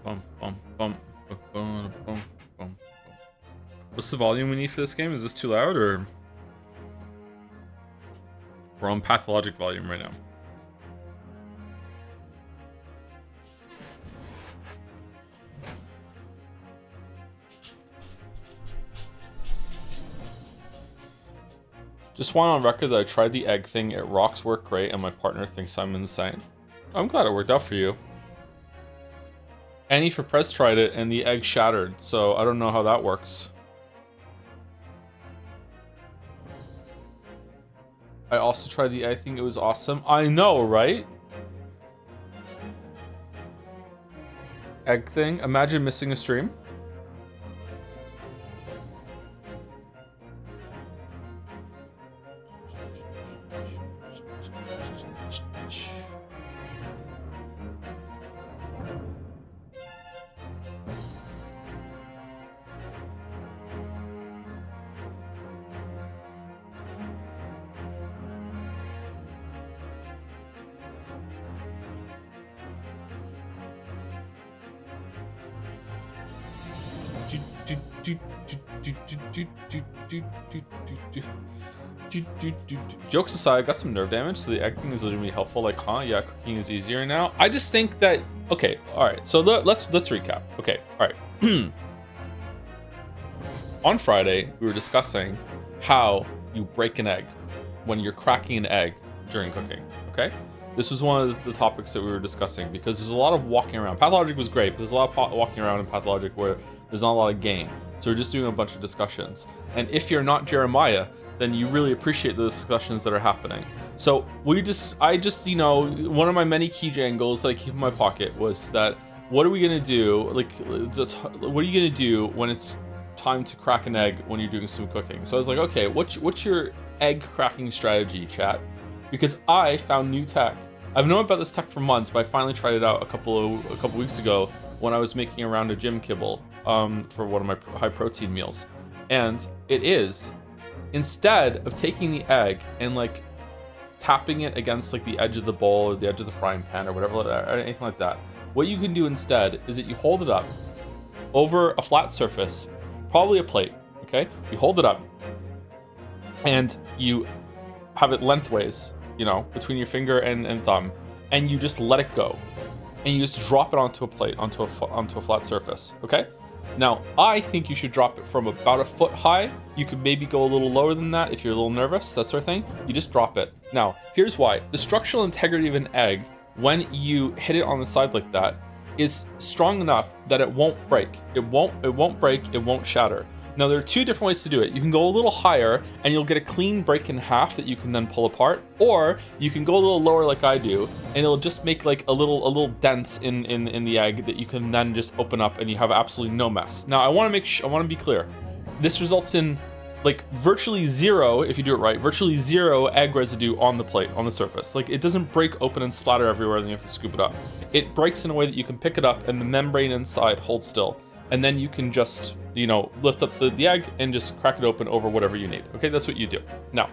Bum, bum, bum, bum, bum, bum, bum. What's the volume we need for this game? Is this too loud or we're on pathologic volume right now? Just want on record that I tried the egg thing. It rocks, work great, and my partner thinks I'm insane. I'm glad it worked out for you. Annie for Press tried it and the egg shattered, so I don't know how that works. I also tried the egg thing, it was awesome. I know, right? Egg thing, imagine missing a stream. Jokes aside, I got some nerve damage, so the egg thing is literally helpful. Like, huh? Yeah, cooking is easier now. I just think that okay, all right. So let's recap. Okay, all right. On Friday, we were discussing how you break an egg when you're cracking an egg during cooking. Okay, this was one of the topics that we were discussing because there's a lot of walking around. Pathologic was great, but there's a lot of walking around in Pathologic where there's not a lot of game. So we're just doing a bunch of discussions. And if you're not Jeremiah, then you really appreciate the discussions that are happening. So I just, you know, one of my many key jangles that I keep in my pocket was that what are we gonna do? Like, what are you gonna do when it's time to crack an egg when you're doing some cooking? So I was like, okay, what's your egg cracking strategy, chat? Because I found new tech. I've known about this tech for months, but I finally tried it out a couple weeks ago when I was making around a gym kibble for one of my high protein meals. And it is, instead of taking the egg and like tapping it against like the edge of the bowl or the edge of the frying pan or whatever, or anything like that, what you can do instead is that you hold it up over a flat surface, probably a plate, okay? You hold it up and you have it lengthways, you know, between your finger and thumb, and you just let it go. And you just drop it onto a plate, onto a flat surface, okay? Now, I think you should drop it from about a foot high. You could maybe go a little lower than that if you're a little nervous, that sort of thing. You just drop it. Now, here's why. The structural integrity of an egg, when you hit it on the side like that, is strong enough that it won't break. It won't break, it won't shatter. Now, there are two different ways to do it. You can go a little higher and you'll get a clean break in half that you can then pull apart, or you can go a little lower like I do, and it'll just make like a little dents in the egg that you can then just open up and you have absolutely no mess. Now, I want to be clear. This results in like virtually zero, if you do it right, virtually zero egg residue on the plate, on the surface. Like, it doesn't break open and splatter everywhere and then you have to scoop it up. It breaks in a way that you can pick it up and the membrane inside holds still. And then you can just, you know, lift up the egg and just crack it open over whatever you need. Okay, that's what you do. Now,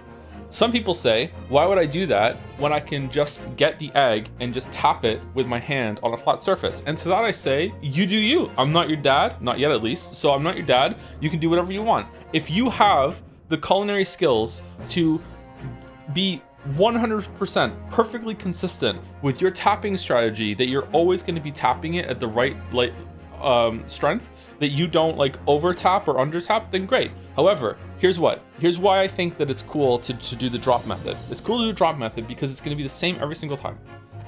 some people say, why would I do that when I can just get the egg and just tap it with my hand on a flat surface? And to that I say, you do you. I'm not your dad, not yet at least, so I'm not your dad. You can do whatever you want. If you have the culinary skills to be 100% perfectly consistent with your tapping strategy, that you're always going to be tapping it at the right strength, that you don't like over tap or under tap, then great. However, here's why I think that it's cool to do the drop method. It's cool to do the drop method because it's going to be the same every single time.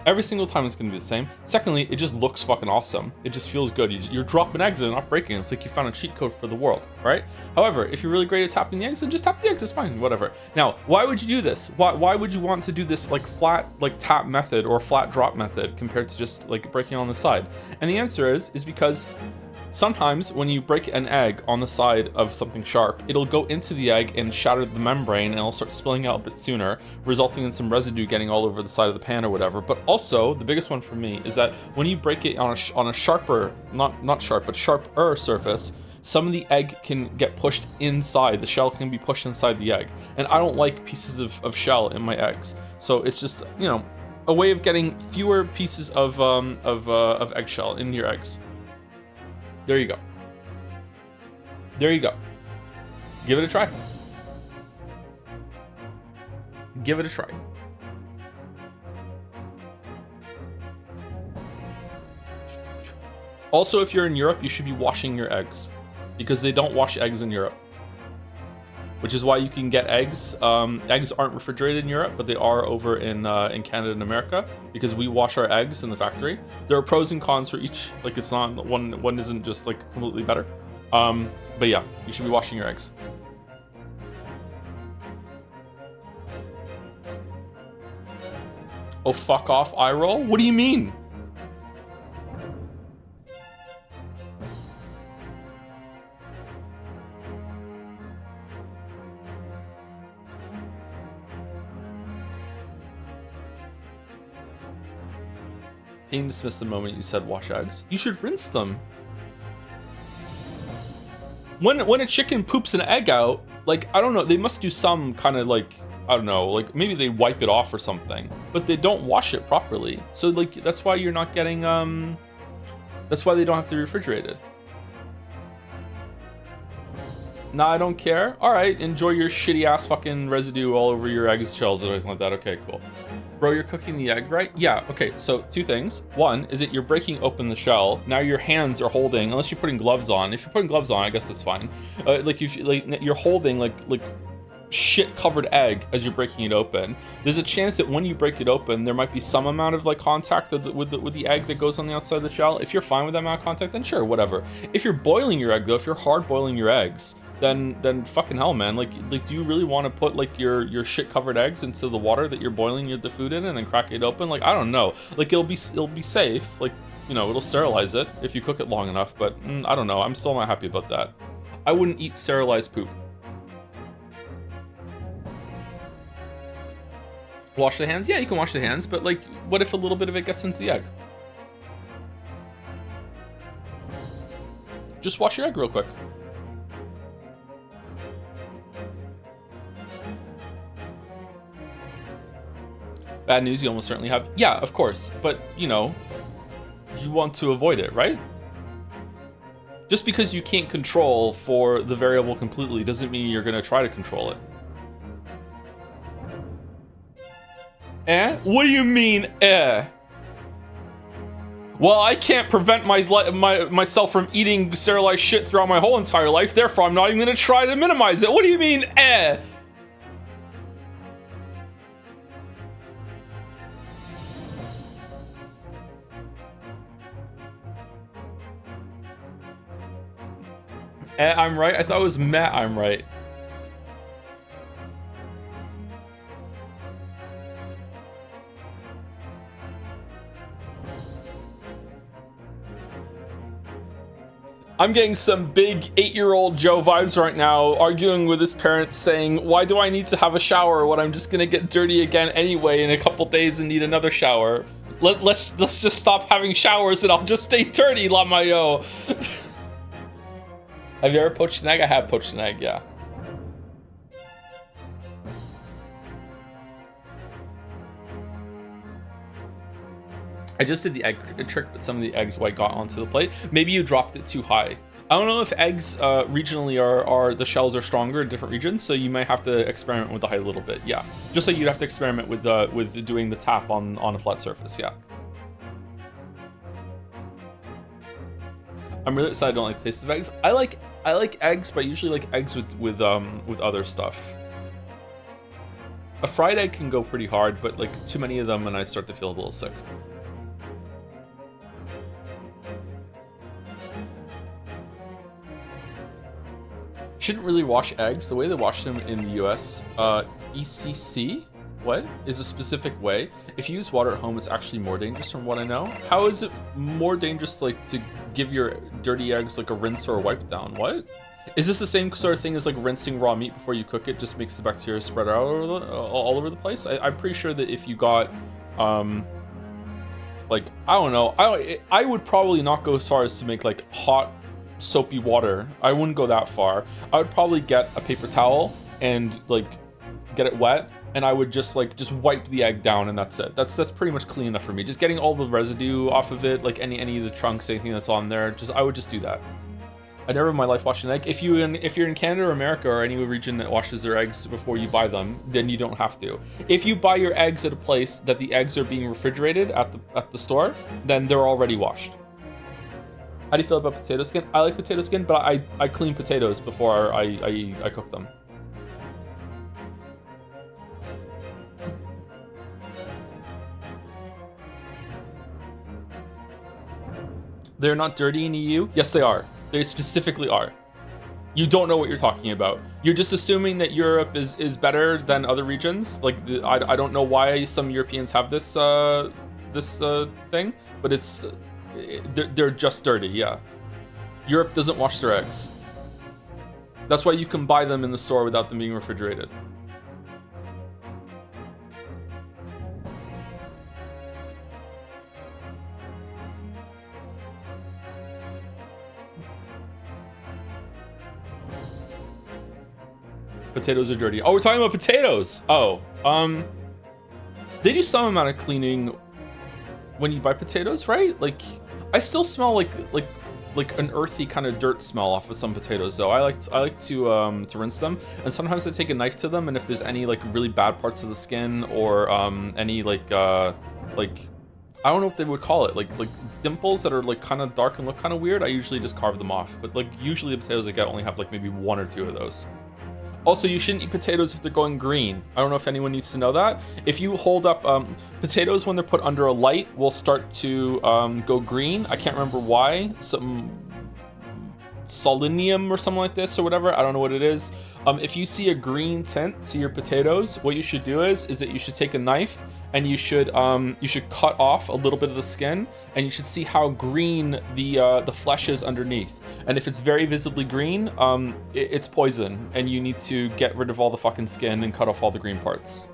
Every single time it's going to be the same. Secondly, it just looks fucking awesome. It just feels good. You're dropping eggs and they're not breaking. It's like you found a cheat code for the world, right? However, if you're really great at tapping the eggs, then just tap the eggs. It's fine, whatever. Now, why would you do this? Why would you want to do this like flat like tap method or flat drop method compared to just like breaking on the side? And the answer is because sometimes when you break an egg on the side of something sharp, it'll go into the egg and shatter the membrane and it'll start spilling out a bit sooner, resulting in some residue getting all over the side of the pan or whatever. But also, the biggest one for me is that when you break it on a sharper, not sharp, but sharper surface, some of the egg can get pushed inside. The shell can be pushed inside the egg. And I don't like pieces of shell in my eggs. So it's just, you know, a way of getting fewer pieces of eggshell in your eggs. There you go. There you go. Give it a try. Give it a try. Also, if you're in Europe, you should be washing your eggs because they don't wash eggs in Europe, which is why you can get eggs. Eggs aren't refrigerated in Europe, but they are over in Canada and America because we wash our eggs in the factory. There are pros and cons for each. Like it's not one isn't just like completely better. But yeah, you should be washing your eggs. Oh, fuck off, eye roll? What do you mean? Pain dismissed the moment you said wash eggs. You should rinse them. When a chicken poops an egg out, like, I don't know, they must do some kind of like, I don't know, like maybe they wipe it off or something, but they don't wash it properly. So like, that's why you're not getting, that's why they don't have to refrigerate it. Nah, I don't care. All right, enjoy your shitty ass fucking residue all over your eggs shells or anything like that. Okay, cool. Bro, you're cooking the egg, right? Yeah, okay, so two things. One is that you're breaking open the shell. Now your hands are holding, unless you're putting gloves on. If you're putting gloves on, I guess that's fine. Like you're holding like shit covered egg as you're breaking it open. There's a chance that when you break it open, there might be some amount of like contact with the egg that goes on the outside of the shell. If you're fine with that amount of contact, then sure, whatever. If you're boiling your egg though, if you're hard boiling your eggs, then fucking hell, man. Like do you really want to put like your shit covered eggs into the water that you're boiling the food in and then crack it open? Like, I don't know. Like it'll be safe. Like, you know, it'll sterilize it if you cook it long enough, but I don't know. I'm still not happy about that. I wouldn't eat sterilized poop. Wash the hands? Yeah, you can wash the hands, but like, what if a little bit of it gets into the egg? Just wash your egg real quick. Bad news, you almost certainly have. Yeah, of course, but you know, you want to avoid it, right? Just because you can't control for the variable completely doesn't mean you're gonna try to control it. Eh? What do you mean, eh? Well, I can't prevent myself from eating sterilized shit throughout my whole entire life, therefore I'm not even gonna try to minimize it. What do you mean, eh? I'm right? I thought it was Matt, I'm right. I'm getting some big 8-year-old Joe vibes right now, arguing with his parents saying, why do I need to have a shower when I'm just gonna get dirty again anyway in a couple days and need another shower? Let's just stop having showers and I'll just stay dirty, Lamayo. Have you ever poached an egg? I have poached an egg, yeah. I just did the egg trick, but some of the eggs white got onto the plate. Maybe you dropped it too high. I don't know if eggs regionally are the shells are stronger in different regions, so you might have to experiment with the height a little bit. Yeah, just like you'd have to experiment with doing the tap on a flat surface. Yeah. I'm really excited. I don't like the taste of eggs. I like eggs, but I usually like eggs with other stuff. A fried egg can go pretty hard, but like too many of them and I start to feel a little sick. Shouldn't really wash eggs. The way they wash them in the US, ECC, what? Is a specific way. If you use water at home, it's actually more dangerous from what I know. How is it more dangerous like to give your dirty eggs like a rinse or a wipe down? What? Is this the same sort of thing as like rinsing raw meat before you cook it just makes the bacteria spread out all over the place? I'm pretty sure that if you got, like, I don't know, I would probably not go as far as to make like hot soapy water. I wouldn't go that far. I would probably get a paper towel and like get it wet and I would just wipe the egg down, and that's it. That's pretty much clean enough for me. Just getting all the residue off of it, like any of the chunks, anything that's on there. I would just do that. I never in my life washed an egg. If you're in Canada or America or any region that washes their eggs before you buy them, then you don't have to. If you buy your eggs at a place that the eggs are being refrigerated at the store, then they're already washed. How do you feel about potato skin? I like potato skin, but I clean potatoes before I cook them. They're not dirty in EU? Yes, they are. They specifically are. You don't know what you're talking about. You're just assuming that Europe is better than other regions. Like, I don't know why some Europeans have this thing, but they're just dirty, yeah. Europe doesn't wash their eggs. That's why you can buy them in the store without them being refrigerated. Potatoes are dirty. Oh, we're talking about potatoes. Oh, they do some amount of cleaning when you buy potatoes, right? Like, I still smell like an earthy kind of dirt smell off of some potatoes, though. I like to rinse them, and sometimes I take a knife to them, and if there's any like really bad parts of the skin or any like I don't know what they would call it, like dimples that are like kind of dark and look kind of weird, I usually just carve them off. But like usually the potatoes I get only have like maybe 1 or 2 of those. Also, you shouldn't eat potatoes if they're going green. I don't know if anyone needs to know that. If you hold up potatoes when they're put under a light will start to go green. I can't remember why. Some selenium or something like this or whatever. I don't know what it is. If you see a green tint to your potatoes, what you should do is that you should take a knife and you should cut off a little bit of the skin, and you should see how green the flesh is underneath. And if it's very visibly green, it's poison, and you need to get rid of all the fucking skin and cut off all the green parts.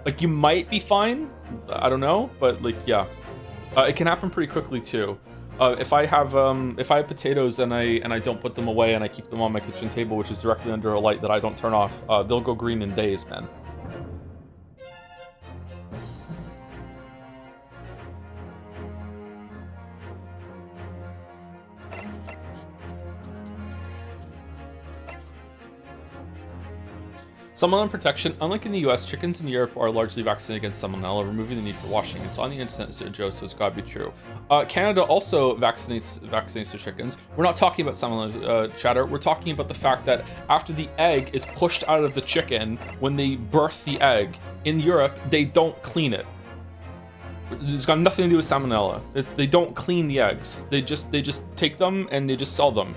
Like, you might be fine, I don't know, but like, yeah, it can happen pretty quickly too. If I have potatoes and I don't put them away and I keep them on my kitchen table, which is directly under a light that I don't turn off, they'll go green in days, man. Salmonella protection. Unlike in the US, chickens in Europe are largely vaccinated against salmonella, removing the need for washing. It's on the internet, so Joe, so it's gotta be true. Canada also vaccinates their chickens. We're not talking about salmonella chatter. We're talking about the fact that after the egg is pushed out of the chicken, when they birth the egg, in Europe, they don't clean it. It's got nothing to do with salmonella. They don't clean the eggs. They just take them and they just sell them.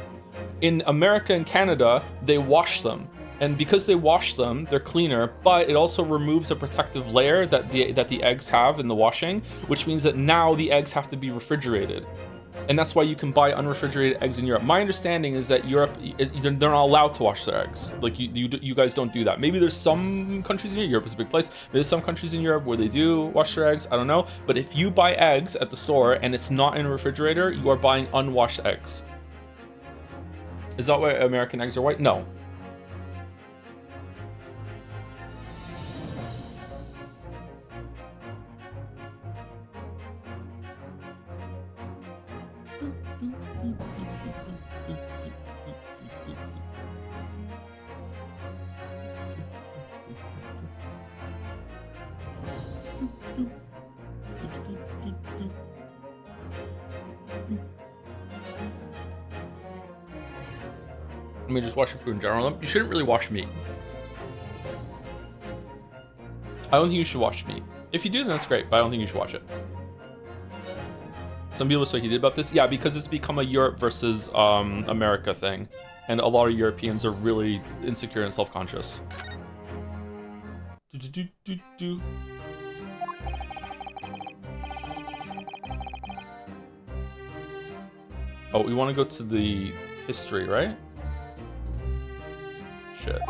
In America and Canada, they wash them. And because they wash them, they're cleaner, but it also removes a protective layer that the eggs have in the washing, which means that now the eggs have to be refrigerated. And that's why you can buy unrefrigerated eggs in Europe. My understanding is that Europe, they're not allowed to wash their eggs. Like, you guys don't do that. Maybe there's some countries in Europe, is a big place. Maybe there's some countries in Europe where they do wash their eggs, I don't know. But if you buy eggs at the store and it's not in a refrigerator, you are buying unwashed eggs. Is that why American eggs are white? No. Let me just wash your food in general. You shouldn't really wash meat. I don't think you should wash meat. If you do, then that's great, but I don't think you should wash it. Some people are so heated about this. Yeah, because it's become a Europe versus America thing. And a lot of Europeans are really insecure and self-conscious. Oh, we want to go to the history, right? Shit.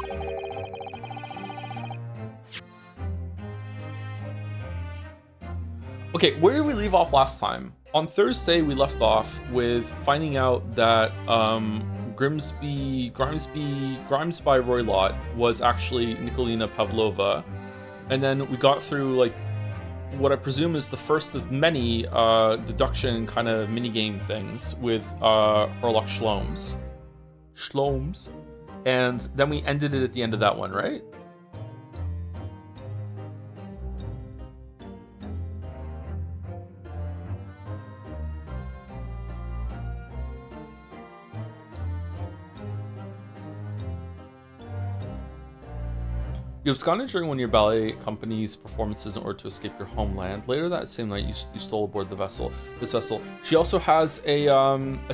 Okay, where did we leave off last time? On Thursday, we left off with finding out that Grimes by Roylott was actually Nikolina Pavlova, and then we got through like what I presume is the first of many deduction kind of minigame things with Herlock Sholmes, and then we ended it at the end of that one, right? You absconded during one of your ballet company's performances in order to escape your homeland. Later that same night, you stole aboard this vessel. She also has a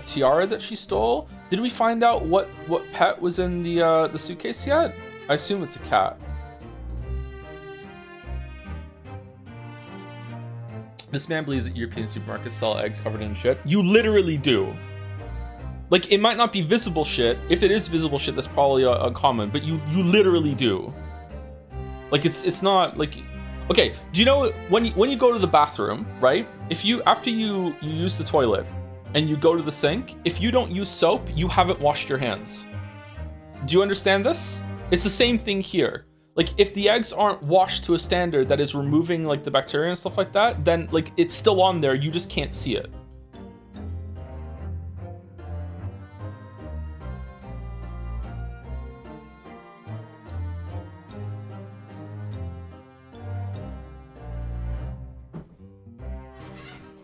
tiara that she stole. Did we find out what pet was in the suitcase yet? I assume it's a cat. This man believes that European supermarkets sell eggs covered in shit. You literally do. Like, it might not be visible shit. If it is visible shit, that's probably uncommon, but you literally do. Like, it's not like, okay, do you know when you go to the bathroom, right? If you, after you use the toilet and you go to the sink, if you don't use soap, you haven't washed your hands. Do you understand this? It's the same thing here. Like, if the eggs aren't washed to a standard that is removing like the bacteria and stuff like that, then like it's still on there, you just can't see it.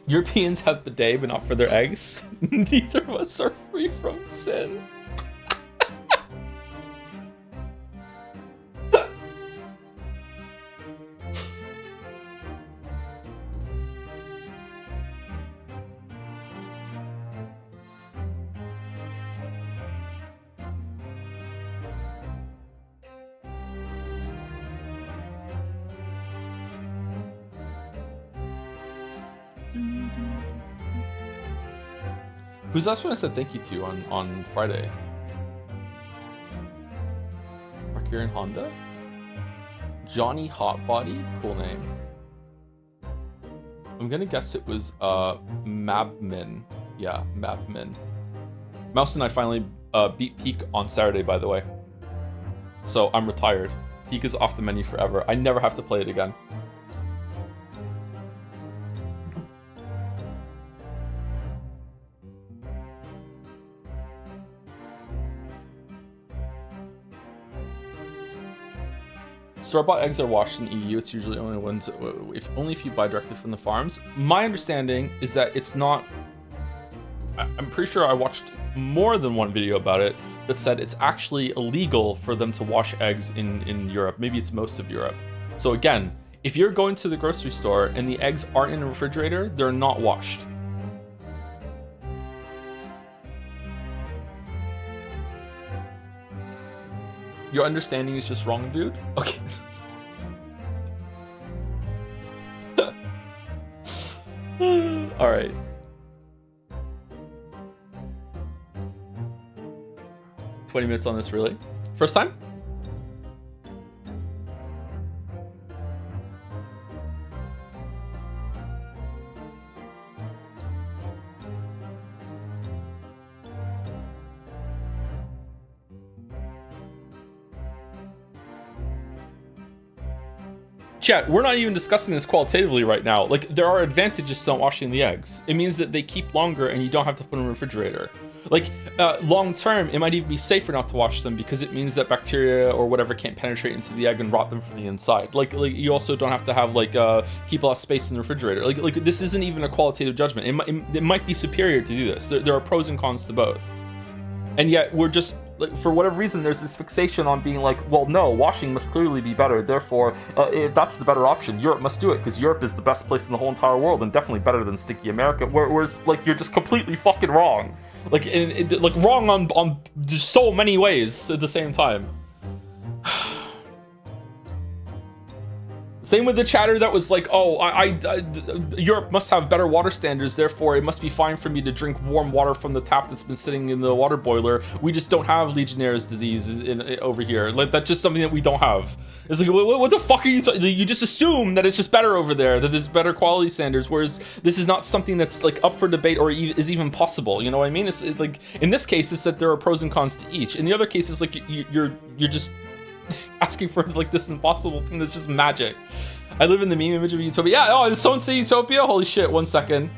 Europeans have bidet, but not for their eggs. Neither of us are free from sin. Who's that one I said thank you to on Friday? Mercury and Honda? Johnny Hotbody? Cool name. I'm gonna guess it was Mabmin. Yeah, Mabmin. Mouse and I finally beat Peak on Saturday, by the way. So I'm retired. Peak is off the menu forever. I never have to play it again. Store-bought eggs are washed in EU. It's usually only ones if you buy directly from the farms. My understanding is that it's not. I'm pretty sure I watched more than one video about it that said it's actually illegal for them to wash eggs in Europe. Maybe it's most of Europe. So again, if you're going to the grocery store and the eggs aren't in a refrigerator, they're not washed. Your understanding is just wrong, dude? Okay. Alright. "20 minutes on this, really? First time?" Chat, we're not even discussing this qualitatively right now. Like, there are advantages to not washing the eggs. It means that they keep longer and you don't have to put them in a refrigerator. Like, long term, it might even be safer not to wash them because it means that bacteria or whatever can't penetrate into the egg and rot them from the inside. Like you also don't have to have, like, keep a lot of space in the refrigerator. Like this isn't even a qualitative judgment. It might be superior to do this. There are pros and cons to both. And yet, we're just, like, for whatever reason, there's this fixation on being like, well, no, washing must clearly be better. Therefore, if that's the better option, Europe must do it because Europe is the best place in the whole entire world and definitely better than stinky America. Whereas, like, you're just completely fucking wrong. Like, like wrong on just so many ways at the same time. Same with the chatter that was like, oh, Europe must have better water standards, therefore it must be fine for me to drink warm water from the tap that's been sitting in the water boiler. We just don't have Legionnaire's disease over here. Like, that's just something that we don't have. It's like, what the fuck are you talking? You just assume that it's just better over there, that there's better quality standards, whereas this is not something that's like up for debate or is even possible. You know what I mean? It's like, in this case, it's that there are pros and cons to each. In the other cases, like, you're just asking for like this impossible thing that's just magic. I live in the meme image of Utopia. Yeah, oh, did someone say Utopia? Holy shit, 1 second.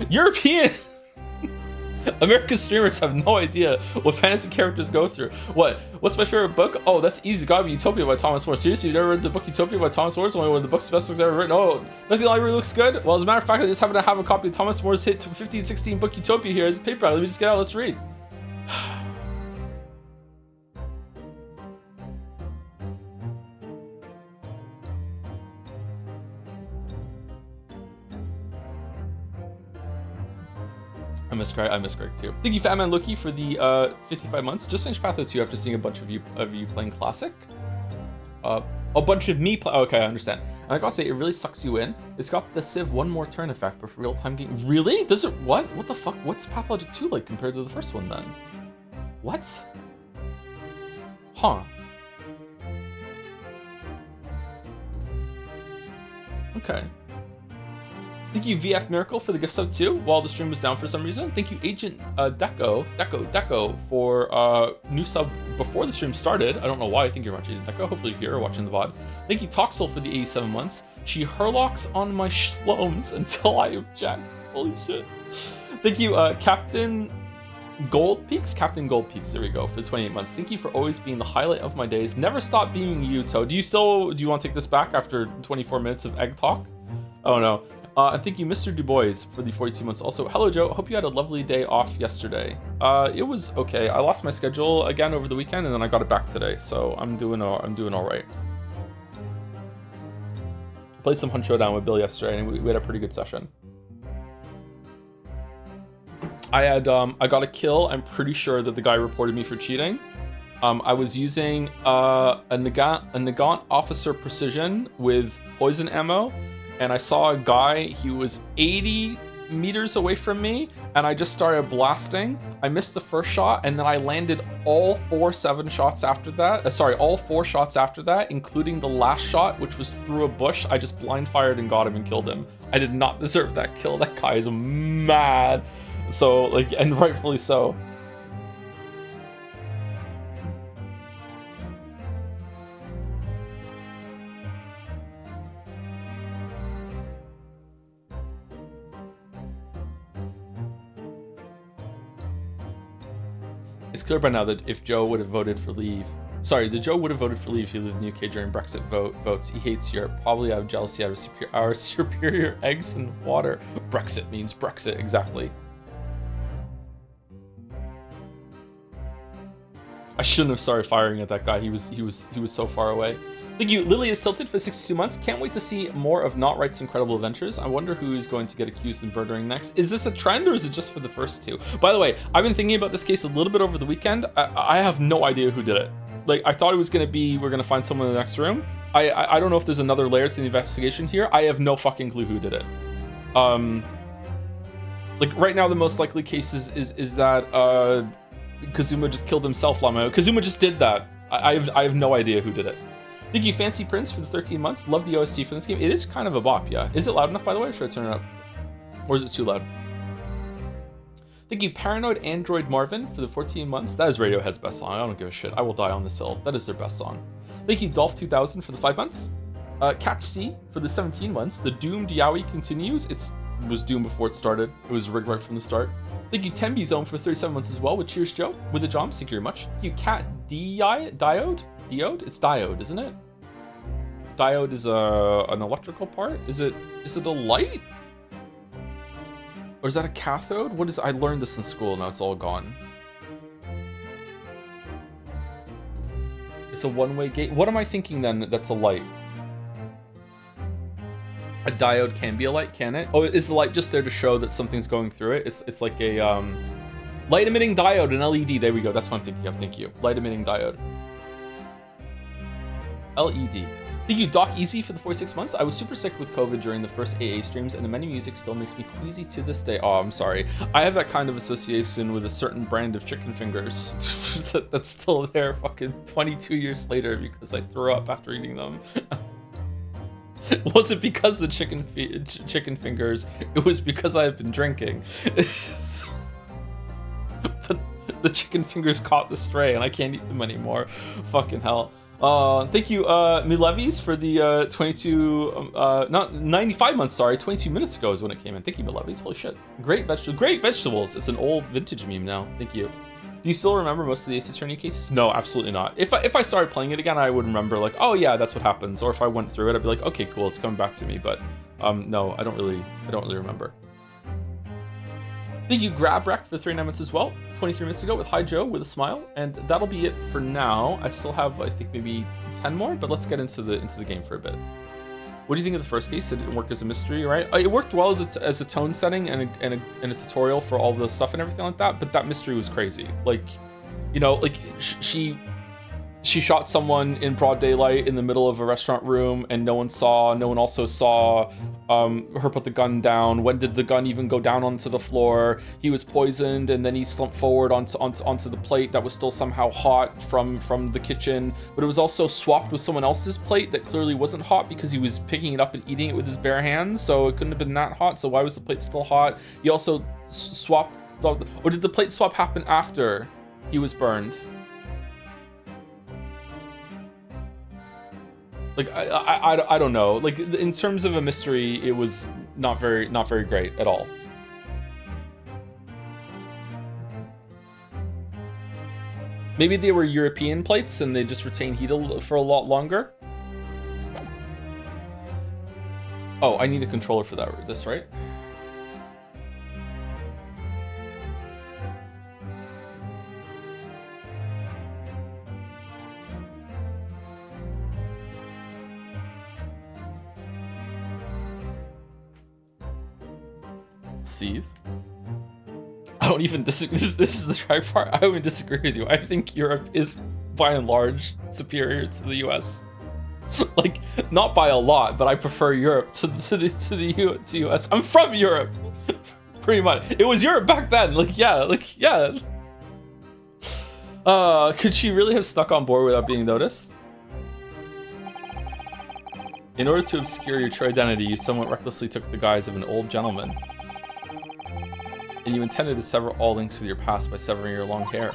European American streamers have no idea what fantasy characters go through. What's my favorite book? Oh, that's easy. Gotta be Utopia by Thomas More. Seriously, you never read the book Utopia by Thomas More? It's only one of the best books ever written. Oh, the library looks good. Well, as a matter of fact, I just happen to have a copy of Thomas More's hit 1516 book Utopia here as a paper. Let me just get out. Let's read. I miss Greg too. Thank you, Fatman Lookie, for the 55 months. Just finished Path 2 after seeing a bunch of you playing Classic. A bunch of me play. Okay, I understand. And I gotta say, it really sucks you in. It's got the Civ one more turn effect, but for real-time game. Really? Does it? What? What the fuck? What's Pathologic 2 like compared to the first one then? What? Huh. Okay. Thank you, VF Miracle, for the gift sub too, while the stream was down for some reason. Thank you, Agent Deco, for new sub before the stream started. I don't know why. I think you're watching Agent Deco. Hopefully you're here or watching the VOD. Thank you, Toxel, for the 87 months. She herlocks on my shlomes until I object. Holy shit. Thank you, Captain Gold Peaks, there we go, for the 28 months. Thank you for always being the highlight of my days. Never stop being you, Toe. Do you want to take this back after 24 minutes of egg talk? Oh no. And thank you, Mr. Du Bois, for the 42 months. Also, hello, Joe. Hope you had a lovely day off yesterday. It was okay. I lost my schedule again over the weekend, and then I got it back today. So I'm doing all right. Played some Hunt Showdown with Bill yesterday, and we had a pretty good session. I got a kill. I'm pretty sure that the guy reported me for cheating. I was using a Nagant Officer Precision with poison ammo. And I saw a guy, he was 80 meters away from me, and I just started blasting. I missed the first shot, and then I landed all four shots after that, including the last shot, which was through a bush. I just blind fired and got him and killed him. I did not deserve that kill. That guy is mad. So, like, and rightfully so. It's clear by now that if Joe would have voted for leave, Joe would have voted for leave if he lived in the UK during Brexit votes. He hates Europe, probably out of jealousy out of our superior eggs and water. Brexit means Brexit, exactly. I shouldn't have started firing at that guy. He was so far away. Thank you, Lily is tilted for 62 months. Can't wait to see more of Not Right's incredible adventures. I wonder who is going to get accused in murdering next. Is this a trend or is it just for the first two? By the way, I've been thinking about this case a little bit over the weekend. I have no idea who did it. Like, I thought it was going to be, we're going to find someone in the next room. I don't know if there's another layer to the investigation here. I have no fucking clue who did it. Like, right now, the most likely case is that Kazuma just killed himself, Lama. Kazuma just did that. I have no idea who did it. Thank you, Fancy Prince, for the 13 months. Love the OST for this game. It is kind of a bop, yeah. Is it loud enough, by the way, or should I turn it up? Or is it too loud? Thank you, Paranoid Android Marvin, for the 14 months. That is Radiohead's best song. I don't give a shit. I will die on this hill. That is their best song. Thank you, Dolph 2000, for the 5 months. Catch C, for the 17 months. The Doomed Yowie continues. It was doomed before it started. It was rigged right from the start. Thank you, Tembi Zone, for 37 months as well, with Cheers Joe, with the Joms. Thank you very much. Thank you, Cat Diode? It's Diode, isn't it? Diode is an electrical part? Is it a light? Or is that a cathode? What is? I learned this in school, now it's all gone. It's a one-way gate. What am I thinking then that's a light? A diode can be a light, can it? Oh, is the light just there to show that something's going through it? It's like a light emitting diode, an LED. There we go. That's what I'm thinking of. Thank you. Light emitting diode. LED. Thank you, Doc Easy, for the 46 months. I was super sick with COVID during the first AA streams, and the menu music still makes me queasy to this day. Oh, I'm sorry. I have that kind of association with a certain brand of chicken fingers that's still there fucking 22 years later because I threw up after eating them. It wasn't because the chicken fingers, it was because I've been drinking. The chicken fingers caught the stray and I can't eat them anymore. Fucking hell. Thank you, Milevis, for the 95 months, sorry, 22 minutes ago is when it came in. Thank you, Milevis. Holy shit. Great vegetables. It's an old vintage meme now. Thank you. Do you still remember most of the Ace Attorney cases? No, absolutely not. If I started playing it again, I would remember like, oh yeah, that's what happens. Or if I went through it, I'd be like, okay, cool, it's coming back to me. But no, I don't really remember. Thank you, Grabrek, for 39 minutes as well. 23 minutes ago with Hi Joe with a smile, and that'll be it for now. I still have, I think, maybe 10 more, but let's get into the game for a bit. What do you think of the first case? It didn't work as a mystery, right? It worked well as a tone setting and a tutorial for all the stuff and everything like that, but that mystery was crazy. Like, you know, like she shot someone in broad daylight in the middle of a restaurant room, and no one also saw her put the gun down. When did the gun even go down onto the floor? He was poisoned, and then he slumped forward onto the plate that was still somehow hot from the kitchen, but it was also swapped with someone else's plate that clearly wasn't hot because he was picking it up and eating it with his bare hands, so it couldn't have been that hot. So why was the plate still hot? He also swapped, or did the plate swap happen after he was burned? Like, I don't know. Like, in terms of a mystery, it was not very great at all. Maybe they were European plates and they just retained heat for a lot longer. Oh, I need a controller for this, right? Seethe. I don't even disagree. This is the try part. I don't even disagree with you. I think Europe is by and large superior to the US. Like, not by a lot, but I prefer Europe to the US. I'm from Europe, pretty much. It was Europe back then. Like yeah. Could she really have stuck on board without being noticed? In order to obscure your true identity, you somewhat recklessly took the guise of an old gentleman. And you intended to sever all links with your past by severing your long hair.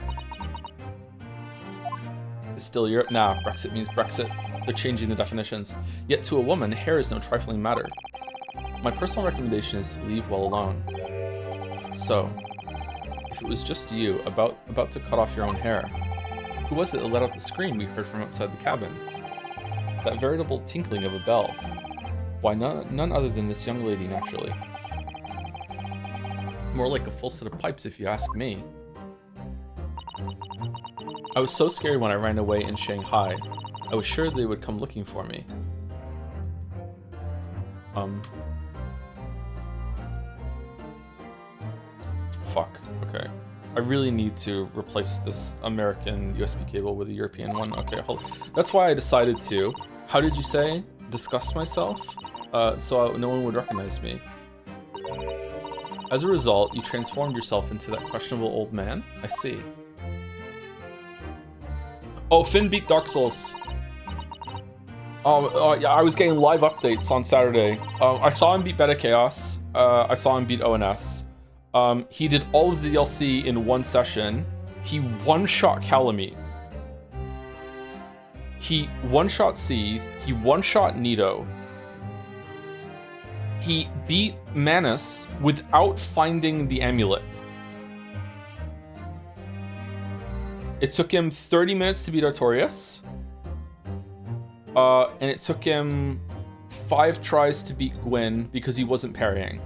Is still Europe? Nah, Brexit means Brexit. They're changing the definitions. Yet to a woman, hair is no trifling matter. My personal recommendation is to leave well alone. So, if it was just you, about to cut off your own hair, who was it that let out the scream we heard from outside the cabin? That veritable tinkling of a bell. Why, none other than this young lady, naturally. More like a full set of pipes, if you ask me. I was so scared when I ran away in Shanghai. I was sure they would come looking for me. Fuck. Okay. I really need to replace this American USB cable with a European one. Okay, hold on. That's why I decided to, how did you say? Disgust myself? So no one would recognize me. As a result, you transformed yourself into that questionable old man? I see. Oh, Finn beat Dark Souls. Yeah, I was getting live updates on Saturday. I saw him beat Beta Chaos. I saw him beat ONS. He did all of the DLC in one session. He one-shot Calamite. He one-shot Seethe. He one-shot Nito. He beat Manus without finding the amulet. It took him 30 minutes to beat Artorias. And it took him 5 tries to beat Gwyn because he wasn't parrying.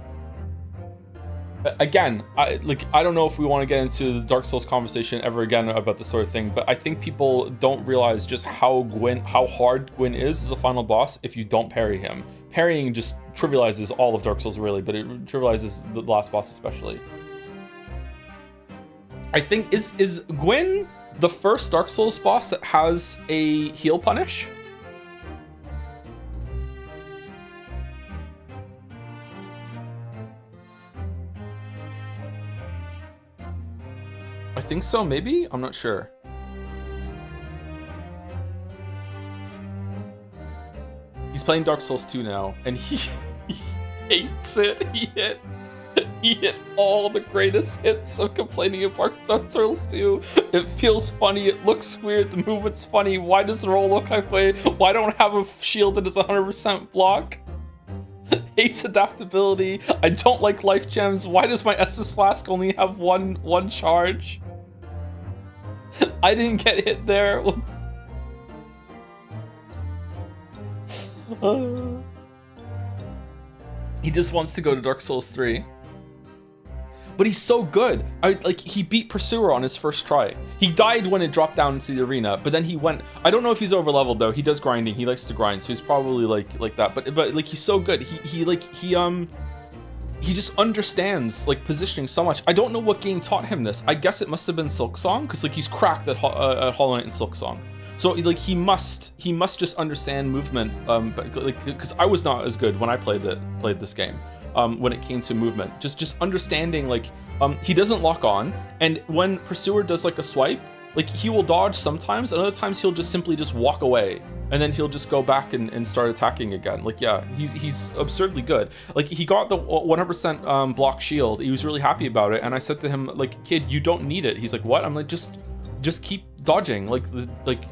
Again, I don't know if we want to get into the Dark Souls conversation ever again about this sort of thing, but I think people don't realize just how hard Gwyn is as a final boss if you don't parry him. Parrying just trivializes all of Dark Souls, really, but it trivializes the last boss especially. I think, is Gwyn the first Dark Souls boss that has a heal punish? I think so, maybe? I'm not sure. He's playing Dark Souls 2 now, and he hates it. He hit all the greatest hits of complaining about Dark Turtles 2. It feels funny, it looks weird, the movement's funny. Why does the roll look that way? Why don't I have a shield that is 100% block? Hates adaptability. I don't like life gems. Why does my Estus Flask only have one charge? I didn't get hit there. He just wants to go to Dark Souls 3. But he's so good. He beat Pursuer on his first try. He died when it dropped down into the arena, but then he went. I don't know if he's over leveled though. He does grinding. He likes to grind, so he's probably like that. But like he's so good. He just understands like positioning so much. I don't know what game taught him this. I guess it must have been Silksong, because like he's cracked at Hollow Knight and Silksong. So like he must just understand movement. But like because I was not as good when I played this game. When it came to movement, just understanding like he doesn't lock on, and when Pursuer does like a swipe, like he will dodge sometimes, and other times he'll just simply just walk away, and then he'll just go back and start attacking again. Like yeah, he's absurdly good. Like he got the 100% block shield. He was really happy about it, and I said to him like, kid, you don't need it. He's like, what? I'm like, just keep dodging. Like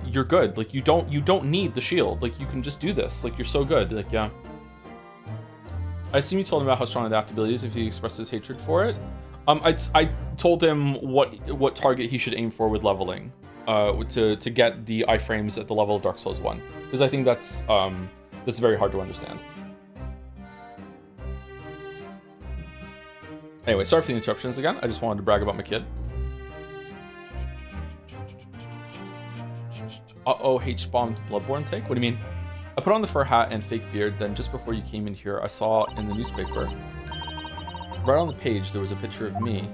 you're good. Like you don't need the shield. Like you can just do this. Like you're so good. Like yeah. I assume you told him about how strong adaptability is if he expresses hatred for it. I told him what target he should aim for with leveling, to get the iframes at the level of Dark Souls 1, because I think that's very hard to understand. Anyway, sorry for the interruptions again. I just wanted to brag about my kid. Uh-oh, H-bombed Bloodborne take? What do you mean? I put on the fur hat and fake beard, then just before you came in here, I saw in the newspaper, right on the page, there was a picture of me.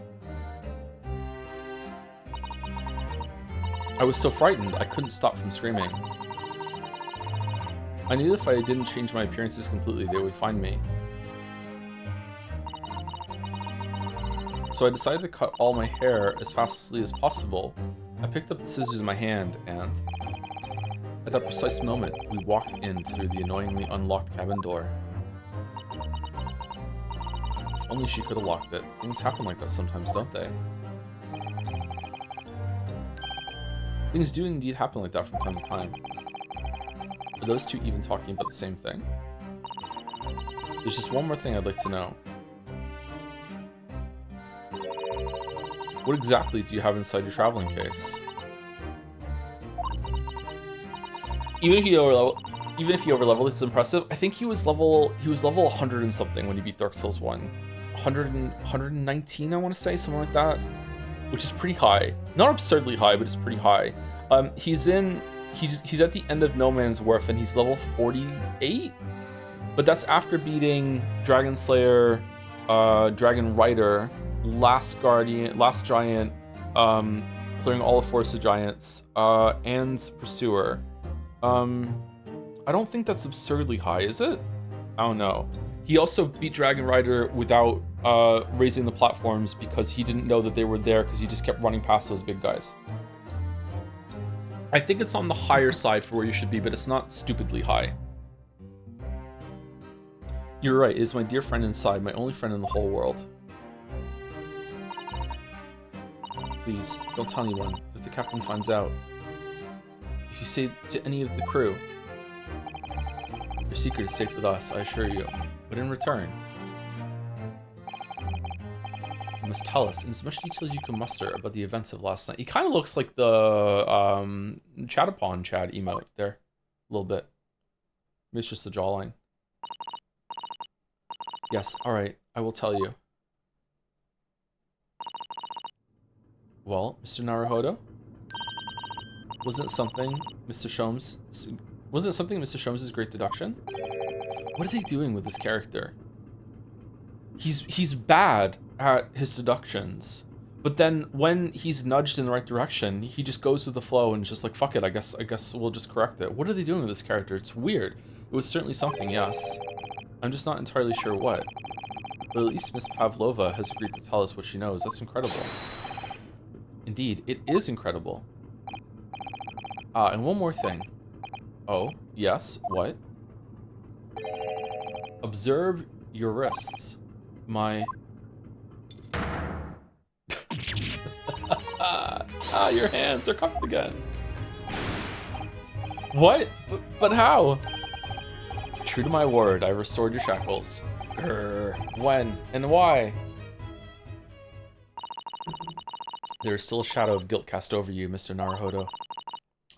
I was so frightened, I couldn't stop from screaming. I knew if I didn't change my appearances completely, they would find me. So I decided to cut all my hair as fastly as possible. I picked up the scissors in my hand and... at that precise moment, we walked in through the annoyingly unlocked cabin door. If only she could have locked it. Things happen like that sometimes, don't they? Things do indeed happen like that from time to time. Are those two even talking about the same thing? There's just one more thing I'd like to know. What exactly do you have inside your traveling case? Even if you overlevel, it's impressive. I think he was level 100 and something when he beat Dark Souls 1. 119, I want to say, something like that, which is pretty high. Not absurdly high, but it's pretty high. He's at the end of No Man's Wharf, and he's level 48. But that's after beating Dragon Slayer, Dragon Rider, Last Giant, clearing all of Forest of Giants, and Pursuer. I don't think that's absurdly high, is it? I don't know. He also beat Dragon Rider without raising the platforms because he didn't know that they were there because he just kept running past those big guys. I think it's on the higher side for where you should be, but it's not stupidly high. You're right, it is my dear friend inside, my only friend in the whole world. Please, don't tell anyone. If the captain finds out, if you say to any of the crew, your secret is safe with us, I assure you. But in return, you must tell us in as much detail as you can muster about the events of last night. He kind of looks like the Chatapon Chad emote there, a little bit. Maybe it's just the jawline. Yes, alright, I will tell you. Well, Mr. Naruhodo? Wasn't something Mr. Sholmes' great deduction? What are they doing with this character? He's bad at his deductions, but then when he's nudged in the right direction, he just goes with the flow and is just like, fuck it, I guess we'll just correct it. What are they doing with this character? It's weird. It was certainly something, yes. I'm just not entirely sure what. But at least Miss Pavlova has agreed to tell us what she knows. That's incredible. Indeed, it is incredible. And one more thing. Oh, yes, what? Observe your wrists. My Your hands are cuffed again. What? But how? True to my word, I restored your shackles. Grr. When and why? There is still a shadow of guilt cast over you, Mr. Naruhodo.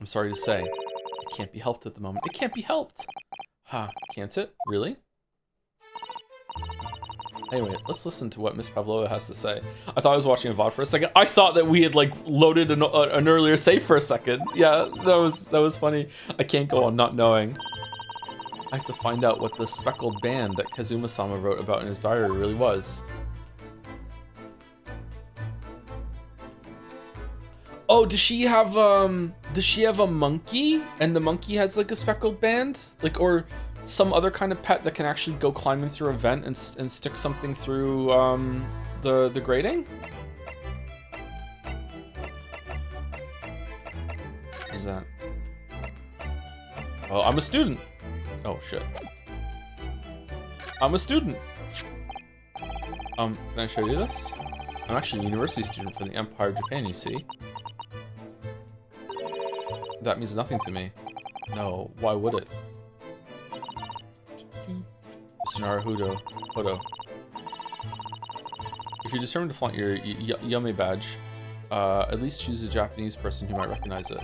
I'm sorry to say, it can't be helped at the moment. It can't be helped! Huh, can't it? Really? Anyway, let's listen to what Miss Pavlova has to say. I thought I was watching a VOD for a second. I thought that we had like loaded an earlier save for a second. Yeah, that was funny. I can't go on not knowing. I have to find out what the speckled band that Kazuma-sama wrote about in his diary really was. Oh, does she have a monkey? And the monkey has like a speckled band? Like, or some other kind of pet that can actually go climbing through a vent and stick something through the grating? What is that? Oh, I'm a student. Oh shit. I'm a student. Can I show you this? I'm actually a university student from the Empire of Japan, you see. That means nothing to me. No, why would it? Mr. Naruhodo. If you're determined to flaunt your Yame badge, at least choose a Japanese person who might recognize it.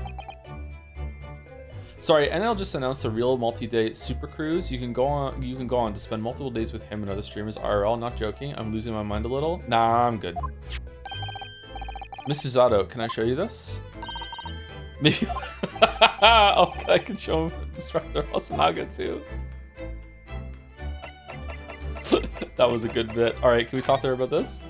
Sorry, NL just announced a real multi-day super cruise. You can go on to spend multiple days with him and other streamers IRL. Not joking. I'm losing my mind a little. Nah, I'm good. Mr. Zato, can I show you this? Maybe. Oh, I can show him Inspector Osanaga too. That was a good bit. All right, can we talk to her about this?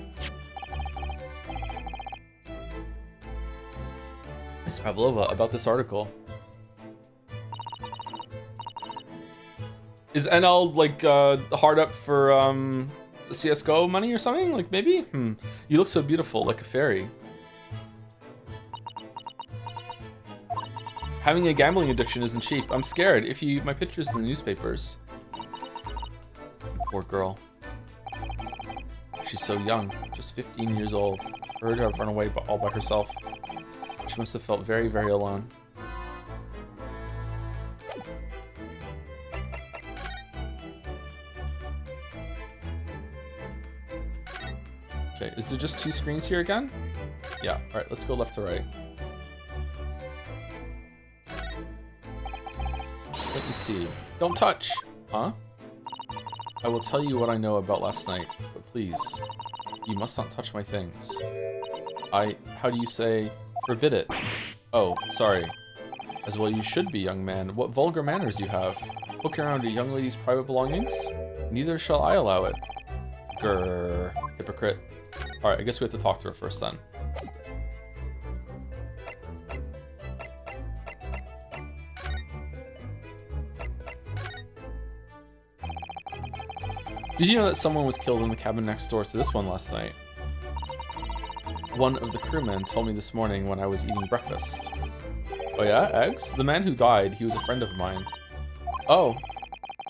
Miss Pavlova, about this article. Is NL like hard up for CS:GO money or something? Like maybe? You look so beautiful, like a fairy. Having a gambling addiction isn't cheap. I'm scared. My picture's in the newspapers. Poor girl. She's so young, just 15 years old. For her to have run away all by herself. She must have felt very, very alone. Okay, is there just 2 screens here again? Yeah, alright, let's go left to right. Let me see. Don't touch! Huh? I will tell you what I know about last night, but please, you must not touch my things. How do you say, forbid it? Oh, sorry. As well you should be, young man. What vulgar manners you have. Poking around a young lady's private belongings? Neither shall I allow it. Grrr. Hypocrite. Alright, I guess we have to talk to her first then. Did you know that someone was killed in the cabin next door to this one last night? One of the crewmen told me this morning when I was eating breakfast. Oh yeah, eggs? The man who died, he was a friend of mine. Oh,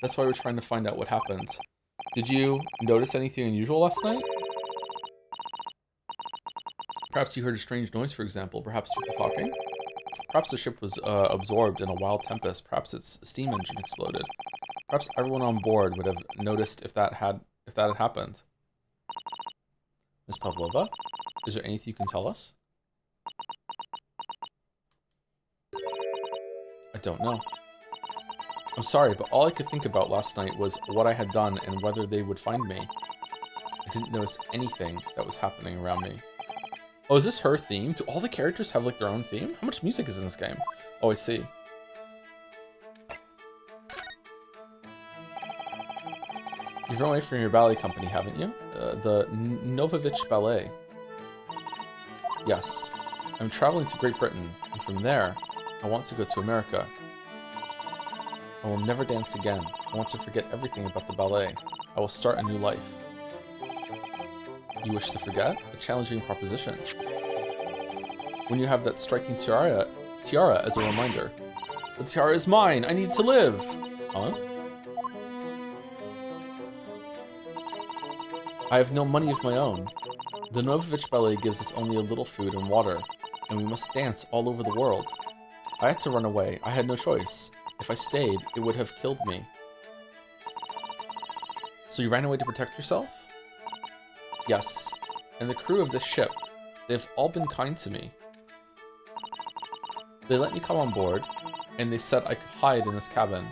that's why we're trying to find out what happened. Did you notice anything unusual last night? Perhaps you heard a strange noise, for example. Perhaps people talking? Perhaps the ship was absorbed in a wild tempest. Perhaps its steam engine exploded. Perhaps everyone on board would have noticed if that had happened. Miss Pavlova, is there anything you can tell us? I don't know. I'm sorry, but all I could think about last night was what I had done and whether they would find me. I didn't notice anything that was happening around me. Oh, is this her theme? Do all the characters have like their own theme? How much music is in this game? Oh, I see. You've run away from your ballet company, haven't you? The Novovich Ballet. Yes. I'm traveling to Great Britain, and from there, I want to go to America. I will never dance again. I want to forget everything about the ballet. I will start a new life. You wish to forget? A challenging proposition. When you have that striking tiara as a reminder. The tiara is mine! I need to live! Huh? I have no money of my own. The Novovich Ballet gives us only a little food and water. and we must dance all over the world. I had to run away. I had no choice. If I stayed, it would have killed me. So you ran away to protect yourself? Yes. And the crew of this ship, they've all been kind to me. They let me come on board, and they said I could hide in this cabin.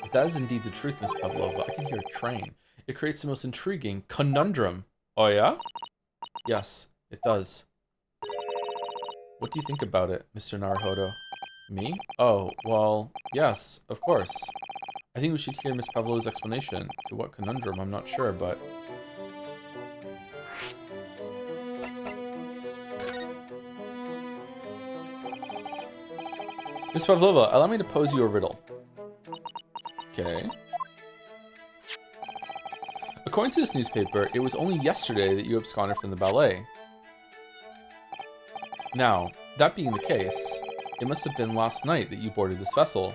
If that is indeed the truth, Miss Pavlova, I can hear a train. It creates the most intriguing conundrum. Oh yeah? Yes, it does. What do you think about it, Mr. Naruhodo? Me? Oh, well, yes, of course. I think we should hear Miss Pavlova's explanation. To what conundrum, I'm not sure, but... Miss Pavlova, allow me to pose you a riddle. Okay. According to this newspaper, it was only yesterday that you absconded from the ballet. Now, that being the case, it must have been last night that you boarded this vessel.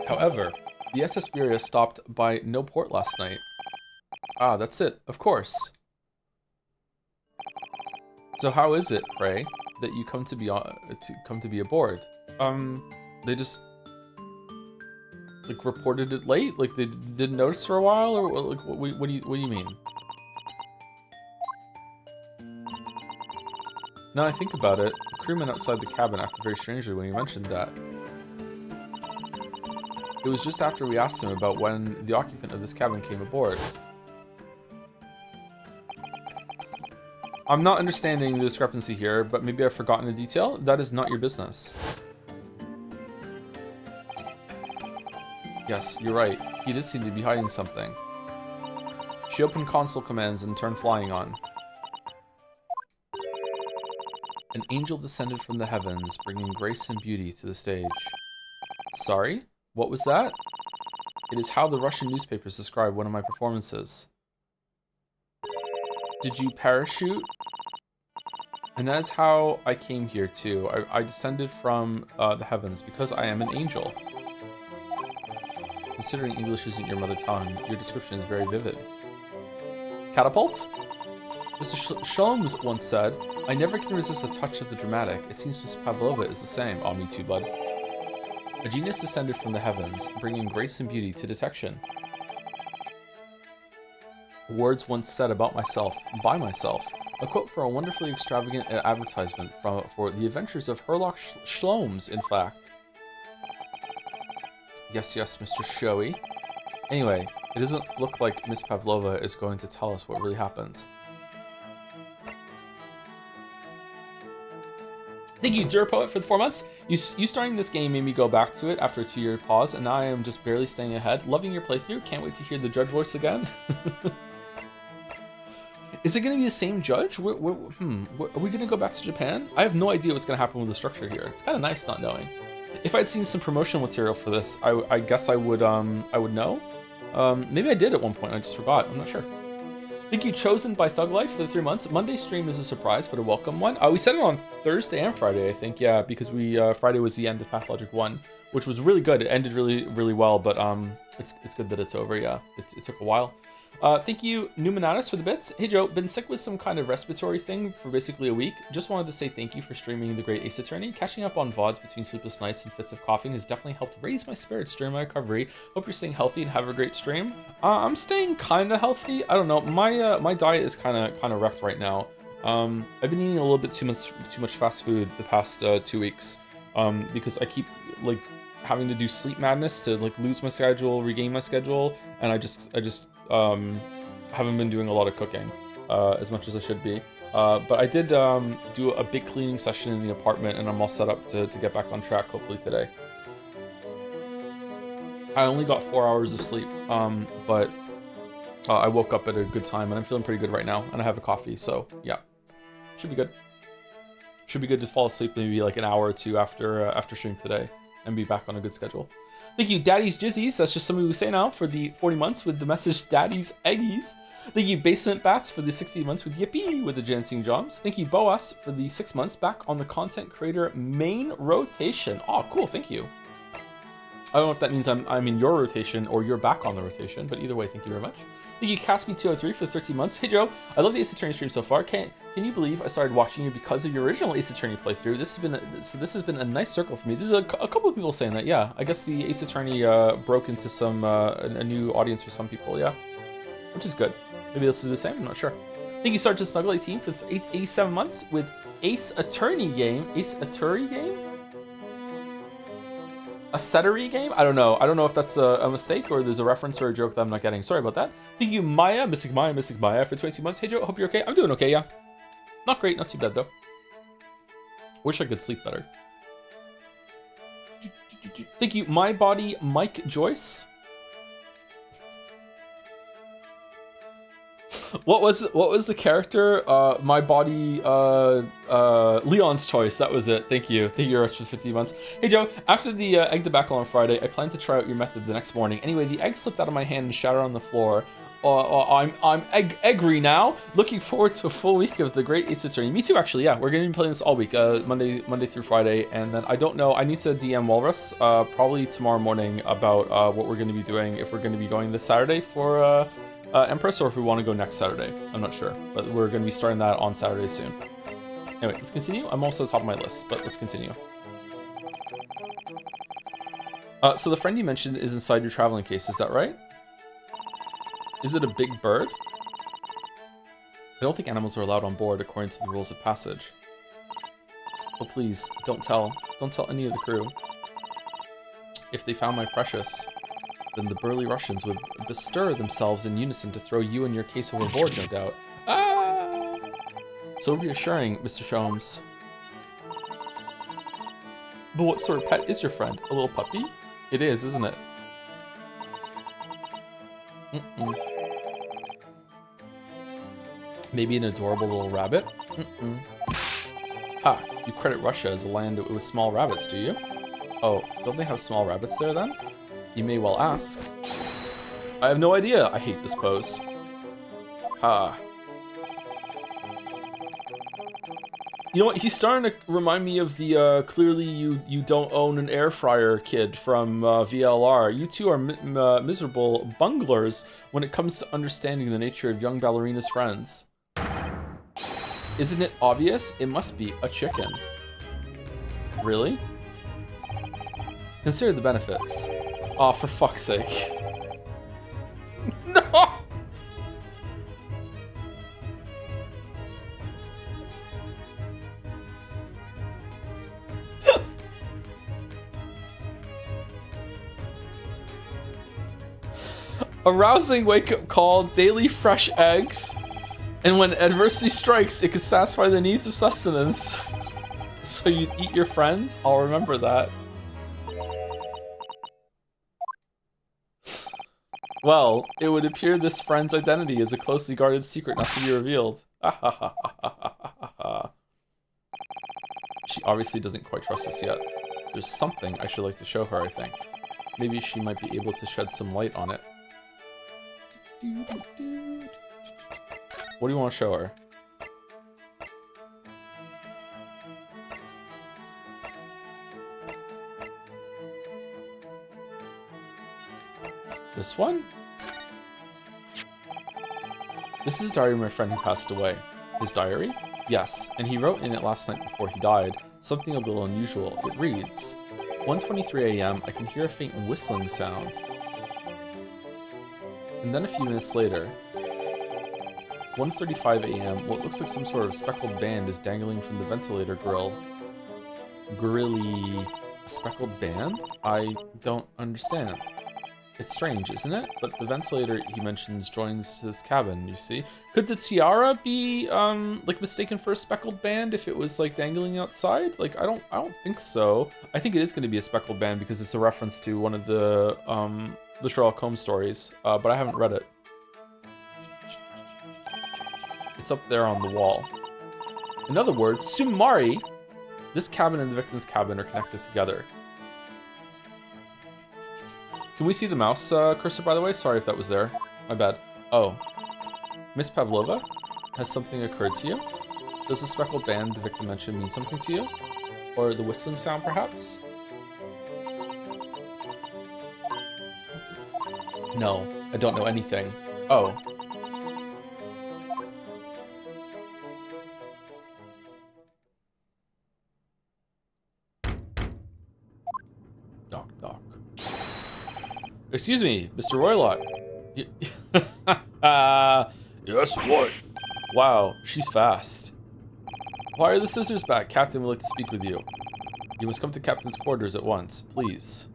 However, the SS Beria stopped by no port last night. Ah, that's it, of course. So how is it, pray, that you come to be aboard? They just like reported it late, like they didn't notice for a while, or like what do you mean? Now I think about it, the crewman outside the cabin acted very strangely when he mentioned that. It was just after we asked him about when the occupant of this cabin came aboard. I'm not understanding the discrepancy here, but maybe I've forgotten a detail. That is not your business. Yes, you're right. He did seem to be hiding something. She opened console commands and turned flying on. An angel descended from the heavens, bringing grace and beauty to the stage. Sorry? What was that? It is how the Russian newspapers describe one of my performances. Did you parachute? And that is how I came here too. I descended from the heavens because I am an angel. Considering English isn't your mother tongue, your description is very vivid. Catapult? Mr. Sholmes once said, I never can resist a touch of the dramatic. It seems Miss Pavlova is the same. Oh, me too, bud. A genius descended from the heavens, bringing grace and beauty to detection. Words once said about myself, by myself. A quote for a wonderfully extravagant advertisement for the adventures of Herlock Sholmes, in fact. Yes, Mr. Showy. Anyway, it doesn't look like Miss Pavlova is going to tell us what really happened. Thank you, Durpoet, for the 4 months. You starting this game made me go back to it after a 2-year pause, and now I am just barely staying ahead. Loving your playthrough. Can't wait to hear the judge voice again. Is it going to be the same judge? Are we going to go back to Japan? I have no idea what's going to happen with the structure here. It's kind of nice not knowing. If I'd seen some promotional material for this, I guess I would know. Maybe I did at one point. I just forgot. I'm not sure. Thank you, Chosen by Thug Life, for the 3 months. Monday stream is a surprise, but a welcome one. We said it on Thursday and Friday, I think. Yeah, because Friday was the end of Pathologic 1, which was really good. It ended really, really well, but it's good that it's over. Yeah, it took a while. Thank you, Numanatus, for the bits. Hey Joe, been sick with some kind of respiratory thing for basically a week. Just wanted to say thank you for streaming The Great Ace Attorney. Catching up on VODs between sleepless nights and fits of coughing has definitely helped raise my spirits during my recovery. Hope you're staying healthy and have a great stream. I'm staying kind of healthy. I don't know. My diet is kind of wrecked right now. I've been eating a little bit too much fast food the past 2 weeks. Because I keep like having to do sleep madness to like lose my schedule, regain my schedule, and I just haven't been doing a lot of cooking as much as I should be. But I did do a big cleaning session in the apartment, and I'm all set up to get back on track hopefully today. I only got 4 hours of sleep, but I woke up at a good time, and I'm feeling pretty good right now, and I have a coffee, so yeah, should be good. Should be good to fall asleep maybe like an hour or two after stream today, and be back on a good schedule. Thank you, Daddy's Jizzies. That's just something we say now for the 40 months with the message Daddy's Eggies. Thank you, Basement Bats, for the 60 months with Yippee with the Jansing Joms. Thank you, Boas, for the 6 months back on the content creator main rotation. Oh, cool. Thank you. I don't know if that means I'm in your rotation or you're back on the rotation, but either way, thank you very much. Thank you, Caspi203 for the 13 months. Hey Joe, I love the Ace Attorney stream so far. Can you believe I started watching you because of your original Ace Attorney playthrough? This has been a nice circle for me. This is a couple of people saying that. Yeah, I guess the Ace Attorney broke into some a new audience for some people. Yeah, which is good. Maybe this is the same. I'm not sure. Thank you, Sergeant Snuggle 18 for 87 months with Ace Attorney game. Ace Attorney game. A Settery game? I don't know. I don't know if that's a mistake or there's a reference or a joke that I'm not getting. Sorry about that. Thank you, Mystic Maya for 22 months. Hey, Joe, hope you're okay. I'm doing okay, yeah. Not great, not too bad, though. Wish I could sleep better. Thank you, My Body Mike Joyce. What was the character? My Body Leon's Choice. That was it. Thank you very much for 50 months. Hey Joe, after the egg debacle on Friday, I plan to try out your method the next morning. Anyway, the egg slipped out of my hand and shattered on the floor. I'm eggery now. Looking forward to a full week of the Great Ace Attorney. Me too, actually. Yeah, we're gonna be playing this all week, Monday through Friday, and then I don't know. I need to DM Walrus probably tomorrow morning about what we're gonna be doing, if we're gonna be going this Saturday for Empress, or if we want to go next Saturday. I'm not sure, but we're going to be starting that on Saturday soon. Anyway, let's continue. I'm also at the top of my list, but let's continue. So the friend you mentioned is inside your traveling case, is that right? Is it a big bird? I don't think animals are allowed on board according to the rules of passage. Oh please, don't tell any of the crew. If they found my precious, then the burly Russians would bestir themselves in unison to throw you and your case overboard, no doubt. Ah! So reassuring, Mr. Sholmes. But what sort of pet is your friend? A little puppy? It is, isn't it? Maybe an adorable little rabbit? Ha! You credit Russia as a land with small rabbits, do you? Oh, don't they have small rabbits there then? You may well ask. I have no idea. I hate this pose. Ha. You know what? He's starting to remind me of the clearly you don't own an air fryer kid from VLR. You two are miserable bunglers when it comes to understanding the nature of young ballerina's friends. Isn't it obvious? It must be a chicken. Really? Consider the benefits. Oh, for fuck's sake. No! A rousing wake-up call, daily fresh eggs, and when adversity strikes, it can satisfy the needs of sustenance. So you eat your friends? I'll remember that. Well, it would appear this friend's identity is a closely guarded secret not to be revealed. She obviously doesn't quite trust us yet. There's something I should like to show her, I think. Maybe she might be able to shed some light on it. What do you want to show her? This one? This is a diary of my friend who passed away. His diary? Yes, and he wrote in it last night before he died, something a little unusual. It reads, 1:23 a.m. I can hear a faint whistling sound. And then a few minutes later, 1:35 a.m. what looks like some sort of speckled band is dangling from the ventilator grill. Grilly... A speckled band? I don't understand. It's strange, isn't it? But the ventilator he mentions joins his cabin, you see? Could the tiara be, like, mistaken for a speckled band if it was, like, dangling outside? Like, I don't think so. I think it is going to be a speckled band because it's a reference to one of the Sherlock Holmes stories, but I haven't read it. It's up there on the wall. In other words, Sumari, this cabin and the victim's cabin are connected together. Can we see the mouse cursor, by the way? Sorry if that was there. My bad. Oh. Miss Pavlova, has something occurred to you? Does the speckled band the victim mentioned mean something to you? Or the whistling sound, perhaps? No, I don't know anything. Oh. Doc, doc. Excuse me, Mr. Roylott. Yes, what? Wow, she's fast. Why are the scissors back? Captain would like to speak with you. You must come to Captain's quarters at once, please.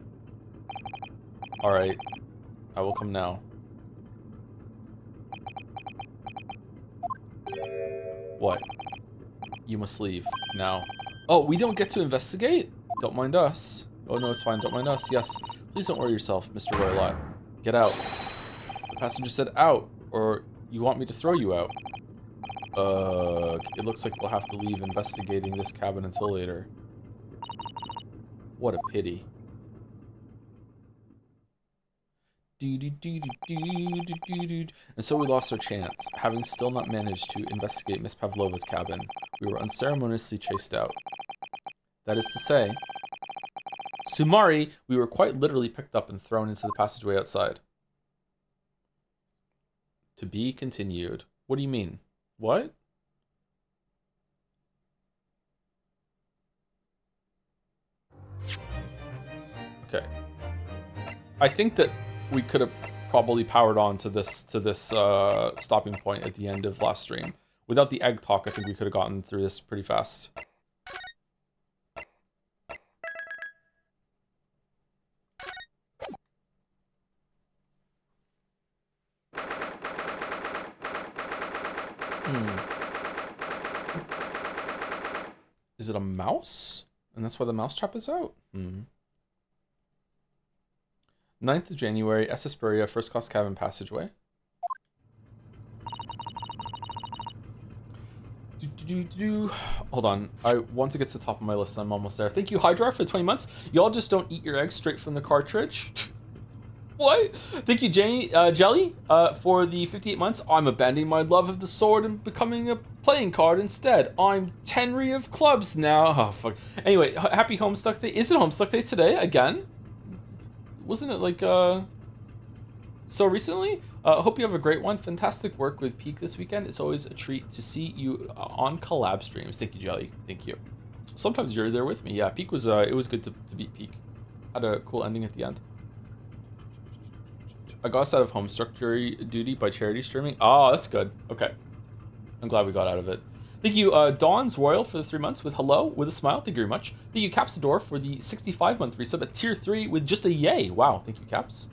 Alright. I will come now. What? You must leave now. Oh, we don't get to investigate? Don't mind us. Oh no, it's fine. Don't mind us. Yes. Please don't worry yourself, Mr. Roylott. Get out. The passenger said out, or you want me to throw you out? It looks like we'll have to leave investigating this cabin until later. What a pity. And so we lost our chance, having still not managed to investigate Miss Pavlova's cabin. We were unceremoniously chased out. That is to say, Sumari, we were quite literally picked up and thrown into the passageway outside. To be continued. What do you mean? What? Okay. I think that we could have probably powered on to this stopping point at the end of last stream. Without the egg talk, I think we could have gotten through this pretty fast. Is it a mouse? And that's why the mousetrap is out? 9th of January, SS Buria, first class cabin passageway. Hold on. I want to get to the top of my list and I'm almost there. Thank you, Hydra, for the 20 months. Y'all just don't eat your eggs straight from the cartridge. What? Thank you, Jelly, for the 58 months. I'm abandoning my love of the sword and becoming a playing card instead. I'm Tenry of clubs now. Oh, fuck. Anyway, happy Homestuck Day. Is it Homestuck Day today again? Wasn't it like, so recently? Hope you have a great one. Fantastic work with Peak this weekend. It's always a treat to see you on collab streams. Thank you, Jelly. Thank you. Sometimes you're there with me. Yeah, Peak was, it was good to beat Peak. Had a cool ending at the end. I got us out of Homestuck duty by charity streaming. Oh, that's good. Okay. I'm glad we got out of it. Thank you, Dawn's Royal, for the 3 months with hello, with a smile. Thank you very much. Thank you, Capsador, for the 65-month resub at tier 3 with just a yay. Wow, thank you, Caps.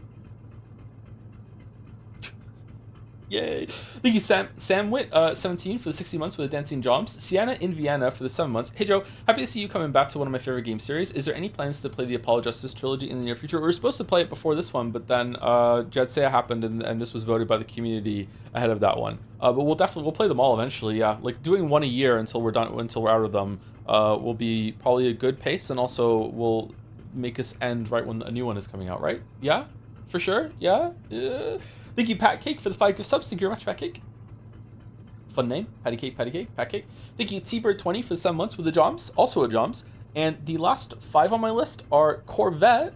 Yay. Thank you, Samwit, 17 for the 60 months with the Dancing Jobs. Sienna in Vienna for the 7 months. Hey, Joe, happy to see you coming back to one of my favorite game series. Is there any plans to play the Apollo Justice trilogy in the near future? We were supposed to play it before this one, but then Jedsea happened and this was voted by the community ahead of that one. But we'll play them all eventually, yeah. Like doing one a year until we're out of them will be probably a good pace, and also will make us end right when a new one is coming out, right? Yeah? For sure? Yeah? Thank you, Pat Cake, for the 5 gift subs. Thank you very much, Pat Cake. Fun name. Patty Cake, Pat Cake. Thank you, T-Bird20 for the 7 months with the Joms. Also a Joms. And the last 5 on my list are Corvette,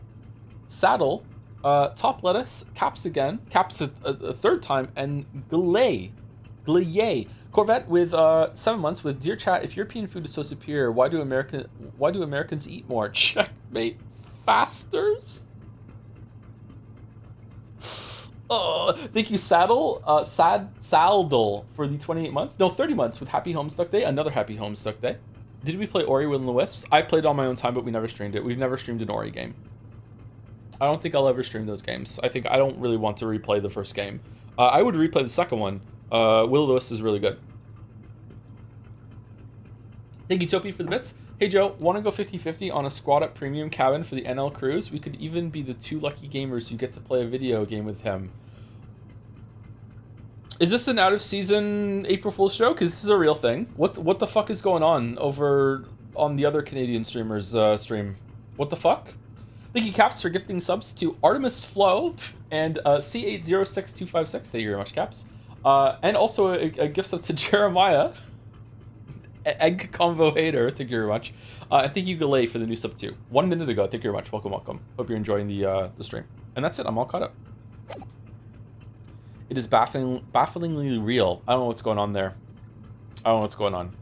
Saddle, Top Lettuce, Caps again, Caps a 3rd time, and Glay. Corvette with 7 months with Dear Chat, if European food is so superior, why do Americans eat more? Checkmate fasters? Thank you, Saddle, Saldal for the 28 months. No, 30 months with Happy Homestuck Day. Another Happy Homestuck Day. Did we play Ori Will and the Wisps? I've played it on my own time, but we never streamed it. We've never streamed an Ori game. I don't think I'll ever stream those games. I don't really want to replay the first game. I would replay the second one. Will of the Wisps is really good. Thank you, Topi, for the bits. Hey, Joe, want to go 50-50 on a squad up premium cabin for the NL Cruise? We could even be the 2 lucky gamers who get to play a video game with him. Is this an out-of-season April Fool's show? Because this is a real thing. What the fuck is going on over on the other Canadian streamers' stream? What the fuck? Thank you, Caps, for gifting subs to Artemis Flow and C806256. Thank you very much, Caps. And also a gift sub to Jeremiah. Egg Combo Hater, thank you very much. And thank you, Galay, for the new sub too. 1 minute ago, thank you very much. Welcome. Hope you're enjoying the stream. And that's it, I'm all caught up. It is bafflingly real. I don't know what's going on there. I don't know what's going on.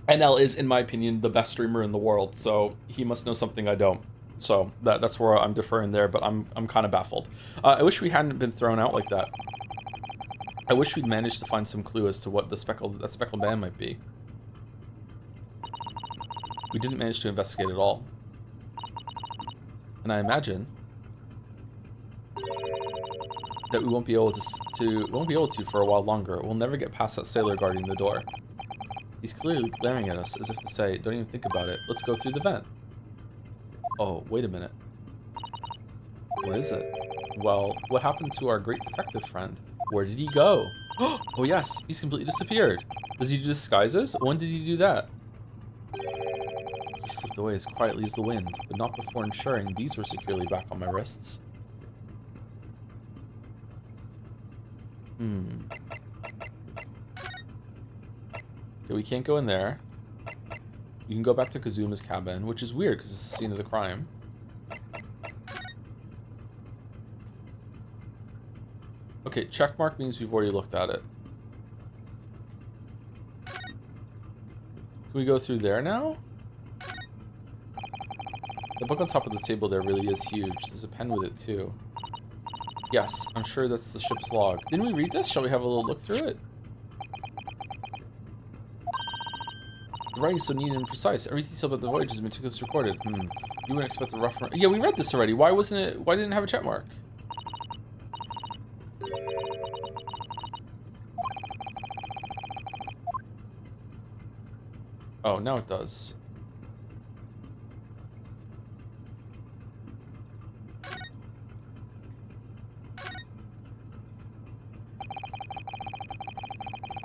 NL is, in my opinion, the best streamer in the world, so he must know something I don't. So that's where I'm deferring there, but I'm kind of baffled. I wish we hadn't been thrown out like that. I wish we'd managed to find some clue as to what that speckled band might be. We didn't manage to investigate at all. And I imagine that we won't be able to for a while longer. We'll never get past that sailor guarding the door. He's clearly glaring at us as if to say, don't even think about it. Let's go through the vent. Oh, wait a minute. What is it? Well, what happened to our great detective friend? Where did he go? Oh yes, he's completely disappeared. Does he do disguises? When did he do that? He slipped away as quietly as the wind, but not before ensuring these were securely back on my wrists. Okay, we can't go in there. You can go back to Kazuma's cabin, which is weird because it's the scene of the crime. Okay, checkmark means we've already looked at it. Can we go through there now? The book on top of the table there really is huge. There's a pen with it too. Yes, I'm sure that's the ship's log. Didn't we read this? Shall we have a little look through it? The writing is so neat and precise. Every detail about the voyage has been meticulously recorded. You wouldn't expect a rough... Yeah, we read this already. Why wasn't it... Why didn't it have a check mark? Oh, now it does.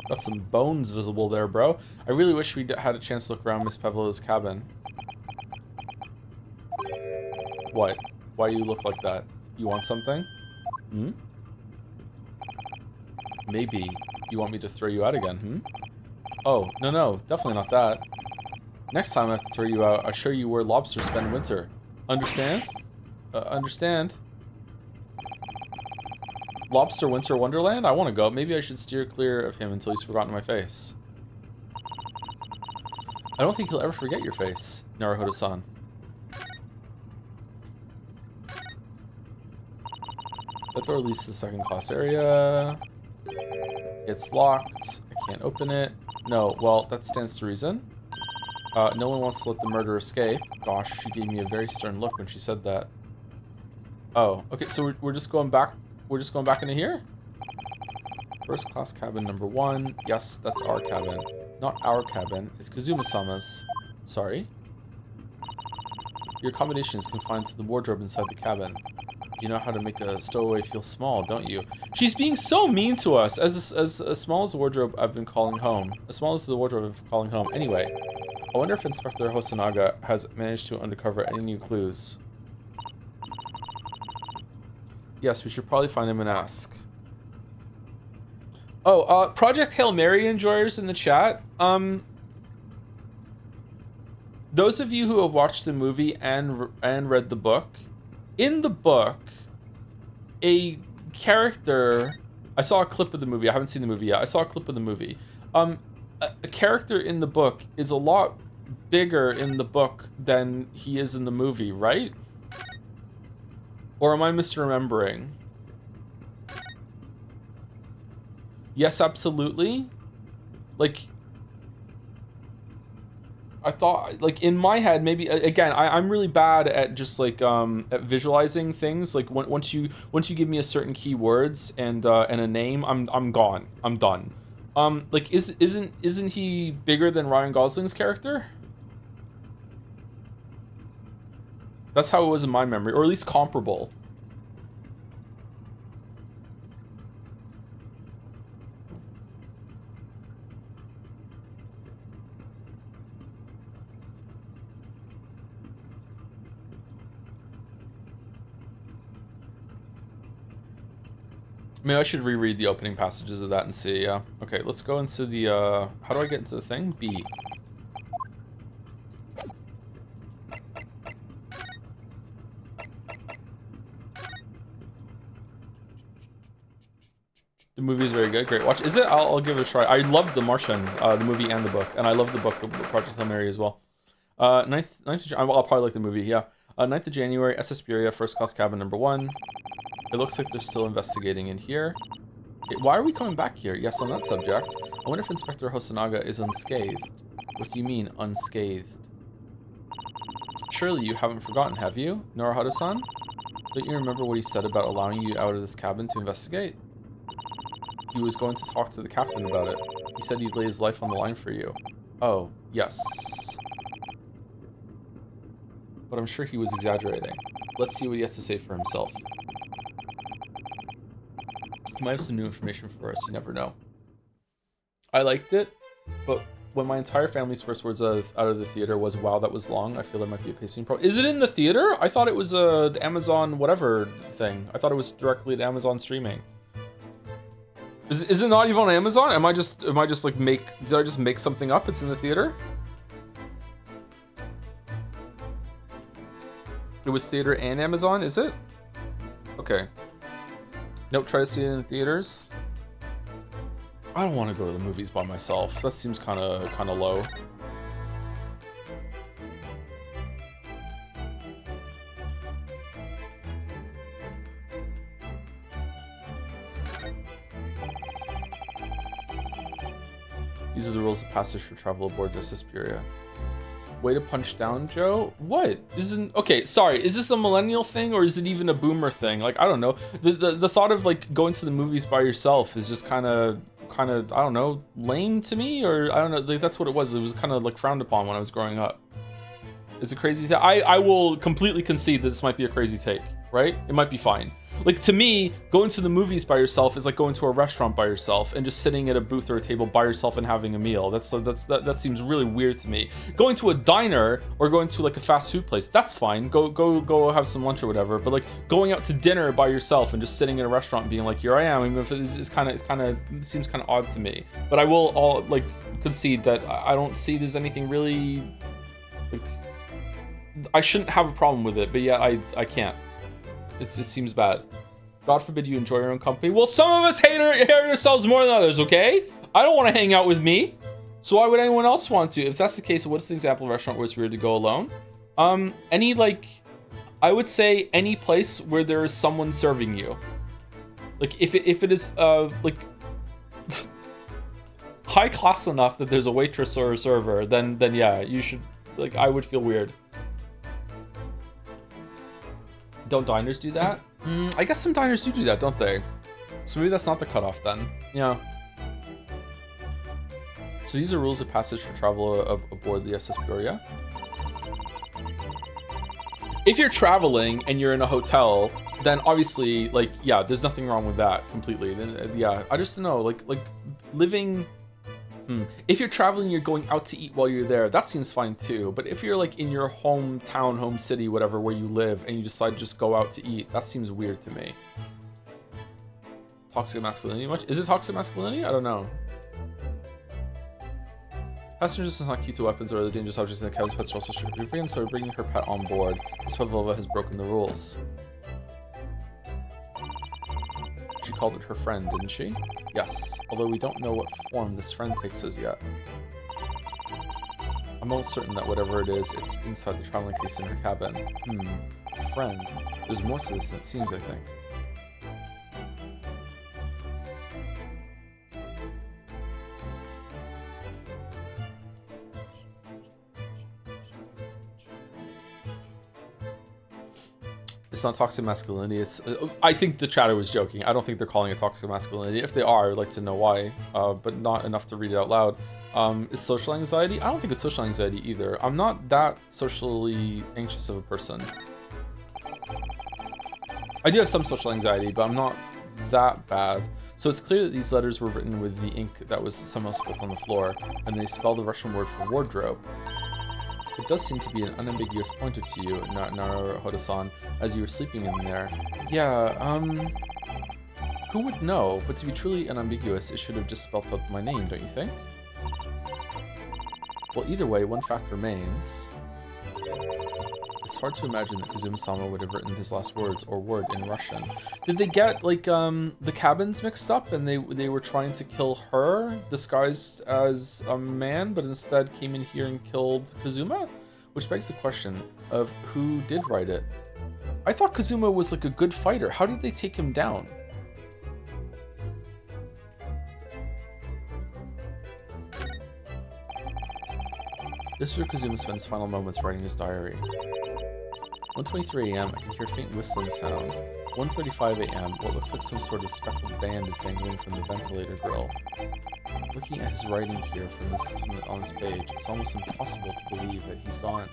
Got some bones visible there, bro. I really wish we had a chance to look around Miss Pavlova's cabin. What? Why do you look like that? You want something? Maybe you want me to throw you out again, Oh, no, definitely not that. Next time I have to throw you out, I'll show you where lobsters spend winter. Understand? Understand? Lobster Winter Wonderland? I want to go. Maybe I should steer clear of him until he's forgotten my face. I don't think he'll ever forget your face, Naruhodo-san. That door leads to the second class area. It's locked. I can't open it. No, well, that stands to reason. No one wants to let the murderer escape. Gosh, she gave me a very stern look when she said that. Oh, okay, so we're just going back. We're just going back into here? First class cabin number 1. Yes, that's our cabin. Not our cabin. It's Kazuma-sama's. Sorry. Your accommodation is confined to the wardrobe inside the cabin. You know how to make a stowaway feel small, don't you? She's being so mean to us. As small as the wardrobe I've been calling home. As small as the wardrobe I've been calling home. Anyway, I wonder if Inspector Hosonaga has managed to uncover any new clues. Yes, we should probably find him and ask. Oh, Project Hail Mary enjoyers in the chat. Those of you who have watched the movie and read the book, in the book, a character... I saw a clip of the movie. I haven't seen the movie yet. I saw a clip of the movie. A character in the book is a lot bigger in the book than he is in the movie, right? Or am I misremembering? Yes, absolutely. Like, I thought, like, in my head, maybe, again, I'm really bad at just, like, at visualizing things. Like, once you give me a certain keywords and a name, I'm gone. I'm done. Like, isn't he bigger than Ryan Gosling's character? That's how it was in my memory, or at least comparable. Maybe I should reread the opening passages of that and see, yeah. Okay, let's go into the, how do I get into the thing? B. The movie is very good. Great watch. Is it? I'll give it a try. I love The Martian, the movie and the book, and I love the book of Project Hail Mary as well. 9th of, I'll probably like the movie. Yeah. 9th of January, SS Buria, first class cabin number 1. It looks like they're still investigating in here. Okay, why are we coming back here? Yes, on that subject. I wonder if Inspector Hosonaga is unscathed. What do you mean, unscathed? Surely you haven't forgotten, have you, Norohado-san? Don't you remember what he said about allowing you out of this cabin to investigate? He was going to talk to the captain about it. He said he'd lay his life on the line for you. Oh, yes. But I'm sure he was exaggerating. Let's see what he has to say for himself. He might have some new information for us, you never know. I liked it, but when my entire family's first words out of the theater was, wow, that was long, I feel there might be a pacing problem. Is it in the theater? I thought it was a Amazon whatever thing. I thought it was directly to Amazon streaming. Is it not even on Amazon? Am I just like did I just make something up? It's in the theater? It was theater and Amazon, is it? Okay. Nope, try to see it in the theaters. I don't want to go to the movies by myself. That seems kind of low. These are the rules of passage for travel aboard the Suspiria. Way to punch down, Joe? What? Okay, sorry, is this a millennial thing or is it even a boomer thing? Like, I don't know. The thought of like going to the movies by yourself is just kind of, I don't know, lame to me, or I don't know, like that's what it was. It was kind of like frowned upon when I was growing up. It's a crazy thing. I will completely concede that this might be a crazy take, right? It might be fine. Like, to me, going to the movies by yourself is like going to a restaurant by yourself and just sitting at a booth or a table by yourself and having a meal. That seems really weird to me. Going to a diner or going to like a fast food place, that's fine. Go have some lunch or whatever. But like going out to dinner by yourself and just sitting in a restaurant and being like, here I am, even if it seems kind of odd to me. But I will like concede that I don't see there's anything really like, I shouldn't have a problem with it, but yeah, I can't. It seems bad. God forbid you enjoy your own company. Well, some of us hate ourselves more than others, okay? I don't want to hang out with me. So why would anyone else want to? If that's the case, what's an example of a restaurant where it's weird to go alone? Any, like, I would say any place where there is someone serving you. Like, if it is, like, high class enough that there's a waitress or a server, then yeah, you should, like, I would feel weird. Don't diners do that? I guess some diners do that, don't they? So maybe that's not the cutoff then. Yeah. So these are rules of passage for travel aboard the SS Buria. If you're traveling and you're in a hotel, then obviously, like, yeah, there's nothing wrong with that completely. Then, yeah, I just don't know, like living. If you're traveling, you're going out to eat while you're there, that seems fine too. But if you're like in your hometown, home city, whatever, where you live, and you decide to just go out to eat, that seems weird to me. Toxic masculinity much? Is it toxic masculinity? I don't know. Passengers must not keep to weapons or other dangerous objects in the cabin's pets are also strictly free, and so bringing her pet on board. Miss Pavlova has broken the rules. She called it her friend, didn't she? Yes, although we don't know what form this friend takes as yet. I'm almost certain that whatever it is, it's inside the traveling case in her cabin. Friend. There's more to this than it seems, I think. It's not toxic masculinity. It's. I think the chatter was joking. I don't think they're calling it toxic masculinity. If they are, I'd like to know why, but not enough to read it out loud. It's social anxiety. I don't think it's social anxiety either. I'm not that socially anxious of a person. I do have some social anxiety, but I'm not that bad. So it's clear that these letters were written with the ink that was somehow spilled on the floor, and they spell the Russian word for wardrobe. It does seem to be an unambiguous pointer to you, Naruhodo-san, as you were sleeping in there. Yeah, who would know? But to be truly unambiguous, it should have just spelled out my name, don't you think? Well, either way, one fact remains. It's hard to imagine that Kazuma-sama would have written his last words or word in Russian. Did they get like the cabins mixed up and they were trying to kill her disguised as a man, but instead came in here and killed Kazuma? Which begs the question of who did write it. I thought Kazuma was like a good fighter. How did they take him down? This is where Kazuma spends final moments writing his diary. 1:23 a.m. I can hear faint whistling sound. 1:35 a.m. What looks like some sort of speckled band is dangling from the ventilator grill. Looking at his writing here on this page, it's almost impossible to believe that he's gone.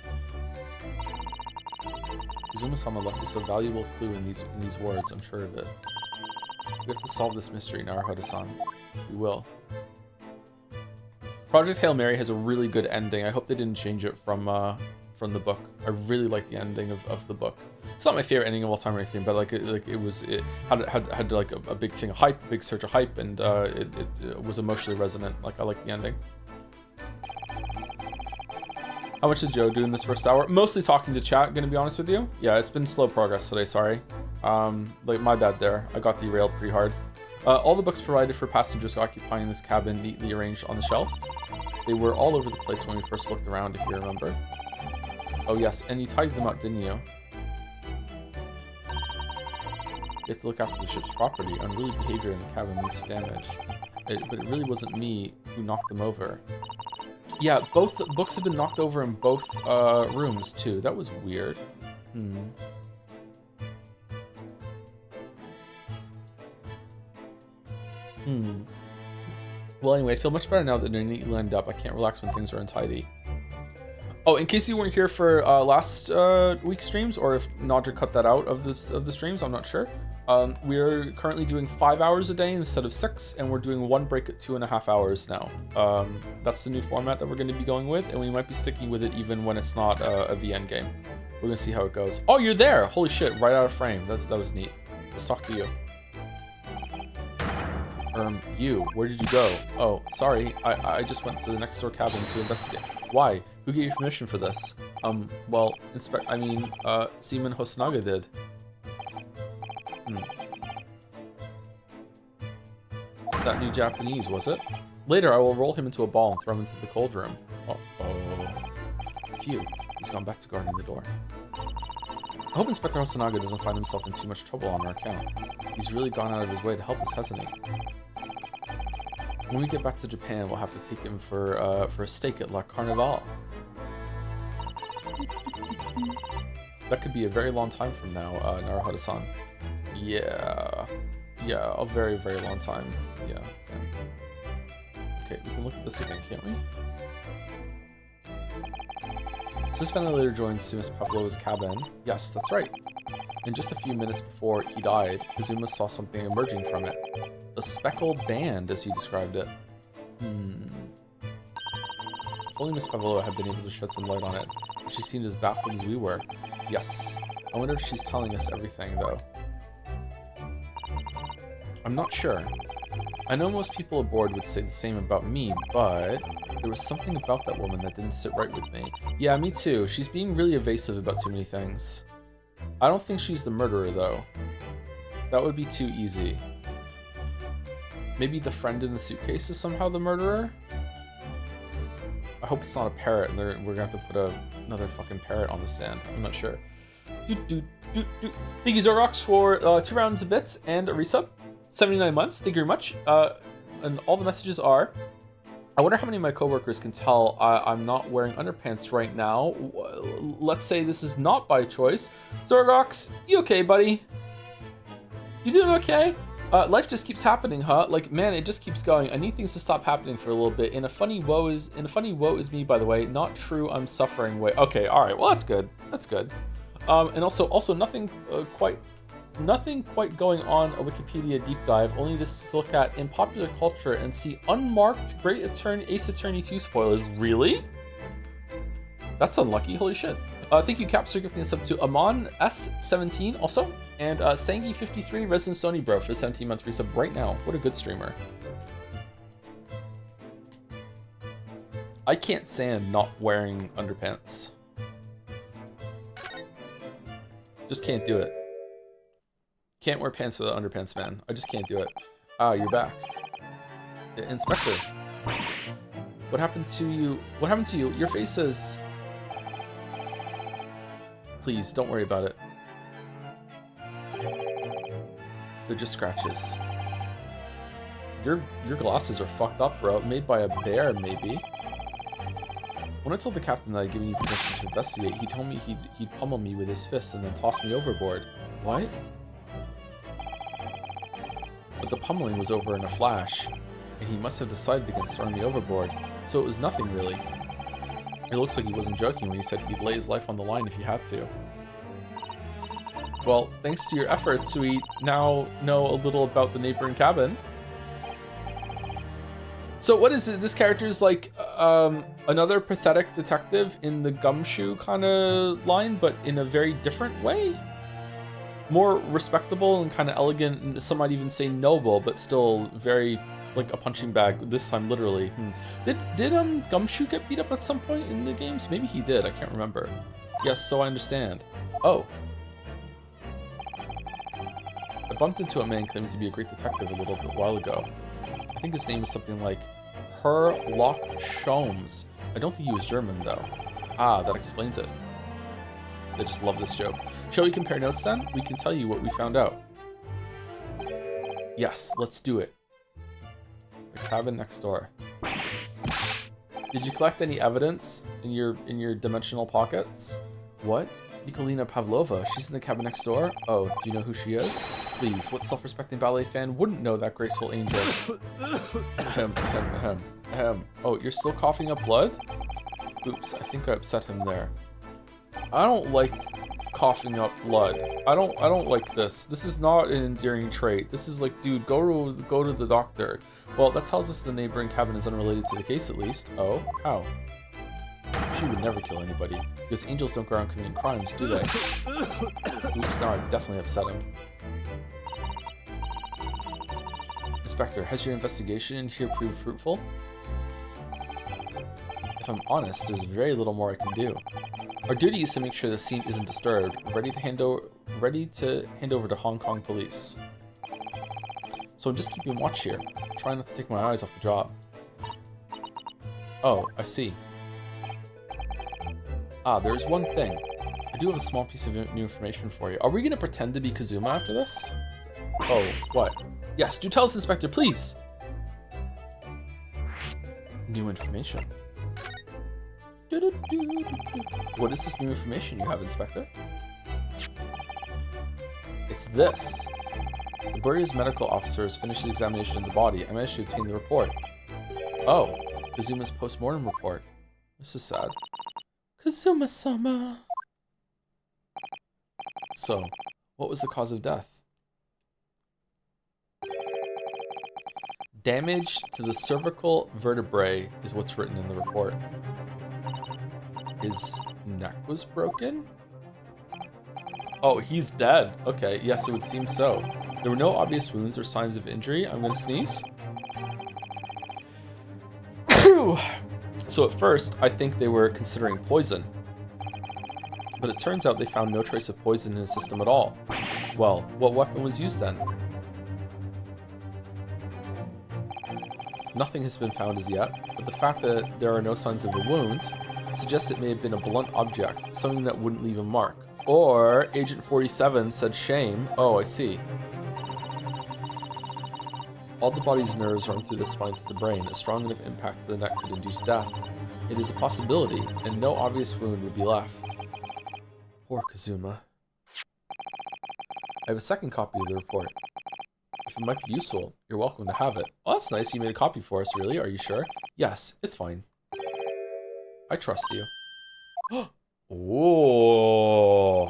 Kazuma-sama left us a valuable clue in these words, I'm sure of it. We have to solve this mystery, Naruhodo-san. We will. Project Hail Mary has a really good ending. I hope they didn't change it from the book. I really like the ending of the book. It's not my favorite ending of all time or anything, but like it had like a big thing of hype, a big surge of hype, and it was emotionally resonant. Like I like the ending. How much did Joe do in this first hour? Mostly talking to chat, gonna be honest with you. Yeah, it's been slow progress today, sorry. Like my bad there. I got derailed pretty hard. All the books provided for passengers occupying this cabin neatly arranged on the shelf. They were all over the place when we first looked around, if you remember. Oh yes, and you tidied them up, didn't you? You have to look after the ship's property. Unruly behavior in the cabin leads to damage. But it really wasn't me who knocked them over. Yeah, both books have been knocked over in both rooms too. That was weird. Well, anyway, I feel much better now that they're neatly lined up. I can't relax when things are untidy. Oh, in case you weren't here for last week's streams, or if Nadra cut that out of the streams, I'm not sure. We are currently doing 5 hours a day instead of 6, and we're doing one break at 2.5 hours now. That's the new format that we're going to be going with, and we might be sticking with it even when it's not a VN game. We're going to see how it goes. Oh, you're there! Holy shit, right out of frame. That was neat. Let's talk to you. You, where did you go? Oh, sorry, I just went to the next door cabin to investigate. Why? Who gave you permission for this? Well, Seaman Hosonaga did. That new Japanese, was it? Later, I will roll him into a ball and throw him into the cold room. Oh. Phew, he's gone back to guarding the door. I hope Inspector Hosonaga doesn't find himself in too much trouble on our account. He's really gone out of his way to help us, hasn't he? When we get back to Japan, we'll have to take him for a steak at La Carnival. That could be a very long time from now, Naruhodo-san. Yeah, a very, very long time. Yeah. Okay, we can look at this again, can't we? So this ventilator joins Sumas Pavlova's cabin. Yes, that's right. And just a few minutes before he died, Kazuma saw something emerging from it. The speckled band, as he described it. If only Miss Pavlova had been able to shed some light on it. She seemed as baffled as we were. Yes. I wonder if she's telling us everything, though. I'm not sure. I know most people aboard would say the same about me, but there was something about that woman that didn't sit right with me. Yeah, me too. She's being really evasive about too many things. I don't think she's the murderer, though. That would be too easy. Maybe the friend in the suitcase is somehow the murderer? I hope it's not a parrot, and we're gonna have to put another fucking parrot on the stand. I'm not sure. Thank you, Zorox, for 2 rounds of bits and a resub. 79 months, thank you very much. And all the messages are, I wonder how many of my coworkers can tell I'm not wearing underpants right now. Let's say this is not by choice. Zorox, you okay, buddy? You doing okay? Life just keeps happening, huh? Like, man, it just keeps going. I need things to stop happening for a little bit. In a funny woe is me, by the way. Not true, I'm suffering way. Okay, all right. Well, that's good. That's good. And also nothing quite going on a Wikipedia deep dive. Only this to look at in popular culture and see unmarked Ace Attorney 2 spoilers. Really? That's unlucky. Holy shit. Thank you, Caps, for gifting us up to Amon S17 also. And Sangi53, Resident Sony Bro, for the 17-month resub right now. What a good streamer. I can't stand not wearing underpants. Just can't do it. Can't wear pants without underpants, man. I just can't do it. Ah, you're back. Inspector. What happened to you? What happened to you? Your face is... Please, don't worry about it. They're just scratches. Your glasses are fucked up, bro. Made by a bear, maybe. When I told the captain that I'd given you permission to investigate, he told me he'd pummel me with his fists and then toss me overboard. What? But the pummeling was over in a flash, and he must have decided against throwing me overboard, so it was nothing really. It looks like he wasn't joking when he said he'd lay his life on the line if he had to. Well, thanks to your efforts, we now know a little about the neighboring cabin. So what is it? This character is like another pathetic detective in the Gumshoe kind of line, but in a very different way. More respectable and kind of elegant, and some might even say noble, but still very like a punching bag, this time literally. Did Gumshoe get beat up at some point in the games? Maybe he did, I can't remember. Yes, so I understand. Oh. I bumped into a man claiming to be a great detective a little bit while ago. I think his name is something like Herlock Sholmes. I don't think he was German though. Ah, that explains it. I just love this joke. Shall we compare notes then? We can tell you what we found out. Yes, let's do it. The cabin next door. Did you collect any evidence in your dimensional pockets? What? Nikolina Pavlova, she's in the cabin next door? Oh, do you know who she is? Please, what self-respecting ballet fan wouldn't know that graceful angel? Oh, you're still coughing up blood? Oops, I think I upset him there. I don't like coughing up blood. I don't like this. This is not an endearing trait. This is like, dude, go to the doctor. Well, that tells us the neighboring cabin is unrelated to the case at least. Oh, how? She would never kill anybody, because angels don't go around committing crimes, do they? Oops, now I've definitely upset him. Inspector, has your investigation here proved fruitful? If I'm honest, there's very little more I can do. Our duty is to make sure the scene isn't disturbed, ready to hand over to Hong Kong police. So I'm just keeping watch here, trying not to take my eyes off the job. Oh, I see. Ah, there's one thing. I do have a small piece of new information for you. Are we gonna pretend to be Kazuma after this? Oh, what? Yes, do tell us, Inspector, please! New information. What is this new information you have, Inspector? It's this. The Burri's medical officer has finished his examination of the body. I managed to obtain the report. Oh, Kazuma's post-mortem report. This is sad. Kazuma-sama. So, what was the cause of death? Damage to the cervical vertebrae is what's written in the report. His neck was broken? Oh, he's dead. Okay, yes, it would seem so. There were no obvious wounds or signs of injury. I'm gonna sneeze. So at first, I think they were considering poison. But it turns out they found no trace of poison in his system at all. Well, what weapon was used then? Nothing has been found as yet, but the fact that there are no signs of a wound suggests it may have been a blunt object, something that wouldn't leave a mark. Or Agent 47 said shame. Oh, I see. All the body's nerves run through the spine to the brain. A strong enough impact to the neck could induce death. It is a possibility, and no obvious wound would be left. Poor Kazuma. I have a second copy of the report. If it might be useful, you're welcome to have it. Oh, that's nice. You made a copy for us, really? Are you sure? Yes, it's fine. I trust you. Oh.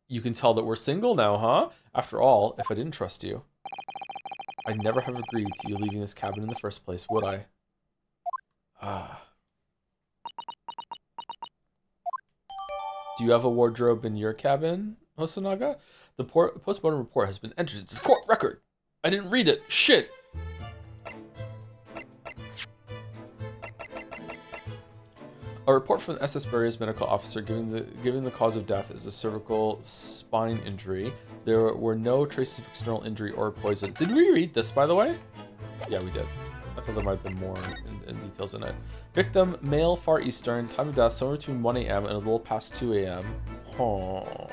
You can tell that we're single now, huh? After all, if I didn't trust you, I'd never have agreed to you leaving this cabin in the first place, would I? Ah. Do you have a wardrobe in your cabin, Hosonaga? The postmortem report has been entered into the court record. I didn't read it. Shit. A report from the SS Barriers medical officer giving the cause of death is a cervical spine injury. There were no traces of external injury or poison. Did we read this, by the way? Yeah, we did. I thought there might have been more in details in it. Victim, male, Far Eastern. Time of death, somewhere between 1 a.m. and a little past 2 a.m. Oh.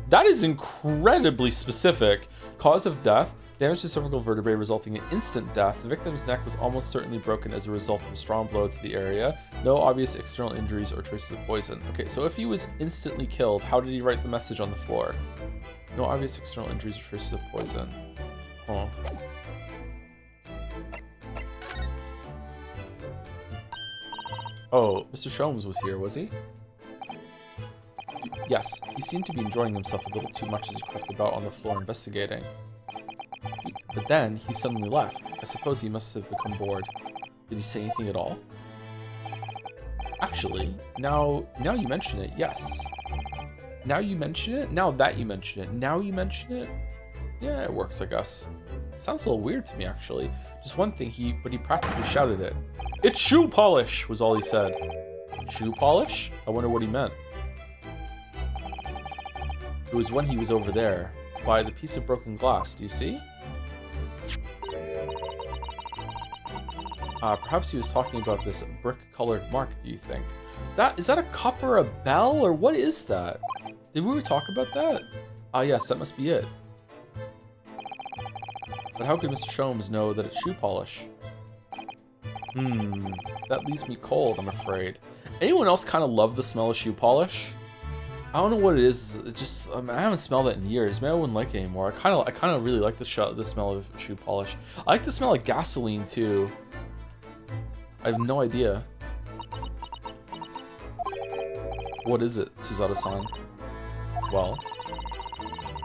That is incredibly specific. Cause of death, damage to cervical vertebrae resulting in instant death. The victim's neck was almost certainly broken as a result of a strong blow to the area. No obvious external injuries or traces of poison. Okay, so if he was instantly killed, how did he write the message on the floor? No obvious external injuries or traces of poison. Huh. Oh, Mr. Sholmes was here, was he? Yes, he seemed to be enjoying himself a little too much as he crept about on the floor investigating. But then, he suddenly left. I suppose he must have become bored. Did he say anything at all? Actually, now you mention it, yes. Now you mention it? Now that you mention it. Now you mention it? Yeah, it works, I guess. Sounds a little weird to me, actually. Just one thing, but he practically shouted it. It's shoe polish, was all he said. Shoe polish? I wonder what he meant. It was when he was over there, by the piece of broken glass, do you see? Perhaps he was talking about this brick-colored mark, do you think? Is that a cup or a bell, or what is that? Did we talk about that? Ah, yes, that must be it. But how could Mr. Sholmes know that it's shoe polish? That leaves me cold, I'm afraid. Anyone else kind of love the smell of shoe polish? I don't know what it is. It just I haven't smelled it in years. Maybe I wouldn't like it anymore. I kind of really like the smell of shoe polish. I like the smell of gasoline too. I have no idea. What is it, Suzato-san? Well,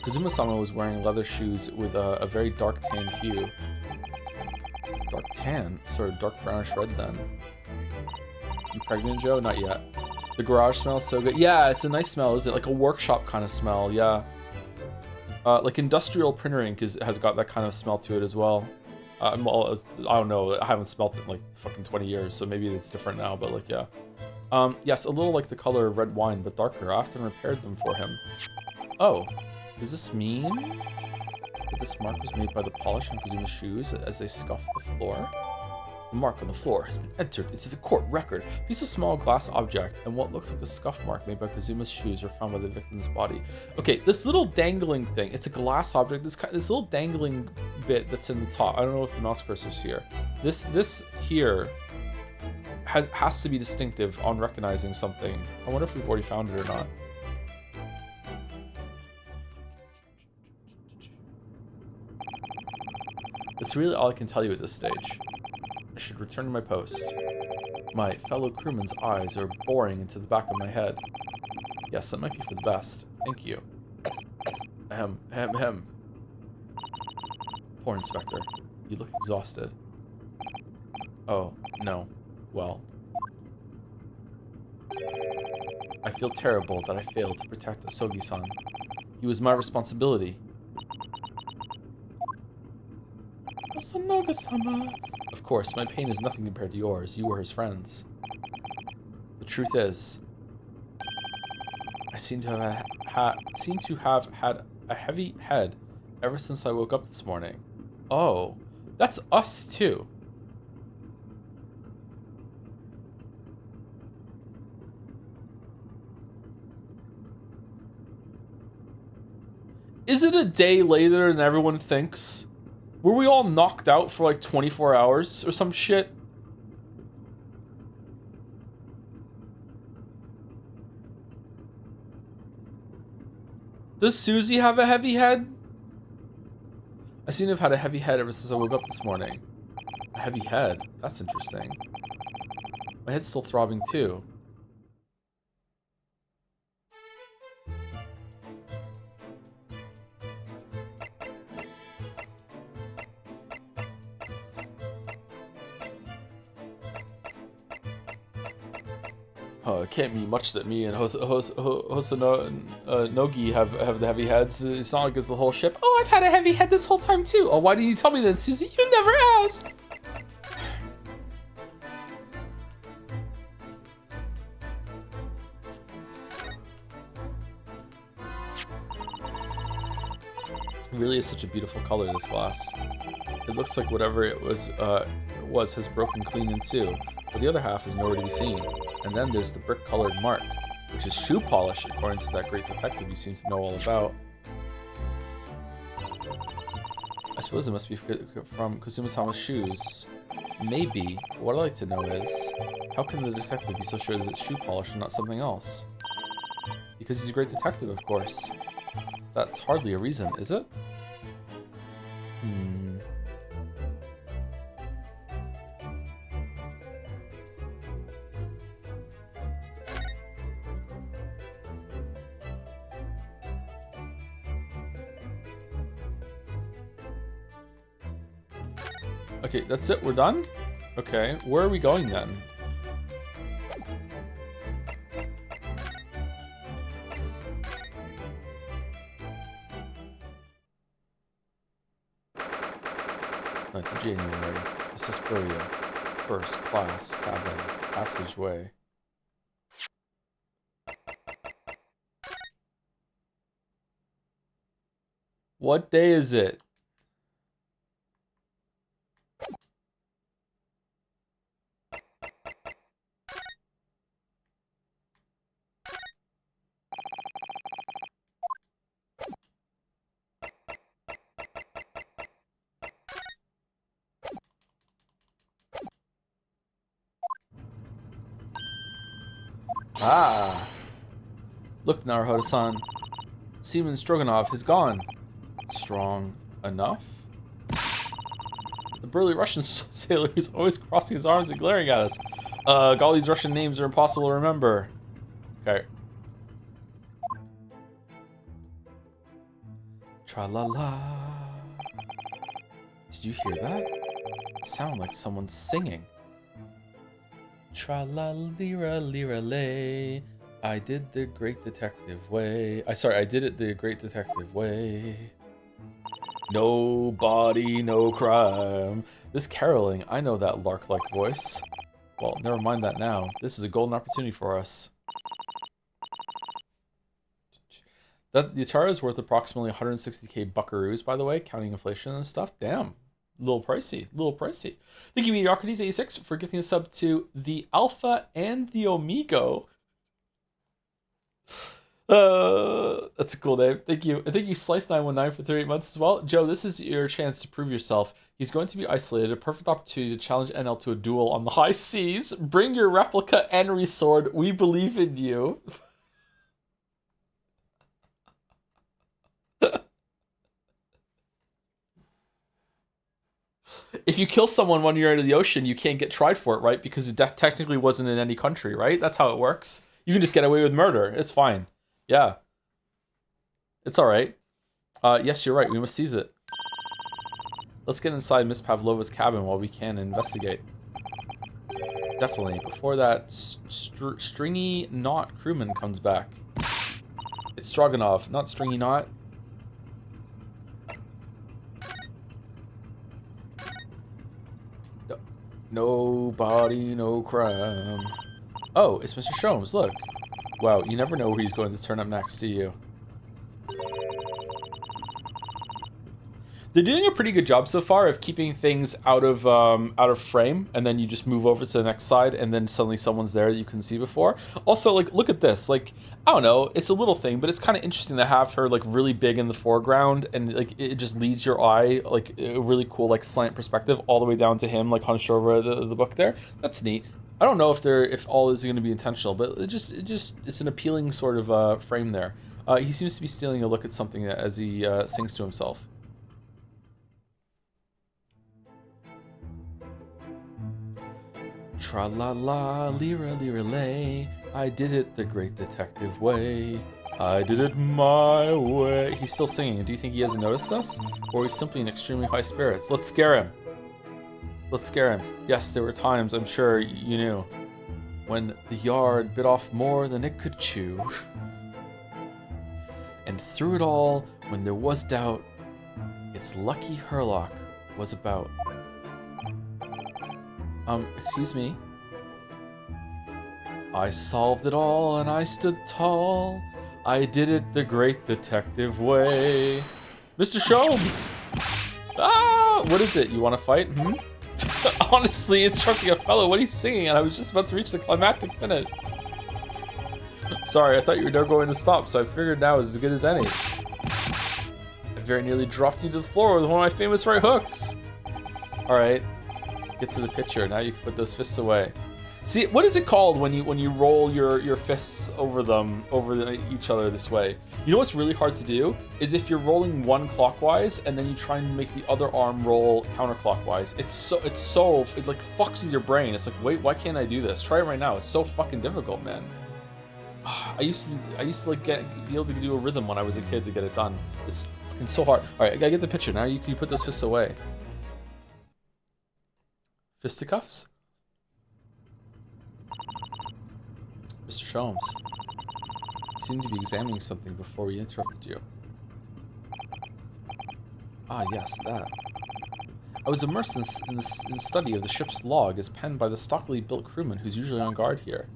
Kazuma-sama was wearing leather shoes with a very dark tan hue. Dark tan? Sort of dark brownish red then. You pregnant, Joe? Not yet. The garage smells so good. Yeah, it's a nice smell, isn't it? Like a workshop kind of smell, yeah. Like industrial printer ink has got that kind of smell to it as well. I don't know, I haven't smelt it in like fucking 20 years, so maybe it's different now, but like, yeah. Yes, a little like the color of red wine, but darker. I often repaired them for him. Oh, does this mean that this mark was made by the polish on Kazuma's shoes as they scuffed the floor? The mark on the floor has been entered into the court record. A piece of small glass object and what looks like a scuff mark made by Kazuma's shoes were found by the victim's body. Okay, this little dangling thing, it's a glass object. This little dangling bit that's in the top. I don't know if the mouse cursor's here. This here has to be distinctive on recognizing something. I wonder if we've already found it or not. That's really all I can tell you at this stage. I should return to my post. My fellow crewman's eyes are boring into the back of my head. Yes, that might be for the best. Thank you. Ahem. Poor Inspector. You look exhausted. Oh, no. Well. I feel terrible that I failed to protect Asogi-san. He was my responsibility. Osanoga-sama. Of course, my pain is nothing compared to yours. You were his friends. The truth is, I seem to have had a heavy head ever since I woke up this morning. Oh, that's us too. Is it a day later than everyone thinks? Were we all knocked out for like 24 hours or some shit? Does Susie have a heavy head? I seem to have had a heavy head ever since I woke up this morning. A heavy head? That's interesting. My head's still throbbing too. Oh, it can't mean much that me and Hosanogi have the heavy heads. It's not like it's the whole ship. Oh, I've had a heavy head this whole time too. Oh, why didn't you tell me then, Susie? You never asked. It really is such a beautiful color, this glass. It looks like whatever it was has broken clean in two, but the other half is nowhere to be seen. And then there's the brick-colored mark, which is shoe polish, according to that great detective you seem to know all about. I suppose it must be from Kazuma-sama's shoes. Maybe. What I'd like to know is, how can the detective be so sure that it's shoe polish and not something else? Because he's a great detective, of course. That's hardly a reason, is it? Okay, that's it. We're done? Okay, where are we going then? Not the January. Hesperia. First class cabin. Passageway. What day is it? Ah. Look, Naruhodo-san. Seaman Stroganov is gone. Strong enough? The burly Russian sailor who's always crossing his arms and glaring at us. All these Russian names are impossible to remember. Okay. Tra-la-la. Did you hear that? It sounded like someone singing. Tra-la-lira-lira-lay. I did the great detective way. I did it the great detective way. No body, no crime. This caroling, I know that lark-like voice. Well, never mind that now. This is a golden opportunity for us. That the Atara is worth approximately 160k buckaroos, by the way, counting inflation and stuff. Damn. A little pricey. A little pricey. Thank you, Mediocrities86, for gifting a sub to the Alpha and the Omego. That's a cool name. Thank you. And thank you, Slice919, for 38 months as well. Joe, this is your chance to prove yourself. He's going to be isolated. A perfect opportunity to challenge NL to a duel on the high seas. Bring your replica Enry sword. We believe in you. If you kill someone when you're in the ocean, you can't get tried for it, right? Because it technically wasn't in any country, right? That's how it works. You can just get away with murder. It's fine. Yeah. It's all right. Yes, you're right. We must seize it. Let's get inside Miss Pavlova's cabin while we can investigate. Definitely. Before that stringy knot crewman comes back. It's Stroganov, not Stringy Knot. No body, no crime. Oh, it's Mr. Sholmes, look. Wow, you never know where he's going to turn up next, do you? They're doing a pretty good job so far of keeping things out of frame, and then you just move over to the next side, and then suddenly someone's there that you couldn't see before. Also, like, look at this. Like, I don't know, it's a little thing, but it's kind of interesting to have her, like, really big in the foreground, and, like, it just leads your eye, like, a really cool, like, slant perspective all the way down to him, like, hunched over the book there. That's neat. I don't know if all is going to be intentional, but it's an appealing sort of frame there. He seems to be stealing a look at something as he sings to himself. Tra-la-la, lira-lira-lay, I did it the great detective way. I did it my way. He's still singing. Do you think he hasn't noticed us? Or he's simply in extremely high spirits? Let's scare him. Let's scare him. Yes, there were times, I'm sure you knew, when the yard bit off more than it could chew. And through it all, when there was doubt, it's lucky Herlock was about. Excuse me. I solved it all and I stood tall. I did it the great detective way. Mr. Sholmes! Ah! What is it? You want to fight? Hmm? Honestly, interrupting a fellow. What are you singing? And I was just about to reach the climactic finish. Sorry, I thought you were never going to stop, so I figured now is as good as any. I very nearly dropped you to the floor with one of my famous right hooks. Alright. Get to the picture. Now you can put those fists away. See, what is it called when you roll your fists over each other this way? You know what's really hard to do is if you're rolling one clockwise and then you try and make the other arm roll counterclockwise. It like fucks with your brain. It's like, wait, why can't I do this? Try it right now. It's so fucking difficult, man. I used to like be able to do a rhythm when I was a kid to get it done. It's fucking so hard. All right, I gotta get the picture now. You put those fists away. Fisticuffs? Mr. Sholmes, you seem to be examining something before we interrupted you. Ah, yes, that. I was immersed in the study of the ship's log as penned by the stockily built crewman who's usually on guard here.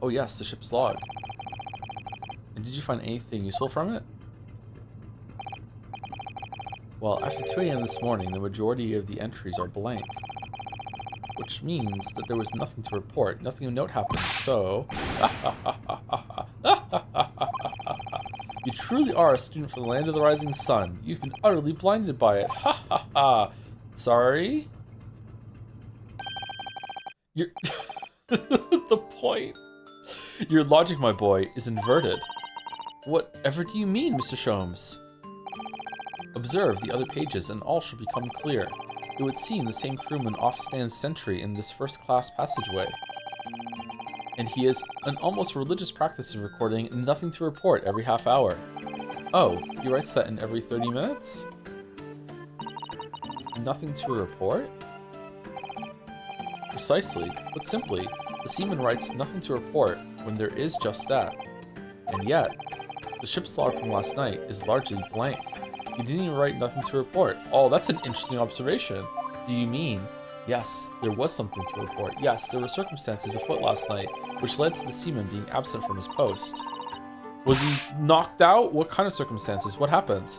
Oh yes, the ship's log. And did you find anything useful from it? Well, after 2 a.m. this morning, the majority of the entries are blank. Which means that there was nothing to report. Nothing of note happened, so... You truly are a student from the land of the rising sun. You've been utterly blinded by it. Ha ha ha. Sorry? You're... The point. Your logic, my boy, is inverted. Whatever do you mean, Mr. Sholmes? Observe the other pages and all should become clear. It would seem the same crewman oft stands sentry in this first-class passageway. And he has an almost religious practice of recording nothing to report every half hour. Oh, he writes that in every 30 minutes? Nothing to report? Precisely. Put simply, the seaman writes nothing to report when there is just that. And yet, the ship's log from last night is largely blank. He didn't even write nothing to report. Oh, that's an interesting observation. Do you mean, yes, there was something to report. Yes, there were circumstances afoot last night which led to the seaman being absent from his post. Was he knocked out? What kind of circumstances? What happened?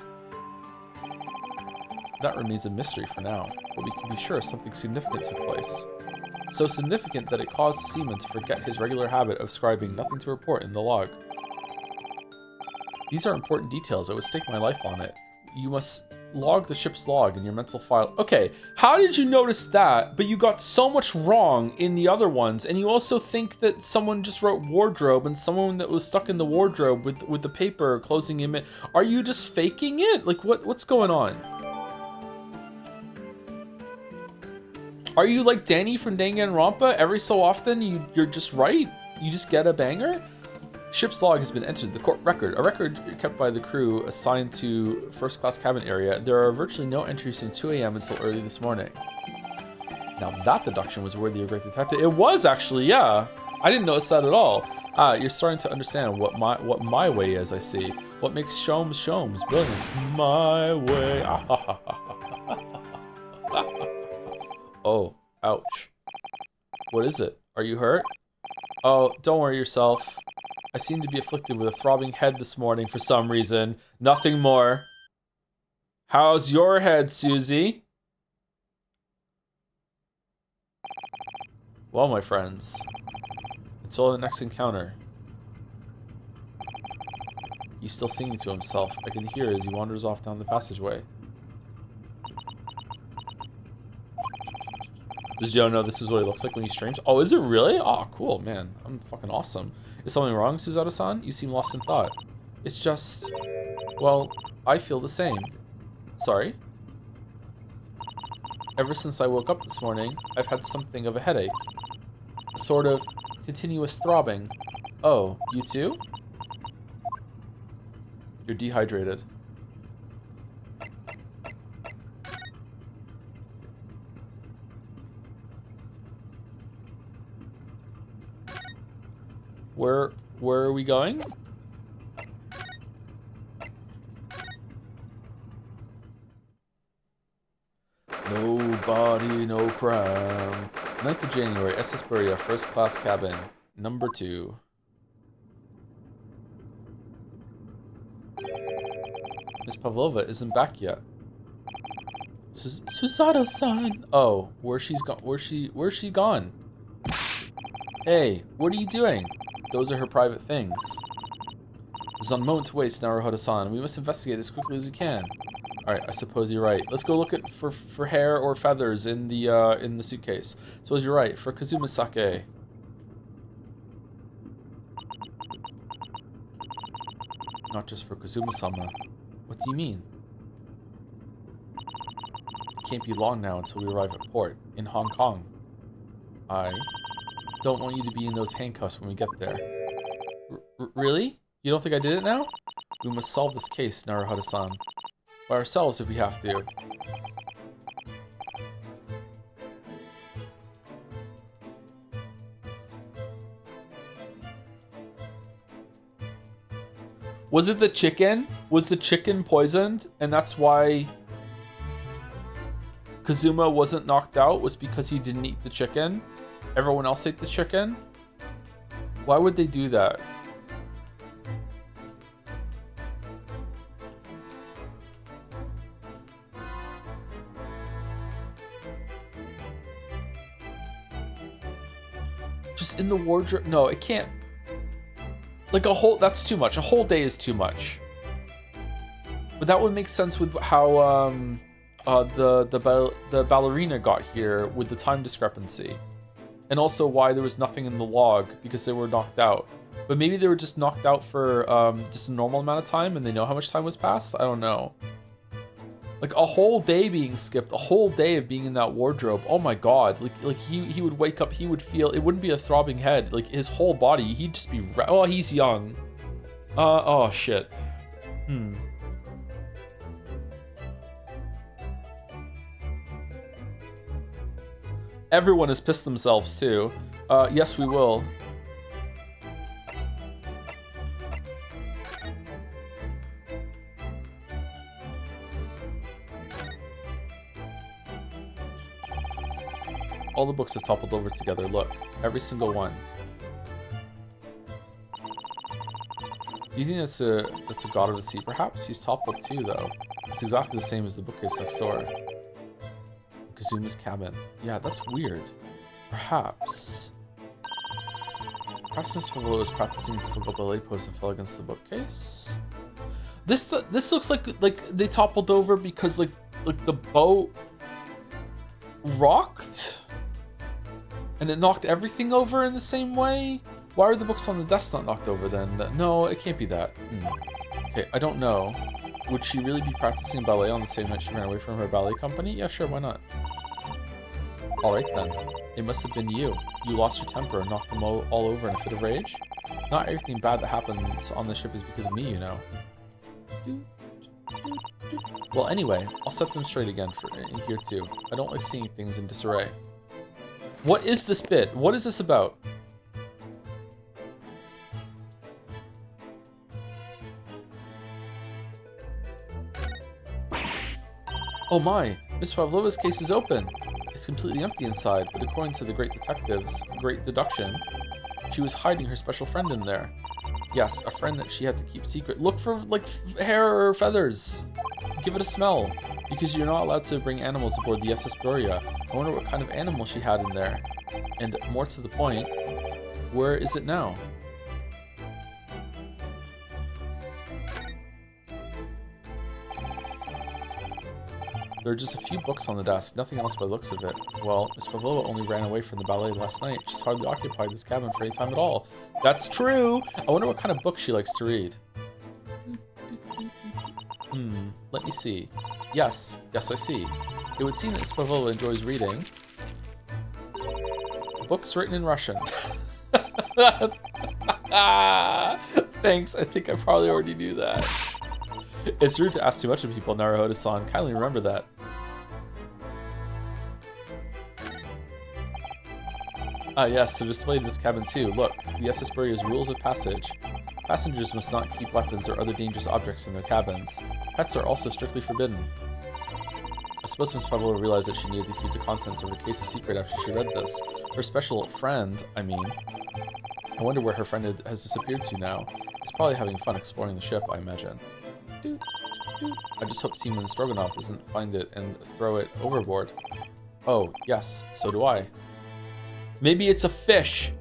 That remains a mystery for now, but we can be sure something significant took place. So significant that it caused the seaman to forget his regular habit of scribing nothing to report in the log. These are important details. I would stake my life on it. You must log the ship's log in your mental file. Okay, how did you notice that, but you got so much wrong in the other ones, and you also think that someone just wrote wardrobe and someone that was stuck in the wardrobe with the paper closing him in. Are you just faking it? Like, what's going on? Are you like Danny from Danganronpa? Every so often you're just right? You just get a banger? Ship's log has been entered in the court record, a record kept by the crew assigned to first-class cabin area. There are virtually no entries from 2 a.m. until early this morning. Now that deduction was worthy of great detective. It was actually, yeah. I didn't notice that at all. You're starting to understand what my way is, I see. What makes Sholmes brilliant. My way. Oh, ouch. What is it? Are you hurt? Oh, don't worry yourself. I seem to be afflicted with a throbbing head this morning for some reason. Nothing more. How's your head, Susie? Well, my friends, until the next encounter. He's still singing to himself. I can hear as he wanders off down the passageway. Does Joe know this is what he looks like when he streams? Oh, is it really? Oh, cool, man. I'm fucking awesome. Is something wrong, Suzato-san? You seem lost in thought. It's just... well, I feel the same. Sorry? Ever since I woke up this morning, I've had something of a headache. A sort of continuous throbbing. Oh, you too? You're dehydrated. Where are we going? No body, no crime. 9th of January, SS Buria, first class cabin, number 2. Miss Pavlova isn't back yet. Susato-san. Oh, where's she gone? Hey, what are you doing? Those are her private things. There's not a moment to waste, Naruhodo-san. We must investigate as quickly as we can. Alright, I suppose you're right. Let's go look at for hair or feathers in the suitcase. Suppose you're right. For Kazuma Sake. Not just for Kazuma-sama. What do you mean? It can't be long now until we arrive at port in Hong Kong. I don't want you to be in those handcuffs when we get there. Really? You don't think I did it now? We must solve this case, Naruhodo-san. By ourselves if we have to. Was it the chicken? Was the chicken poisoned? And that's why Kazuma wasn't knocked out? Was because he didn't eat the chicken? Everyone else ate the chicken? Why would they do that? Just in the wardrobe? No, it can't. Like a whole, that's too much. A whole day is too much. But that would make sense with how the ballerina got here with the time discrepancy. And also why there was nothing in the log because they were knocked out. But maybe they were just knocked out for just a normal amount of time and they know how much time was passed? I don't know. Like a whole day being skipped, a whole day of being in that wardrobe. Oh my god. Like he would wake up, he would feel, it wouldn't be a throbbing head. Like his whole body, he'd just be, oh, he's young. Oh shit. Everyone has pissed themselves too. Yes, we will. All the books have toppled over together. Look, every single one. Do you think that's a god of the sea? Perhaps he's toppled too, though. It's exactly the same as the bookcase next door. Kazuma's cabin. Yeah, that's weird. Perhaps Miss Pavlova was practicing a difficult ballet pose and fell against the bookcase. This looks like they toppled over because like the boat rocked. And it knocked everything over in the same way? Why are the books on the desk not knocked over then? No, it can't be that. Okay, I don't know. Would she really be practicing ballet on the same night she ran away from her ballet company? Yeah, sure, why not? Alright then. It must have been you. You lost your temper and knocked them all over in a fit of rage? Not everything bad that happens on the ship is because of me, you know. Well, anyway, I'll set them straight again in here too. I don't like seeing things in disarray. What is this bit? What is this about? Oh my, Miss Pavlova's case is open. It's completely empty inside, but according to the great detective's great deduction, she was hiding her special friend in there. Yes, a friend that she had to keep secret. Look for, like, hair or feathers. Give it a smell, because you're not allowed to bring animals aboard the SS Borea. I wonder what kind of animal she had in there. And more to the point, where is it now? There are just a few books on the desk, nothing else by the looks of it. Well, Miss Pavlova only ran away from the ballet last night. She's hardly occupied this cabin for any time at all. That's true! I wonder what kind of book she likes to read. Let me see. Yes, I see. It would seem that Miss Pavlova enjoys reading books written in Russian. Thanks, I think I probably already knew that. It's rude to ask too much of people, Naruhodo-san. Kindly remember that. Ah yes, so displayed in this cabin too. Look, the SS Borea's rules of passage. Passengers must not keep weapons or other dangerous objects in their cabins. Pets are also strictly forbidden. I suppose Miss Pavlova realized that she needed to keep the contents of her case a secret after she read this. Her special friend, I mean. I wonder where her friend has disappeared to now. He's probably having fun exploring the ship, I imagine. I just hope Seaman Stroganoff doesn't find it and throw it overboard. Oh, yes, so do I. Maybe it's a fish.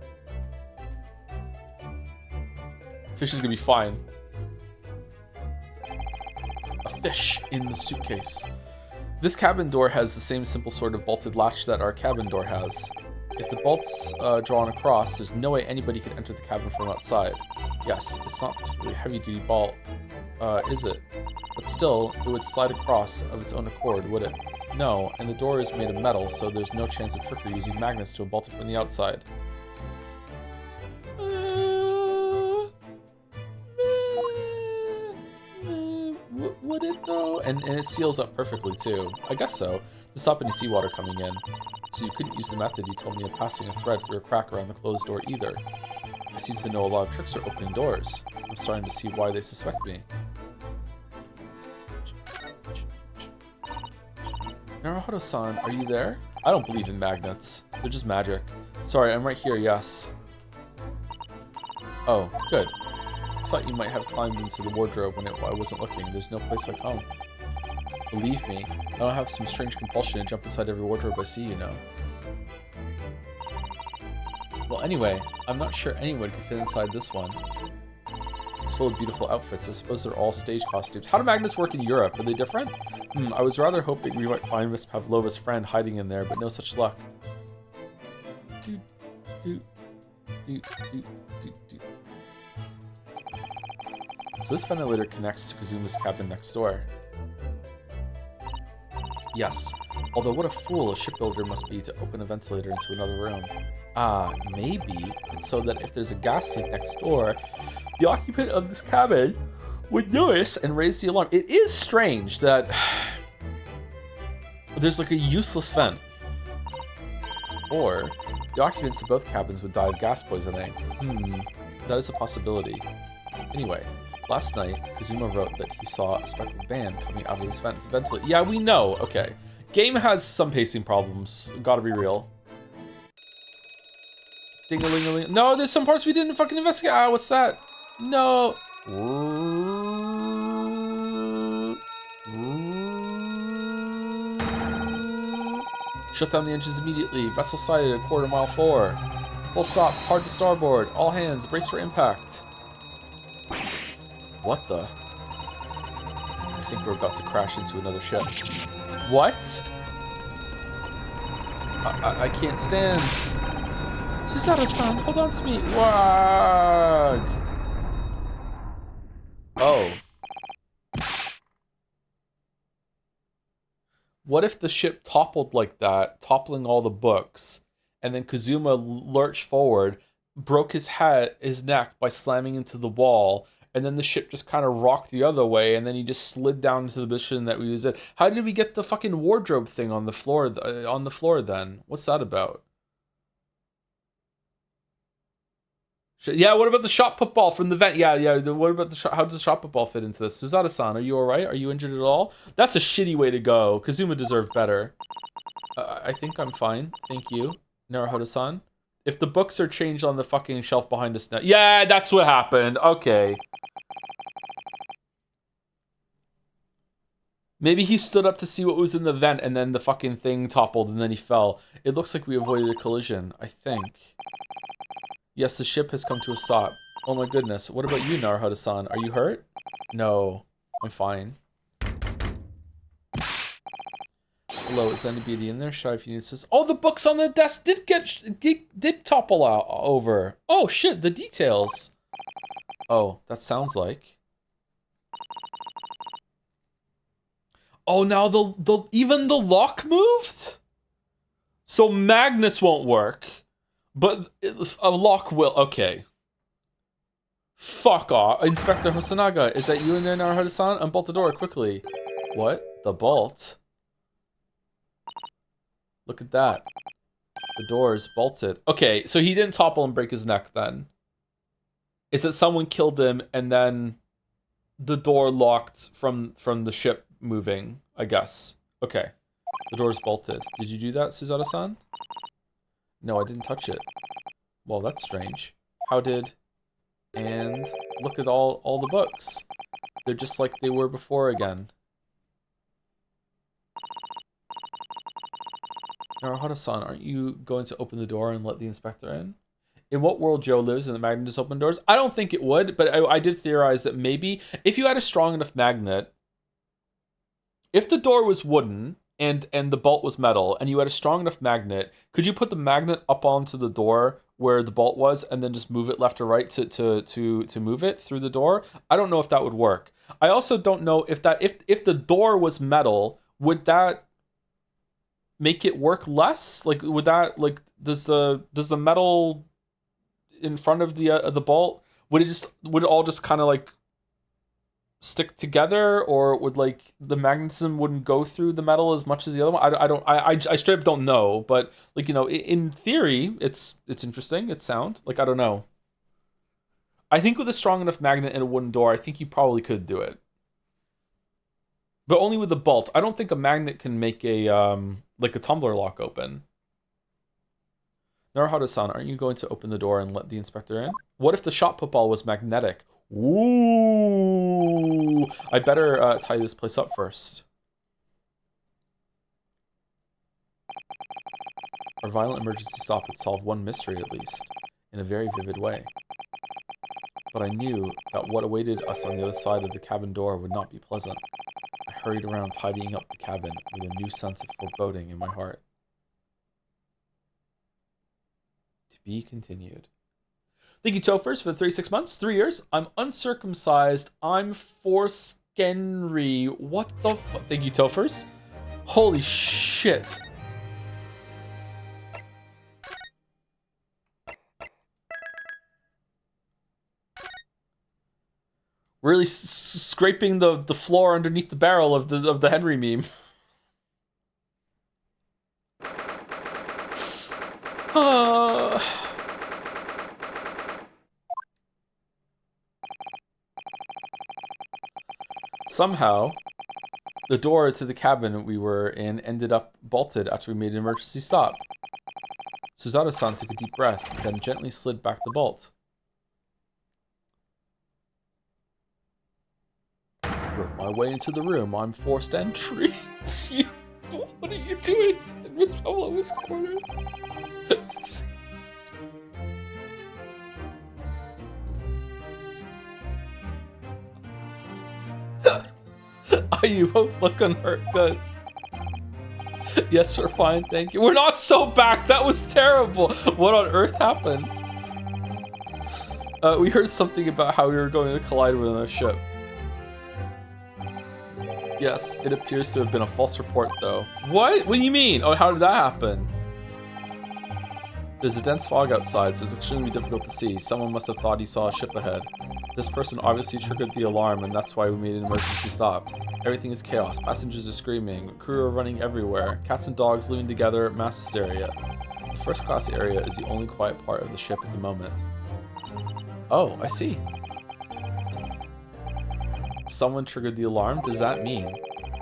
Fish is gonna be fine. A fish in the suitcase. This cabin door has the same simple sort of bolted latch that our cabin door has. If the bolt's drawn across, there's no way anybody can enter the cabin from outside. Yes, it's not particularly heavy-duty bolt, is it? But still, it would slide across of its own accord, would it? No, and the door is made of metal, so there's no chance of trickery using magnets to bolt it from the outside. Would it though? And it seals up perfectly too. I guess so, to stop any seawater coming in. So you couldn't use the method you told me of passing a thread through a crack around the closed door either. I seem to know a lot of tricks for opening doors. I'm starting to see why they suspect me. Naruhodo-san, are you there? I don't believe in magnets. They're just magic. Sorry, I'm right here, yes. Oh, good. I thought you might have climbed into the wardrobe when I wasn't looking. There's no place like home. Believe me, I don't have some strange compulsion to jump inside every wardrobe I see, you know. Well, anyway, I'm not sure anyone could fit inside this one. It's full of beautiful outfits. I suppose they're all stage costumes. How do magnets work in Europe? Are they different? I was rather hoping we might find Miss Pavlova's friend hiding in there, but no such luck. So this ventilator connects to Kazuma's cabin next door. Yes, although what a fool a shipbuilder must be to open a ventilator into another room. Ah, maybe it's so that if there's a gas leak next door, the occupant of this cabin would notice and raise the alarm. It is strange that there's like a useless vent. Or the occupants of both cabins would die of gas poisoning. That is a possibility. Anyway, last night, Kazuma wrote that he saw a speckled band coming out of this ventilator. Yeah, we know. Okay. Game has some pacing problems. Gotta be real. Ding-a-ling-a-ling. No, there's some parts we didn't fucking investigate. Ah, what's that? No. Shut down the engines immediately. Vessel sighted at quarter-mile 4. Full stop. Hard to starboard. All hands. Brace for impact. What the? I think we're about to crash into another ship. What? I can't stand. Susato-san, hold on to me. Wag. Oh. What if the ship toppled like that, toppling all the books, and then Kazuma lurched forward, broke his neck by slamming into the wall, and then the ship just kind of rocked the other way, and then he just slid down into the position that we was in. How did we get the fucking wardrobe thing on the floor? Then what's that about? Yeah, what about the shot put ball from the vent? Yeah. What about the shot? How does the shot put ball fit into this? Susato-san, are you all right? Are you injured at all? That's a shitty way to go. Kazuma deserved better. I think I'm fine. Thank you, Naruhodo-san. If the books are changed on the fucking shelf behind us now. Yeah, that's what happened. Okay. Maybe he stood up to see what was in the vent and then the fucking thing toppled and then he fell. It looks like we avoided a collision, I think. Yes, the ship has come to a stop. Oh my goodness. What about you, Naruhodo-san? Are you hurt? No, I'm fine. Hello, is anybody in there? Should I if you need assistance? Oh, the books on the desk did topple out over. Oh shit, the details. Oh, that sounds like. Oh, now the even the lock moved? So magnets won't work, but a lock will. Okay. Fuck off. Inspector Hosonaga, is that you in there, Naruhodo-san? Unbolt the door quickly. What? The bolt? Look at that. The door is bolted. Okay, so he didn't topple and break his neck then. It's that someone killed him and then the door locked from the ship moving, I guess. Okay. The door's bolted. Did you do that, Susato-san? No, I didn't touch it. Well, that's strange. How did... And look at all the books. They're just like they were before again. Naruhodo-san, aren't you going to open the door and let the inspector in? In what world Joe lives and the magnet just open doors? I don't think it would, but I did theorize that maybe if you had a strong enough magnet, if the door was wooden and the bolt was metal and you had a strong enough magnet, could you put the magnet up onto the door where the bolt was and then just move it left or right to move it through the door? I don't know if that would work. I also don't know if the door was metal, would that make it work less? Like, would that, like, does the metal in front of the bolt, would it all just kind of like stick together, or would like the magnetism wouldn't go through the metal as much as the other one? I straight up don't know, but like, you know, in theory, it's interesting. It's sound. Like, I don't know. I think with a strong enough magnet and a wooden door, I think you probably could do it, but only with the bolt. I don't think a magnet can make a like a tumbler lock open. Naruhodo-san, aren't you going to open the door and let the inspector in? What if the shot put ball was magnetic? Ooh, I better tie this place up first. Our violent emergency stop would solve one mystery at least, in a very vivid way. But I knew that what awaited us on the other side of the cabin door would not be pleasant. I hurried around tidying up the cabin with a new sense of foreboding in my heart. Be continued. Thank you, Tofers, for the 36 months, 3 years. I'm uncircumcised. I'm foreskenry. What the fuck? Thank you, Tofers. Holy shit. Really scraping the floor underneath the barrel of the Henry meme. Somehow, the door to the cabin we were in ended up bolted after we made an emergency stop. Suzato-san took a deep breath, then gently slid back the bolt. I broke my way into the room. I'm forced entry. What are you doing in Miss Pavlova's corner? You both look unhurt. Good. Yes, we're fine, thank you. We're not so back. That was terrible. What on earth happened? We heard something about how we were going to collide with another ship. Yes, it appears to have been a false report, though. What? What do you mean? Oh, how did that happen? There's a dense fog outside, so it's extremely difficult to see. Someone must have thought he saw a ship ahead. This person obviously triggered the alarm, and that's why we made an emergency stop. Everything is chaos. Passengers are screaming. Crew are running everywhere. Cats and dogs living together. Mass hysteria. The first class area is the only quiet part of the ship at the moment. Oh, I see. Someone triggered the alarm? Does that mean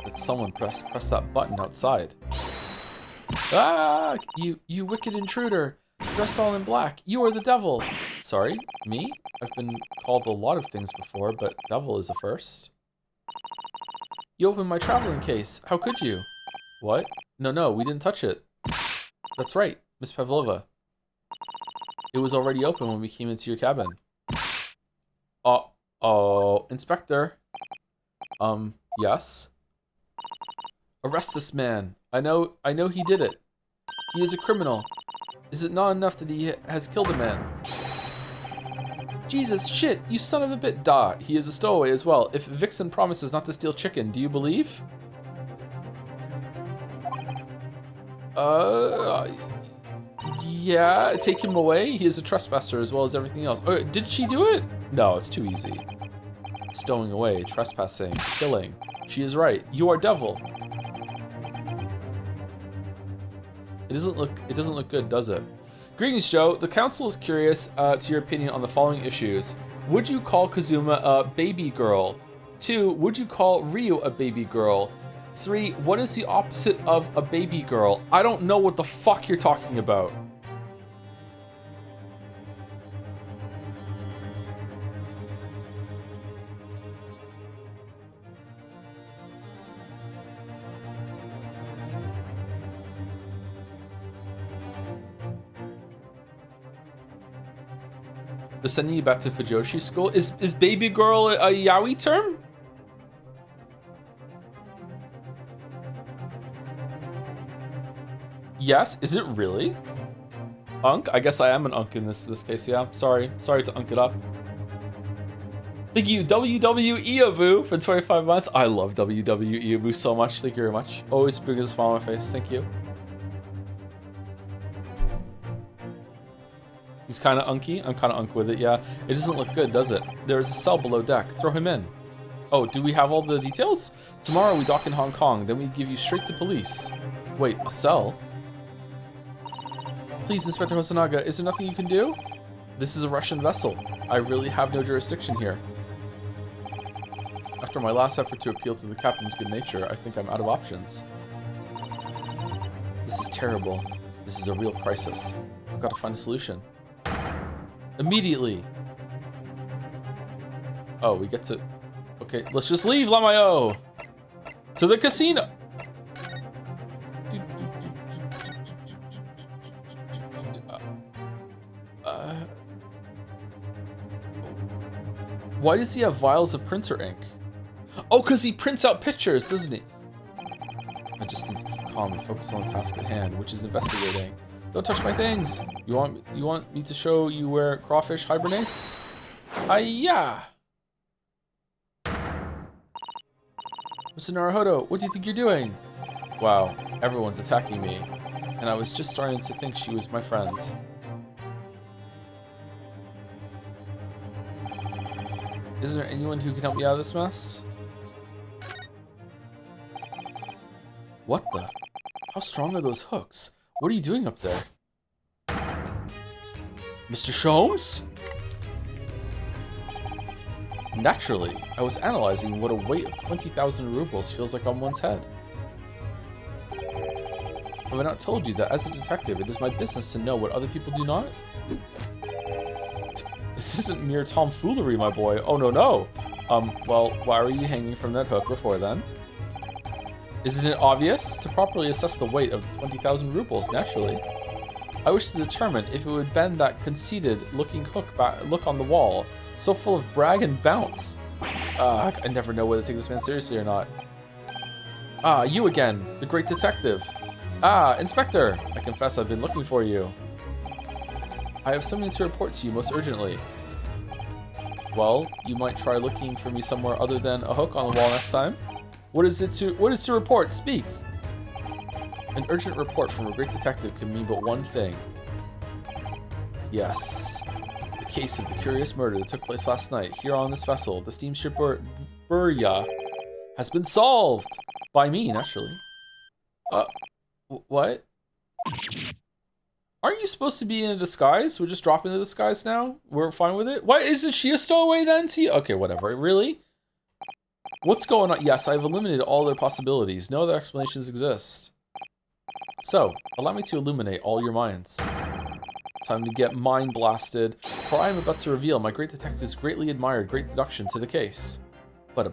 that someone pressed that button outside? Ah! You wicked intruder! Dressed all in black. You are the devil! Sorry? Me? I've been called a lot of things before, but devil is a first. You opened my traveling case. How could you? What? No, we didn't touch it. That's right, Miss Pavlova. It was already open when we came into your cabin. Uh-oh. Inspector. Yes? Arrest this man. I know he did it. He is a criminal. Is it not enough that he has killed a man? Jesus, shit, you son of a bit. Duh, he is a stowaway as well. If Vixen promises not to steal chicken, do you believe? Yeah, take him away. He is a trespasser as well as everything else. Oh, did she do it? No, it's too easy. Stowing away, trespassing, killing. She is right. You are devil. It doesn't look good, does it? Greetings, Joe. The council is curious to your opinion on the following issues. Would you call Kazuma a baby girl? 2, would you call Ryu a baby girl? 3, what is the opposite of a baby girl? I don't know what the fuck you're talking about. They're sending you back to Fujoshi school. Is baby girl a yaoi term? Yes, is it really? Unk? I guess I am an unk in this case, yeah. Sorry to unk it up. Thank you, WWE Avu, for 25 months. I love WWE Avu so much. Thank you very much. Always brings a smile on my face. Thank you. He's kind of unky. I'm kind of unk with it, yeah. It doesn't look good, does it? There is a cell below deck. Throw him in. Oh, do we have all the details? Tomorrow we dock in Hong Kong, then we give you straight to police. Wait, a cell? Please, Inspector Hosonaga, is there nothing you can do? This is a Russian vessel. I really have no jurisdiction here. After my last effort to appeal to the captain's good nature, I think I'm out of options. This is terrible. This is a real crisis. I've got to find a solution. Immediately. Oh, we get to... Okay, let's just leave, Lamayo! To the casino! Why does he have vials of printer ink? Oh, because he prints out pictures, doesn't he? I just need to keep calm and focus on the task at hand, which is investigating. Don't touch my things. You want me to show you where crawfish hibernates? Hi-ya! Mr. Naruhodo, what do you think you're doing? Wow, everyone's attacking me. And I was just starting to think she was my friend. Is there anyone who can help me out of this mess? What the? How strong are those hooks? What are you doing up there? Mr. Sholmes? Naturally, I was analyzing what a weight of 20,000 rubles feels like on one's head. Have I not told you that as a detective, it is my business to know what other people do not? This isn't mere tomfoolery, my boy. Oh, no. Well, why were you hanging from that hook before then? Isn't it obvious? To properly assess the weight of the 20,000 rubles, naturally. I wish to determine if it would bend that conceited-looking look on the wall, so full of brag and bounce. I never know whether to take this man seriously or not. Ah, you again, the great detective. Ah, Inspector! I confess I've been looking for you. I have something to report to you most urgently. Well, you might try looking for me somewhere other than a hook on the wall next time. What is to report? Speak! An urgent report from a great detective can mean but one thing. Yes. The case of the curious murder that took place last night here on this vessel, the steamship Burya, has been solved! By me, naturally. What? Aren't you supposed to be in a disguise? We're just dropping the disguise now? We're fine with it? What? Isn't she a stowaway then? Okay, whatever. Really? What's going on? Yes, I've eliminated all their possibilities. No other explanations exist. So, allow me to illuminate all your minds. Time to get mind blasted, for I am about to reveal my great detective's greatly admired great deduction to the case. Ha!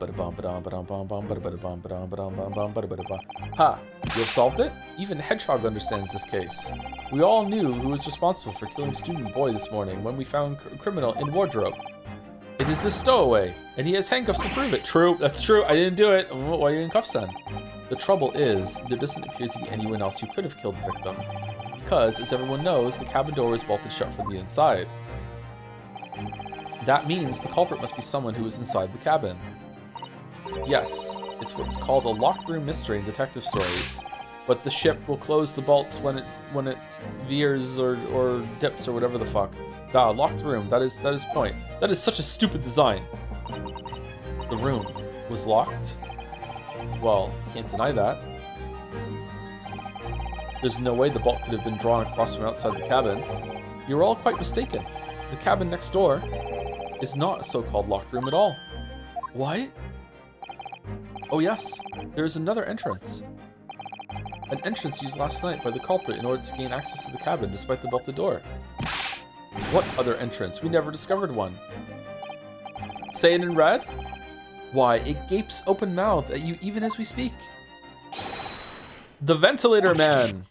You have solved it? Even Hedgehog understands this case. We all knew who was responsible for killing student boy this morning when we found a criminal in wardrobe. It is this stowaway, and he has handcuffs to prove it. True, that's true. I didn't do it. Why are you in cuffs then? The trouble is, there doesn't appear to be anyone else who could have killed the victim. Because, as everyone knows, the cabin door is bolted shut from the inside. That means the culprit must be someone who is inside the cabin. Yes, it's what's called a locked room mystery in detective stories. But the ship will close the bolts when it veers or dips or whatever the fuck. Locked room, that is point. That is such a stupid design. The room was locked? Well, can't deny that. There's no way the bolt could have been drawn across from outside the cabin. You're all quite mistaken. The cabin next door is not a so-called locked room at all. What? Oh yes, there is another entrance. An entrance used last night by the culprit in order to gain access to the cabin despite the bolted door. What other entrance? We never discovered one. Say it in red? Why, it gapes open-mouthed at you even as we speak. The ventilator man.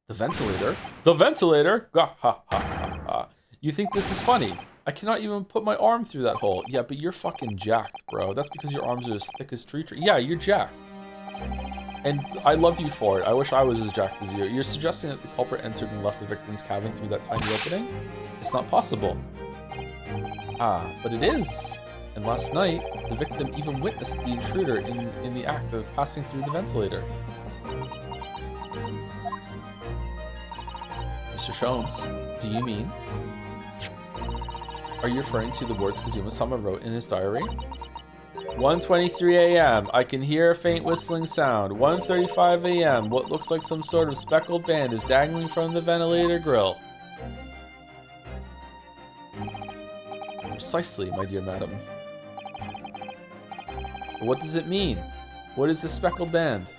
The ventilator? The ventilator? Ha ha ha ha ha. You think this is funny? I cannot even put my arm through that hole. Yeah, but you're fucking jacked, bro. That's because your arms are as thick as tree tree. Yeah, you're jacked. And I love you for it. I wish I was as jacked as you. You're suggesting that the culprit entered and left the victim's cabin through that tiny opening? It's not possible. Ah, but it is. And last night, the victim even witnessed the intruder in the act of passing through the ventilator. Mr. Sholmes, do you mean? Are you referring to the words Kazuma-sama wrote in his diary? 1:23 a.m. I can hear a faint whistling sound. 1:35 a.m. What looks like some sort of speckled band is dangling from the ventilator grill. Precisely, my dear madam. But what does it mean? What is the speckled band?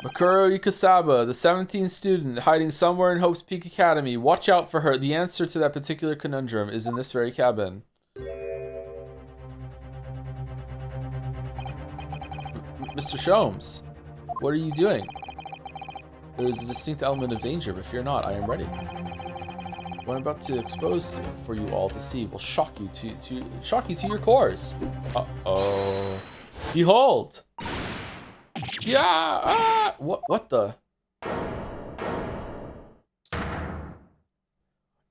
Makuro Yukasaba, the 17th student, hiding somewhere in Hope's Peak Academy. Watch out for her. The answer to that particular conundrum is in this very cabin. Mr. Sholmes, what are you doing? There is a distinct element of danger, but fear not, I am ready. What I'm about to expose for you all to see will shock you to your cores. Uh-oh. Behold! Yeah! Ah! What the?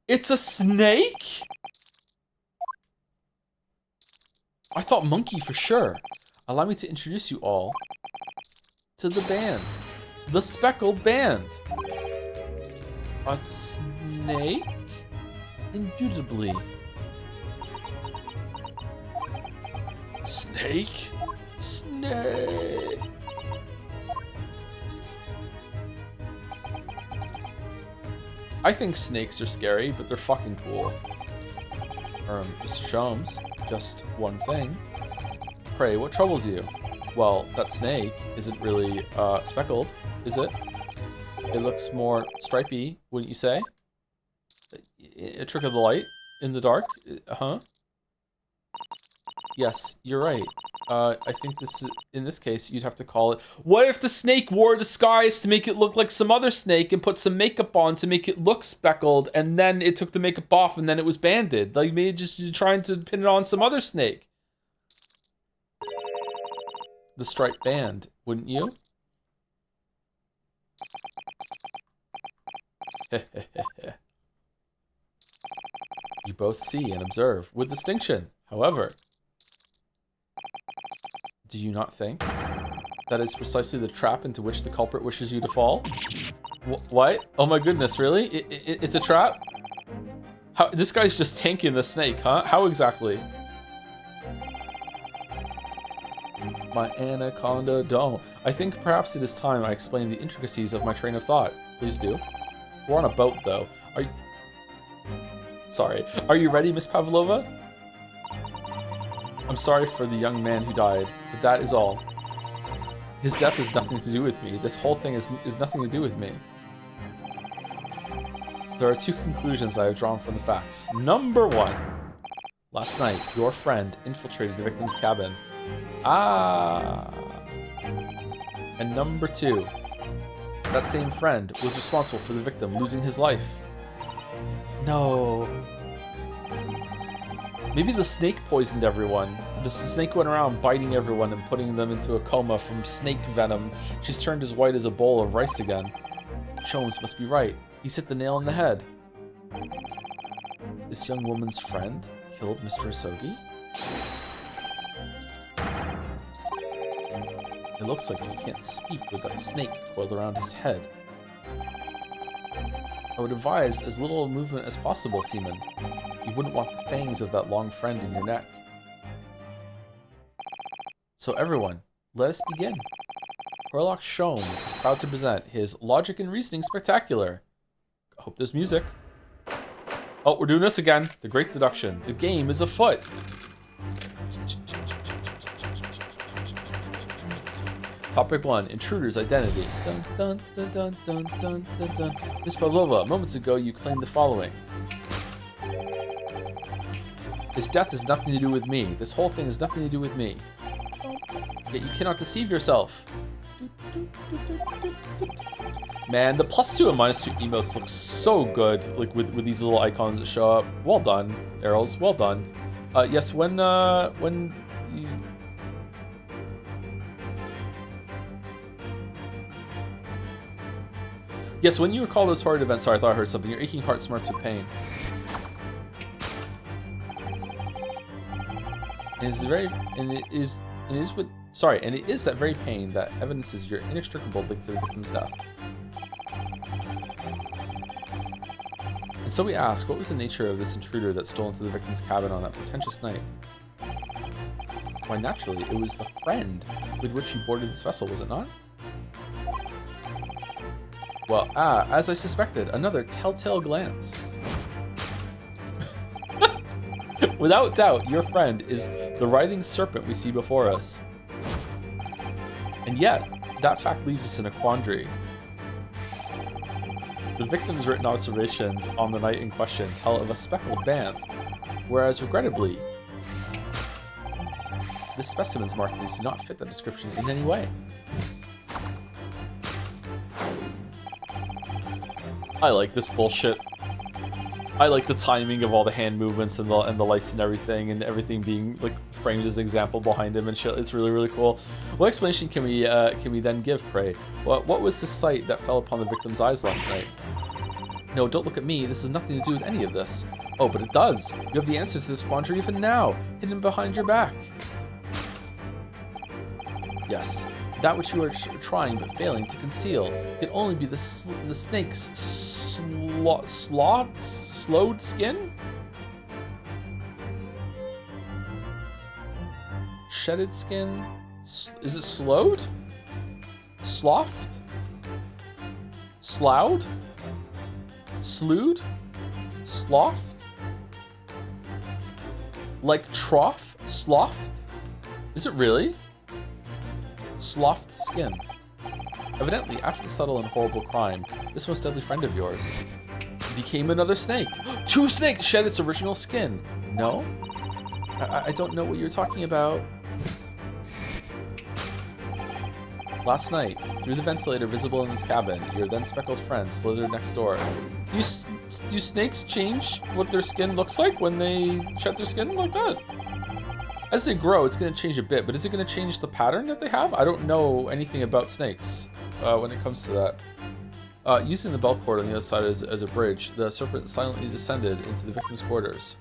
It's a snake? I thought monkey for sure. Allow me to introduce you all to the band. The speckled band. A snake? Indubitably. Snake? Snake. I think snakes are scary, but they're fucking cool. Mr. Sholmes, just one thing. Pray, what troubles you? Well, that snake isn't really speckled, is it? It looks more stripy, wouldn't you say? A trick of the light in the dark? Huh? Yes, you're right. I think in this case, you'd have to call it... What if the snake wore a disguise to make it look like some other snake and put some makeup on to make it look speckled, and then it took the makeup off and then it was banded? Like, maybe just you're trying to pin it on some other snake. The striped band, wouldn't you? You both see and observe with distinction. However, do you not think that is precisely the trap into which the culprit wishes you to fall? What? Oh my goodness, really? It's a trap? How, this guy's just tanking the snake, huh? How exactly? My anaconda don't. I think perhaps it is time I explain the intricacies of my train of thought. Please do. We're on a boat, though. Sorry. Are you ready, Miss Pavlova? I'm sorry for the young man who died, but that is all. His death has nothing to do with me. This whole thing is nothing to do with me. There are two conclusions I have drawn from the facts. Number one. Last night, your friend infiltrated the victim's cabin. Ah. And number two. That same friend was responsible for the victim losing his life. No. Maybe the snake poisoned everyone. The snake went around biting everyone and putting them into a coma from snake venom. She's turned as white as a bowl of rice again. Sholmes must be right. He's hit the nail on the head. This young woman's friend killed Mr. Asogi? It looks like he can't speak with that snake coiled around his head. I would advise as little movement as possible, Seaman. You wouldn't want the fangs of that long friend in your neck. So everyone, let us begin. Herlock Sholmes is proud to present his Logic and Reasoning Spectacular. I hope there's music. Oh, we're doing this again. The Great Deduction. The game is afoot. Topic 1, Intruder's Identity. Dun, dun, dun, dun, dun, dun, dun, dun. Miss Pavlova, moments ago you claimed the following. His death has nothing to do with me. This whole thing has nothing to do with me. Yet you cannot deceive yourself. Man, the +2 and -2 emotes look so good, like with these little icons that show up. Well done, Arrows. Well done. Yes, when you... Yes, when you recall those horrid events, sorry, I thought I heard something. Your aching heart smarts with pain. And it is that very pain that evidences your inextricable link to the victim's death. And so we ask, what was the nature of this intruder that stole into the victim's cabin on that portentous night? Why, naturally, it was the friend with which you boarded this vessel, was it not? Well, as I suspected, another telltale glance. Without doubt, your friend is the writhing serpent we see before us. And yet, that fact leaves us in a quandary. The victim's written observations on the night in question tell of a speckled band, whereas, regrettably, the specimen's markings do not fit that description in any way. I like this bullshit. I like the timing of all the hand movements and the lights and everything being like framed as an example behind him and shit. It's really, really cool. What explanation can we then give, pray? What was the sight that fell upon the victim's eyes last night? No, don't look at me. This has nothing to do with any of this. Oh, but it does. You have the answer to this quandary even now, hidden behind your back. Yes, that which you are trying but failing to conceal can only be the snake's slowed skin? Shedded skin? Is it slowed? Sloughed? Sloughed? Slewed? Sloughed? Like trough? Sloughed? Is it really? Sloughed skin. Evidently, after the subtle and horrible crime, this most deadly friend of yours became another snake. Two snakes shed its original skin. No? I don't know what you're talking about. Last night, through the ventilator visible in this cabin, your then speckled friend slithered next door. Do snakes change what their skin looks like when they shed their skin like that? As they grow, it's going to change a bit, but is it going to change the pattern that they have? I don't know anything about snakes when it comes to that. Using the belt cord on the other side as a bridge, the serpent silently descended into the victim's quarters.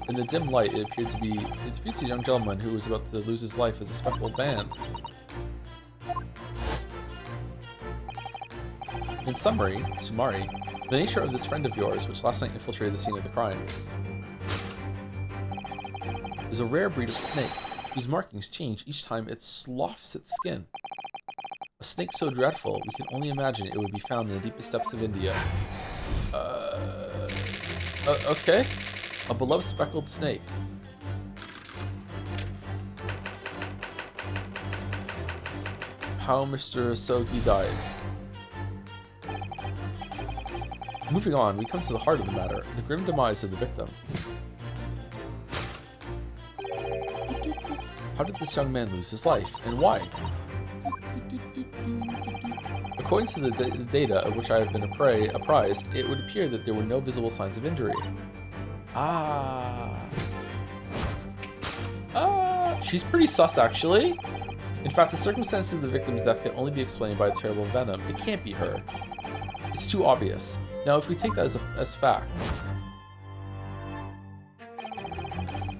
In the dim light, it appeared to be a young gentleman who was about to lose his life as a speckled band. In summary, the nature of this friend of yours, which last night infiltrated the scene of the crime, is a rare breed of snake, whose markings change each time it sloughs its skin. A snake so dreadful, we can only imagine it would be found in the deepest depths of India. Okay. A beloved speckled snake. How Mr. Sogi died. Moving on, we come to the heart of the matter, the grim demise of the victim. How did this young man lose his life, and why? According to the data of which I have been apprised, it would appear that there were no visible signs of injury. She's pretty sus, actually. In fact, the circumstances of the victim's death can only be explained by a terrible venom. It can't be her. It's too obvious. Now, if we take that as fact,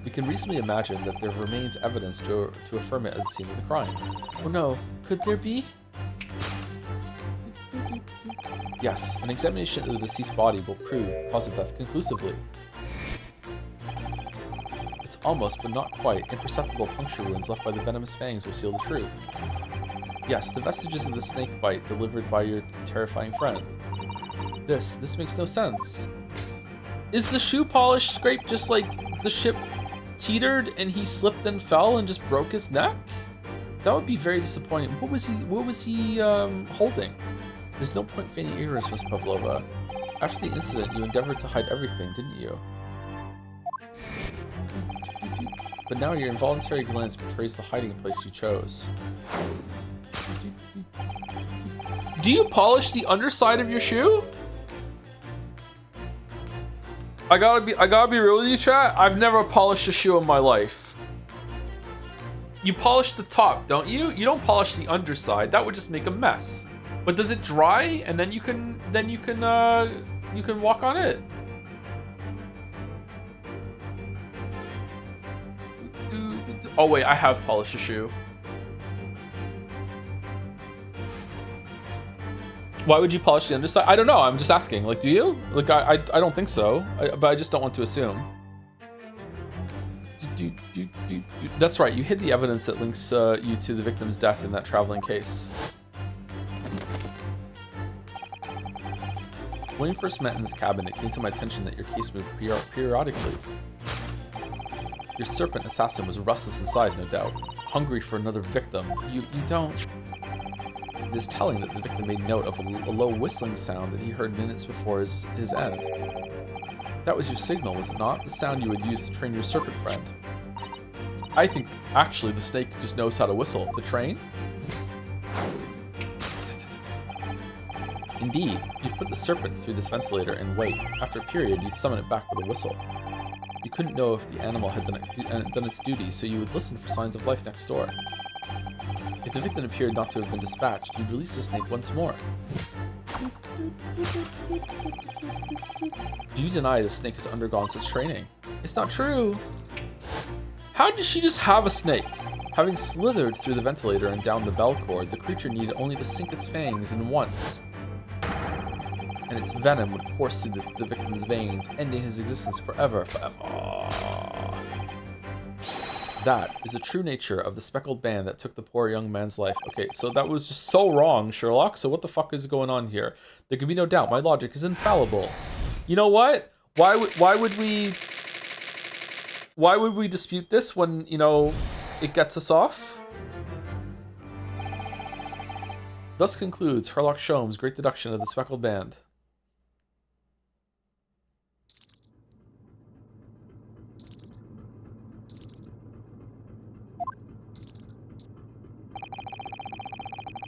we can reasonably imagine that there remains evidence to affirm it as the scene of the crime. Oh no, could there be? Yes, an examination of the deceased body will prove the cause of death conclusively. Its almost, but not quite, imperceptible puncture wounds left by the venomous fangs will seal the truth. Yes, the vestiges of the snake bite delivered by your terrifying friend. This makes no sense. Is the shoe polish scrape just like the ship teetered and he slipped and fell and just broke his neck? That would be very disappointing. What was he holding? There's no point feigning ignorance, Miss Pavlova. After the incident, you endeavored to hide everything, didn't you? But now your involuntary glance betrays the hiding place you chose. Do you polish the underside of your shoe? I gotta be real with you, chat. I've never polished a shoe in my life. You polish the top, don't you? You don't polish the underside. That would just make a mess. But does it dry and then you can walk on it? Oh wait, I have polished a shoe. Why would you polish the underside? I don't know. I'm just asking. Like, do you? Like, I don't think so. But I just don't want to assume. That's right. You hid the evidence that links you to the victim's death in that traveling case. When we first met in this cabin, it came to my attention that your case moved periodically. Your serpent assassin was restless inside, no doubt, hungry for another victim. You don't. It is telling that the victim made note of a low whistling sound that he heard minutes before his end. That was your signal, was it not? The sound you would use to train your serpent friend. I think, actually, the snake just knows how to whistle. To train? Indeed, you'd put the serpent through this ventilator and wait. After a period, you'd summon it back with a whistle. You couldn't know if the animal had done its duty, so you would listen for signs of life next door. If the victim appeared not to have been dispatched, you'd release the snake once more. Do you deny the snake has undergone such training? It's not true! How did she just have a snake? Having slithered through the ventilator and down the bell cord, the creature needed only to sink its fangs in once. And its venom would course through the victim's veins, ending his existence forever. That is the true nature of the speckled band that took the poor young man's life. Okay, so that was just so wrong, Sherlock. So what the fuck is going on here? There can be no doubt. My logic is infallible. You know what? Why would we dispute this when, you know, it gets us off? Thus concludes Herlock Sholmes' great deduction of the speckled band.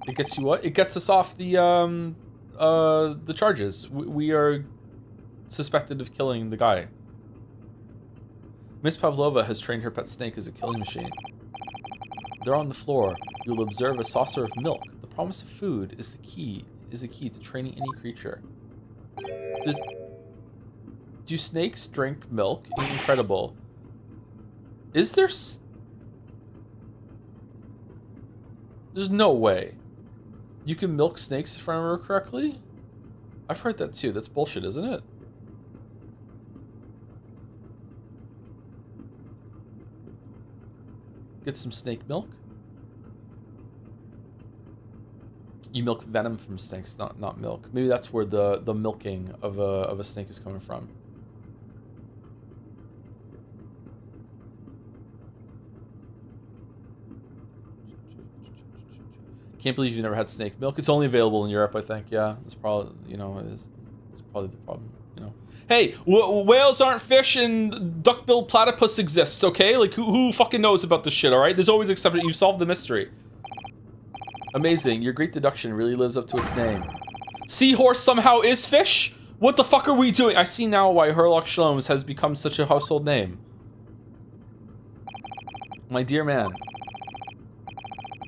It gets you what? It gets us off the charges. We are suspected of killing the guy. Miss Pavlova has trained her pet snake as a killing machine. They're on the floor. You'll observe a saucer of milk. The promise of food is the key to training any creature. Do snakes drink milk? Incredible. Is there... There's no way. You can milk snakes if I remember correctly? I've heard that too. That's bullshit, isn't it? Get some snake milk. You milk venom from snakes, not milk. Maybe that's where the milking of a snake is coming from. Can't believe you've never had snake milk. It's only available in Europe, I think. Yeah, it's probably, you know, it's probably the problem, you know. Hey, whales aren't fish and duck-billed platypus exists, okay? Like, who fucking knows about this shit, all right? There's always exception. You solved the mystery. Amazing. Your great deduction really lives up to its name. Seahorse somehow is fish? What the fuck are we doing? I see now why Herlock Sholmes has become such a household name. My dear man.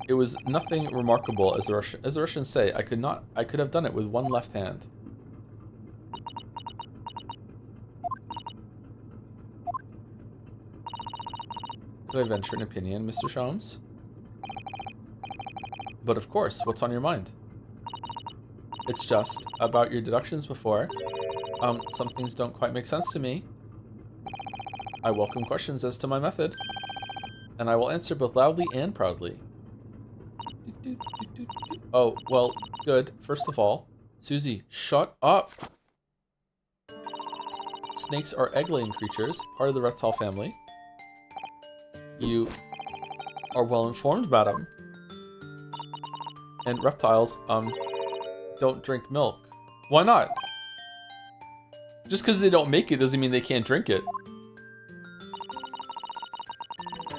It was nothing remarkable, as the Russians say. I could have done it with one left hand. Could I venture an opinion, Mr. Sholmes? But of course, what's on your mind? It's just about your deductions before. Some things don't quite make sense to me. I welcome questions as to my method, and I will answer both loudly and proudly. Oh, well, good. First of all, Susie, shut up. Snakes are egg-laying creatures, part of the reptile family. You are well informed about them. And reptiles, don't drink milk. Why not? Just because they don't make it doesn't mean they can't drink it.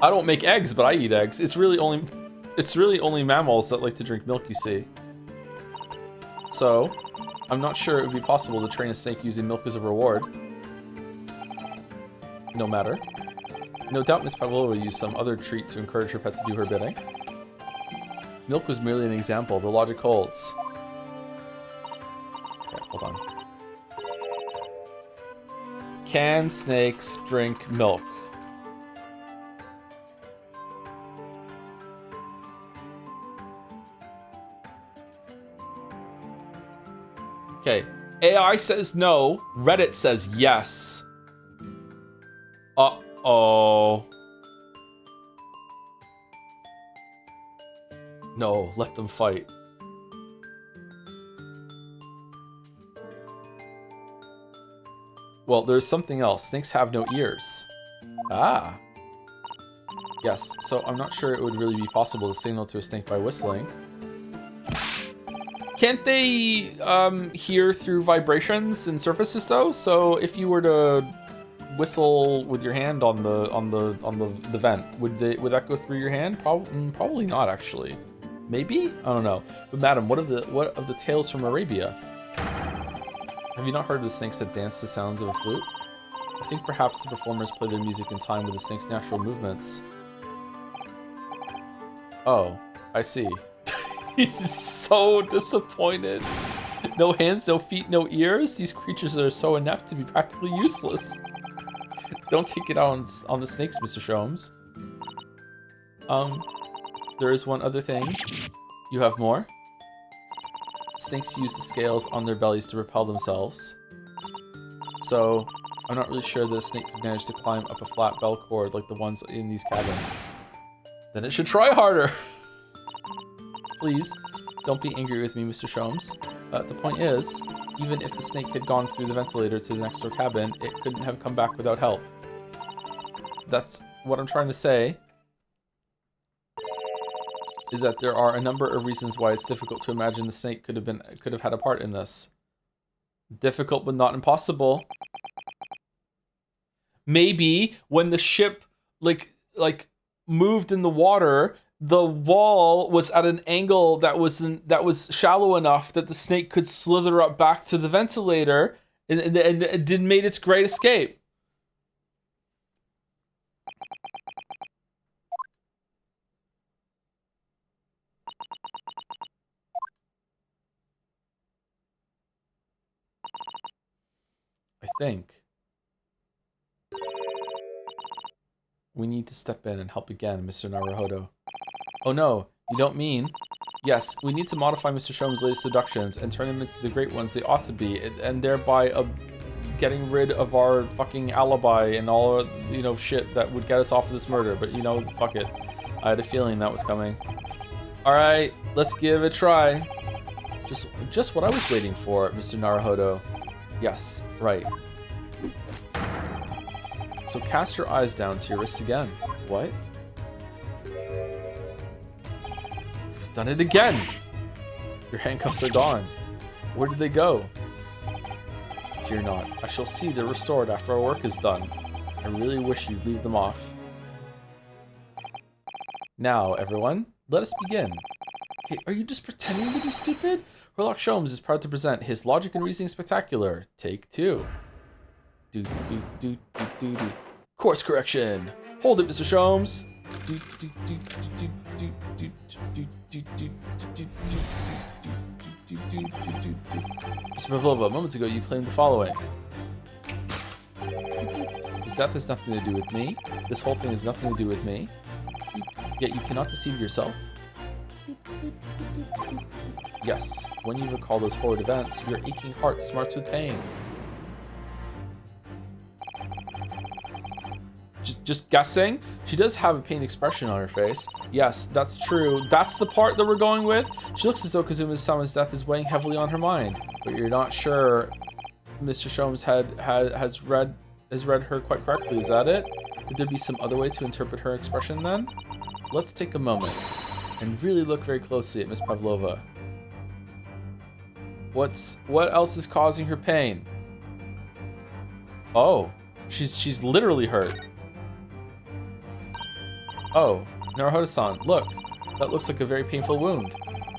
I don't make eggs, but I eat eggs. It's really only mammals that like to drink milk, you see. So, I'm not sure it would be possible to train a snake using milk as a reward. No matter. No doubt Miss Pavlova used some other treat to encourage her pet to do her bidding. Milk was merely an example. The logic holds. Okay, hold on. Can snakes drink milk? Okay, AI says no, Reddit says yes. Uh-oh. No, let them fight. Well, there's something else. Snakes have no ears. Ah. Yes, so I'm not sure it would really be possible to signal to a snake by whistling. Can't they hear through vibrations and surfaces though? So if you were to whistle with your hand on the vent, would that go through your hand? Probably not actually. Maybe? I don't know. But madam, what of the tales from Arabia? Have you not heard of the snakes that dance to sounds of a flute? I think perhaps the performers play their music in time with the snake's natural movements. Oh, I see. He's so disappointed. No hands, no feet, no ears. These creatures are so inept to be practically useless. Don't take it out on the snakes, Mr. Sholmes. There is one other thing. You have more? Snakes use the scales on their bellies to repel themselves. So, I'm not really sure that a snake could manage to climb up a flat bell cord like the ones in these cabins. Then it should try harder! Please, don't be angry with me, Mr. Sholmes. The point is, even if the snake had gone through the ventilator to the next door cabin, it couldn't have come back without help. That's what I'm trying to say, is that there are a number of reasons why it's difficult to imagine the snake could have had a part in this. Difficult but not impossible. Maybe when the ship like moved in the water, the wall was at an angle that was shallow enough that the snake could slither up back to the ventilator and it made its great escape. I think we need to step in and help again, Mr. Naruhodo. Oh no, you don't mean? Yes, we need to modify Mr. Sholmes' latest deductions and turn them into the great ones they ought to be, and thereby getting rid of our fucking alibi and all, shit that would get us off of this murder. But fuck it. I had a feeling that was coming. Alright, let's give it a try. Just what I was waiting for, Mr. Naruhodo. Yes, right. So cast your eyes down to your wrists again. What? You've done it again! Your handcuffs are gone. Where did they go? Fear not. I shall see they're restored after our work is done. I really wish you'd leave them off. Now, everyone, let us begin. Okay, are you just pretending to be stupid? Herlock Sholmes is proud to present his Logic and Reasoning Spectacular. Take 2. Course correction. Hold it, Mr. Sholmes. Mr. Pavlova, moments ago you claimed the following. His death has nothing to do with me. This whole thing has nothing to do with me. Yet you cannot deceive yourself. Yes, when you recall those horrid events, your aching heart smarts with pain. Just guessing? She does have a pain expression on her face. Yes, that's true. That's the part that we're going with? She looks as though Kazuma-sama's death is weighing heavily on her mind. But you're not sure Mr. Sholmes has read her quite correctly, is that it? Could there be some other way to interpret her expression then? Let's take a moment and really look very closely at Miss Pavlova. What else is causing her pain? Oh, she's literally hurt. Oh, Naruhodo-san, look. That looks like a very painful wound.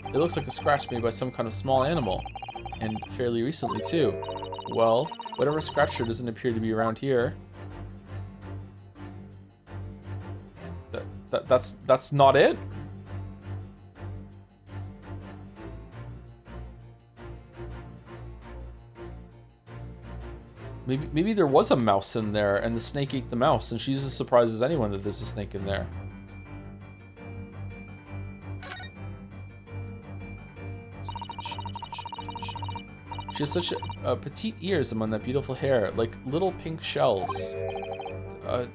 It looks like a scratch made by some kind of small animal. And fairly recently, too. Well, whatever scratched her doesn't appear to be around here. That's not it? Maybe there was a mouse in there and the snake ate the mouse and she's as surprised as anyone that there's a snake in there. She has such petite ears among that beautiful hair, like little pink shells.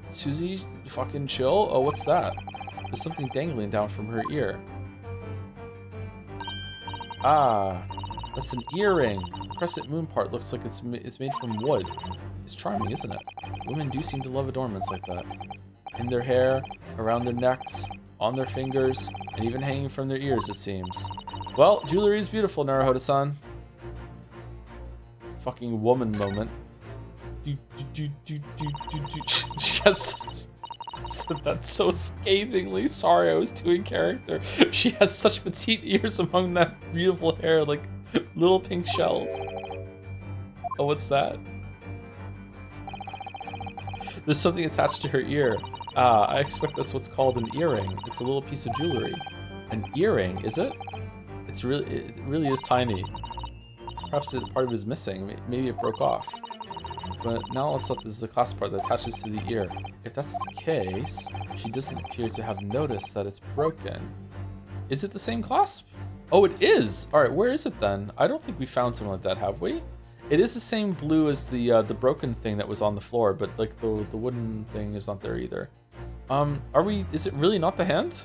Susie, fucking chill? Oh, what's that? There's something dangling down from her ear. Ah, that's an earring. The crescent moon part looks like it's made from wood. It's charming, isn't it? Women do seem to love adornments like that. In their hair, around their necks, on their fingers, and even hanging from their ears, it seems. Well, jewelry is beautiful, Naruhodo-san. Fucking woman moment. She has said that so scathingly. Sorry, I was too in character. She has such petite ears among that beautiful hair, like little pink shells. Oh, what's that? There's something attached to her ear. I expect that's what's called an earring. It's a little piece of jewelry. An earring, is it? It really is tiny. Perhaps part of it is missing. Maybe it broke off. But now all that's left is the clasp part that attaches to the ear. If that's the case, she doesn't appear to have noticed that it's broken. Is it the same clasp? Oh, it is! Alright, where is it then? I don't think we found something like that, have we? It is the same blue as the broken thing that was on the floor, but like the wooden thing is not there either. Is it really not the hand?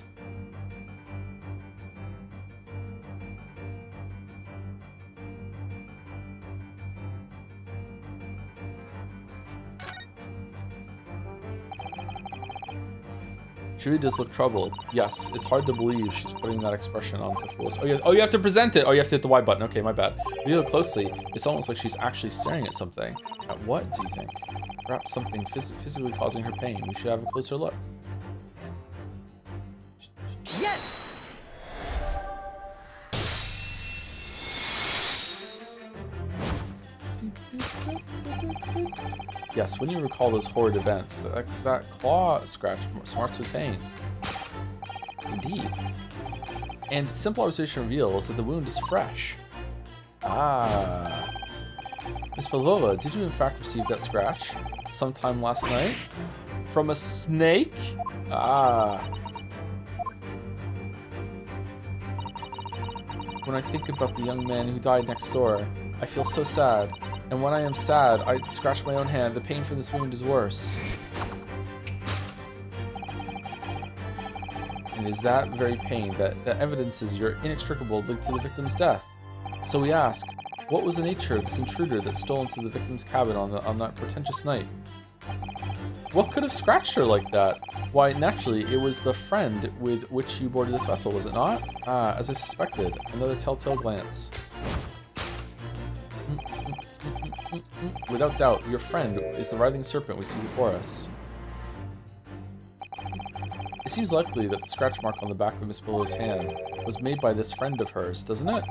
She really does look troubled. Yes, it's hard to believe she's putting that expression onto fools. Oh, you have to present it. Oh, you have to hit the Y button. Okay, my bad. If you look closely, it's almost like she's actually staring at something. At what, do you think? Perhaps something physically causing her pain. We should have a closer look. Yes! Yes, when you recall those horrid events, that claw scratch smarts with pain. Indeed. And simple observation reveals that the wound is fresh. Ah. Miss Pavlova, did you in fact receive that scratch sometime last night? From a snake? Ah. When I think about the young man who died next door, I feel so sad. And when I am sad, I scratch my own hand. The pain from this wound is worse. And it is that very pain that evidences your inextricable link to the victim's death. So we ask, what was the nature of this intruder that stole into the victim's cabin on that portentous night? What could have scratched her like that? Why, naturally, it was the friend with which you boarded this vessel, was it not? Ah, as I suspected. Another telltale glance. Without doubt, your friend is the writhing serpent we see before us. It seems likely that the scratch mark on the back of Miss Pavlova's hand was made by this friend of hers, doesn't it?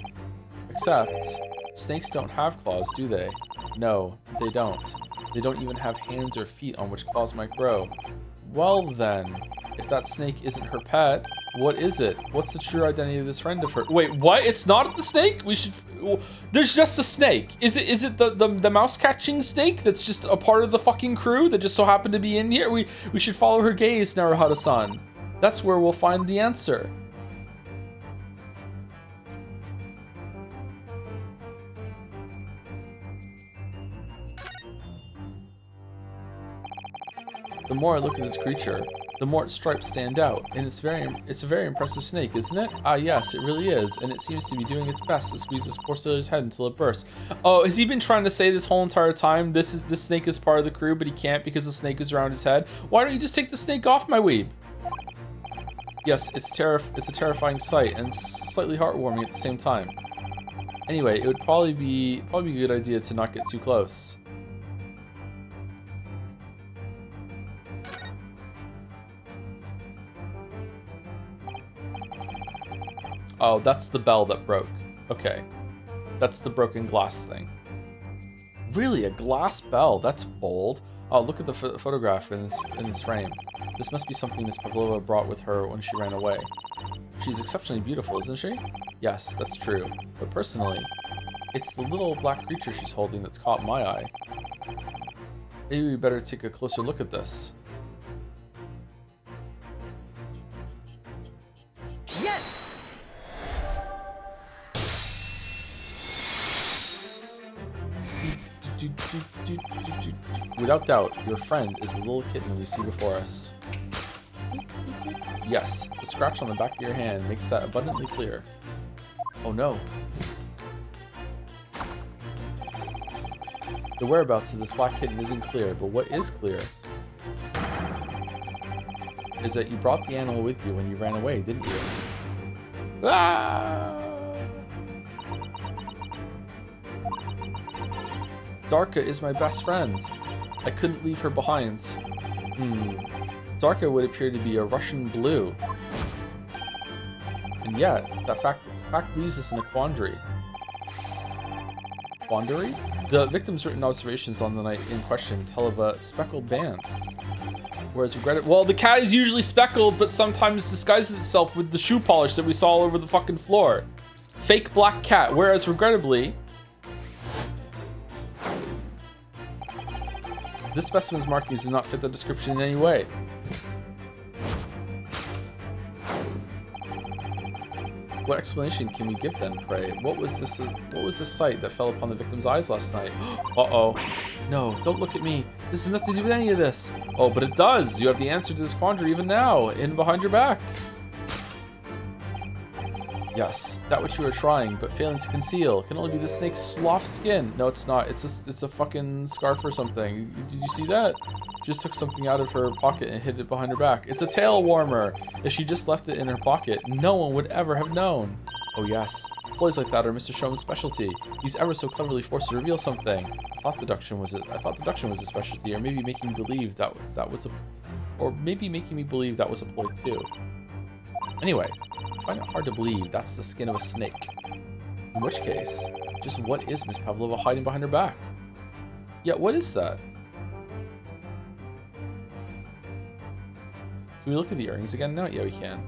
Except, snakes don't have claws, do they? No, they don't. They don't even have hands or feet on which claws might grow. Well then, if that snake isn't her pet, what is it? What's the true identity of this friend of hers? Wait, what? It's not the snake? We should... There's just a snake. Is it the mouse catching snake that's just a part of the fucking crew that just so happened to be in here? We should follow her gaze, Naruhodo-san. That's where we'll find the answer. The more I look at this creature, the more its stripes stand out, and it's a very impressive snake, isn't it? Ah, yes, it really is, and it seems to be doing its best to squeeze this poor sailor's head until it bursts. Oh, has he been trying to say this whole entire time this snake is part of the crew, but he can't because the snake is around his head? Why don't you just take the snake off, my weeb? Yes, it's a terrifying sight and slightly heartwarming at the same time. Anyway, it would probably be a good idea to not get too close. Oh, that's the bell that broke. Okay. That's the broken glass thing. Really, a glass bell? That's bold. Oh, look at the photograph in this frame. This must be something Miss Pavlova brought with her when she ran away. She's exceptionally beautiful, isn't she? Yes, that's true. But personally, it's the little black creature she's holding that's caught my eye. Maybe we better take a closer look at this. Yes! Without doubt, your friend is the little kitten we see before us. Yes, the scratch on the back of your hand makes that abundantly clear. Oh no. The whereabouts of this black kitten isn't clear, but what is clear is that you brought the animal with you when you ran away, didn't you? Ah! Darka is my best friend. I couldn't leave her behind. Darka would appear to be a Russian blue. And yet, that fact leaves us in a quandary. Quandary? The victim's written observations on the night in question tell of a speckled band. Whereas well, the cat is usually speckled, but sometimes disguises itself with the shoe polish that we saw all over the fucking floor. Fake black cat. Whereas regrettably, this specimen's markings do not fit the description in any way. What explanation can we give then, pray? What was this sight that fell upon the victim's eyes last night? Uh-oh. No, don't look at me. This has nothing to do with any of this. Oh, but it does. You have the answer to this quandary even now, hidden behind your back. Yes, that which you are trying, but failing to conceal, can only be the snake's slough skin. No, it's not. It's a fucking scarf or something. Did you see that? Just took something out of her pocket and hid it behind her back. It's a tail warmer. If she just left it in her pocket, no one would ever have known. Oh yes, ploys like that are Mr. Showman's specialty. He's ever so cleverly forced to reveal something. I thought deduction was a specialty, or maybe making me believe that was a ploy too. Anyway, I find it hard to believe that's the skin of a snake. In which case, just what is Miss Pavlova hiding behind her back? Yeah, what is that? Can we look at the earrings again now? Yeah, we can.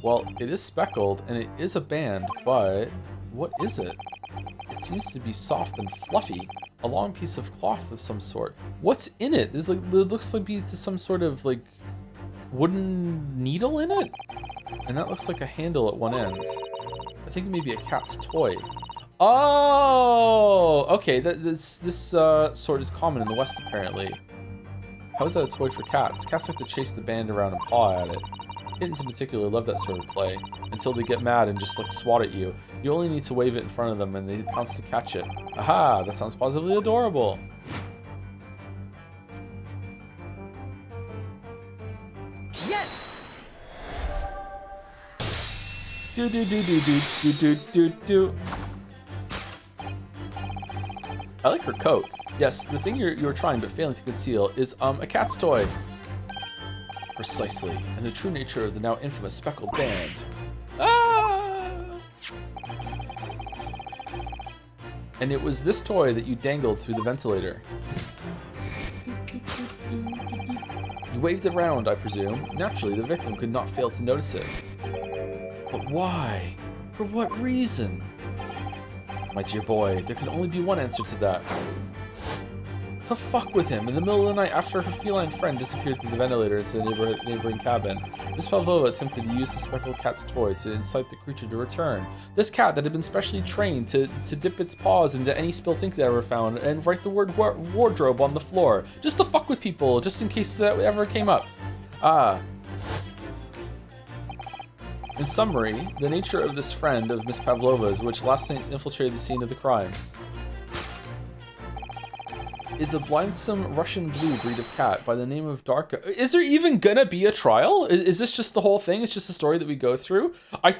Well, it is speckled and it is a band, but what is it? It seems to be soft and fluffy. A long piece of cloth of some sort. What's in it? There's like, it looks like some sort of like wooden needle in it, and that looks like a handle at one end. I think it may be a cat's toy. Oh, okay. This sort is common in the West apparently. How is that a toy for cats? Cats like to chase the band around and paw at it. Kittens in particular love that sort of play, until they get mad and just like swat at you. You only need to wave it in front of them and they pounce to catch it. Aha, that sounds positively adorable. Yes! Do do do do do do do do do. I like her coat. Yes, the thing you're trying but failing to conceal is a cat's toy. Precisely, and the true nature of the now infamous speckled band. Ah! And it was this toy that you dangled through the ventilator. You waved it around, I presume. Naturally, the victim could not fail to notice it. But why? For what reason? My dear boy, there can only be one answer to that. To fuck with him in the middle of the night after her feline friend disappeared through the ventilator into the neighboring cabin. Miss Pavlova attempted to use the speckled cat's toy to incite the creature to return. This cat that had been specially trained to dip its paws into any spilt ink they ever found and write the word wardrobe on the floor. Just to fuck with people, just in case that ever came up. In summary, the nature of this friend of Miss Pavlova's, which last night infiltrated the scene of the crime, is a blithesome Russian blue breed of cat by the name of Darka. Is there even gonna be a trial? Is this just the whole thing? It's just a story that we go through?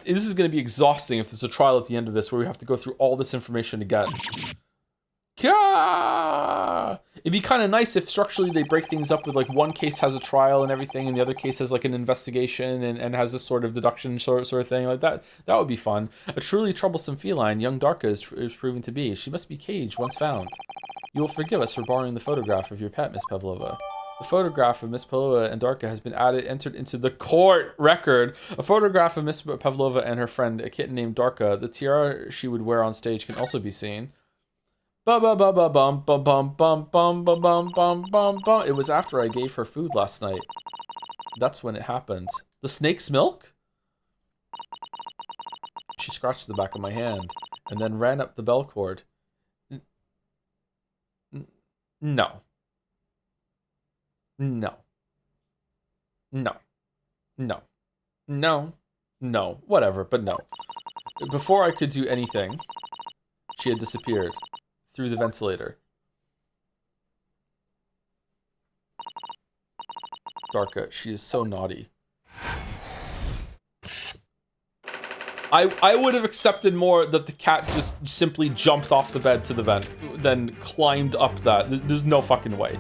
This is gonna be exhausting if there's a trial at the end of this where we have to go through all this information again. Gah! It'd be kind of nice if structurally they break things up with like one case has a trial and everything, and the other case has like an investigation and has this sort of deduction sort of thing like that. That would be fun. A truly troublesome feline, young Darka is proving to be. She must be caged once found. You will forgive us for borrowing the photograph of your pet, Miss Pavlova. The photograph of Miss Pavlova and Darka has been entered into the court record. A photograph of Miss Pavlova and her friend, a kitten named Darka. The tiara she would wear on stage can also be seen. Bum bum bum bum bum bum bum bum bum bum bum bum bum. It was after I gave her food last night. That's when it happened. The snake's milk? She scratched the back of my hand and then ran up the bell cord. No. No. No. No. No. No. Whatever, but no. Before I could do anything, she had disappeared through the ventilator. Darka, she is so naughty. I would have accepted more that the cat just simply jumped off the bed to the vent, then climbed up that. There's no fucking way.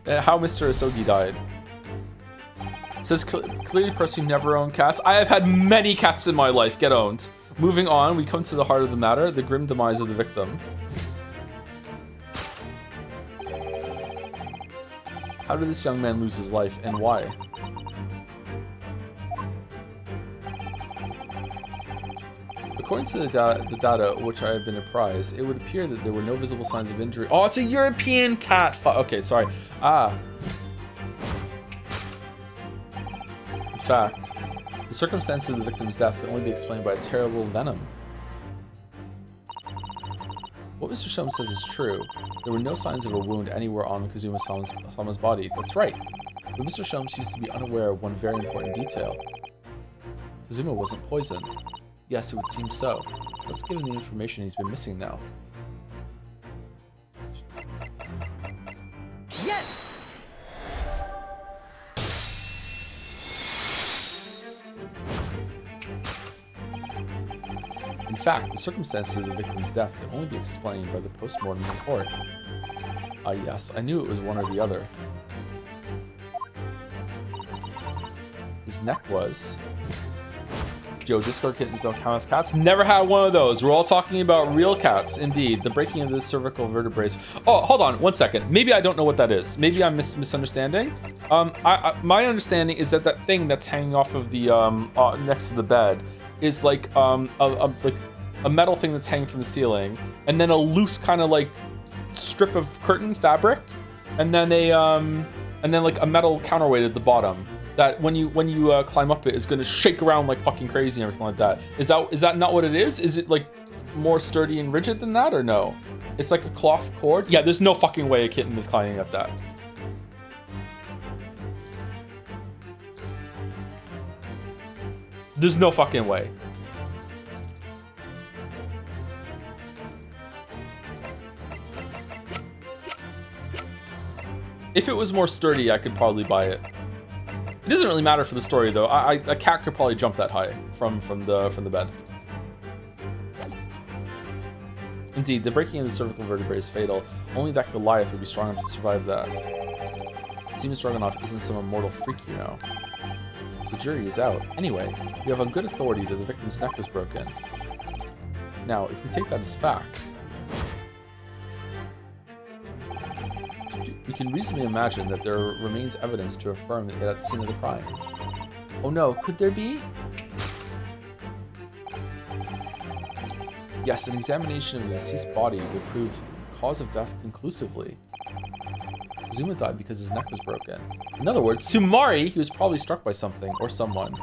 How Mr. Asogi died. Says clearly person who never owned cats. I have had many cats in my life get owned. Moving on, we come to the heart of the matter, the grim demise of the victim. How did this young man lose his life and why? According to the data which I have been apprised, it would appear that there were no visible signs of injury. Oh, it's a European cat! Okay, sorry. In fact, the circumstances of the victim's death can only be explained by a terrible venom. What Mr. Shom says is true. There were no signs of a wound anywhere on Kazuma-sama's body. That's right. But Mr. Shom seems to be unaware of one very important detail. Kazuma wasn't poisoned. Yes, it would seem so. Let's give him the information he's been missing now. Yes! In fact, the circumstances of the victim's death can only be explained by the post-mortem report. Ah, yes, I knew it was one or the other. His neck was... Joe, Discord kittens don't count as cats. Never had one of those. We're all talking about real cats, indeed. The breaking of the cervical vertebrae. Oh, hold on, 1 second. Maybe I don't know what that is. Maybe I'm misunderstanding. My understanding is that that thing that's hanging off of the next to the bed is like like a metal thing that's hanging from the ceiling, and then a loose kind of like strip of curtain fabric, and then like a metal counterweight at the bottom. That when you climb up it, it's gonna shake around like fucking crazy and everything like that. Is that not what it is? Is it like more sturdy and rigid than that, or no? It's like a cloth cord? Yeah, there's no fucking way a kitten is climbing up that. There's no fucking way. If it was more sturdy, I could probably buy it. It doesn't really matter for the story, though. A cat could probably jump that high from the bed. Indeed, the breaking of the cervical vertebrae is fatal. Only that Goliath would be strong enough to survive that. Seaman Stroganoff isn't some immortal freak, you know. The jury is out. Anyway, we have on good authority that the victim's neck was broken. Now, if we take that as fact, we can reasonably imagine that there remains evidence to affirm that he at the scene of the crime. Oh no, could there be? Yes, an examination of the deceased body would prove the cause of death conclusively. Kazuma died because his neck was broken. In other words, Sumari, he was probably struck by something or someone.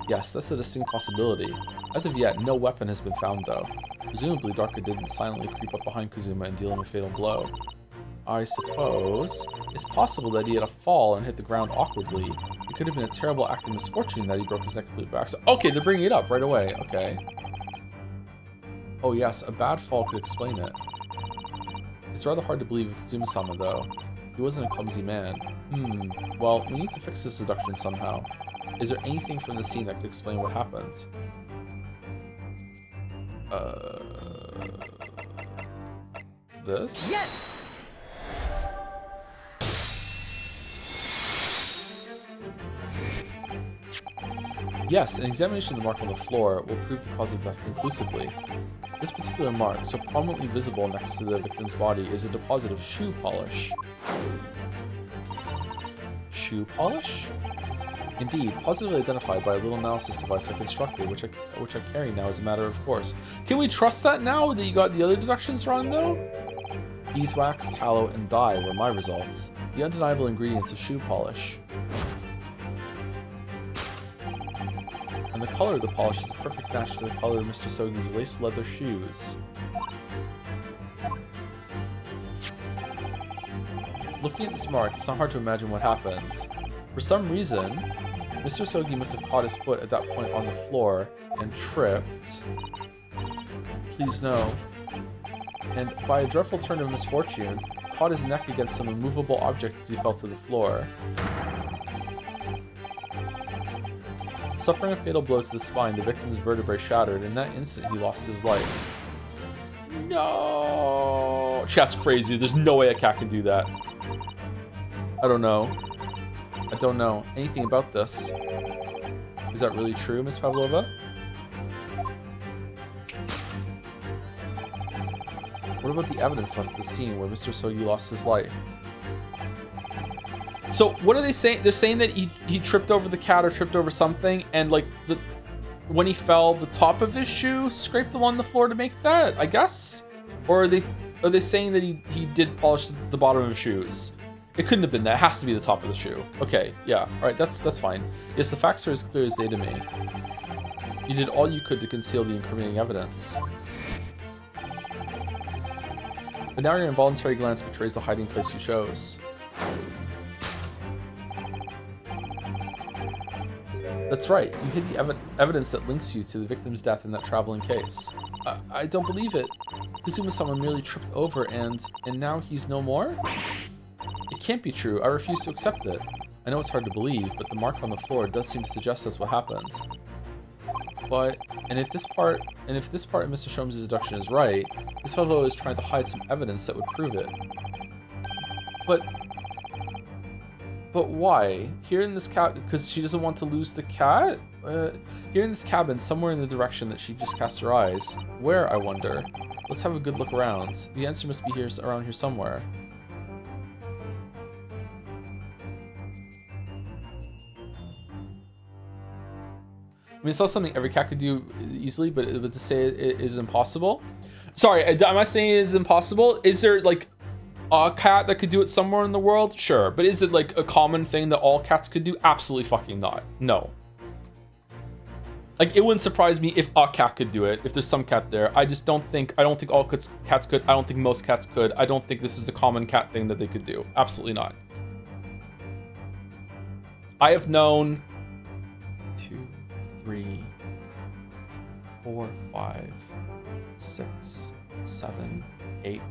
Yes, that's a distinct possibility. As of yet, no weapon has been found though. Presumably Darka didn't silently creep up behind Kazuma and deal him a fatal blow. I suppose it's possible that he had a fall and hit the ground awkwardly. It could have been a terrible act of misfortune that he broke his neck completely by accident. Okay, they're bringing it up right away. Okay. Oh yes, a bad fall could explain it. It's rather hard to believe of Kazuma-sama though. He wasn't a clumsy man. Well, we need to fix this seduction somehow. Is there anything from the scene that could explain what happened? This? Yes! Yes, an examination of the mark on the floor will prove the cause of death conclusively. This particular mark, so prominently visible next to the victim's body, is a deposit of shoe polish. Shoe polish? Indeed, positively identified by a little analysis device I constructed, which I carry now as a matter of course. Can we trust that now that you got the other deductions wrong, though? Beeswax, tallow, and dye were my results. The undeniable ingredients of shoe polish. And the color of the polish is a perfect match to the color of Mr. Sogi's lace leather shoes. Looking at this mark, it's not hard to imagine what happens. For some reason, Mr. Sogi must have caught his foot at that point on the floor and tripped. Please no. And by a dreadful turn of misfortune, caught his neck against some immovable object as he fell to the floor. Suffering a fatal blow to the spine, the victim's vertebrae shattered. In that instant, he lost his life. No! Chat's crazy. There's no way a cat can do that. I don't know. I don't know anything about this. Is that really true, Miss Pavlova? What about the evidence left at the scene where Mr. Sogi lost his life? So what are they saying? They're saying that he tripped over the cat or tripped over something, and like when he fell, the top of his shoe scraped along the floor to make that, I guess? Or are they saying that he did polish the bottom of his shoes? It couldn't have been that. It has to be the top of the shoe. Okay, yeah. All right, that's fine. Yes, the facts are as clear as day to me. You did all you could to conceal the incriminating evidence. But now your involuntary glance betrays the hiding place you chose. That's right. You hid the evidence that links you to the victim's death in that traveling case. I don't believe it. Kazuma someone merely tripped over and now he's no more? It can't be true. I refuse to accept it. I know it's hard to believe, but the mark on the floor does seem to suggest that's what happens. But, and if this part of Mr. Sholmes' deduction is right, Miss Pavlova is trying to hide some evidence that would prove it. But why? Here in this cabin, because she doesn't want to lose the cat? Here in this cabin, somewhere in the direction that she just cast her eyes. Where, I wonder? Let's have a good look around. The answer must be here, around here somewhere. I mean, it's not something every cat could do easily, but to say it is impossible. Sorry, am I saying it is impossible? Is there like a cat that could do it somewhere in the world? Sure, but is it like a common thing that all cats could do? Absolutely fucking not. No. Like, it wouldn't surprise me if a cat could do it, if there's some cat there. I don't think all cats could. I don't think most cats could. I don't think this is a common cat thing that they could do. Absolutely not. I have known 2, 3, 4, 5, 6, 7, 8,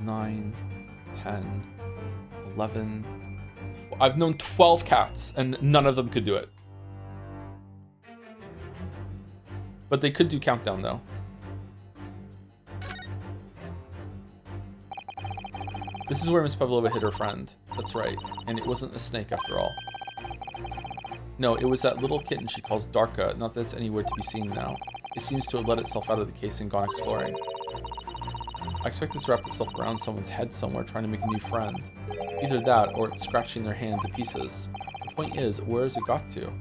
9, 10, 11. I've known 12 cats and none of them could do it. But they could do countdown though. This is where Miss Pavlova hit her friend. That's right. And it wasn't a snake after all. No, it was that little kitten she calls Darka, not that it's anywhere to be seen now. It seems to have let itself out of the case and gone exploring. I expect it's wrapped itself around someone's head somewhere trying to make a new friend. Either that, or it's scratching their hand to pieces. The point is, where has it got to?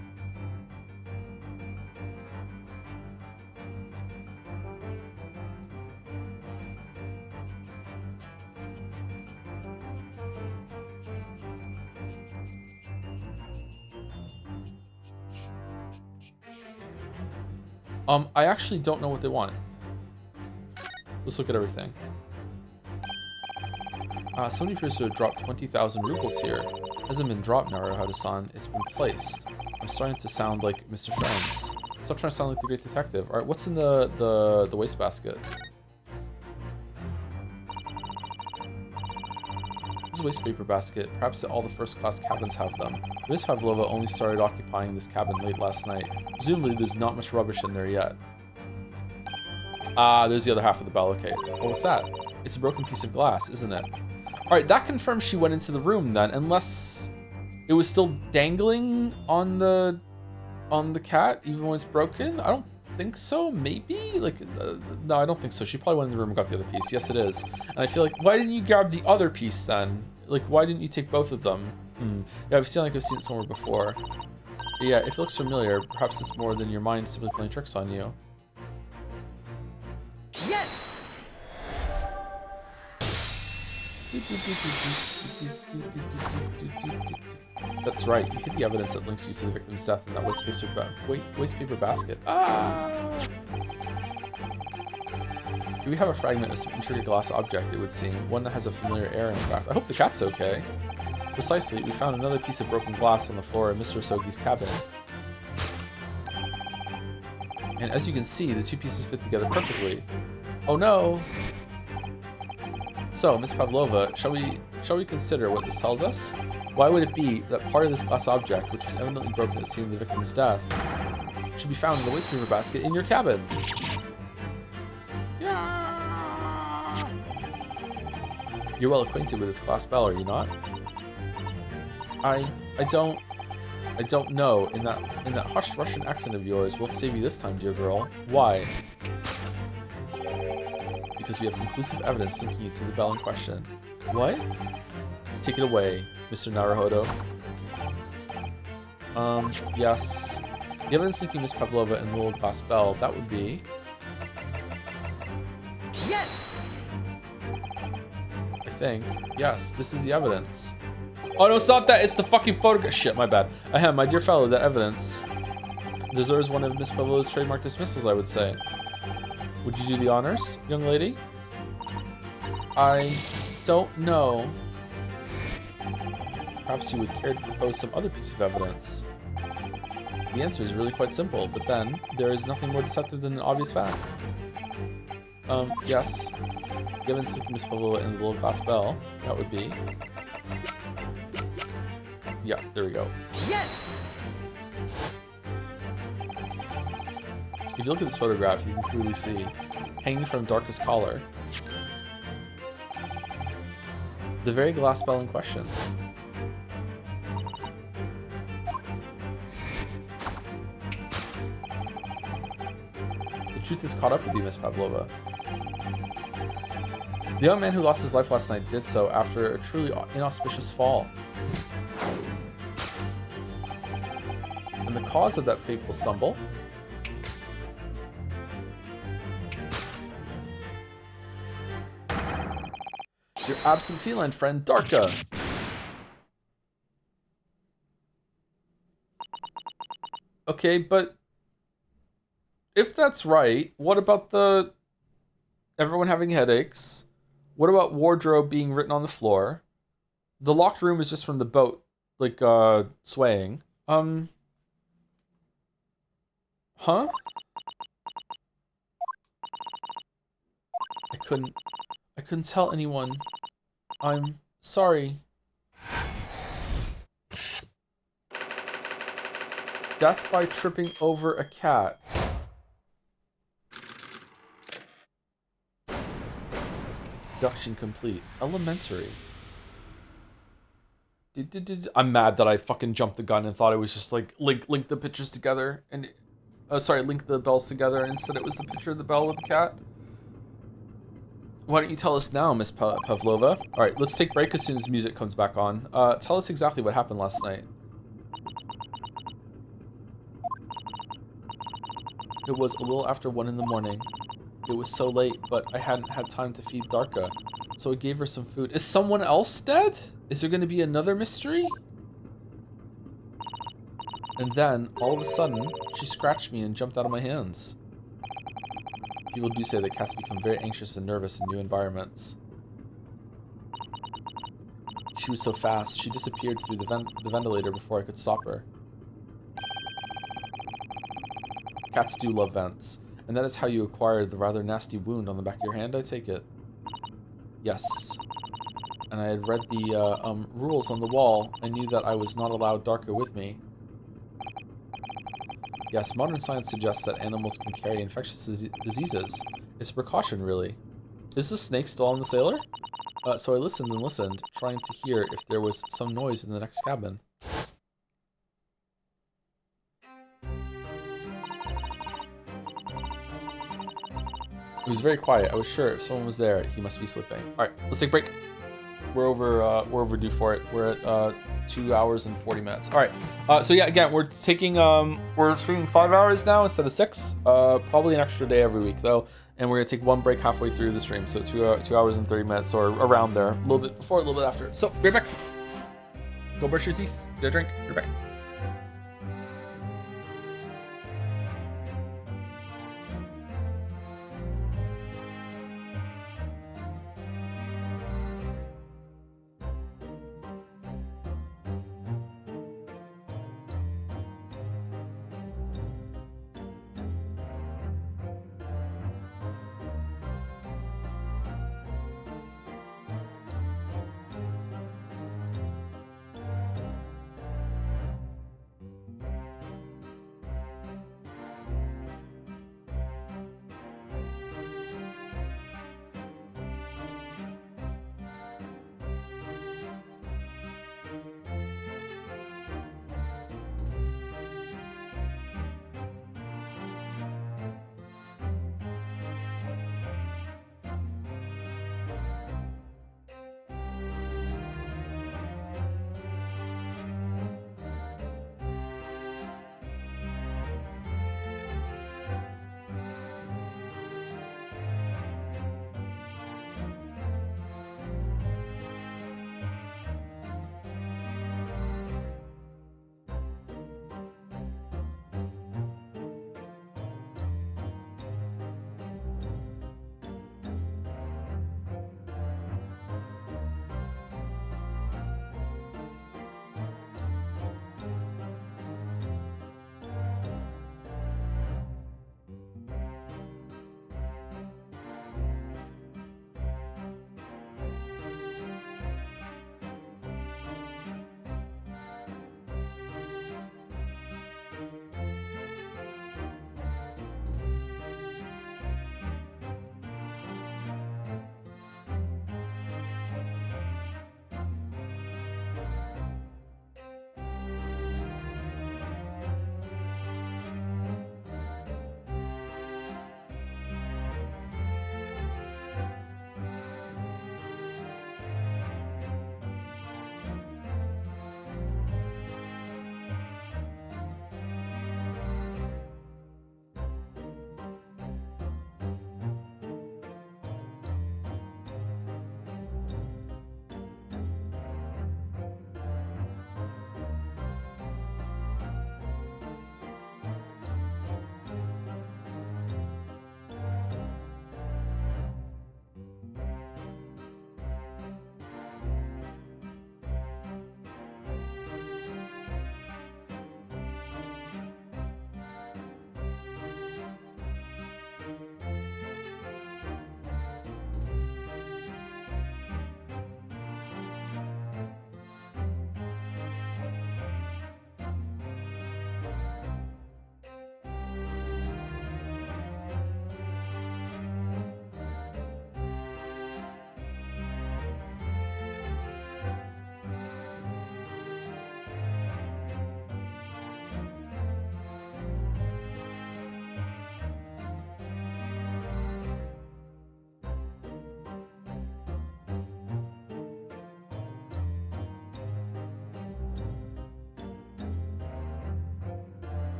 I actually don't know what they want. Let's look at everything. Somebody appears to have dropped 20,000 rubles here. It hasn't been dropped, Naruhide-san. It's been placed. I'm starting to sound like Mr. Sholmes. Stop trying to sound like the great detective. All right, what's in the wastebasket? This is a waste paper basket. Perhaps all the first-class cabins have them. Miss Pavlova only started occupying this cabin late last night. Presumably, there's not much rubbish in there yet. Ah, there's the other half of the bell. Okay. Oh, what's that? It's a broken piece of glass, isn't it? All right, that confirms she went into the room then, unless it was still dangling on the on the cat even when it's broken? I don't think so. Maybe? Like, no, I don't think so. She probably went in the room and got the other piece. Yes, it is. And I feel like, why didn't you grab the other piece then? Like, why didn't you take both of them? Yeah, I've seen it somewhere before. But yeah, if it looks familiar, perhaps it's more than your mind simply playing tricks on you. Yes! That's right. You hit the evidence that links you to the victim's death in that waste paper basket. Ah! We have a fragment of some intricate glass object, it would seem. One that has a familiar air, in fact. I hope the cat's okay. Precisely, we found another piece of broken glass on the floor of Mr. Sogi's cabin. And as you can see, the two pieces fit together perfectly. Oh no! So, Miss Pavlova, shall we consider what this tells us? Why would it be that part of this glass object, which was evidently broken at the scene of the victim's death, should be found in the waste paper basket in your cabin? Yeah. You're well acquainted with this glass bell, are you not? I don't know. In that hushed Russian accent of yours, won't save you this time, dear girl. Why? Because we have conclusive evidence linking you to the bell in question. What? Take it away, Mr. Naruhodo. Yes. The evidence linking Miss Pavlova and the little glass bell, that would be... Yes! I think. Yes, this is the evidence. Oh no, it's not that, it's the fucking photograph. Shit, my bad. Ahem, my dear fellow, that evidence deserves one of Miss Pavlova's trademark dismissals, I would say. Would you do the honors, young lady? I don't know. Perhaps you would care to propose some other piece of evidence. The answer is really quite simple, but then there is nothing more deceptive than an obvious fact. Yes. Given Miss Pavlova and the little glass bell, that would be... Yeah, there we go. Yes! If you look at this photograph, you can clearly see, hanging from Darka's collar, the very glass bell in question. The truth is caught up with you, Miss Pavlova. The young man who lost his life last night did so after a truly inauspicious fall. And the cause of that fateful stumble your absent feline friend, Darka. Okay, but if that's right, what about the everyone having headaches? What about wardrobe being written on the floor? The locked room is just from the boat, like, swaying. Huh? I couldn't tell anyone. I'm sorry. Death by tripping over a cat. Deduction complete. Elementary. I'm mad that I fucking jumped the gun and thought it was just like link the pictures together and link the bells together, and instead it was the picture of the bell with the cat. Why don't you tell us now, Miss Pavlova? All right, let's take a break as soon as music comes back on. Tell us exactly what happened last night. It was a little after 1 in the morning. It was so late, but I hadn't had time to feed Darka, so I gave her some food. Is someone else dead? Is there going to be another mystery? And then, all of a sudden, she scratched me and jumped out of my hands. People do say that cats become very anxious and nervous in new environments. She was so fast, she disappeared through the ventilator before I could stop her. Cats do love vents, and that is how you acquired the rather nasty wound on the back of your hand, I take it? Yes. And I had read the rules on the wall. I knew that I was not allowed Darka with me. Yes, modern science suggests that animals can carry infectious diseases. It's a precaution, really. Is the snake still on the sailor? So I listened and listened, trying to hear if there was some noise in the next cabin. was very quiet. I was sure if someone was there, he must be sleeping. All right, let's take a break. We're overdue for it. We're at 2 hours and 40 minutes. All right. So yeah, again, we're taking we're streaming 5 hours now instead of 6. Probably an extra day every week though, and we're gonna take one break halfway through the stream. So 2 hours and 30 minutes or around there, a little bit before, a little bit after. So be right back. Go brush your teeth. Get a drink. Be right back.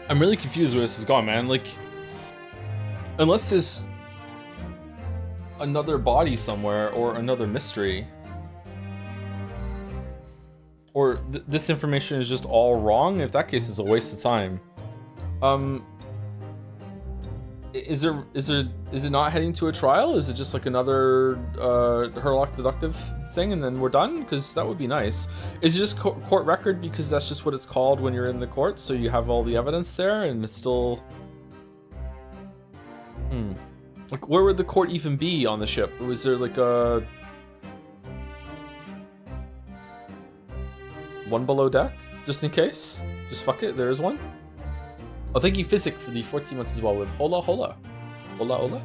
I'm really confused where this is going, man. Like, unless there's another body somewhere or another mystery, or this information is just all wrong. If that case, it's a waste of time. Is it not heading to a trial? Is it just like another Herlock deductive thing and then we're done? Because that would be nice. Is it just court record because that's just what it's called when you're in the court, so you have all the evidence there and it's still... Like, where would the court even be on the ship? Was there like a... one below deck? Just in case? Just fuck it, there is one? Oh, thank you, Physic, for the 14 months as well with Hola Hola. Hola Hola.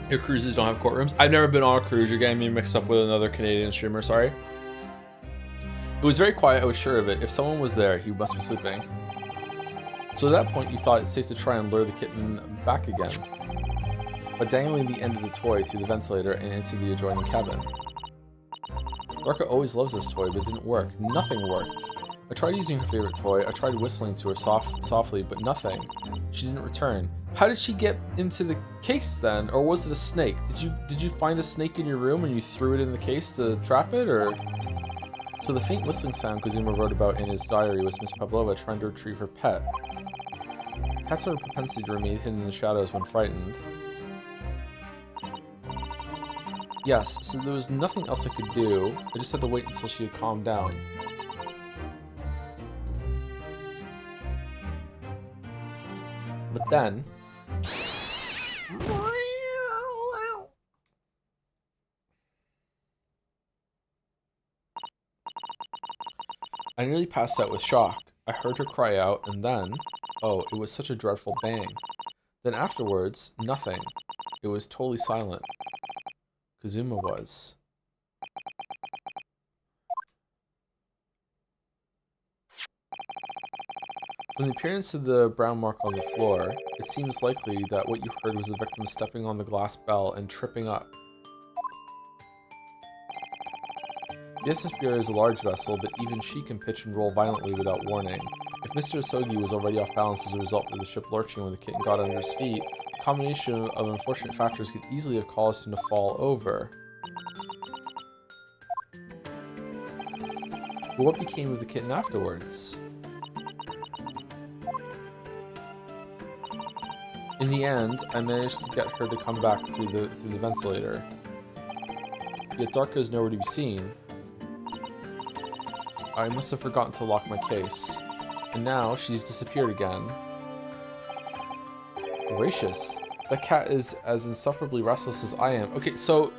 Your cruises don't have courtrooms? I've never been on a cruise. You're getting me mixed up with another Canadian streamer, sorry. It was very quiet, I was sure of it. If someone was there, he must be sleeping. So at that point, you thought it's safe to try and lure the kitten back again, by dangling the end of the toy through the ventilator and into the adjoining cabin. Barker always loves this toy, but it didn't work. Nothing worked. I tried using her favorite toy. I tried whistling to her softly, but nothing. She didn't return. How did she get into the case then? Or was it a snake? Did you find a snake in your room and you threw it in the case to trap it, or? So the faint whistling sound Kazuma wrote about in his diary was Miss Pavlova trying to retrieve her pet. Cats have a propensity to remain hidden in the shadows when frightened. Yes, so there was nothing else I could do. I just had to wait until she had calmed down. But then... I nearly passed out with shock. I heard her cry out, and then... Oh, it was such a dreadful bang. Then afterwards, nothing. It was totally silent. Kazuma was. From the appearance of the brown mark on the floor, it seems likely that what you heard was the victim stepping on the glass bell and tripping up. The SSBR is a large vessel, but even she can pitch and roll violently without warning. If Mr. Asogi was already off balance as a result of the ship lurching when the kitten got under his feet, a combination of unfortunate factors could easily have caused him to fall over. But what became of the kitten afterwards? In the end, I managed to get her to come back through the ventilator. Yet Darko is nowhere to be seen. I must have forgotten to lock my case. And now she's disappeared again. Gracious. That cat is as insufferably restless as I am. Okay, so...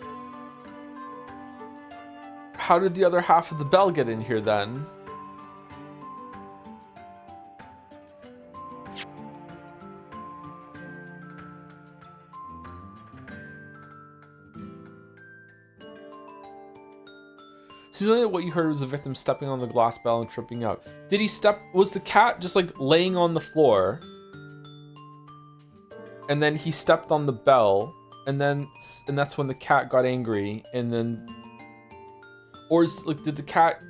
how did the other half of the bell get in here then? Seemingly what you heard was the victim stepping on the glass bell and tripping up. Did he step... was the cat just like laying on the floor? And then he stepped on the bell, and that's when the cat got angry, and then... or is, like, did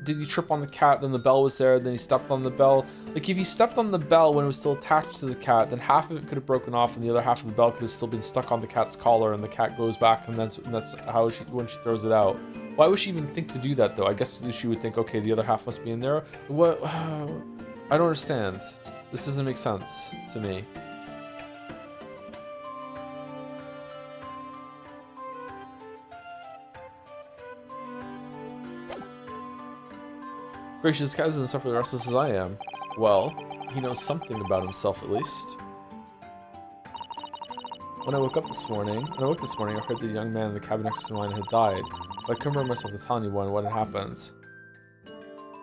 he trip on the cat, then the bell was there, then he stepped on the bell? Like, if he stepped on the bell when it was still attached to the cat, then half of it could have broken off, and the other half of the bell could have still been stuck on the cat's collar, and the cat goes back, and that's how when she throws it out. Why would she even think to do that, though? I guess she would think, okay, the other half must be in there. What? I don't understand. This doesn't make sense to me. Gracious, cat isn't suffering restless as I am. Well, he knows something about himself at least. When I woke this morning, I heard the young man in the cabin next to mine had died. But I couldn't bring myself to tell anyone what had happened.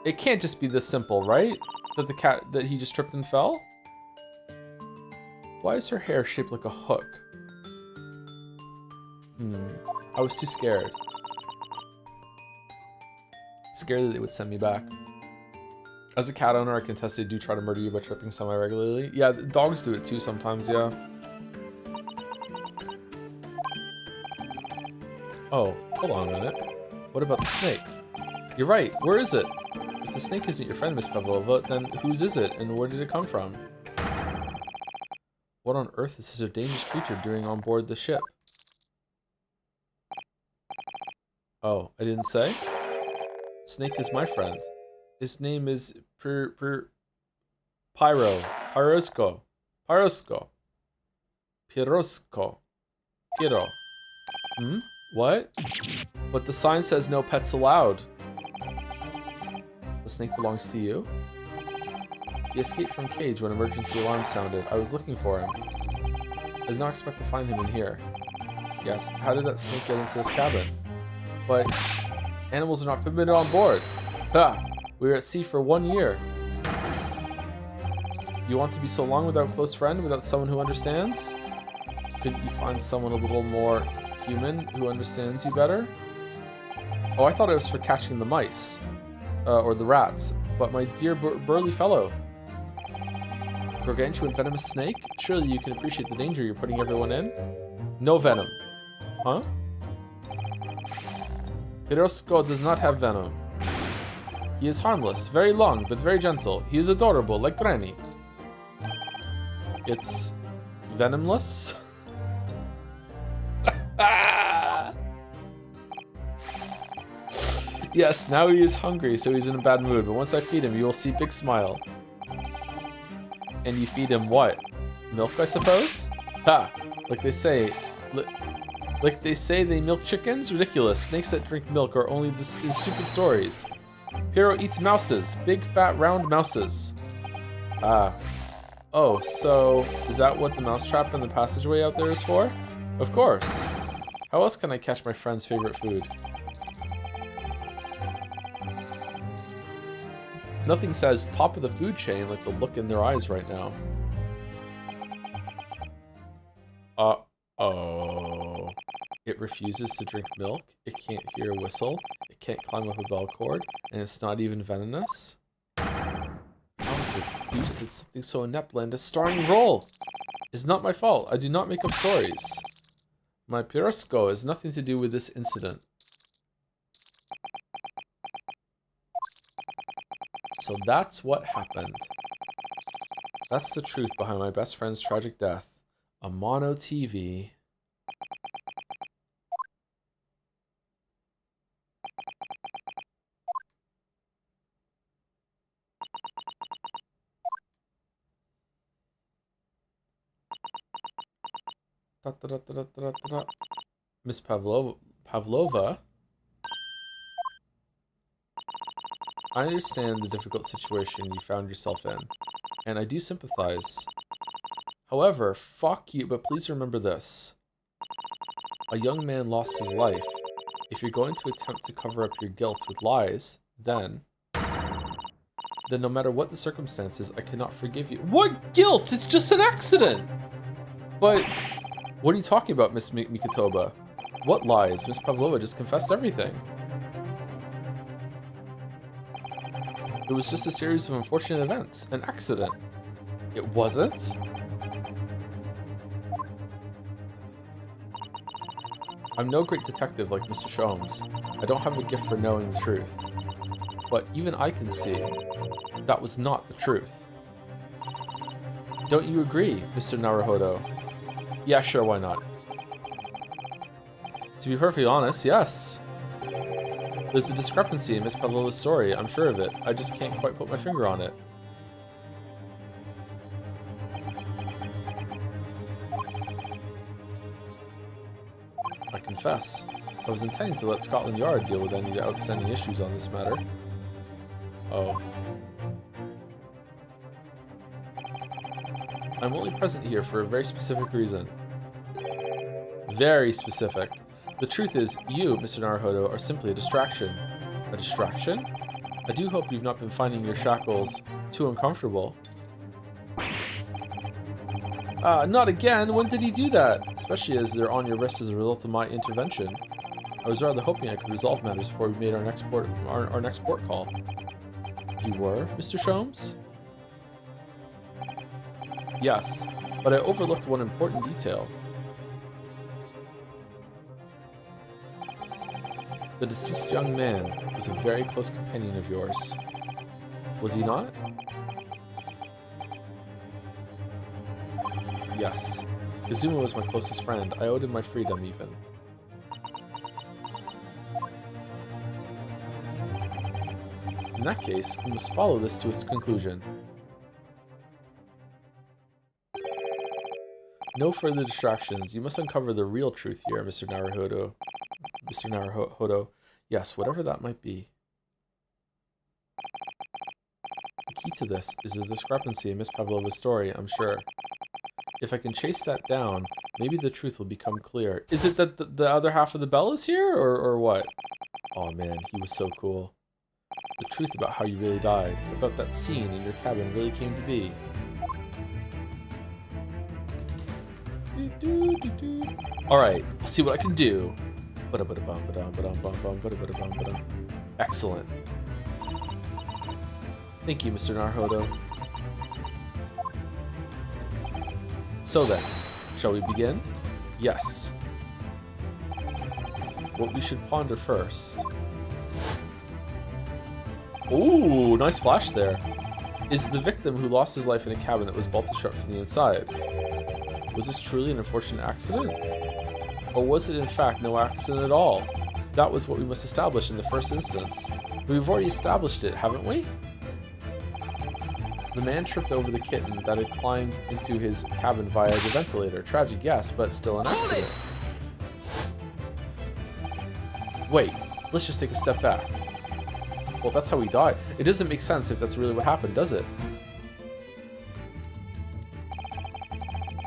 It can't just be this simple, right? That he just tripped and fell? Why is her hair shaped like a hook? I was too scared. Scared that they would send me back. As a cat owner, I can attest they do try to murder you by tripping semi-regularly. Yeah, dogs do it too sometimes, yeah. Oh, hold on a minute. What about the snake? You're right, where is it? If the snake isn't your friend, Miss Pavlova, then whose is it, and where did it come from? What on earth is such a dangerous creature doing on board the ship? Oh, I didn't say? Snake is my friend. His name is Pyro. Pyrosko. Piro. Hmm? What? But the sign says no pets allowed. The snake belongs to you? He escaped from cage when emergency alarm sounded. I was looking for him. I did not expect to find him in here. Yes, how did that snake get into this cabin? But animals are not permitted on board. Ha! We were at sea for 1 year. You want to be so long without a close friend, without someone who understands? Couldn't you find someone a little more human who understands you better? Oh, I thought it was for catching the mice. Or the rats. But my dear burly fellow. Gargantuan venomous snake? Surely you can appreciate the danger you're putting everyone in? No venom. Huh? Pirosko does not have venom. He is harmless, very long, but very gentle. He is adorable, like Granny. It's venomless? Yes, now he is hungry, so he's in a bad mood, but once I feed him, you will see big smile. And you feed him what? Milk, I suppose? Ha! Like they say... Like they say they milk chickens? Ridiculous. Snakes that drink milk are only in stupid stories. Piro eats mouses. Big, fat, round mouses. Ah. Oh, so... Is that what the mousetrap in the passageway out there is for? Of course. How else can I catch my friend's favorite food? Nothing says top of the food chain like the look in their eyes right now. Uh-oh. It refuses to drink milk, it can't hear a whistle, it can't climb up a bell cord, and it's not even venomous? How the deuce did something so inept land a starring role? It's not my fault, I do not make up stories. My Pirosko has nothing to do with this incident. So that's what happened. That's the truth behind my best friend's tragic death. A mono TV. Miss Pavlova? I understand the difficult situation you found yourself in, and I do sympathize. However, fuck you, but please remember this. A young man lost his life. If you're going to attempt to cover up your guilt with lies, then no matter what the circumstances, I cannot forgive you. What guilt? It's just an accident! But, what are you talking about, Miss Mikitoba? What lies? Miss Pavlova just confessed everything. It was just a series of unfortunate events. An accident. It wasn't? I'm no great detective like Mr. Sholmes. I don't have a gift for knowing the truth. But even I can see that was not the truth. Don't you agree, Mr. Naruhodo? Yeah, sure, why not? To be perfectly honest, yes. There's a discrepancy in Miss Pavlova's story, I'm sure of it. I just can't quite put my finger on it. I confess, I was intending to let Scotland Yard deal with any outstanding issues on this matter. Oh. I'm only present here for a very specific reason. Very specific. The truth is, you, Mr. Naruhodo, are simply a distraction. A distraction? I do hope you've not been finding your shackles too uncomfortable. Not again! When did he do that? Especially as they're on your wrist as a result of my intervention. I was rather hoping I could resolve matters before we made our next port call. You were, Mr. Sholmes? Yes, but I overlooked one important detail. The deceased young man was a very close companion of yours. Was he not? Yes. Kazuma was my closest friend. I owed him my freedom, even. In that case, we must follow this to its conclusion. No further distractions. You must uncover the real truth here, Mr. Naruhodo. Mr. Naruhodo. Yes, whatever that might be. The key to this is the discrepancy in Miss Pavlova's story, I'm sure. If I can chase that down, maybe the truth will become clear. Is it that the other half of the bell is here, or what? Oh man, he was so cool. The truth about how you really died, about that scene in your cabin really came to be. Alright, I'll see what I can do. Excellent. Thank you, Mr. Naruhodo. So then, shall we begin? Yes. What we should ponder first. Ooh, nice flash there. Is the victim who lost his life in a cabin that was bolted shut from the inside. Was this truly an unfortunate accident? Or was it in fact no accident at all? That was what we must establish in the first instance. We've already established it, haven't we? The man tripped over the kitten that had climbed into his cabin via the ventilator. Tragic, yes, but still an accident. Wait, let's just take a step back. Well, that's how he died. It doesn't make sense if that's really what happened, does it?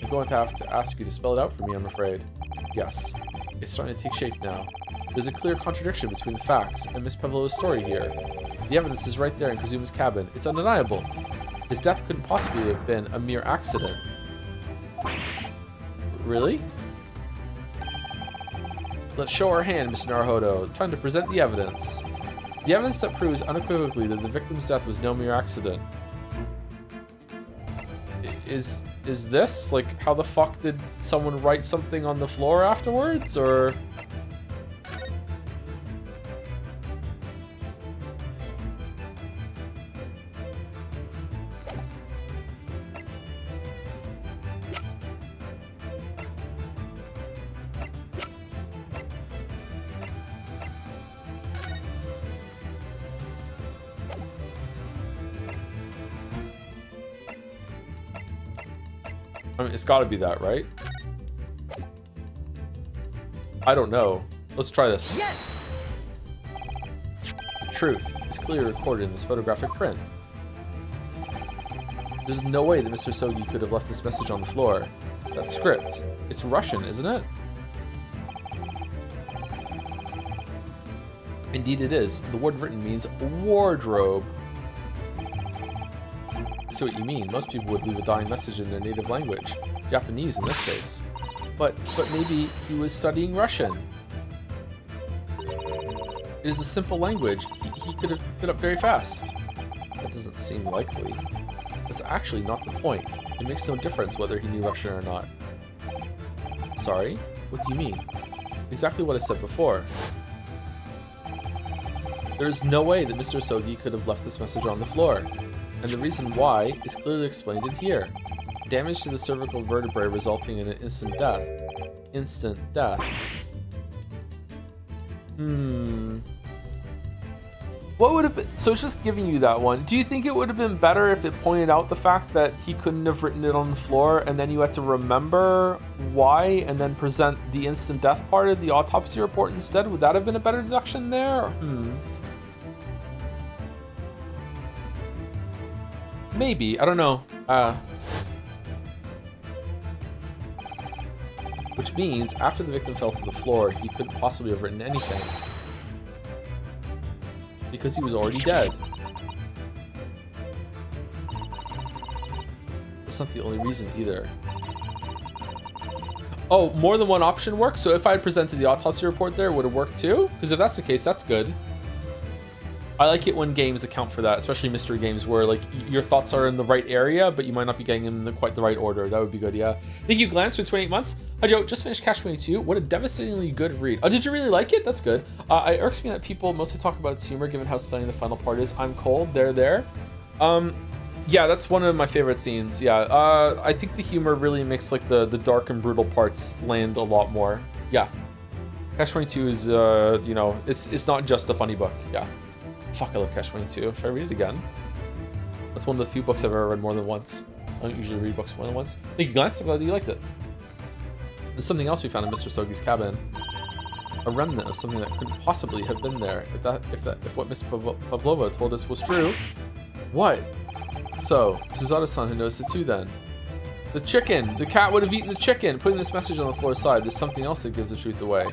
I'm going to have to ask you to spell it out for me, I'm afraid. Yes, it's starting to take shape now. There's a clear contradiction between the facts and Miss Pavlova's story here. The evidence is right there in Kazuma's cabin. It's undeniable. His death couldn't possibly have been a mere accident. Really? Let's show our hand, Mr. Naruhodo. Time to present the evidence. The evidence that proves unequivocally that the victim's death was no mere accident. Is this? Like, how the fuck did someone write something on the floor afterwards, or...? I mean, it's gotta be that, right? I don't know. Let's try this. Yes! The truth is clearly recorded in this photographic print. There's no way that Mr. Sogi could have left this message on the floor. That script. It's Russian, isn't it? Indeed it is. The word written means wardrobe. I see what you mean. Most people would leave a dying message in their native language. Japanese in this case. But maybe he was studying Russian. It is a simple language. He could have picked it up very fast. That doesn't seem likely. That's actually not the point. It makes no difference whether he knew Russian or not. Sorry? What do you mean? Exactly what I said before. There's no way that Mr. Sogi could have left this message on the floor. And the reason why is clearly explained in here. Damage to the cervical vertebrae resulting in an instant death. Instant death. What would have been... So it's just giving you that one. Do you think it would have been better if it pointed out the fact that he couldn't have written it on the floor and then you had to remember why and then present the instant death part of the autopsy report instead? Would that have been a better deduction there? Maybe. I don't know. Which means after the victim fell to the floor, he couldn't possibly have written anything. Because he was already dead. That's not the only reason either. Oh, more than one option works? So if I had presented the autopsy report there, would it work too? Because if that's the case, that's good. I like it when games account for that, especially mystery games where like your thoughts are in the right area, but you might not be getting them in quite the right order. That would be good, yeah. Thank you, Glance, for 28 months. Hi Joe, just finished Catch 22. What a devastatingly good read. Oh, did you really like it? That's good. It irks me that people mostly talk about its humor given how stunning the final part is. I'm cold, they're there. Yeah, that's one of my favorite scenes. Yeah, I think the humor really makes like the dark and brutal parts land a lot more. Yeah. Catch 22 is, you know, it's not just a funny book. Yeah. Fuck, I love Catch 22. Should I read it again? That's one of the few books I've ever read more than once. I don't usually read books more than once. Thank you, Glance. I'm glad that you liked it. There's something else we found in Mr. Sogi's cabin. A remnant of something that couldn't possibly have been there. If what Miss Pavlova told us was true. What? So, Suzada-san had noticed it too then. The chicken! The cat would have eaten the chicken! Putting this message on the floor side, there's something else that gives the truth away.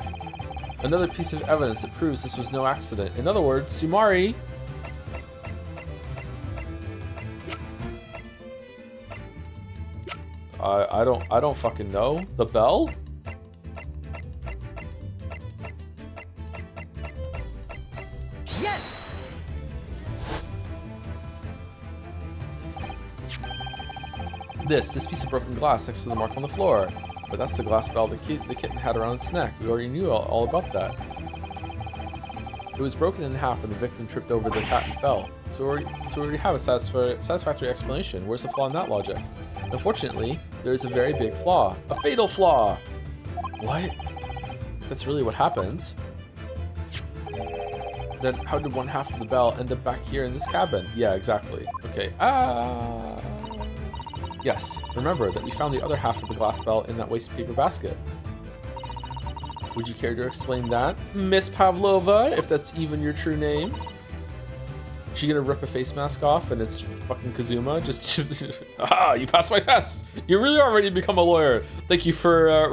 Another piece of evidence that proves this was no accident. In other words, Sumari... I don't fucking know. The bell? Yes! This piece of broken glass next to the mark on the floor. But that's the glass bell the kitten had around its neck. We already knew all about that. It was broken in half when the victim tripped over the cat and fell. So we already have a satisfactory explanation. Where's the flaw in that logic? Unfortunately, there is a very big flaw. A fatal flaw! What? If that's really what happens, then how did one half of the bell end up back here in this cabin? Yeah, exactly. Okay. Yes, remember that we found the other half of the glass bell in that waste paper basket. Would you care to explain that, Miss Pavlova, if that's even your true name? Is she gonna rip a face mask off and it's fucking Kazuma? Just, you passed my test. You really are ready to become a lawyer. Thank you for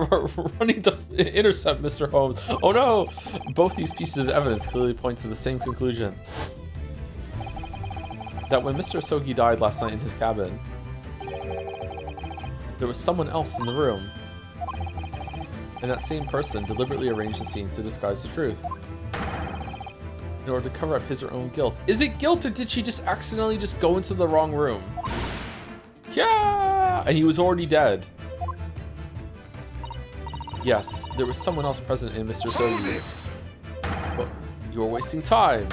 running the intercept, Mr. Holmes. Oh no! Both these pieces of evidence clearly point to the same conclusion. That when Mr. Asogi died last night in his cabin, there was someone else in the room. And that same person deliberately arranged the scene to disguise the truth. In order to cover up his or her own guilt. Is it guilt or did she just accidentally just go into the wrong room? Yeah! And he was already dead. Yes, there was someone else present in Mr. Sogi's. But you were wasting time.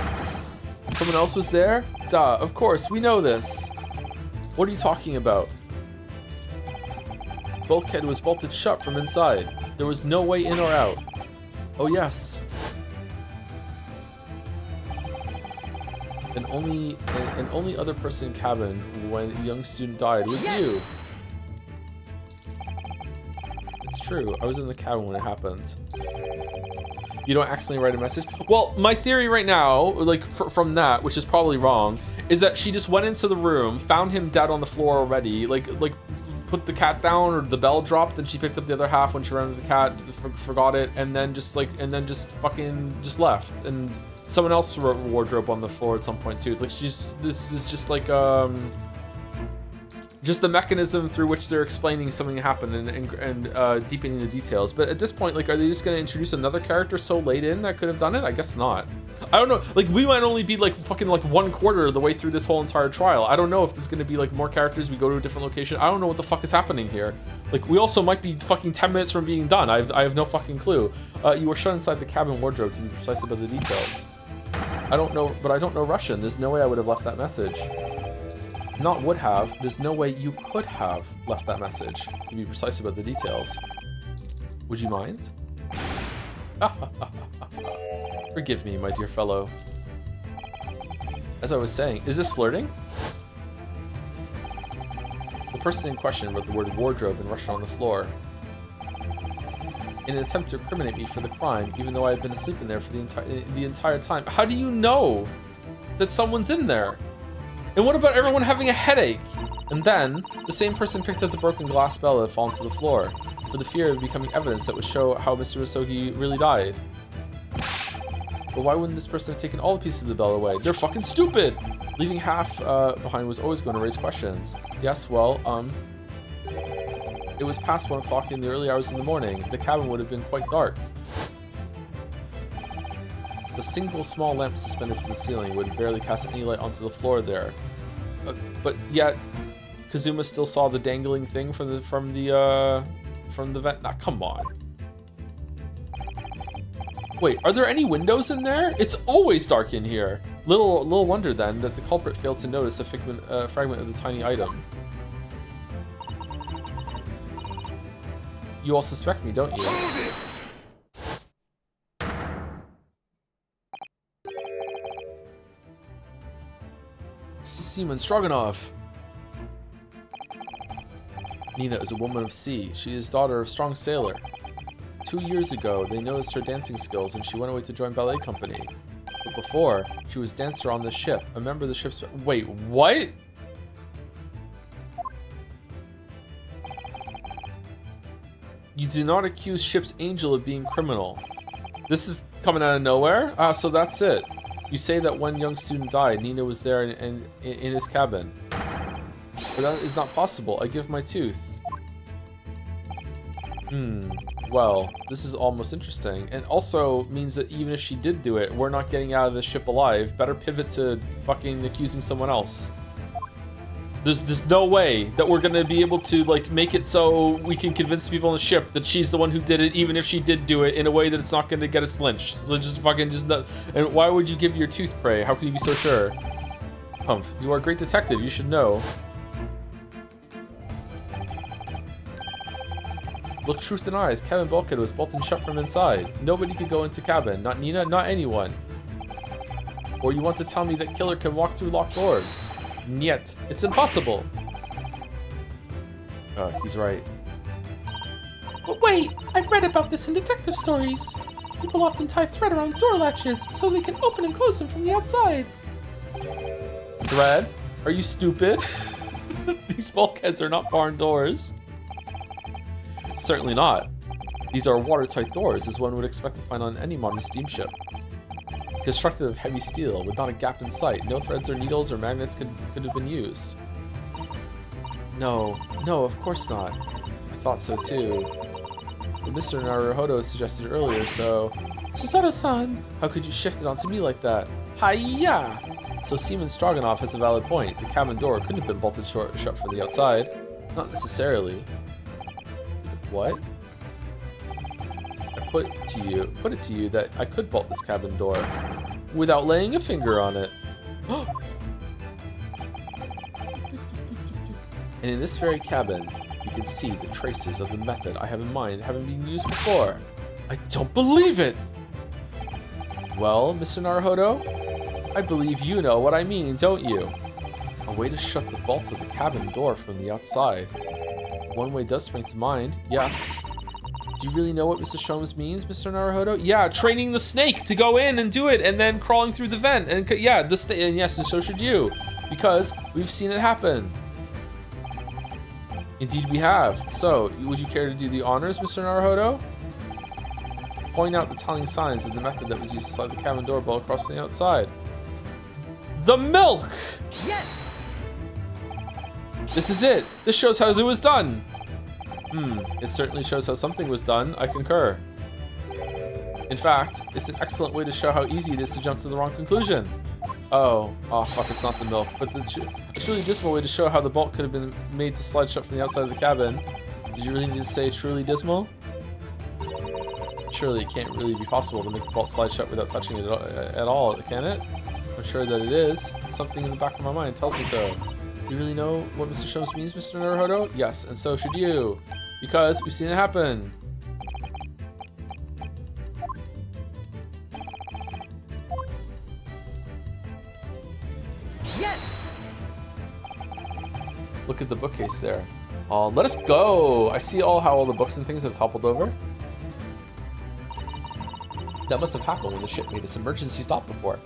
Someone else was there? Duh, of course, we know this. What are you talking about? Bulkhead was bolted shut from inside. There was no way in or out. Oh yes. And only other person in cabin when a young student died was you. It's true. I was in the cabin when it happened. You don't accidentally write a message? Well, my theory right now, like from that, which is probably wrong, is that she just went into the room, found him dead on the floor already, like put the cat down, or the bell dropped, and she picked up the other half when she ran with the cat, forgot it, and then just left. And someone else wrote wardrobe on the floor at some point too. Like this is just like just the mechanism through which they're explaining something happened and deepening the details. But at this point, like, are they just gonna introduce another character so late in that could have done it? I guess not. I don't know. Like, we might only be like fucking like 1/4 of the way through this whole entire trial. I don't know if there's gonna be like more characters. We go to a different location. I don't know what the fuck is happening here. Like, we also might be fucking 10 minutes from being done. I have no fucking clue. You were shut inside the cabin wardrobe to be precise about the details. I don't know, but I don't know Russian. There's no way I would have left that message. Not would have. There's no way you could have left that message, to be precise about the details. Would you mind? Forgive me, my dear fellow. As I was saying, is this flirting? The person in question wrote the word wardrobe in Russian on the floor. In an attempt to incriminate me for the crime, even though I had been asleep in there for the entire time. How do you know that someone's in there? And what about everyone having a headache? And then, the same person picked up the broken glass bell that had fallen to the floor, for the fear of becoming evidence that would show how Mr. Asogi really died. But why wouldn't this person have taken all the pieces of the bell away? They're fucking stupid! Leaving half behind was always going to raise questions. Yes, well, it was past 1 o'clock in the early hours in the morning. The cabin would have been quite dark. The single small lamp suspended from the ceiling would barely cast any light onto the floor there. But yet, Kazuma still saw the dangling thing from from the vent. Nah, come on. Wait, are there any windows in there? It's always dark in here. Little wonder then that the culprit failed to notice a fragment of the tiny item. You all suspect me, don't you? Seaman Stroganoff. Nina is a woman of sea. She is daughter of strong sailor. 2 years ago, they noticed her dancing skills and she went away to join ballet company. But before, she was dancer on the ship, a member of the ship's... Wait, what? You do not accuse Ship's Angel of being criminal. This is coming out of nowhere? Ah, so that's it. You say that one young student died, Nina was there in his cabin. But that is not possible. I give my tooth. Well, this is almost interesting. And also means that even if she did do it, we're not getting out of the ship alive. Better pivot to fucking accusing someone else. There's no way that we're gonna be able to like make it so we can convince people on the ship that she's the one who did it, even if she did do it in a way that it's not gonna get us lynched. Just not. And why would you give your tooth, pray? How can you be so sure? Humph, you are a great detective. You should know. Look truth in eyes. Cabin bulkhead was bolted shut from inside. Nobody could go into cabin. Not Nina, not anyone. Or you want to tell me that killer can walk through locked doors? Niet. It's impossible. He's right. But wait, I've read about this in detective stories. People often tie thread around door latches so they can open and close them from the outside. Thread? Are you stupid? These bulkheads are not barn doors. Certainly not. These are watertight doors, as one would expect to find on any modern steamship. Constructed of heavy steel, with not a gap in sight, no threads or needles or magnets could have been used. No, of course not. I thought so too. But Mr. Naruhodo suggested earlier, so... Susato-san! How could you shift it onto me like that? Hi-ya! So Seaman Stroganoff has a valid point. The cabin door couldn't have been bolted shut from the outside. Not necessarily. What? I put it to you that I could bolt this cabin door without laying a finger on it. And in this very cabin, you can see the traces of the method I have in mind having been used before. I don't believe it! Well, Mr. Naruhodo, I believe you know what I mean, don't you? A way to shut the bolt of the cabin door from the outside. One way does spring to mind, yes. Do you really know what Mr. Sholmes means, Mr. Naruhodo? Yeah, training the snake to go in and do it, and then crawling through the vent. And yeah, and yes, and so should you, because we've seen it happen. Indeed, we have. So, would you care to do the honors, Mr. Naruhodo? Point out the telling signs of the method that was used to slide the cabin door bolt across the outside. The milk! Yes! This is it. This shows how it was done. It certainly shows how something was done. I concur. In fact, it's an excellent way to show how easy it is to jump to the wrong conclusion. Oh fuck, it's not the milk. But a truly dismal way to show how the bolt could have been made to slide shut from the outside of the cabin. Did you really need to say truly dismal? Surely it can't really be possible to make the bolt slide shut without touching it at all, can it? I'm sure that it is. Something in the back of my mind tells me so. You really know what Mr. Sholmes means, Mr. Naruhodo? Yes, and so should you. Because we've seen it happen. Yes! Look at the bookcase there. Oh, let us go! I see how all the books and things have toppled over. That must have happened when the ship made its emergency stop before.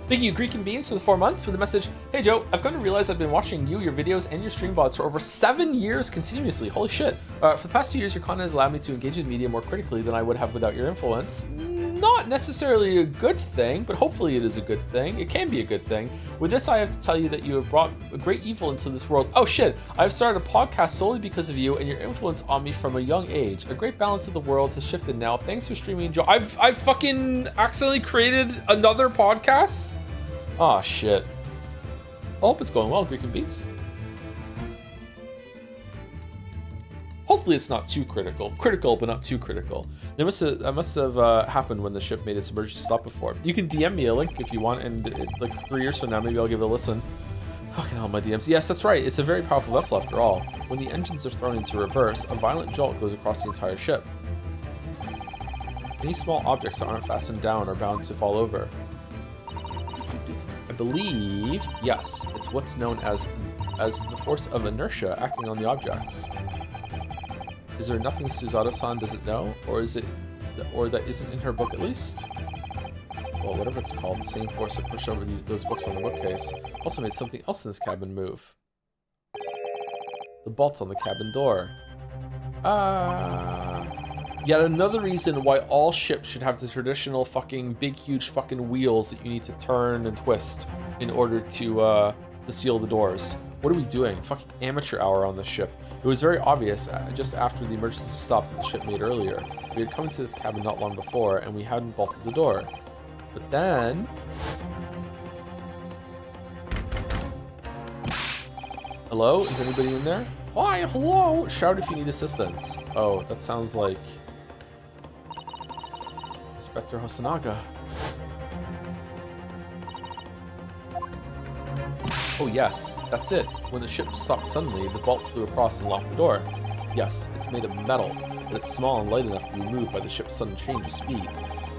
Thank you, Greek and Beans, for the 4 months with the message, "Hey Joe, I've come to realize I've been watching you, your videos, and your stream VODs for over 7 years continuously. Holy shit. For the past 2 years, your content has allowed me to engage with media more critically than I would have without your influence. Not necessarily a good thing, but hopefully it is a good thing. It can be a good thing. With this, I have to tell you that you have brought a great evil into this world. Oh shit, I've started a podcast solely because of you and your influence on me from a young age. A great balance of the world has shifted now. Thanks for streaming, Joe." I've fucking accidentally created another podcast? Oh shit. I hope it's going well, Greek and Beats. Hopefully it's not too critical. Critical, but not too critical. That must have happened when the ship made its emergency stop before. You can DM me a link if you want, and like 3 years from now, maybe I'll give it a listen. Fucking hell, my DMs. Yes, that's right. It's a very powerful vessel after all. When the engines are thrown into reverse, a violent jolt goes across the entire ship. Any small objects that aren't fastened down are bound to fall over. I believe, yes, it's what's known as the force of inertia acting on the objects. Is there nothing Suzato-san doesn't know, or that isn't in her book at least? Well, whatever it's called, the same force that pushed over those books on the bookcase also made something else in this cabin move. The bolts on the cabin door. Yet another reason why all ships should have the traditional fucking big, huge fucking wheels that you need to turn and twist in order to seal the doors. What are we doing? Fucking amateur hour on the ship. It was very obvious just after the emergency stop that the ship made earlier. We had come into this cabin not long before, and we hadn't bolted the door. But then... Hello? Is anybody in there? Hi, hello! Shout if you need assistance. Oh, that sounds like... Inspector Hosonaga. Oh yes, that's it. When the ship stopped suddenly, the bolt flew across and locked the door. Yes, it's made of metal, but it's small and light enough to be moved by the ship's sudden change of speed.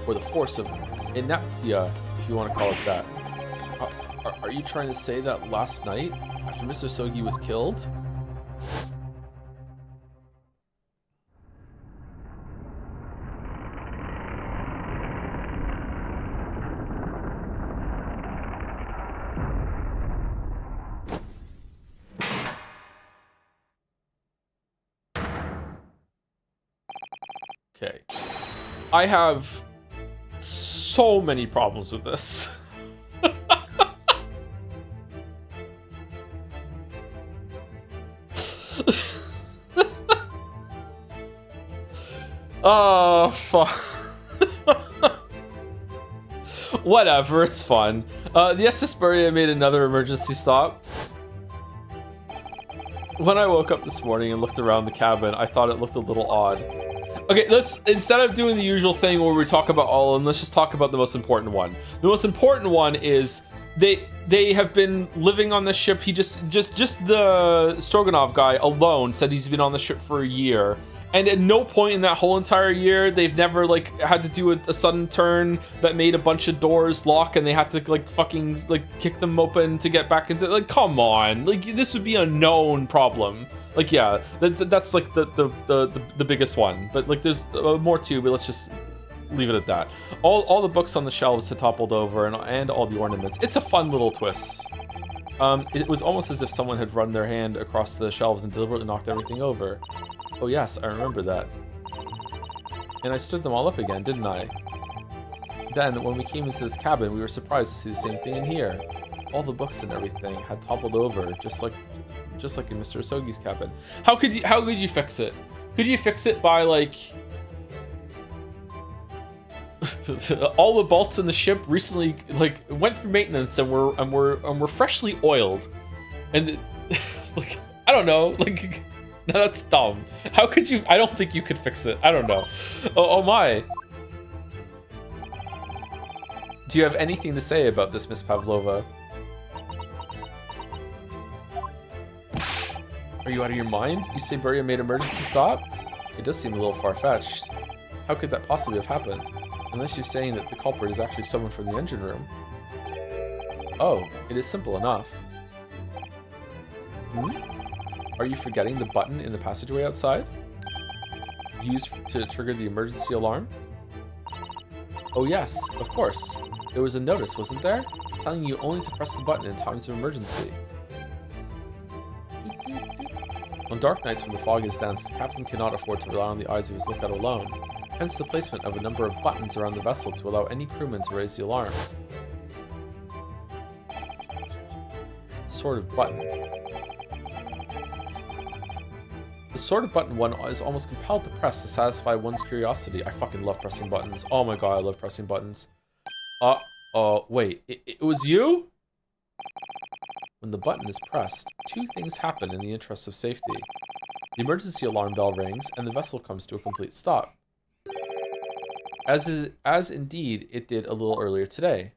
Or the force of ineptia, if you want to call it that. Are you trying to say that last night, after Mr. Sogi was killed? Okay. I have so many problems with this. Oh, fuck. Whatever, it's fun. The SS Buria made another emergency stop. When I woke up this morning and looked around the cabin, I thought it looked a little odd. Okay, instead of doing the usual thing where we talk about all of them, let's just talk about the most important one. The most important one is they have been living on this ship. He just the Stroganov guy alone said he's been on the ship for a year. And at no point in that whole entire year, they've never like had to do a sudden turn that made a bunch of doors lock, and they had to like fucking like kick them open to get back into. Like, come on, like this would be a known problem. Like, yeah, that's like the biggest one. But like, there's more too. But let's just leave it at that. All the books on the shelves had toppled over, and all the ornaments. It's a fun little twist. It was almost as if someone had run their hand across the shelves and deliberately knocked everything over. Oh yes, I remember that. And I stood them all up again, didn't I? Then, when we came into this cabin, we were surprised to see the same thing in here. All the books and everything had toppled over, just like in Mr. Asogi's cabin. How could you fix it? Could you fix it by like all the bolts in the ship recently like went through maintenance and were freshly oiled, and like I don't know, like. No, that's dumb. How could you? I don't think you could fix it. I don't know. Oh my. Do you have anything to say about this, Miss Pavlova? Are you out of your mind? You say Buria made emergency stop? It does seem a little far-fetched. How could that possibly have happened? Unless you're saying that the culprit is actually someone from the engine room. Oh, it is simple enough. Are you forgetting the button in the passageway outside? Used to trigger the emergency alarm? Oh yes, of course. There was a notice, wasn't there? Telling you only to press the button in times of emergency. On dark nights when the fog is dense, the captain cannot afford to rely on the eyes of his lookout alone. Hence the placement of a number of buttons around the vessel to allow any crewman to raise the alarm. Sort of button. The sort of button one is almost compelled to press to satisfy one's curiosity. I fucking love pressing buttons. Oh my god, I love pressing buttons. Wait, it was you? When the button is pressed, two things happen in the interest of safety. The emergency alarm bell rings and the vessel comes to a complete stop. As indeed it did a little earlier today.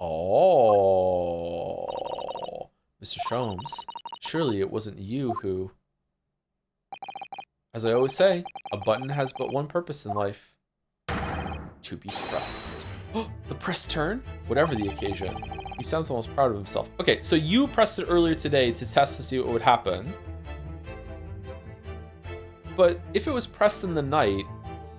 Oh, Mr. Sholmes, surely it wasn't you who... As I always say, a button has but one purpose in life. To be pressed. The press turn? Whatever the occasion. He sounds almost proud of himself. Okay, so you pressed it earlier today to test to see what would happen. But if it was pressed in the night,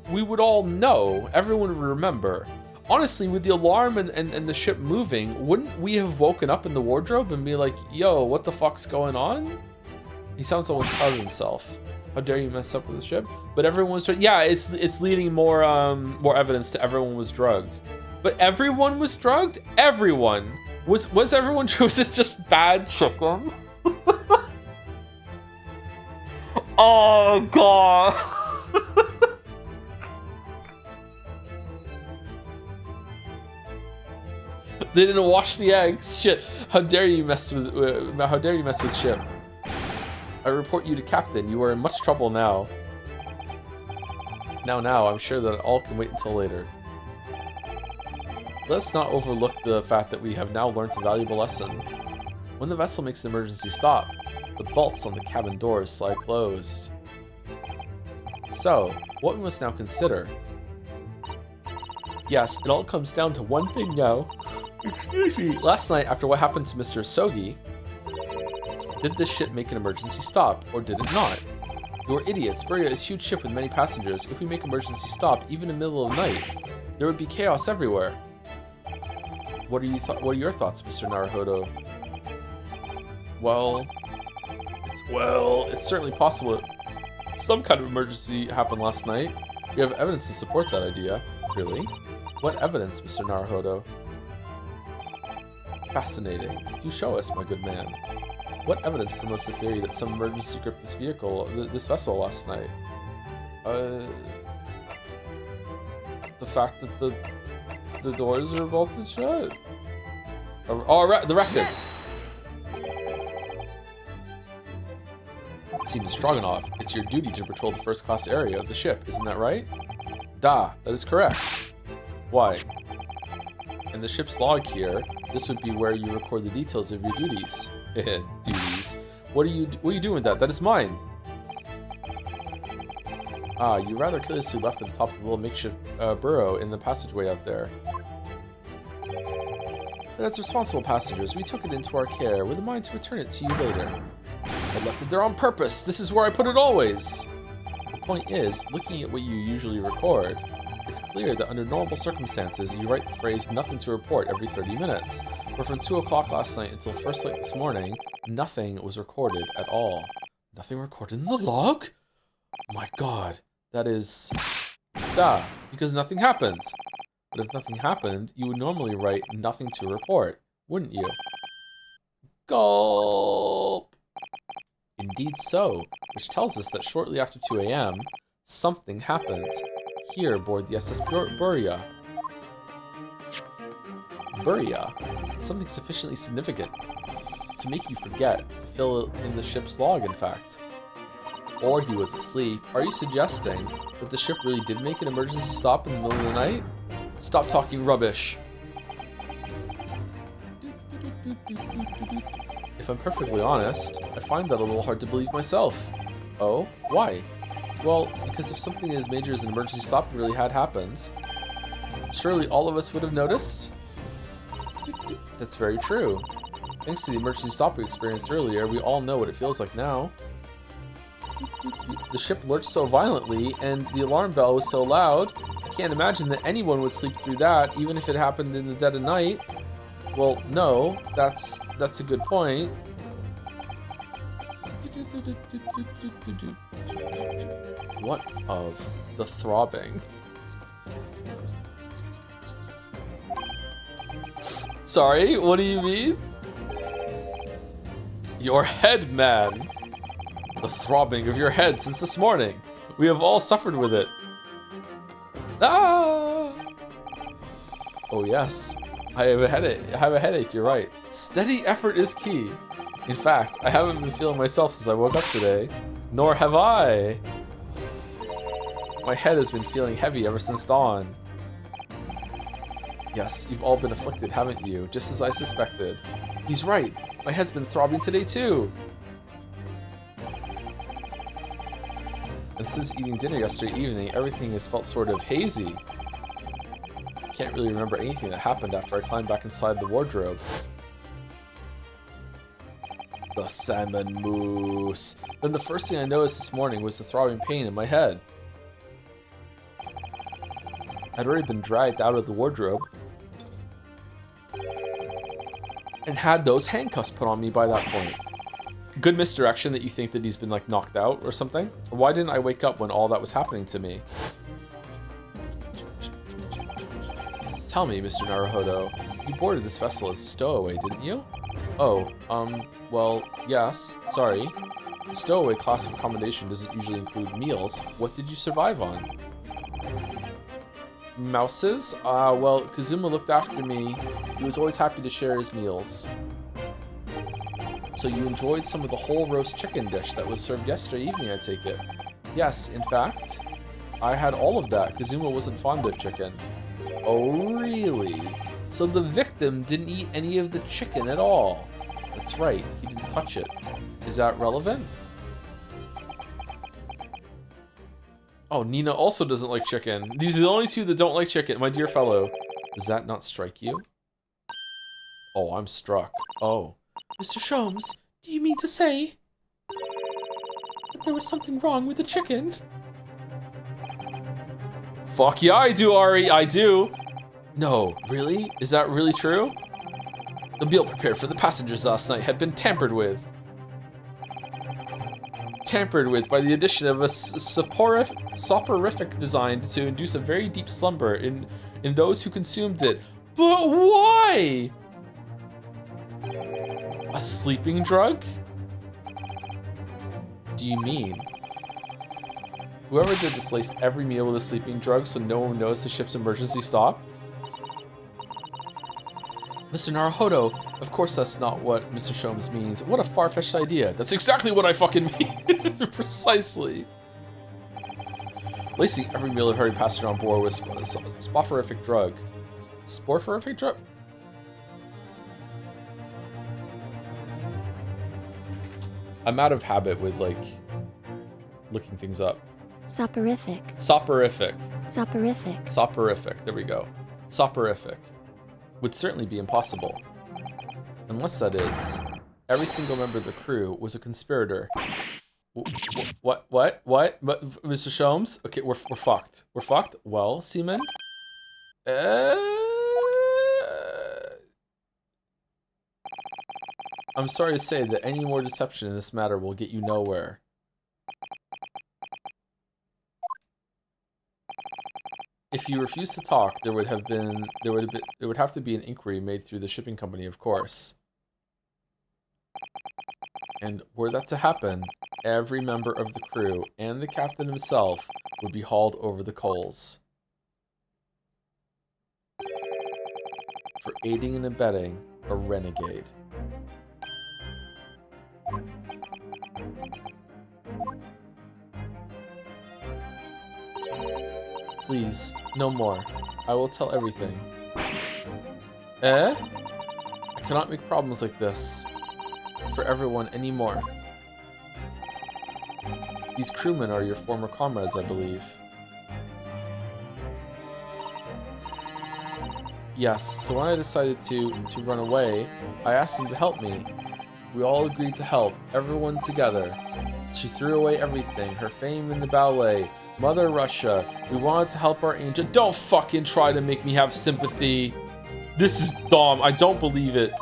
we would all know. Everyone would remember. Honestly, with the alarm and the ship moving, wouldn't we have woken up in the wardrobe and be like, yo, what the fuck's going on? He sounds almost proud of himself. How dare you mess up with the ship? But everyone was... Yeah, it's leading more evidence to everyone was drugged. But everyone was drugged? Everyone. Was everyone... Was it just bad chicken? Oh, God. They didn't wash the eggs. Shit. How dare you mess with ship? I report you to Captain. You are in much trouble now. Now, I'm sure that all can wait until later. Let's not overlook the fact that we have now learned a valuable lesson. When the vessel makes an emergency stop, the bolts on the cabin doors slide closed. So, what we must now consider... Yes, it all comes down to one thing now. Excuse me. Last night, after what happened to Mr. Asogi, did this ship make an emergency stop, or did it not? You're idiots. Buria is a huge ship with many passengers. If we make emergency stop, even in the middle of the night, there would be chaos everywhere. What are your thoughts, Mr. Naruhodo? Well, it's certainly possible that some kind of emergency happened last night. We have evidence to support that idea. Really? What evidence, Mr. Naruhodo? Fascinating. Do show us, my good man. What evidence promotes the theory that some emergency gripped this vessel last night? The fact that the doors are bolted shut. Oh, the record. Yes. Seaman Stroganoff, it's your duty to patrol the first-class area of the ship, isn't that right? Da, that is correct. Why? In the ship's log here, this would be where you record the details of your duties. Duties. What are you doing with that? That is mine. Ah, you rather carelessly left at the top of the little makeshift burrow in the passageway out there. But as responsible passengers, we took it into our care with a mind to return it to you later. I left it there on purpose. This is where I put it always. The point is, looking at what you usually record, it's clear that under normal circumstances, you write the phrase nothing to report every 30 minutes. But from 2 o'clock last night until first light this morning, nothing was recorded at all. Nothing recorded in the log? Oh my god, that is... Duh, because nothing happened. But if nothing happened, you would normally write nothing to report, wouldn't you? Gulp! Indeed so, which tells us that shortly after 2 a.m., something happened. Here aboard the SS Buria. Buria. Something sufficiently significant to make you forget, to fill in the ship's log, in fact. Or he was asleep. Are you suggesting that the ship really did make an emergency stop in the middle of the night? Stop talking rubbish. If I'm perfectly honest, I find that a little hard to believe myself. Oh? Why? Well, because if something as major as an emergency stop really had happened, surely all of us would have noticed? That's very true. Thanks to the emergency stop we experienced earlier, we all know what it feels like now. The ship lurched so violently, and the alarm bell was so loud, I can't imagine that anyone would sleep through that, even if it happened in the dead of night. Well, no, that's a good point. What of the throbbing? Sorry, what do you mean? Your head, man. The throbbing of your head since this morning. We have all suffered with it. Ah! Oh yes, I have a headache. You're right. Steady effort is key. In fact, I haven't been feeling myself since I woke up today. Nor have I. My head has been feeling heavy ever since dawn. Yes, you've all been afflicted, haven't you? Just as I suspected. He's right. My head's been throbbing today too. And since eating dinner yesterday evening, everything has felt sort of hazy. I can't really remember anything that happened after I climbed back inside the wardrobe. The salmon mousse. Then the first thing I noticed this morning was the throbbing pain in my head. I'd already been dragged out of the wardrobe and had those handcuffs put on me by that point. Good misdirection that you think that he's been like knocked out or something. Why didn't I wake up when all that was happening to me? Tell me, Mr. Naruhodo, you boarded this vessel as a stowaway, didn't you? Oh, well, yes, sorry. The stowaway class of accommodation doesn't usually include meals. What did you survive on? Mouses? Well, Kazuma looked after me. He was always happy to share his meals. So you enjoyed some of the whole roast chicken dish that was served yesterday evening, I take it? Yes, in fact, I had all of that. Kazuma wasn't fond of chicken. Oh, really? So the victim didn't eat any of the chicken at all? That's right, he didn't touch it. Is that relevant? Oh, Nina also doesn't like chicken. These are the only two that don't like chicken, my dear fellow. Does that not strike you? Oh, I'm struck. Oh. Mr. Sholmes, do you mean to say that there was something wrong with the chicken? Fuck yeah, I do, Ari. I do. No, really? Is that really true? The meal prepared for the passengers last night had been tampered with. Tampered with by the addition of a soporific designed to induce a very deep slumber in those who consumed it. But why? A sleeping drug? Do you mean? Whoever did this laced every meal with a sleeping drug so no one noticed the ship's emergency stop? Mr. Naruhodo, of course that's not what Mr. Sholmes means. What a far-fetched idea. That's exactly what I fucking mean. Precisely. Lacing every meal of every passenger on board with sporific drug. Sporific drug? I'm out of habit with, like, looking things up. Soporific. Soporific. Soporific. Soporific. There we go. Soporific. Would certainly be impossible. Unless that is, every single member of the crew was a conspirator. What? Mr. Sholmes? Okay, we're fucked. We're fucked? Well, Seaman? I'm sorry to say that any more deception in this matter will get you nowhere. If you refuse to talk, there would have to be an inquiry made through the shipping company, of course. And were that to happen, every member of the crew and the captain himself would be hauled over the coals for aiding and abetting a renegade. Please, no more. I will tell everything. I cannot make problems like this for everyone anymore. These crewmen are your former comrades, I believe. Yes, so when I decided to run away, I asked them to help me. We all agreed to help, everyone together. She threw away everything, her fame in the ballet, Mother Russia. We wanted to help our angel. Don't fucking try to make me have sympathy. This is dumb. I don't believe it.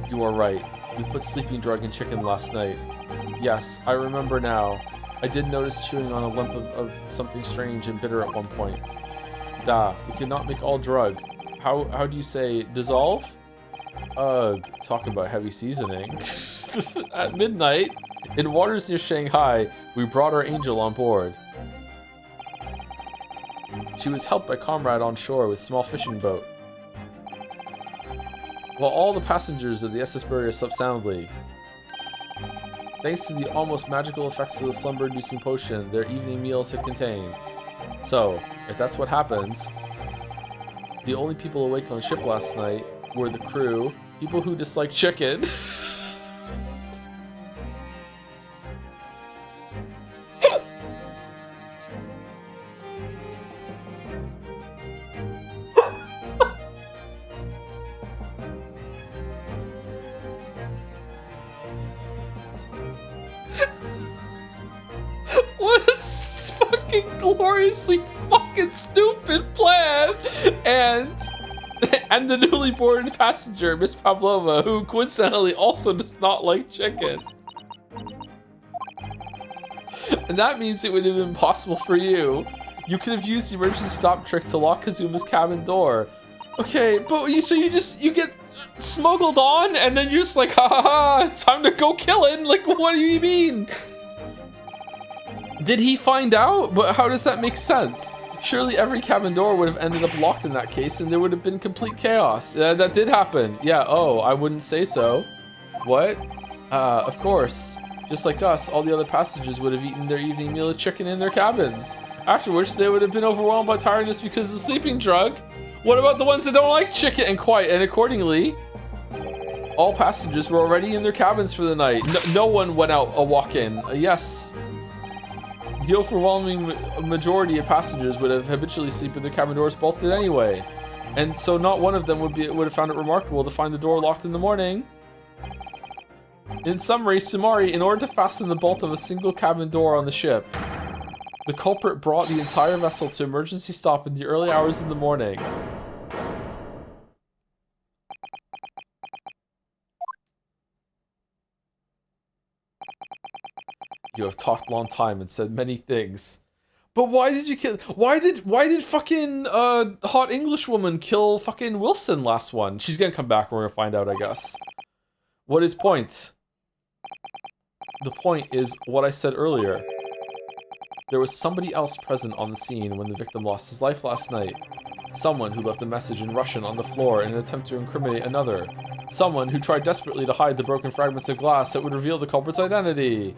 You are right. We put sleeping drug in chicken last night. Yes, I remember now. I did notice chewing on a lump of something strange and bitter at one point. Da, we could not make all drug. How do you say dissolve? Ugh, talk about heavy seasoning. At midnight, in waters near Shanghai, we brought our angel on board. She was helped by comrade on shore with small fishing boat. while all the passengers of the SS Barrier slept soundly. Thanks to the almost magical effects of the slumber-inducing potion, their evening meals had contained. So, if that's what happens, the only people awake on the ship last night were the crew, people who dislike chicken. What a fucking gloriously fucking stupid plan! And the newly boarded passenger, Miss Pavlova, who coincidentally also does not like chicken. And that means it would have been possible for you. You could have used the emergency stop trick to lock Kazuma's cabin door. Okay, but you get smuggled on and then you're just like, ha ha ha, time to go killing. Like, what do you mean? Did he find out? But how does that make sense? Surely every cabin door would have ended up locked in that case and there would have been complete chaos. That did happen. Yeah, oh, I wouldn't say so. What? Of course. Just like us, all the other passengers would have eaten their evening meal of chicken in their cabins. After which they would have been overwhelmed by tiredness because of the sleeping drug. What about the ones that don't like chicken? And quiet, and accordingly, all passengers were already in their cabins for the night. No one went out a walk-in. Yes. The overwhelming majority of passengers would have habitually sleep with their cabin doors bolted anyway. And so not one of them would have found it remarkable to find the door locked in the morning. In summary, Sumari, in order to fasten the bolt of a single cabin door on the ship, the culprit brought the entire vessel to emergency stop in the early hours of the morning. You have talked a long time and said many things. But why did you kill... Why did fucking hot English woman kill fucking Wilson last one? She's gonna come back and we're gonna find out, I guess. What is point? The point is what I said earlier. There was somebody else present on the scene when the victim lost his life last night. Someone who left a message in Russian on the floor in an attempt to incriminate another. Someone who tried desperately to hide the broken fragments of glass that would reveal the culprit's identity.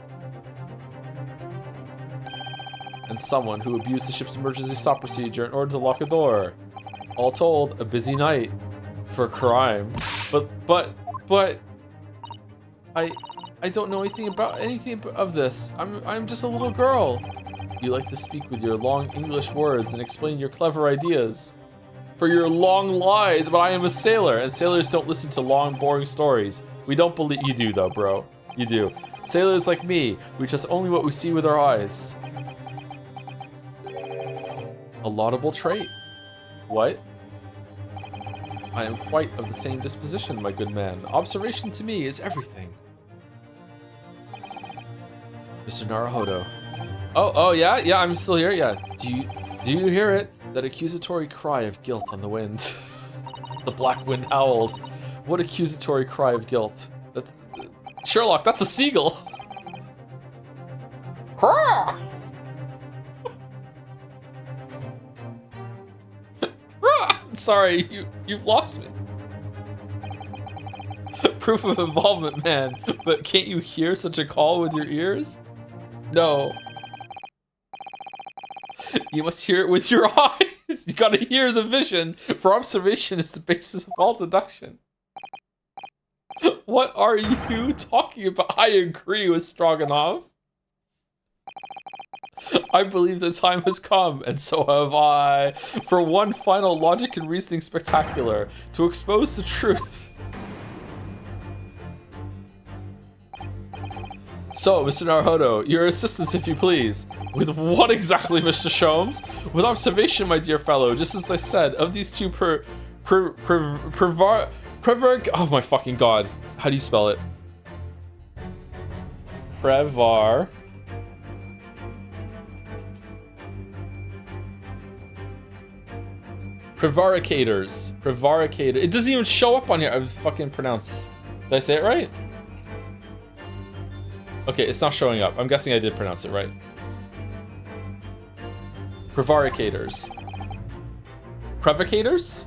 And someone who abused the ship's emergency stop procedure in order to lock a door. All told, a busy night for crime. But I don't know anything of this. I'm just a little girl. You like to speak with your long English words and explain your clever ideas. For your long lies, but I am a sailor, and sailors don't listen to long, boring stories. We don't believe you do though, bro. You do. Sailors like me, we trust only what we see with our eyes. A laudable trait. What? I am quite of the same disposition, my good man. Observation to me is everything. Mr. Naruhodo. Oh yeah, I'm still here. Yeah. Do you hear it? That accusatory cry of guilt on the wind. The black wind howls. What accusatory cry of guilt? Sherlock, that's a seagull. Sorry, you've lost me. Proof of involvement, man. But can't you hear such a call with your ears? No. You must hear it with your eyes. You gotta hear the vision. For observation is the basis of all deduction. What are you talking about? I agree with Stroganoff. I believe the time has come, and so have I, for one final logic and reasoning spectacular, to expose the truth. So, Mr. Naruhodo, your assistance, if you please. With what exactly, Mr. Sholmes? With observation, my dear fellow, just as I said, of these two oh my fucking god. How do you spell it? Prevaricators. Prevaricator. It doesn't even show up on here. I was fucking pronounce. Did I say it right? Okay, it's not showing up. I'm guessing I did pronounce it right. Prevaricators. Prevocators?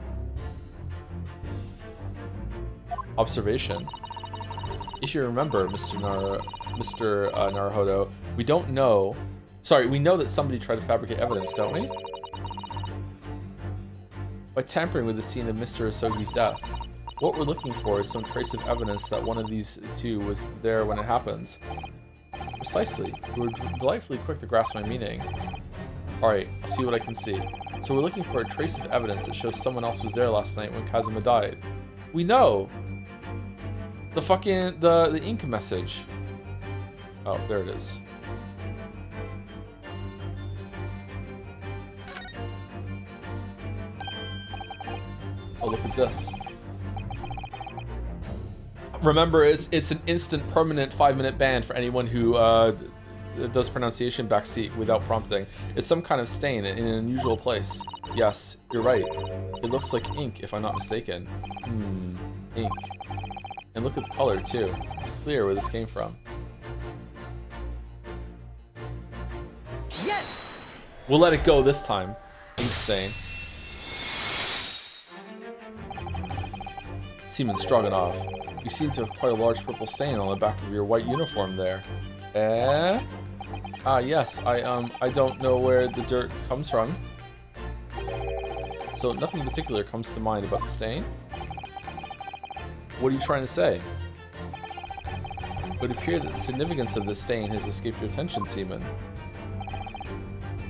observation. If you remember, Mr. Naruhodo, we don't know... Sorry, we know that somebody tried to fabricate evidence, don't we? By tampering with the scene of Mr. Asogi's death. What we're looking for is some trace of evidence that one of these two was there when it happens. Precisely. You were delightfully quick to grasp my meaning. Alright, I'll see what I can see. So we're looking for a trace of evidence that shows someone else was there last night when Kazuma died. We know! The fucking... the ink message. Oh, there it is. Oh, look at this. Remember, it's an instant permanent 5-minute ban for anyone who does pronunciation backseat without prompting. It's some kind of stain in an unusual place. Yes, you're right. It looks like ink, if I'm not mistaken. Ink. And look at the color, too. It's clear where this came from. Yes! We'll let it go this time. Ink stain. Seaman Stroganoff, you seem to have quite a large purple stain on the back of your white uniform there. Eh? Ah, yes, I don't know where the dirt comes from. So nothing in particular comes to mind about the stain? What are you trying to say? It would appear that the significance of this stain has escaped your attention, Seaman.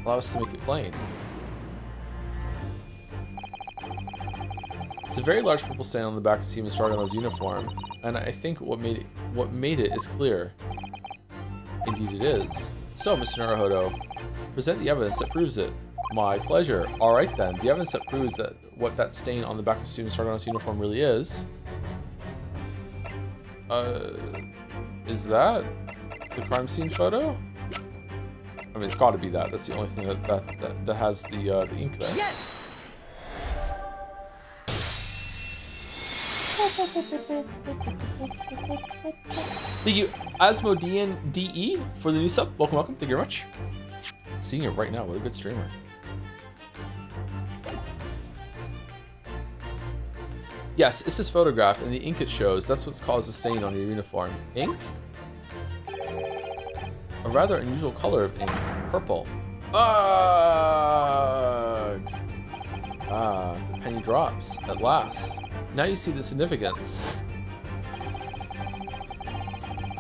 Allow us to make it plain. It's a very large purple stain on the back of Seaman Stroganoff's uniform, and I think what made it is clear. Indeed it is. So, Mr. Naruhodo, present the evidence that proves it. My pleasure. Alright then, the evidence that proves that what that stain on the back of Seaman Stroganoff's uniform really is... is that the crime scene photo? I mean, it's gotta be that. That's the only thing that has the ink there. Yes! Thank you, Asmodean DE, for the new sub. Welcome, welcome. Thank you very much. Seeing it right now. What a good streamer. Yes, it's this photograph and the ink it shows. That's what's caused the stain on your uniform. Ink? A rather unusual color of ink. Purple. Ugh! Ah, the penny drops. At last. Now you see the significance.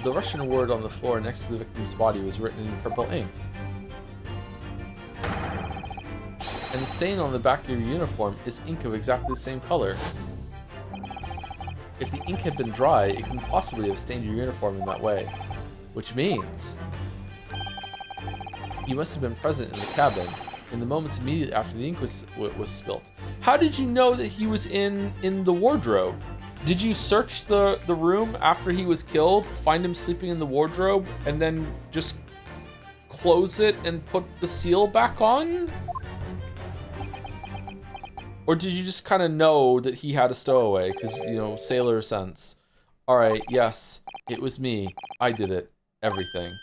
The Russian word on the floor next to the victim's body was written in purple ink. And the stain on the back of your uniform is ink of exactly the same color. If the ink had been dry, it couldn't possibly have stained your uniform in that way. Which means... you must have been present in the cabin in the moments immediately after the ink was spilt. How did you know that he was in the wardrobe? Did you search the room after he was killed, find him sleeping in the wardrobe, and then just close it and put the seal back on? Or did you just kind of know that he had a stowaway? Because, you know, sailor sense. Alright, yes, it was me. I did it. Everything.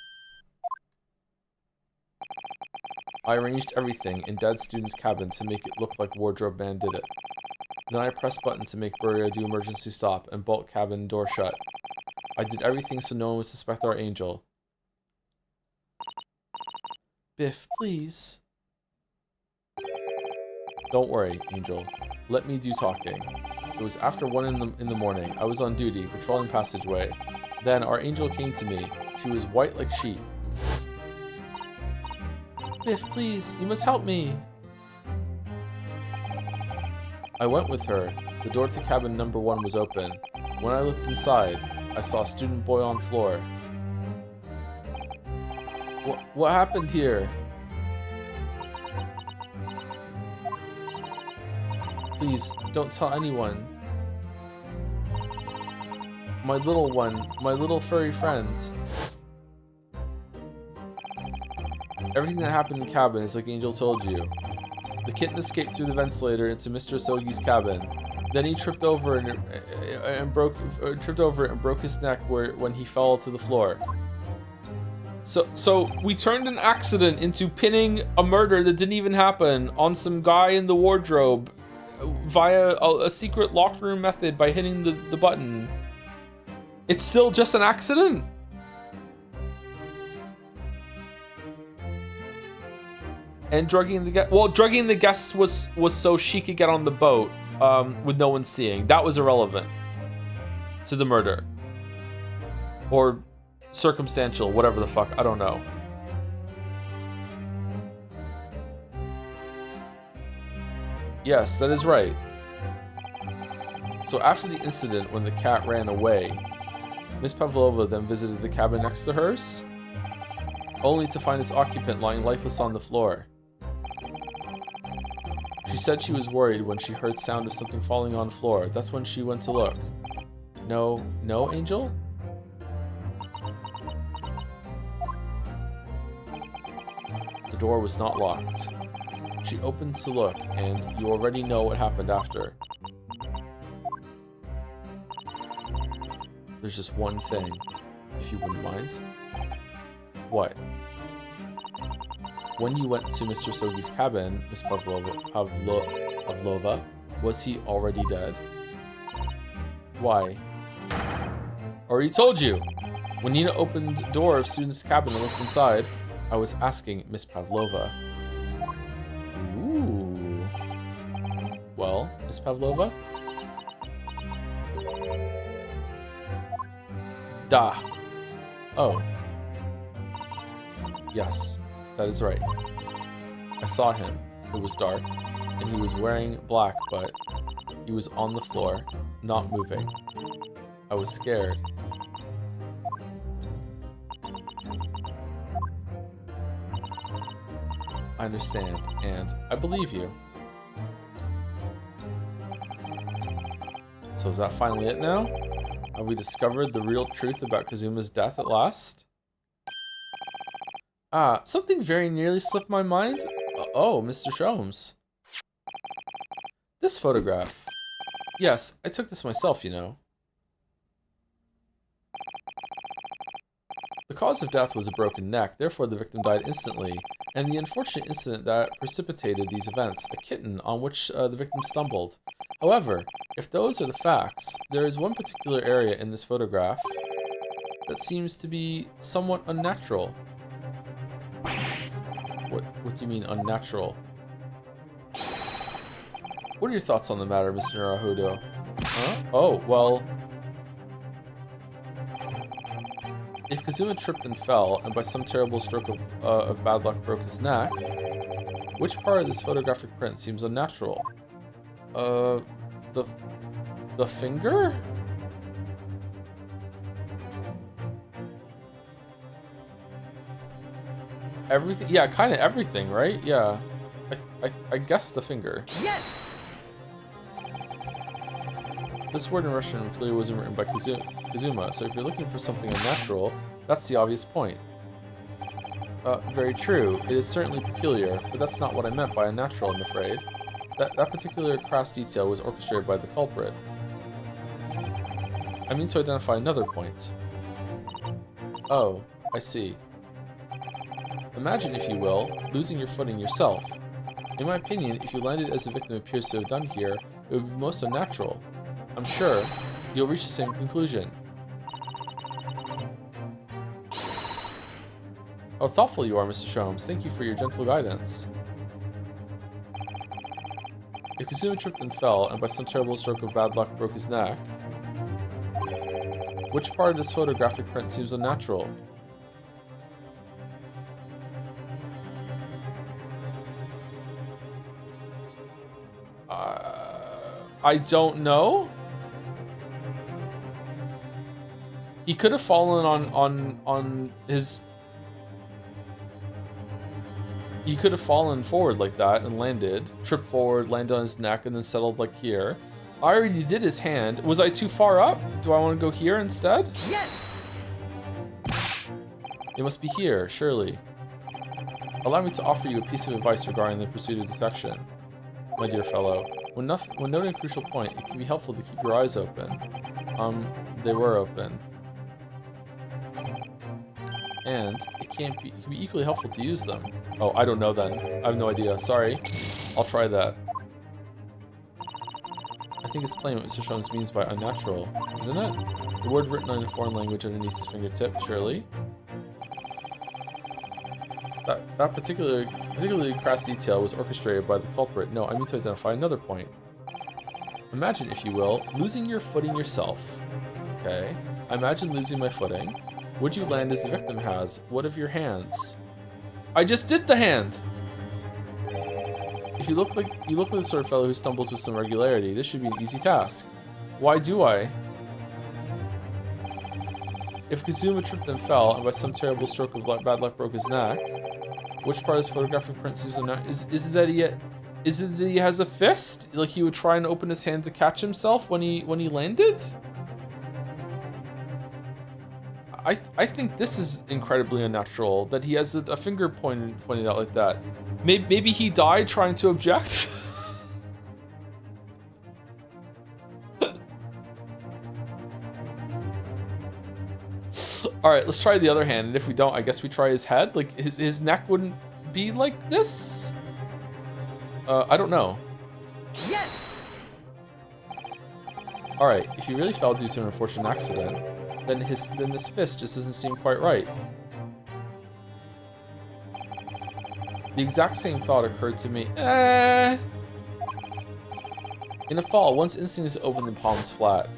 I arranged everything in Dead Student's cabin to make it look like Wardrobe Man did it. Then I pressed button to make Buria do emergency stop and bolt cabin door shut. I did everything so no one would suspect our angel. Biff, please. Don't worry, Angel. Let me do talking. It was after 1 in the morning. I was on duty, patrolling passageway. Then our angel came to me. She was white like sheet. Biff, please, you must help me. I went with her. The door to cabin number 1 was open. When I looked inside, I saw a student boy on floor. What happened here? Please, don't tell anyone. My little one, my little furry friend. Everything that happened in the cabin is like Angel told you. The kitten escaped through the ventilator into Mr. Asogi's cabin. Then he tripped over and broke his neck when he fell to the floor. So we turned an accident into pinning a murder that didn't even happen on some guy in the wardrobe via a secret locked room method by hitting the button. It's still just an accident? And drugging the guest. Well, drugging the guests was so she could get on the boat with no one seeing. That was irrelevant to the murder. Or circumstantial, whatever the fuck. I don't know. Yes, that is right. So after the incident when the cat ran away, Miss Pavlova then visited the cabin next to hers, only to find its occupant lying lifeless on the floor. She said she was worried when she heard sound of something falling on the floor. That's when she went to look. No, Angel? The door was not locked. She opened to look, and you already know what happened after. There's just one thing, if you wouldn't mind. What? When you went to Mr. Sogi's cabin, Miss Pavlova, was he already dead? Why? Already told you! When Nina opened the door of student's cabin and looked inside, I was asking Miss Pavlova. Ooh. Well, Miss Pavlova? Da. Oh. Yes, that is right. I saw him. It was dark, and he was wearing black, but he was on the floor, not moving. I was scared. I understand, and I believe you. So is that finally it now? Have we discovered the real truth about Kazuma's death at last? Ah, something very nearly slipped my mind. Oh, Mr. Sholmes. This photograph. Yes, I took this myself, you know. The cause of death was a broken neck, therefore the victim died instantly, and the unfortunate incident that precipitated these events, a kitten on which the victim stumbled. However, if those are the facts, there is one particular area in this photograph that seems to be somewhat unnatural. What do you mean unnatural? What are your thoughts on the matter, Mr. Naruhodo? Huh? Oh, well... If Kazuma tripped and fell, and by some terrible stroke of bad luck broke his neck, which part of this photographic print seems unnatural? The finger? Everything? Yeah, kind of everything, right? Yeah. I guess the finger. Yes! This word in Russian clearly wasn't written by Kazuma, so if you're looking for something unnatural, that's the obvious point. Very true. It is certainly peculiar, but that's not what I meant by unnatural, I'm afraid. That particular crass detail was orchestrated by the culprit. I mean to identify another point. Oh, I see. Imagine, if you will, losing your footing yourself. In my opinion, if you landed as the victim appears to have done here, it would be most unnatural. I'm sure you'll reach the same conclusion. How thoughtful you are, Mr. Sholmes. Thank you for your gentle guidance. If Kazuma tripped and fell, and by some terrible stroke of bad luck broke his neck, which part of this photographic print seems unnatural? I don't know. He could have fallen on his... He could have fallen forward like that and landed. Tripped forward, landed on his neck, and then settled like here. I already did his hand. Was I too far up? Do I want to go here instead? Yes! It must be here, surely. Allow me to offer you a piece of advice regarding the pursuit of detection. My dear fellow, when noting a crucial point, it can be helpful to keep your eyes open. They were open. And it can be equally helpful to use them. Oh, I don't know then. I have no idea. Sorry. I'll try that. I think it's plain what Mr. Sholmes means by unnatural, isn't it? The word written in a foreign language underneath his fingertip, surely. That particularly crass detail was orchestrated by the culprit. No, I mean to identify another point. Imagine, if you will, losing your footing yourself. Okay. I imagine losing my footing. Would you land as the victim has? What of your hands? I just did the hand! If you look like the sort of fellow who stumbles with some regularity, this should be an easy task. Why do I? If Kazuma tripped and fell, and by some terrible stroke of bad luck broke his neck, which part of his photographic print seems unknown? Is it that he has a fist? Like he would try and open his hand to catch himself when he landed? I think this is incredibly unnatural, that he has a finger pointed out like that. Maybe he died trying to object? Alright, let's try the other hand, and if we don't, I guess we try his head? Like, his neck wouldn't be like this? I don't know. Yes! Alright, if he really fell due to an unfortunate accident, then this fist just doesn't seem quite right. The exact same thought occurred to me. In a fall, one's instinct is to open the palms flat.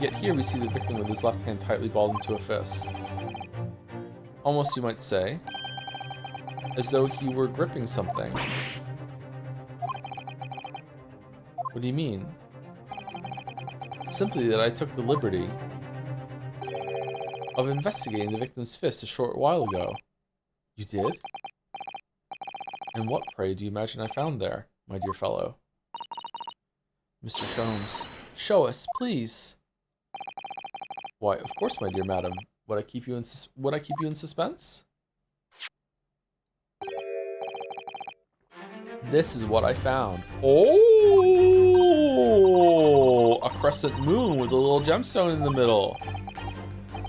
Yet here we see the victim with his left hand tightly balled into a fist. Almost, you might say, as though he were gripping something. What do you mean? Simply that I took the liberty of investigating the victim's fist a short while ago. You did? And what, pray, do you imagine I found there, my dear fellow? Mr. Sholmes, show us, please. Why, of course, my dear madam. Would I keep you in suspense? This is what I found. Oh, a crescent moon with a little gemstone in the middle.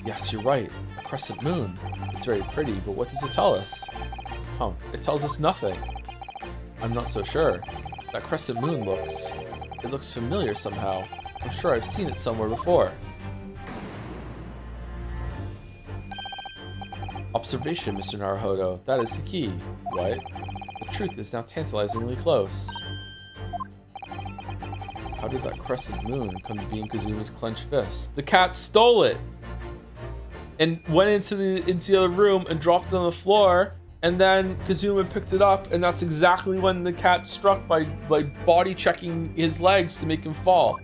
Yes, you're right. A crescent moon. It's very pretty, but what does it tell us? It tells us nothing. I'm not so sure. That crescent moon looks familiar somehow. I'm sure I've seen it somewhere before. Observation, Mr. Naruhodo. That is the key. What? The truth is now tantalizingly close. How did that crescent moon come to be in Kazuma's clenched fist? The cat stole it! And went into the other room and dropped it on the floor, and then Kazuma picked it up, and that's exactly when the cat struck by body checking his legs to make him fall.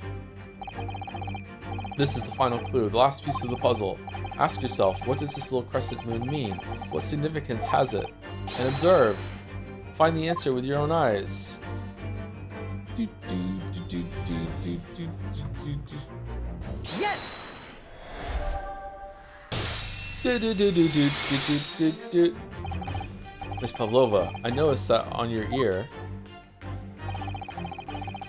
This is the final clue, the last piece of the puzzle. Ask yourself, what does this little crescent moon mean? What significance has it? And observe. Find the answer with your own eyes. Yes! Miss Pavlova, I noticed that on your ear,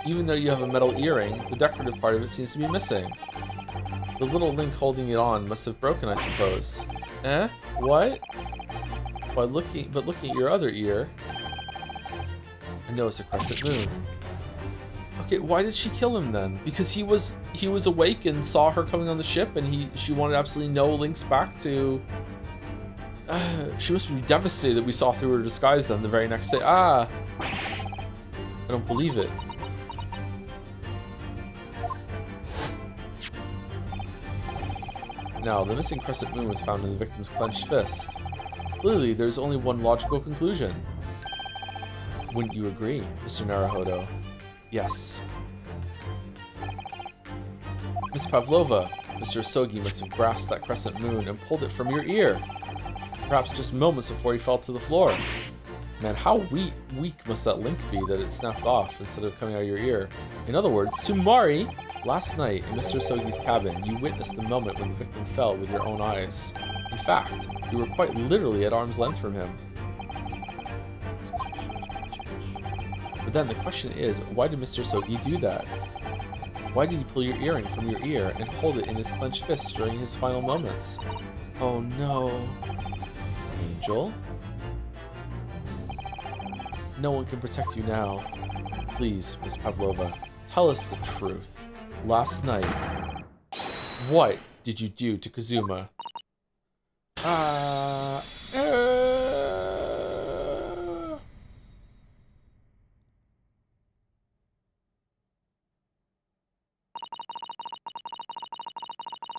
even though you have a metal earring, the decorative part of it seems to be missing. The little link holding it on must have broken, I suppose. Eh? What? But looking at your other ear, I noticed a crescent moon. Okay, why did she kill him then? Because he was awake and saw her coming on the ship, and she wanted absolutely no links back to. She must be devastated that we saw through her disguise then the very next day. I don't believe it. Now, the missing crescent moon was found in the victim's clenched fist. Clearly, there's only one logical conclusion. Wouldn't you agree, Mr. Naruhodo? Yes. Miss Pavlova, Mr. Asogi must have grasped that crescent moon and pulled it from your ear. Perhaps just moments before he fell to the floor. Man, how weak must that link be that it snapped off instead of coming out of your ear? In other words, Sumari, last night in Mr. Asogi's cabin, you witnessed the moment when the victim fell with your own eyes. In fact, you were quite literally at arm's length from him. But then the question is, why did Mr. Asogi do that? Why did he pull your earring from your ear and hold it in his clenched fist during his final moments? Oh no. Angel? No one can protect you now. Please, Miss Pavlova, Tell us the truth. Last night, what did you do to Kazuma?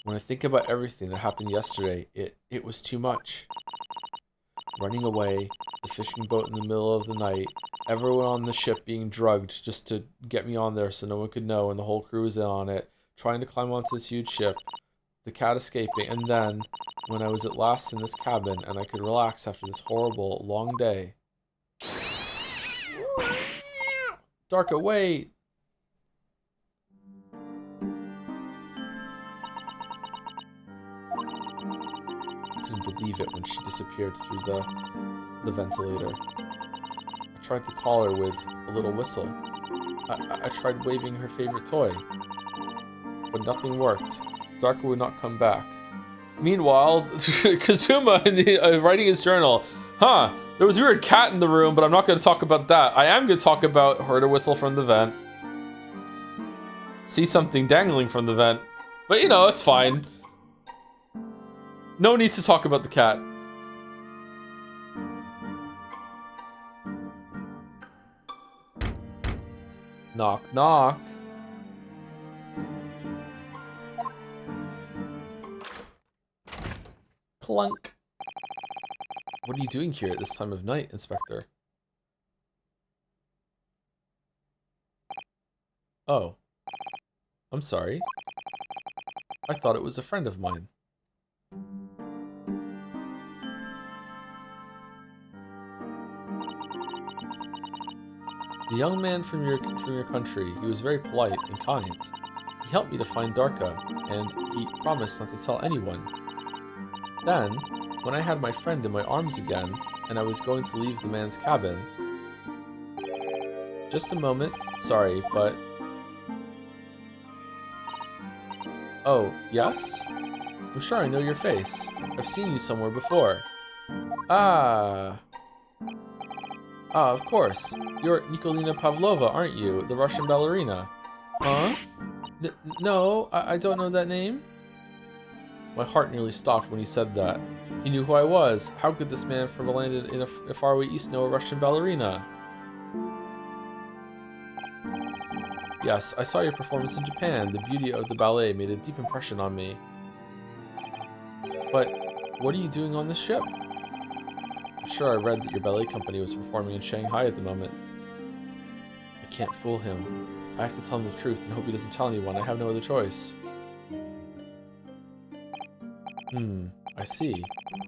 When I think about everything that happened yesterday, it was too much. Running away, the fishing boat in the middle of the night, everyone on the ship being drugged just to get me on there so no one could know, and the whole crew was in on it, trying to climb onto this huge ship, the cat escaping, and then, when I was at last in this cabin and I could relax after this horrible, long day. Darka, wait! I couldn't believe it when she disappeared through the ventilator. I tried to call her with a little whistle. I tried waving her favorite toy, but nothing worked. Darka would not come back. Meanwhile, Kazuma writing his journal. Huh, there was a weird cat in the room, but I'm not going to talk about that. I am going to talk about heard a whistle from the vent. See something dangling from the vent. But you know, it's fine. No need to talk about the cat. Knock, knock. Clunk. What are you doing here at this time of night, Inspector? Oh. I'm sorry. I thought it was a friend of mine. The young man from your country, he was very polite and kind. He helped me to find Darka, and he promised not to tell anyone. Then, when I had my friend in my arms again, and I was going to leave the man's cabin... Just a moment, sorry, but... Oh, yes? I'm sure I know your face. I've seen you somewhere before. Ah, of course. You're Nikolina Pavlova, aren't you? The Russian ballerina. Huh? No, I don't know that name. My heart nearly stopped when he said that. He knew who I was. How could this man from a land in a faraway east know a Russian ballerina? Yes, I saw your performance in Japan. The beauty of the ballet made a deep impression on me. But what are you doing on this ship? I'm sure I read that your ballet company was performing in Shanghai at the moment. I can't fool him. I have to tell him the truth and hope he doesn't tell anyone. I have no other choice. I see.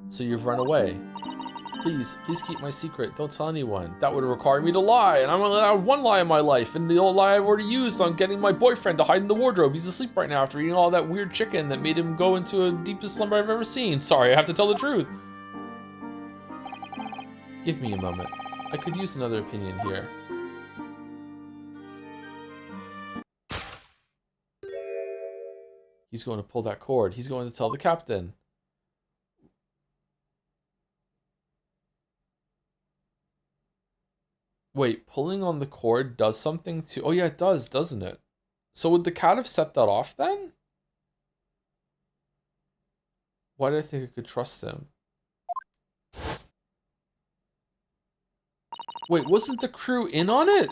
So you've run away. Please keep my secret. Don't tell anyone. That would require me to lie, and I'm only allowed one lie in my life, and the old lie I've already used on getting my boyfriend to hide in the wardrobe. He's asleep right now after eating all that weird chicken that made him go into a deepest slumber I've ever seen. Sorry, I have to tell the truth. Give me a moment. I could use another opinion here. He's going to pull that cord. He's going to tell the captain. Wait, pulling on the cord does something to... Oh yeah, it does, doesn't it? So would the cat have set that off then? Why did I think I could trust him? Wait, wasn't the crew in on it?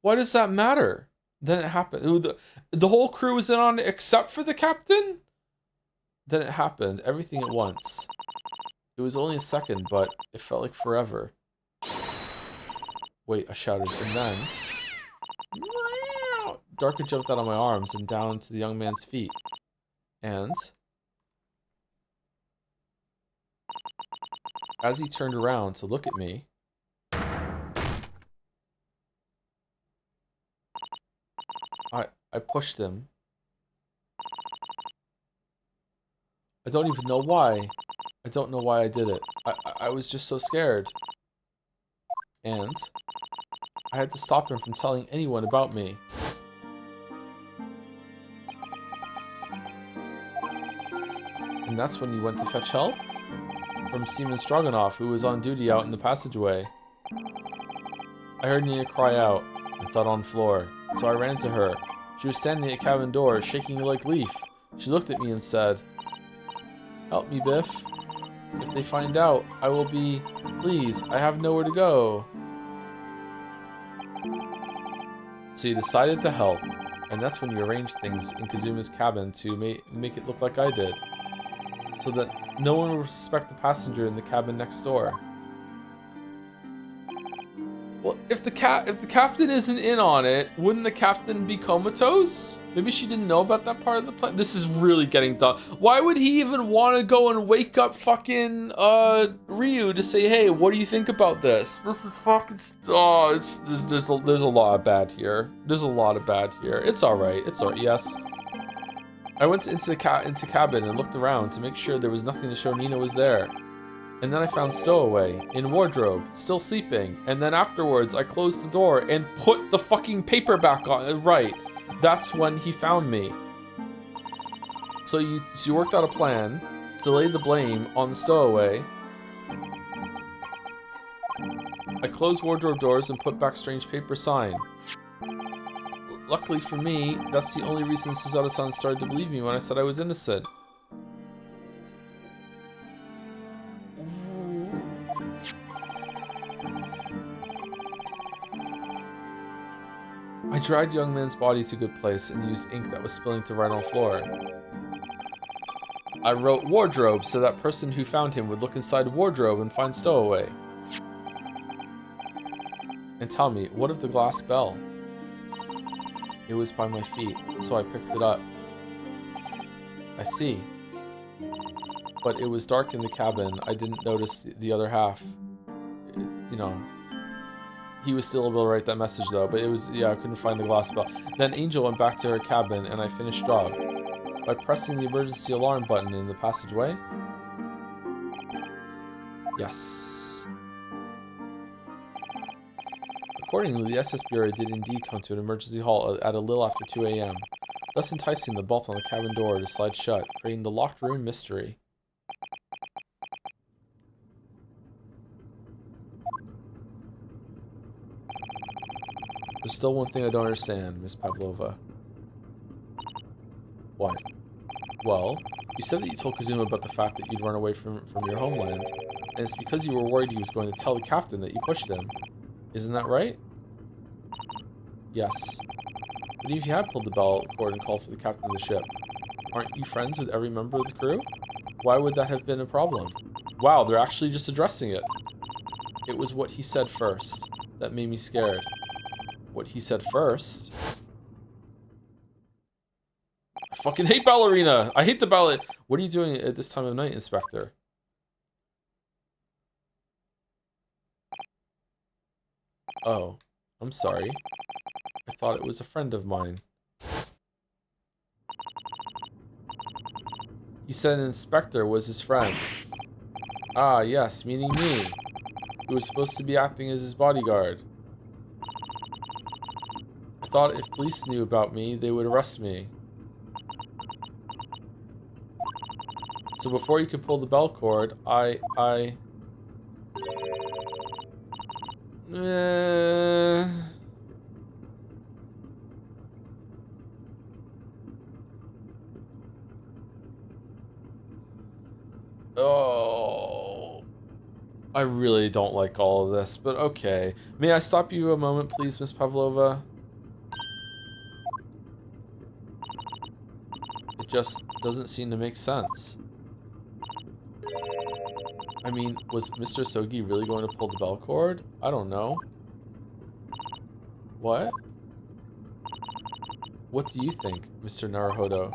Why does that matter? Then it happened. The whole crew was in on it except for the captain? Then it happened. Everything at once. It was only a second, but it felt like forever. Wait, I shouted, and then... Darka jumped out of my arms and down to the young man's feet. And... as he turned around to look at me... I pushed him. I don't even know why. I don't know why I did it. I was just so scared. And I had to stop him from telling anyone about me. And that's when you went to fetch help? From Seaman Stroganoff, who was on duty out in the passageway. I heard Nina cry out. I thought on floor. So I ran to her. She was standing at cabin door, shaking like leaf. She looked at me and said, "Help me, Biff. If they find out, I will be... Please, I have nowhere to go." So you decided to help, and that's when you arranged things in Kazuma's cabin to make it look like I did, so that no one would suspect the passenger in the cabin next door. Well, if the captain isn't in on it, wouldn't the captain be comatose? Maybe she didn't know about that part of the plan. This is really getting dumb. Why would he even want to go and wake up fucking Ryu to say, "Hey, what do you think about this?" This is fucking there's a lot of bad here. There's a lot of bad here. It's all right. It's all right. Yes. I went into cabin and looked around to make sure there was nothing to show Nina was there. And then I found Stowaway in wardrobe, still sleeping. And then afterwards, I closed the door and put the fucking paper back on. Right. That's when he found me. So you worked out a plan to lay the blame on the Stowaway. I closed wardrobe doors and put back strange paper sign. Luckily for me, that's the only reason Suzato-san started to believe me when I said I was innocent. I dragged young man's body to a good place and used ink that was spilling to write on floor. I wrote wardrobe so that person who found him would look inside wardrobe and find Stowaway. And tell me, what of the glass bell? It was by my feet, so I picked it up. I see. But it was dark in the cabin. I didn't notice the other half. He was still able to write that message though, but I couldn't find the glass bell. Then Angel went back to her cabin and I finished job by pressing the emergency alarm button in the passageway. Yes. Accordingly, the SS Bureau did indeed come to an emergency halt at a little after 2 a.m., thus enticing the bolt on the cabin door to slide shut, creating the locked room mystery. There's still one thing I don't understand, Miss Pavlova. What? Well, you said that you told Kazuma about the fact that you'd run away from your homeland, and it's because you were worried he was going to tell the captain that you pushed him. Isn't that right? Yes. But if you had pulled the bell cord and called for the captain of the ship, aren't you friends with every member of the crew? Why would that have been a problem? Wow, they're actually just addressing it. It was what he said first that made me scared. What he said first. I fucking hate ballerina. I hate the ballet. What are you doing at this time of night, Inspector? Oh, I'm sorry. I thought it was a friend of mine. He said an inspector was his friend. Ah, yes, meaning me, who was supposed to be acting as his bodyguard. I thought if police knew about me, they would arrest me. So before you could pull the bell cord, Oh, I really don't like all of this, but okay. May I stop you a moment, please, Miss Pavlova? It just doesn't seem to make sense. I mean, was Mr. Sogi really going to pull the bell cord? I don't know. What? What do you think, Mr. Naruhodo?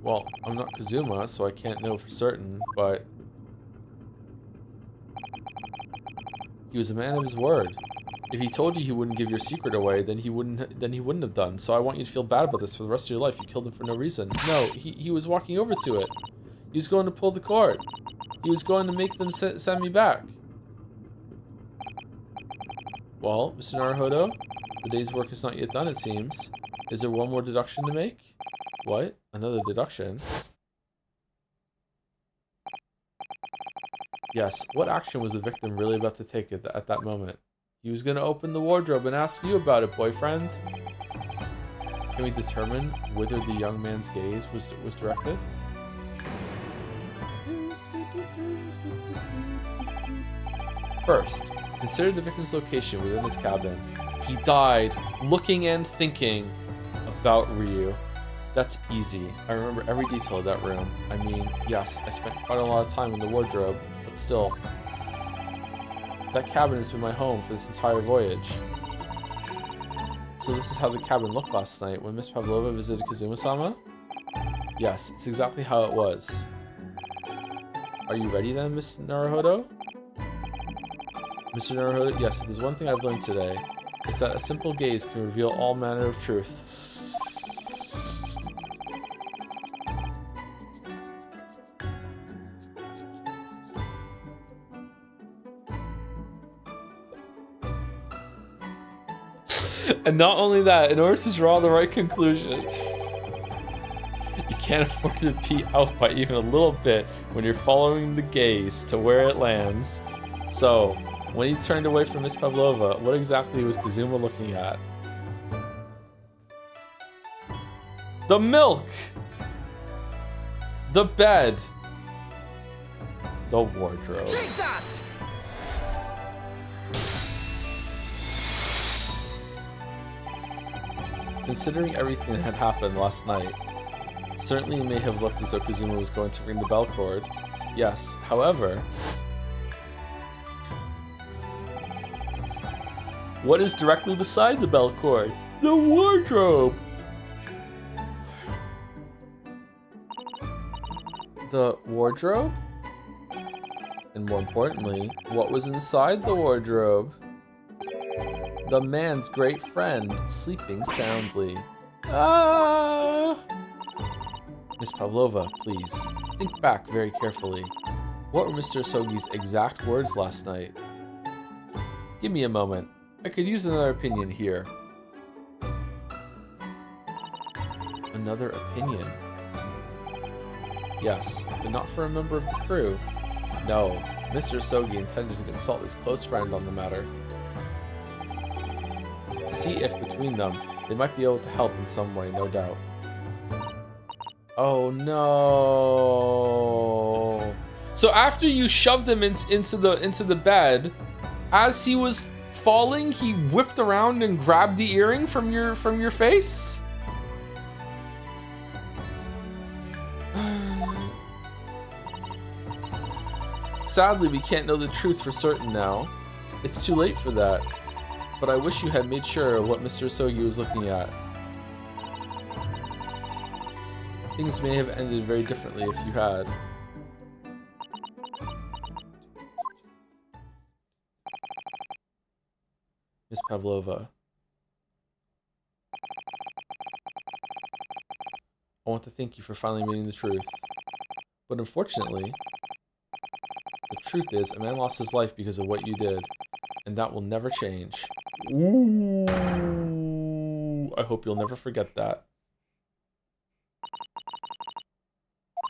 Well, I'm not Kazuma, so I can't know for certain, but he was a man of his word. If he told you he wouldn't give your secret away, then he wouldn't have done. So I want you to feel bad about this for the rest of your life. You killed him for no reason. No, he was walking over to it. He was going to pull the cord. He was going to make them send me back. Well, Mr. Naruhodo, the day's work is not yet done, it seems. Is there one more deduction to make? What? Another deduction? Yes, what action was the victim really about to take at that moment? He was gonna open the wardrobe and ask you about it, boyfriend. Can we determine whither the young man's gaze was directed? First, consider the victim's location within his cabin. He died looking and thinking about Ryu. That's easy. I remember every detail of that room. I mean, yes, I spent quite a lot of time in the wardrobe, but still. That cabin has been my home for this entire voyage. So this is how the cabin looked last night when Miss Pavlova visited Kazuma-sama? Yes, it's exactly how it was. Are you ready then, Miss Naruhodo? Mr. Naruhodo, yes, if there's one thing I've learned today, it's that a simple gaze can reveal all manner of truths. And not only that, in order to draw the right conclusion, you can't afford to be out by even a little bit when you're following the gaze to where it lands. So, when he turned away from Miss Pavlova, what exactly was Kazuma looking at? The milk! The bed! The wardrobe. Take that! Considering everything that had happened last night, certainly it may have looked as though Kazuma was going to ring the bell cord. Yes, however, what is directly beside the bell cord? The wardrobe! The wardrobe? And more importantly, what was inside the wardrobe? The man's great friend, sleeping soundly. Miss Pavlova, please, think back very carefully. What were Mr. Asogi's exact words last night? Give me a moment. I could use another opinion here. Another opinion? Yes, but not for a member of the crew. No, Mr. Asogi intended to consult his close friend on the matter. See if between them, they might be able to help in some way, no doubt. Oh no. So after you shoved him into the bed, as he was falling, he whipped around and grabbed the earring from your face? Sadly, we can't know the truth for certain now. It's too late for that. But I wish you had made sure of what Mr. Asogi was looking at. Things may have ended very differently if you had. Miss Pavlova. I want to thank you for finally admitting the truth. But unfortunately, the truth is a man lost his life because of what you did. And that will never change. Ooh. I hope you'll never forget that.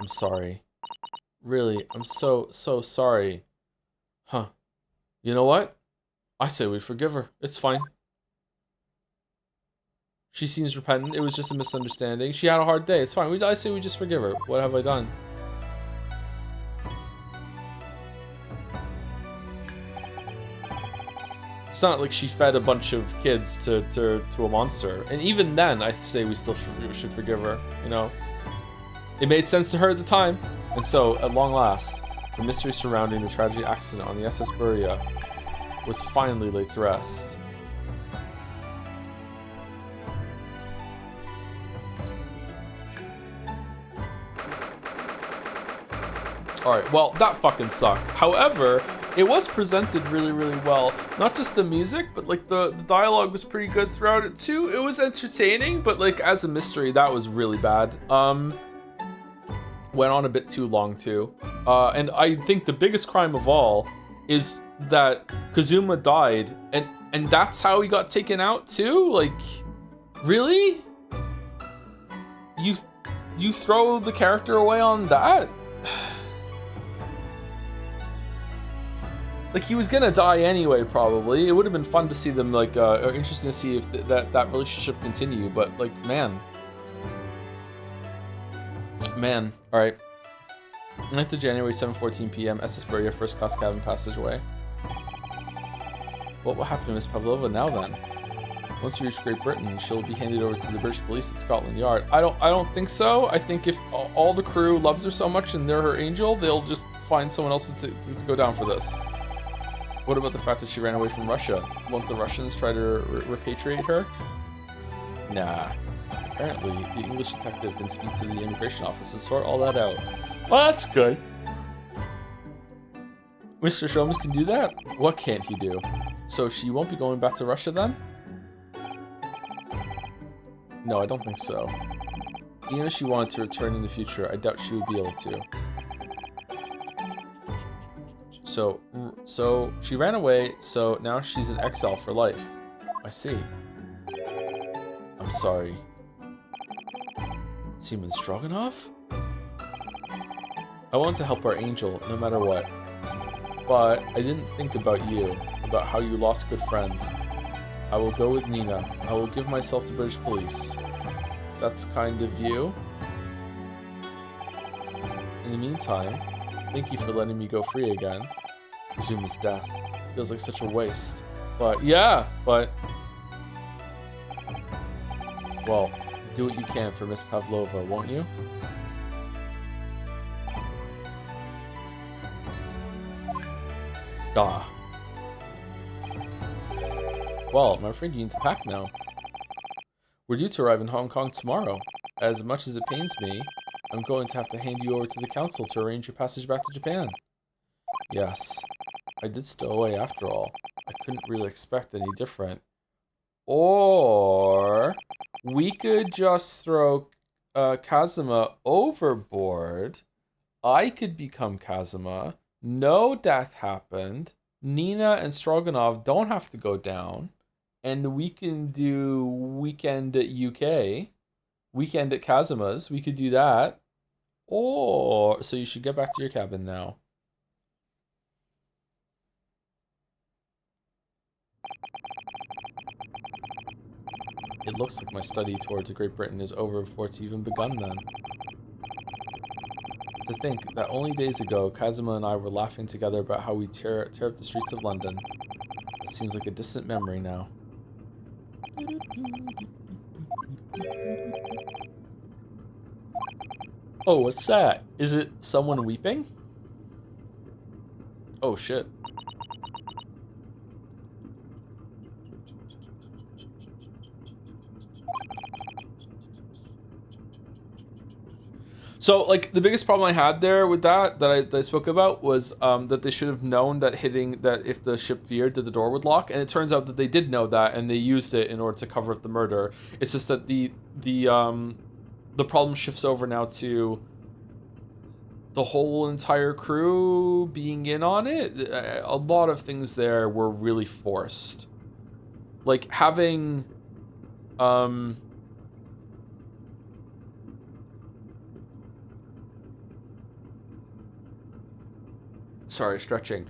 I'm sorry. Really, I'm so sorry. Huh. You know what? I say we forgive her. It's fine. She seems repentant. It was just a misunderstanding. She had a hard day. It's fine. I say we just forgive her. What have I done? It's not like she fed a bunch of kids to a monster. And even then, I say we still should forgive her, you know? It made sense to her at the time. And so, at long last, the mystery surrounding the tragic accident on the SS Buria was finally laid to rest. Alright, well, that fucking sucked. However, it was presented really, really well. Not just the music, but like the dialogue was pretty good throughout it too. It was entertaining, but like as a mystery, that was really bad. Went on a bit too long too. And I think the biggest crime of all is that Kazuma died, and that's how he got taken out too? Like, really? You throw the character away on that? Like, he was gonna die anyway, probably. It would have been fun to see them, like, or interesting to see if that relationship continue, but, like, man. Man, alright. 9th of January, 7:14 p.m., SS Buria, first class cabin passageway. What will happen to Miss Pavlova now, then? Once we reach Great Britain, she'll be handed over to the British police at Scotland Yard. I don't think so. I think if all the crew loves her so much and they're her angel, they'll just find someone else to go down for this. What about the fact that she ran away from Russia? Won't the Russians try to repatriate her? Nah. Apparently, the English detective can speak to the immigration office and sort all that out. Well, that's good. Mr. Sholmes can do that? What can't he do? So she won't be going back to Russia then? No, I don't think so. Even if she wanted to return in the future, I doubt she would be able to. So she ran away, so now she's in exile for life. I see. I'm sorry. Seaman Stroganoff? I wanted to help our angel, no matter what. But I didn't think about you, about how you lost good friends. I will go with Nina. I will give myself to British police. That's kind of you. In the meantime, thank you for letting me go free again. Zuma's death feels like such a waste. But yeah, but... Well, do what you can for Miss Pavlova, won't you? Ah. Well, I'm afraid you need to pack now. We're due to arrive in Hong Kong tomorrow. As much as it pains me, I'm going to have to hand you over to the council to arrange your passage back to Japan. Yes, I did stow away after all. I couldn't really expect any different. Or we could just throw Kazuma overboard. I could become Kazuma. No death happened. Nina and Stroganov don't have to go down. And we can do weekend at UK. Weekend at Kazuma's. We could do that. Or, so you should get back to your cabin now. It looks like my study towards Great Britain is over before it's even begun then. To think that only days ago, Kazuma and I were laughing together about how we tear up the streets of London. It seems like a distant memory now. Oh, what's that? Is it someone weeping? Oh, shit. So, like, the biggest problem I had there with that I spoke about was that they should have known that if the ship veered, that the door would lock, and it turns out that they did know that, and they used it in order to cover up the murder. It's just that the problem shifts over now to the whole entire crew being in on it. A lot of things there were really forced. Like, having... Sorry, stretching.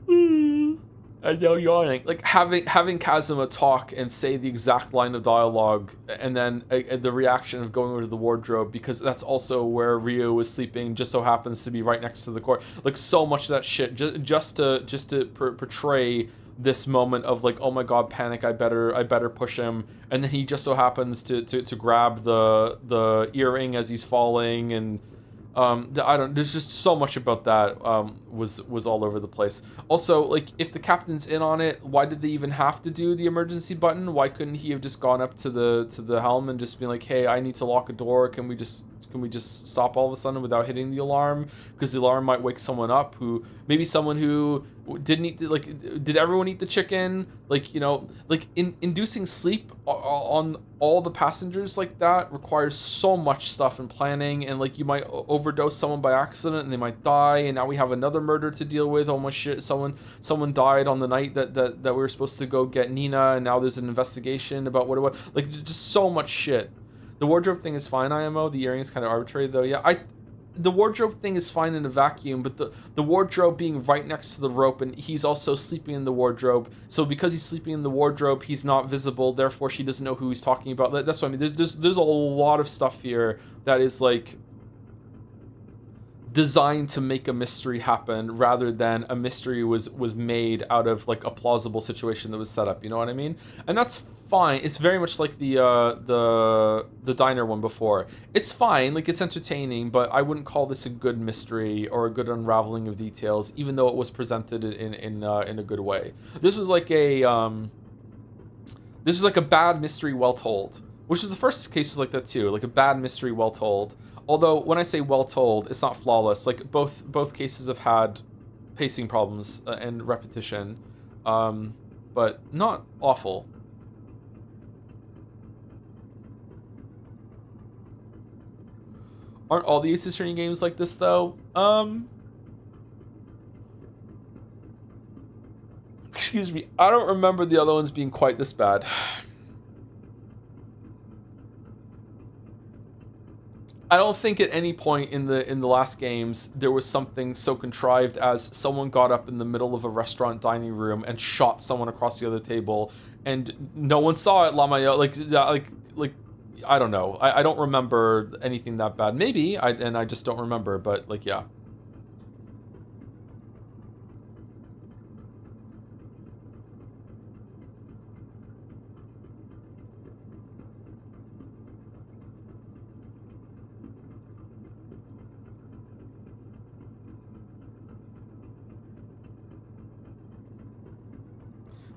I know, yawning. Like having Kazuma talk and say the exact line of dialogue, and then the reaction of going over to the wardrobe, because that's also where Ryo was sleeping. Just so happens to be right next to the court. Like, so much of that shit just to portray this moment of like, oh my god, panic! I better push him, and then he just so happens to grab the earring as he's falling, and there's just so much about that was all over the place. Also, like, if the captain's in on it, why did they even have to do the emergency button? Why couldn't he have just gone up to the helm and just been like, hey, I need to lock a door, can we just stop all of a sudden without hitting the alarm? Because the alarm might wake someone up maybe someone who didn't eat, like, did everyone eat the chicken? Like, you know, like, inducing sleep on all the passengers like that requires so much stuff and planning, and like, you might overdose someone by accident and they might die, and now we have another murder to deal with. Oh my shit, someone died on the night that we were supposed to go get Nina, and now there's an investigation about what, like, just so much shit. The wardrobe thing is fine, IMO. The earring is kind of arbitrary, though. Yeah, the wardrobe thing is fine in a vacuum, but the wardrobe being right next to the rope, and he's also sleeping in the wardrobe. So because he's sleeping in the wardrobe, he's not visible. Therefore, she doesn't know who he's talking about. That's what I mean. There's a lot of stuff here that is like designed to make a mystery happen rather than a mystery was made out of like a plausible situation that was set up. You know what I mean? And that's fine. It's very much like the diner one before. It's fine, like it's entertaining, but I wouldn't call this a good mystery or a good unraveling of details, even though it was presented in a good way. This was like a bad mystery well told, which is the first case was like that too, like a bad mystery well told. Although when I say well told, it's not flawless. Like both cases have had pacing problems and repetition, but not awful. Aren't all the Ace Attorney games like this though? Excuse me, I don't remember the other ones being quite this bad. I don't think at any point in the last games there was something so contrived as someone got up in the middle of a restaurant dining room and shot someone across the other table, and no one saw it. Lamayo, like I don't know. I don't remember anything that bad. Maybe I just don't remember. But like yeah.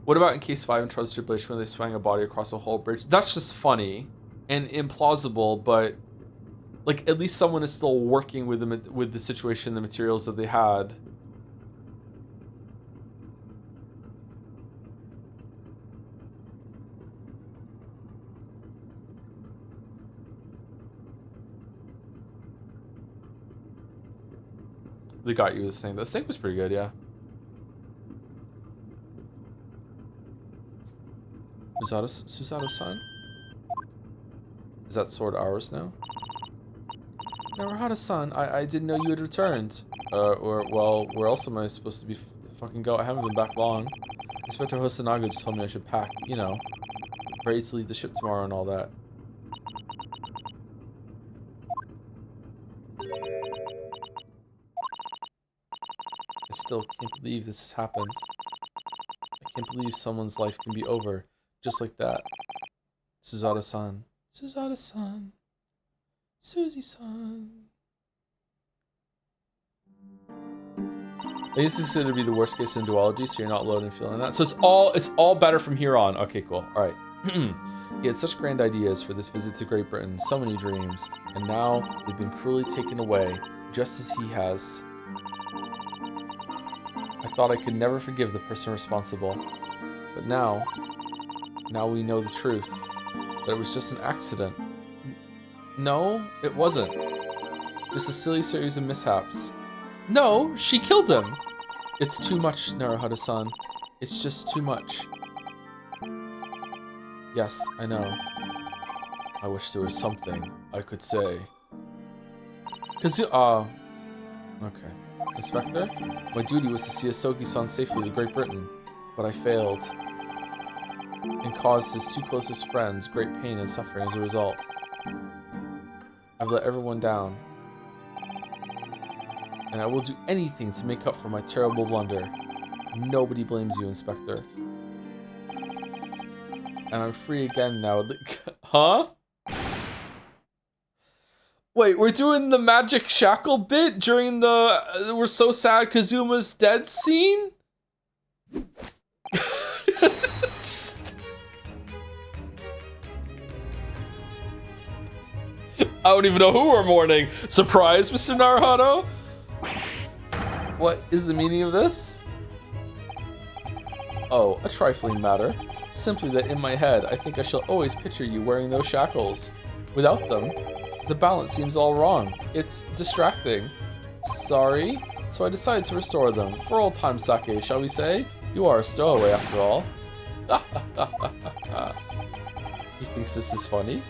What about in case 5 in Trud's Tribulation when they swang a body across a whole bridge? That's just funny and implausible, but like at least someone is still working with the situation, the materials that they had. They got you this thing. This thing was pretty good, yeah. Susato-san? Is that sword ours now? Naruhata-san, I didn't know you had returned. Well, where else am I supposed to be fucking go? I haven't been back long. Inspector Hosonaga just told me I should pack, you know, ready to leave the ship tomorrow and all that. I still can't believe this has happened. I can't believe someone's life can be over. Just like that. Susato-san. Susato-san. Suzy-san. This is considered to be the worst case in duology, so you're not alone in feeling that. So it's all better from here on. Okay, cool. Alright. He had such grand ideas for this visit to Great Britain, so many dreams, and now they've been cruelly taken away, just as he has. I thought I could never forgive the person responsible. But now we know the truth. That it was just an accident. No, it wasn't. Just a silly series of mishaps. No, she killed them! It's too much, Naruhata-san. It's just too much. Yes, I know. I wish there was something I could say. Okay. Inspector? My duty was to see Asogi-san safely to Great Britain, but I failed. And caused his two closest friends great pain and suffering as a result. I've let everyone down. And I will do anything to make up for my terrible blunder. Nobody blames you, Inspector. And I'm free again now. Huh? Wait, we're doing the magic shackle bit during the we're so sad Kazuma's dead scene? I don't even know who we're mourning. Surprise, Mr. Naruhodo? What is the meaning of this? Oh, a trifling matter. Simply that in my head, I think I shall always picture you wearing those shackles. Without them, the balance seems all wrong. It's distracting. Sorry? So I decided to restore them. For old time's sake, shall we say? You are a stowaway after all. He thinks this is funny?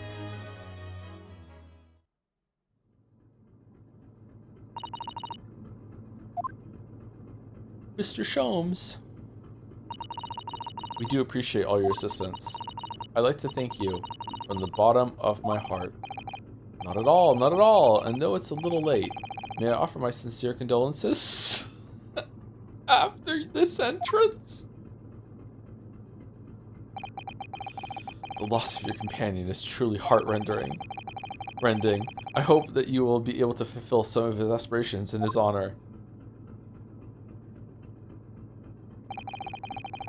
Mr. Sholmes. We do appreciate all your assistance. I'd like to thank you from the bottom of my heart. Not at all, not at all. And though it's a little late, may I offer my sincere condolences after this entrance? The loss of your companion is truly heart-rending. I hope that you will be able to fulfill some of his aspirations in his honor.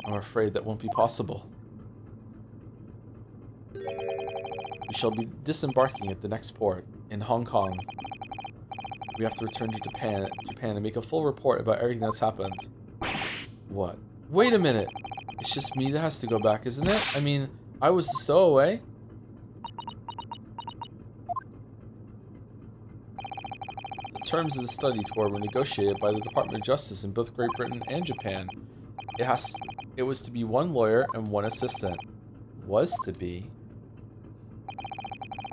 I'm afraid that won't be possible. We shall be disembarking at the next port, in Hong Kong. We have to return to Japan and make a full report about everything that's happened. What? Wait a minute! It's just me that has to go back, isn't it? I mean, I was the stowaway. The terms of the study tour were negotiated by the Department of Justice in both Great Britain and Japan. It was to be one lawyer and one assistant. Was to be.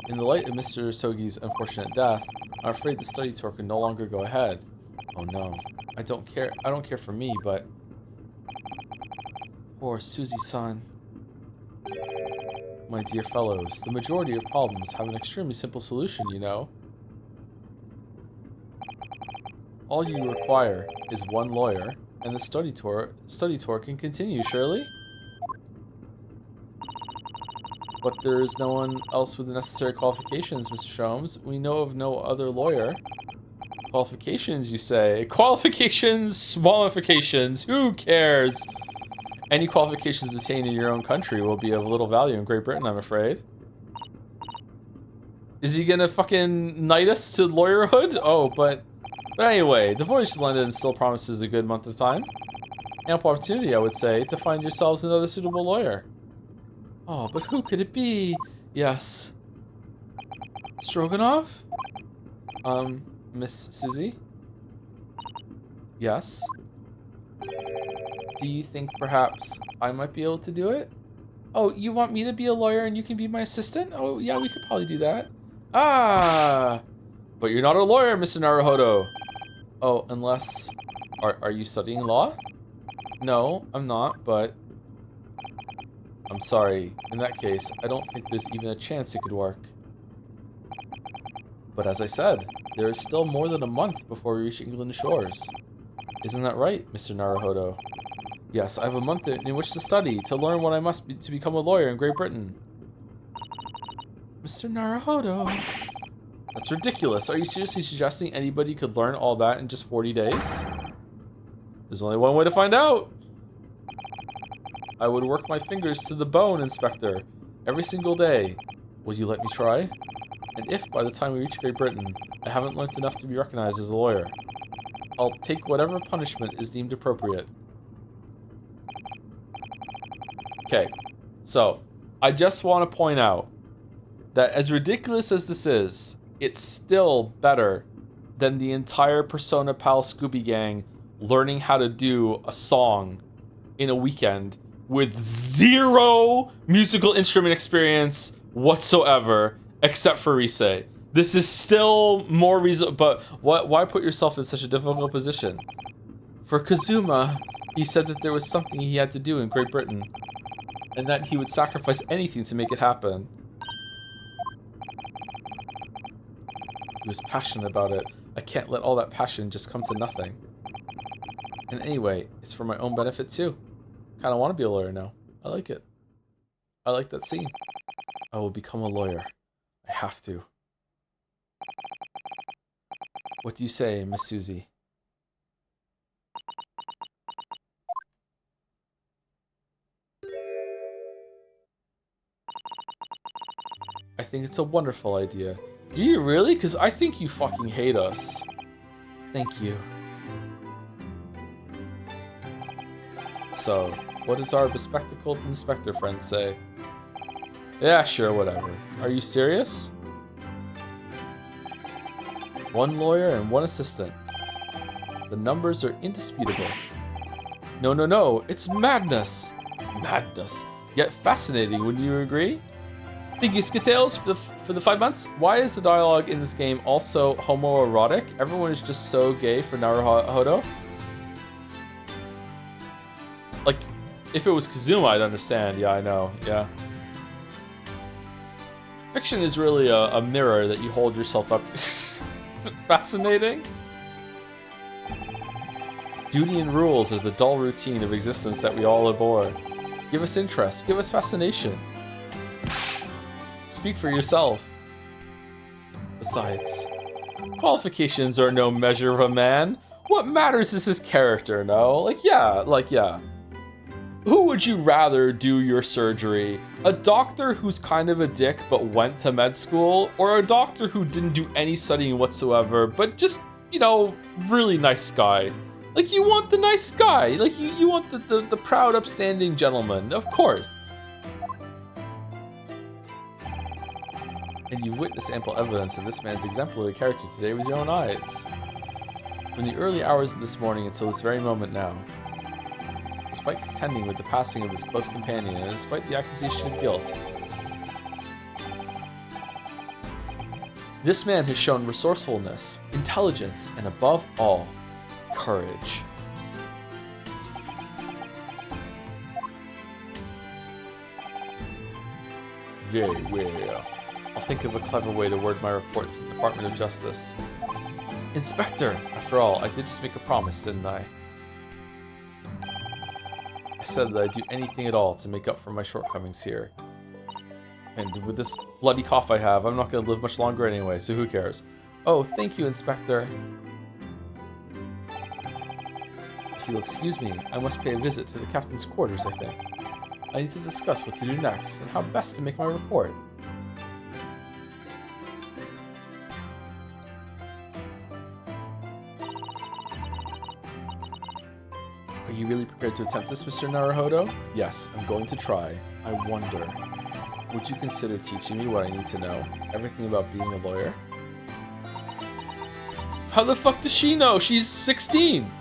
In the light of Mr. Sogi's unfortunate death, I'm afraid the study tour can no longer go ahead. Oh no. I don't care for me, but... Poor Susie-san. My dear fellows, the majority of problems have an extremely simple solution, you know. All you require is one lawyer, and the study tour can continue, surely? But there is no one else with the necessary qualifications, Mr. Sholmes. We know of no other lawyer. Qualifications, you say? Qualifications, smallifications, who cares? Any qualifications obtained in your own country will be of little value in Great Britain, I'm afraid. Is he gonna fucking knight us to lawyerhood? Oh, but anyway, the voyage to London still promises a good month of time. Ample opportunity, I would say, to find yourselves another suitable lawyer. Oh, but who could it be? Yes. Stroganoff? Miss Susie? Yes? Do you think perhaps I might be able to do it? Oh, you want me to be a lawyer and you can be my assistant? Oh, yeah, we could probably do that. Ah! But you're not a lawyer, Mr. Naruhodo. Oh, unless... Are you studying law? No, I'm not, but... I'm sorry. In that case, I don't think there's even a chance it could work. But as I said, there is still more than a month before we reach England shores. Isn't that right, Mr. Naruhodo? Yes, I have a month in which to study, to learn what I must be to become a lawyer in Great Britain. Mr. Naruhodo. That's ridiculous. Are you seriously suggesting anybody could learn all that in just 40 days? There's only one way to find out. I would work my fingers to the bone, Inspector, every single day. Will you let me try? And if, by the time we reach Great Britain, I haven't learned enough to be recognized as a lawyer, I'll take whatever punishment is deemed appropriate. Okay, so, I just want to point out that as ridiculous as this is, it's still better than the entire Persona Pal Scooby Gang learning how to do a song in a weekend with zero musical instrument experience whatsoever, except for Rise. This is still more reason, but why put yourself in such a difficult position? For Kazuma, he said that there was something he had to do in Great Britain, and that he would sacrifice anything to make it happen. He was passionate about it. I can't let all that passion just come to nothing. And anyway, it's for my own benefit too. Kind of want to be a lawyer now. I like it. I like that scene. I will become a lawyer. I have to. What do you say, Miss Susie? I think it's a wonderful idea. Do you really? Because I think you fucking hate us. Thank you. So, what does our bespectacled inspector friend say? Yeah, sure, whatever. Are you serious? One lawyer and one assistant. The numbers are indisputable. No, no, no, it's madness. Madness. Yet fascinating, wouldn't you agree? Thank you, Skittales, for the 5 months. Why is the dialogue in this game also homoerotic? Everyone is just so gay for Naruhodo. Like, if it was Kazuma, I'd understand. Yeah, I know. Yeah. Fiction is really a mirror that you hold yourself up to. Is it fascinating? Duty and rules are the dull routine of existence that we all abhor. Give us interest. Give us fascination. Speak for yourself. Besides, qualifications are no measure of a man. What matters is his character, no? Like, yeah. Who would you rather do your surgery? A doctor who's kind of a dick but went to med school, or a doctor who didn't do any studying whatsoever but just, you know, really nice guy? Like, you want the nice guy. Like, you want the proud, upstanding gentleman, of course. And you've witnessed ample evidence of this man's exemplary character today with your own eyes. From the early hours of this morning until this very moment now. Despite contending with the passing of his close companion, and despite the accusation of guilt, this man has shown resourcefulness, intelligence, and above all, courage. Very well. I'll think of a clever way to word my reports to the Department of Justice. Inspector, after all, I did just make a promise, didn't I? I said that I'd do anything at all to make up for my shortcomings here. And with this bloody cough I have, I'm not going to live much longer anyway, so who cares? Oh, thank you, Inspector. If you'll excuse me, I must pay a visit to the captain's quarters, I think. I need to discuss what to do next, and how best to make my report. Are you really prepared to attempt this, Mr. Naruhodo? Yes, I'm going to try. I wonder, would you consider teaching me what I need to know? Everything about being a lawyer? How the fuck does she know? She's 16!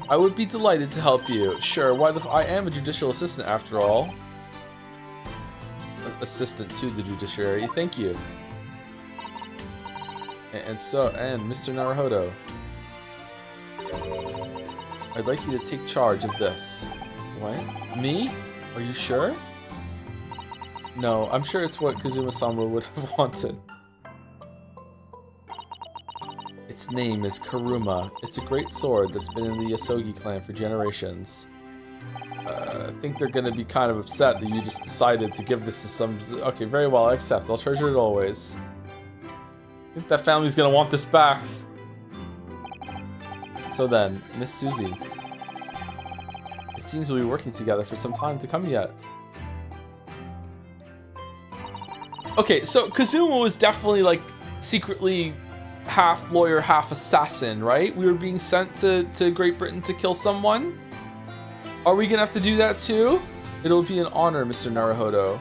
I would be delighted to help you. Sure, I am a judicial assistant after all. Assistant to the judiciary, thank you. And Mr. Naruhodo, I'd like you to take charge of this. What? Me? Are you sure? No, I'm sure it's what Kazuma-sama would have wanted. Its name is Karuma. It's a great sword that's been in the Yasogi clan for generations. I think they're gonna be kind of upset that you just decided to give this to some... Okay, very well, I accept. I'll treasure it always. I think that family's gonna want this back. So then, Miss Susie. It seems we'll be working together for some time to come yet. Okay, so Kazuma was definitely, like, secretly half lawyer, half assassin, right? We were being sent to Great Britain to kill someone. Are we gonna have to do that too? It'll be an honor, Mr. Naruhodo.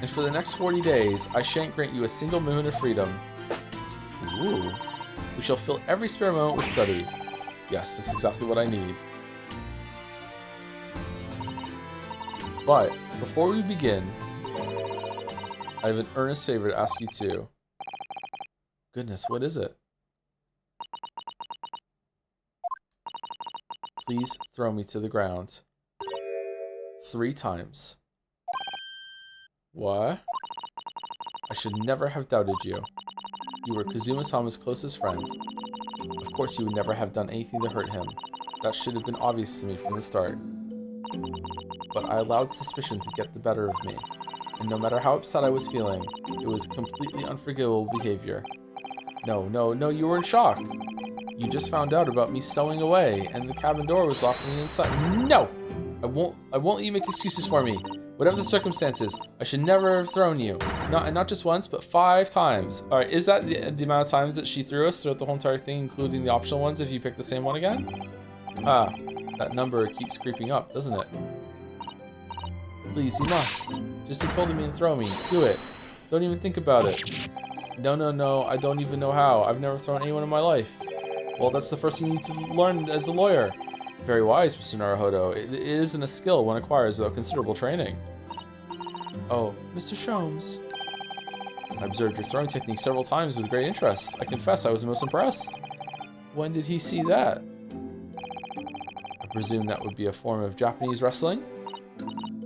And for the next 40 days, I shan't grant you a single moment of freedom. Ooh. We shall fill every spare moment with study. Yes, that's exactly what I need. But, before we begin, I have an earnest favor to ask you to. Goodness, what is it? Please throw me to the ground. 3 times. What? I should never have doubted you. You were Kazuma-sama's closest friend. Of course you would never have done anything to hurt him. That should have been obvious to me from the start. But I allowed suspicion to get the better of me. And no matter how upset I was feeling, it was completely unforgivable behavior. No, you were in shock. You just found out about me stowing away, and the cabin door was locked from the inside. No! I won't let you make excuses for me. Whatever the circumstances, I should never have thrown you. Not just once, but 5 times. Alright, is that the amount of times that she threw us throughout the whole entire thing, including the optional ones if you pick the same one again? Ah, that number keeps creeping up, doesn't it? Please, you must. Just take hold of me and throw me. Do it. Don't even think about it. No, I don't even know how. I've never thrown anyone in my life. Well, that's the first thing you need to learn as a lawyer. Very wise, Mr. Naruhodo. It isn't a skill one acquires without considerable training. Oh, Mr. Sholmes. I observed your throwing technique several times with great interest. I confess I was most impressed. When did he see that? I presume that would be a form of Japanese wrestling?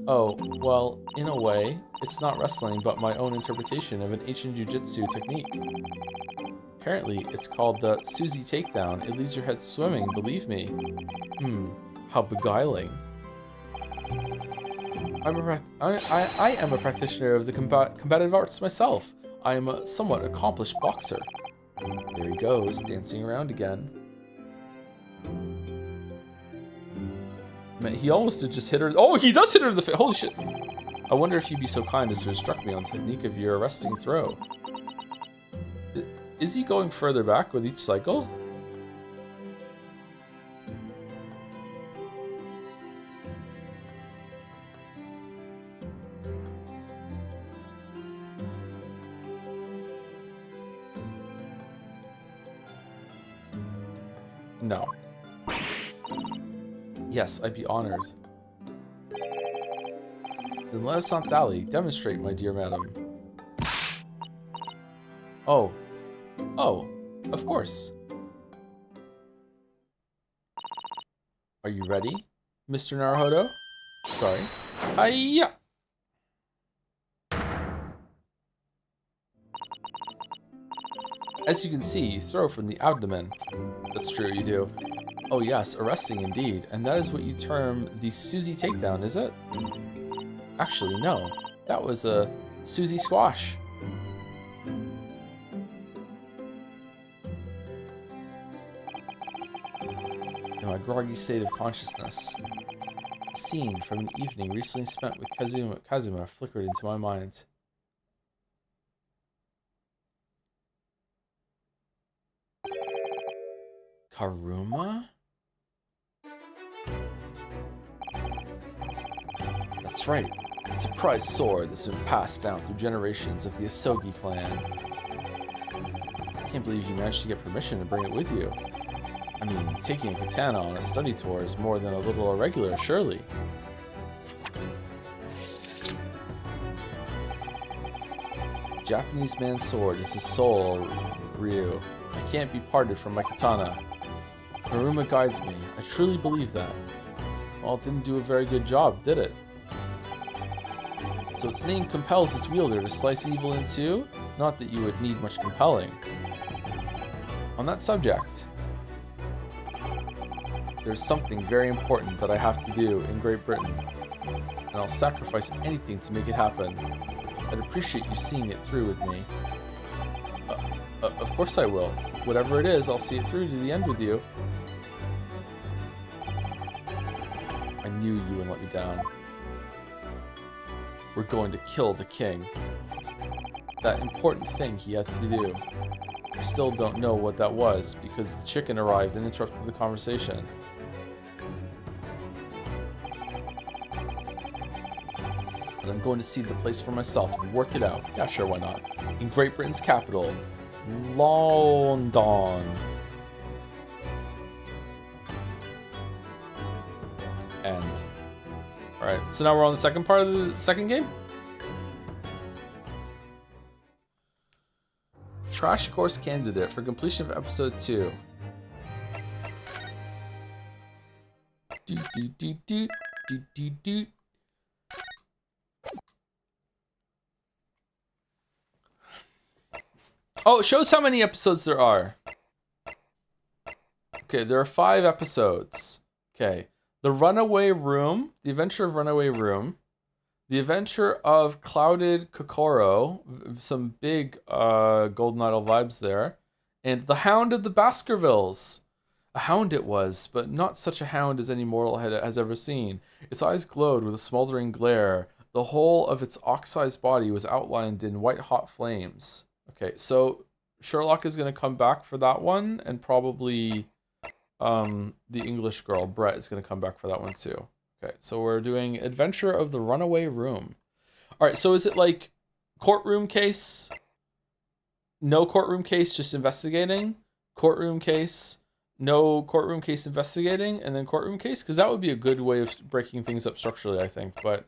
Oh, well, in a way, it's not wrestling, but my own interpretation of an ancient jujitsu technique. Apparently, it's called the Suzy Takedown. It leaves your head swimming, believe me. How beguiling. I am a practitioner of the combative arts myself. I am a somewhat accomplished boxer. There he goes, dancing around again. Man, he almost did just hit her. Oh, he does hit her in the face. Holy shit. I wonder if you'd be so kind as to instruct me on the technique of your arresting throw. Is he going further back with each cycle? No. Yes, I'd be honored. Then let us not dally. Demonstrate, my dear madam. Oh. Oh, of course. Are you ready, Mr. Naruhodo? Sorry. Hiya! As you can see, you throw from the abdomen. That's true, you do. Oh yes, arresting indeed. And that is what you term the Suzy Takedown, is it? Actually, no. That was a Suzy Squash. In my groggy state of consciousness, a scene from an evening recently spent with Kazuma flickered into my mind. Karuma? That's right. It's a prized sword that's been passed down through generations of the Asogi clan. I can't believe you managed to get permission to bring it with you. I mean, taking a katana on a study tour is more than a little irregular, surely. Japanese man's sword is his soul, Ryu. I can't be parted from my katana. Karuma guides me. I truly believe that. Well, it didn't do a very good job, did it? So its name compels its wielder to slice evil in two? Not that you would need much compelling. On that subject, there's something very important that I have to do in Great Britain, and I'll sacrifice anything to make it happen. I'd appreciate you seeing it through with me. Of course I will. Whatever it is, I'll see it through to the end with you. I knew you wouldn't let me down. We're going to kill the king. That important thing he had to do. I still don't know what that was, because the chicken arrived and interrupted the conversation. And I'm going to see the place for myself and work it out. Yeah, sure, why not? In Great Britain's capital, London. End. Alright, so now we're on the second part of the second game? Crash course candidate for completion of episode 2. Doot doot doot doot doot doot doot. Oh, it shows how many episodes there are. Okay, there are 5 episodes. Okay. The Runaway Room, The Adventure of Runaway Room, The Adventure of Clouded Kokoro, some big Golden Idol vibes there, and The Hound of the Baskervilles. A hound it was, but not such a hound as any mortal has ever seen. Its eyes glowed with a smoldering glare. The whole of its ox-sized body was outlined in white-hot flames. Okay, so Sherlock is going to come back for that one, and probably the English girl, Brett, is going to come back for that one too. Okay, so we're doing Adventure of the Runaway Room. All right, so is it like courtroom case? No courtroom case, just investigating? Courtroom case, no courtroom case investigating, and then courtroom case? Because that would be a good way of breaking things up structurally, I think. But,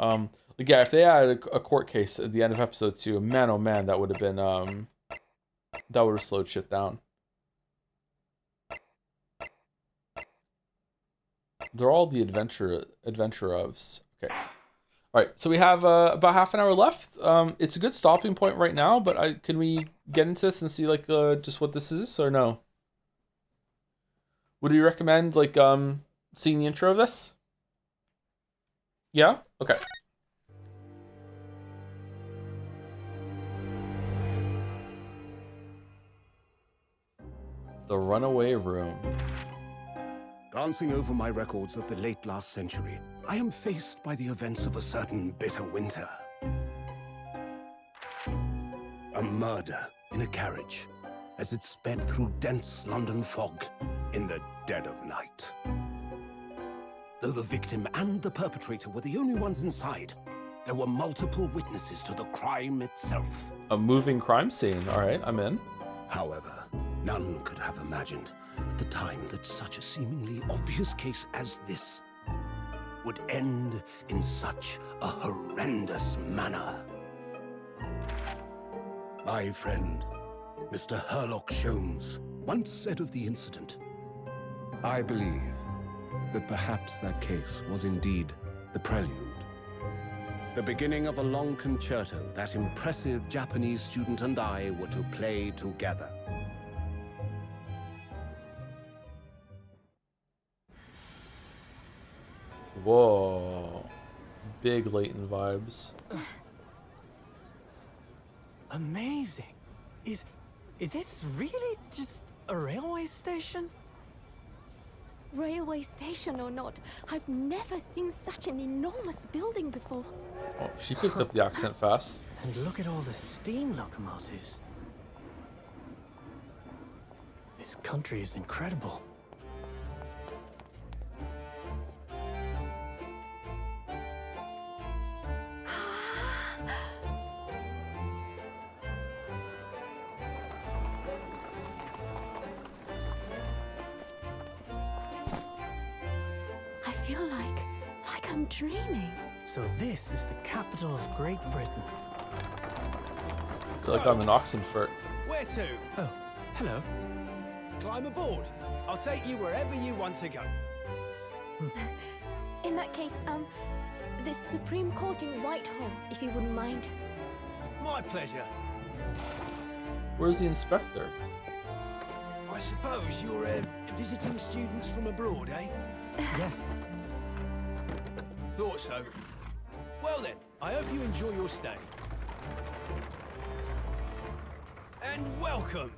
like, yeah, if they added a court case at the end of episode 2, man, oh man, that would have been, that would have slowed shit down. They're all the adventure ofs. Okay. All right. So we have about half an hour left. It's a good stopping point right now, but can we get into this and see like just what this is or no? Would you recommend like seeing the intro of this? Yeah? Okay. The Runaway Room. Glancing over my records of the late last century, I am faced by the events of a certain bitter winter. A murder in a carriage as it sped through dense London fog in the dead of night. Though the victim and the perpetrator were the only ones inside, there were multiple witnesses to the crime itself. A moving crime scene. All right, I'm in. However, none could have imagined at the time that such a seemingly obvious case as this would end in such a horrendous manner. My friend, Mr. Herlock Sholmes, once said of the incident, "I believe that perhaps that case was indeed the prelude, the beginning of a long concerto that impressive Japanese student and I were to play together." Whoa. Big Leighton vibes. Amazing. Is this really just a railway station? Railway station or not, I've never seen such an enormous building before. Oh, she picked up the accent fast. And look at all the steam locomotives. This country is incredible. I feel like I'm dreaming. So this is the capital of Great Britain. I feel like I'm in Oxenfurt. Where to? Oh, hello. Climb aboard. I'll take you wherever you want to go. In that case, the Supreme Court in Whitehall, if you wouldn't mind. My pleasure. Where's the inspector? I suppose you're visiting students from abroad, eh? Yes. Thought so. Well then, I hope you enjoy your stay. And welcome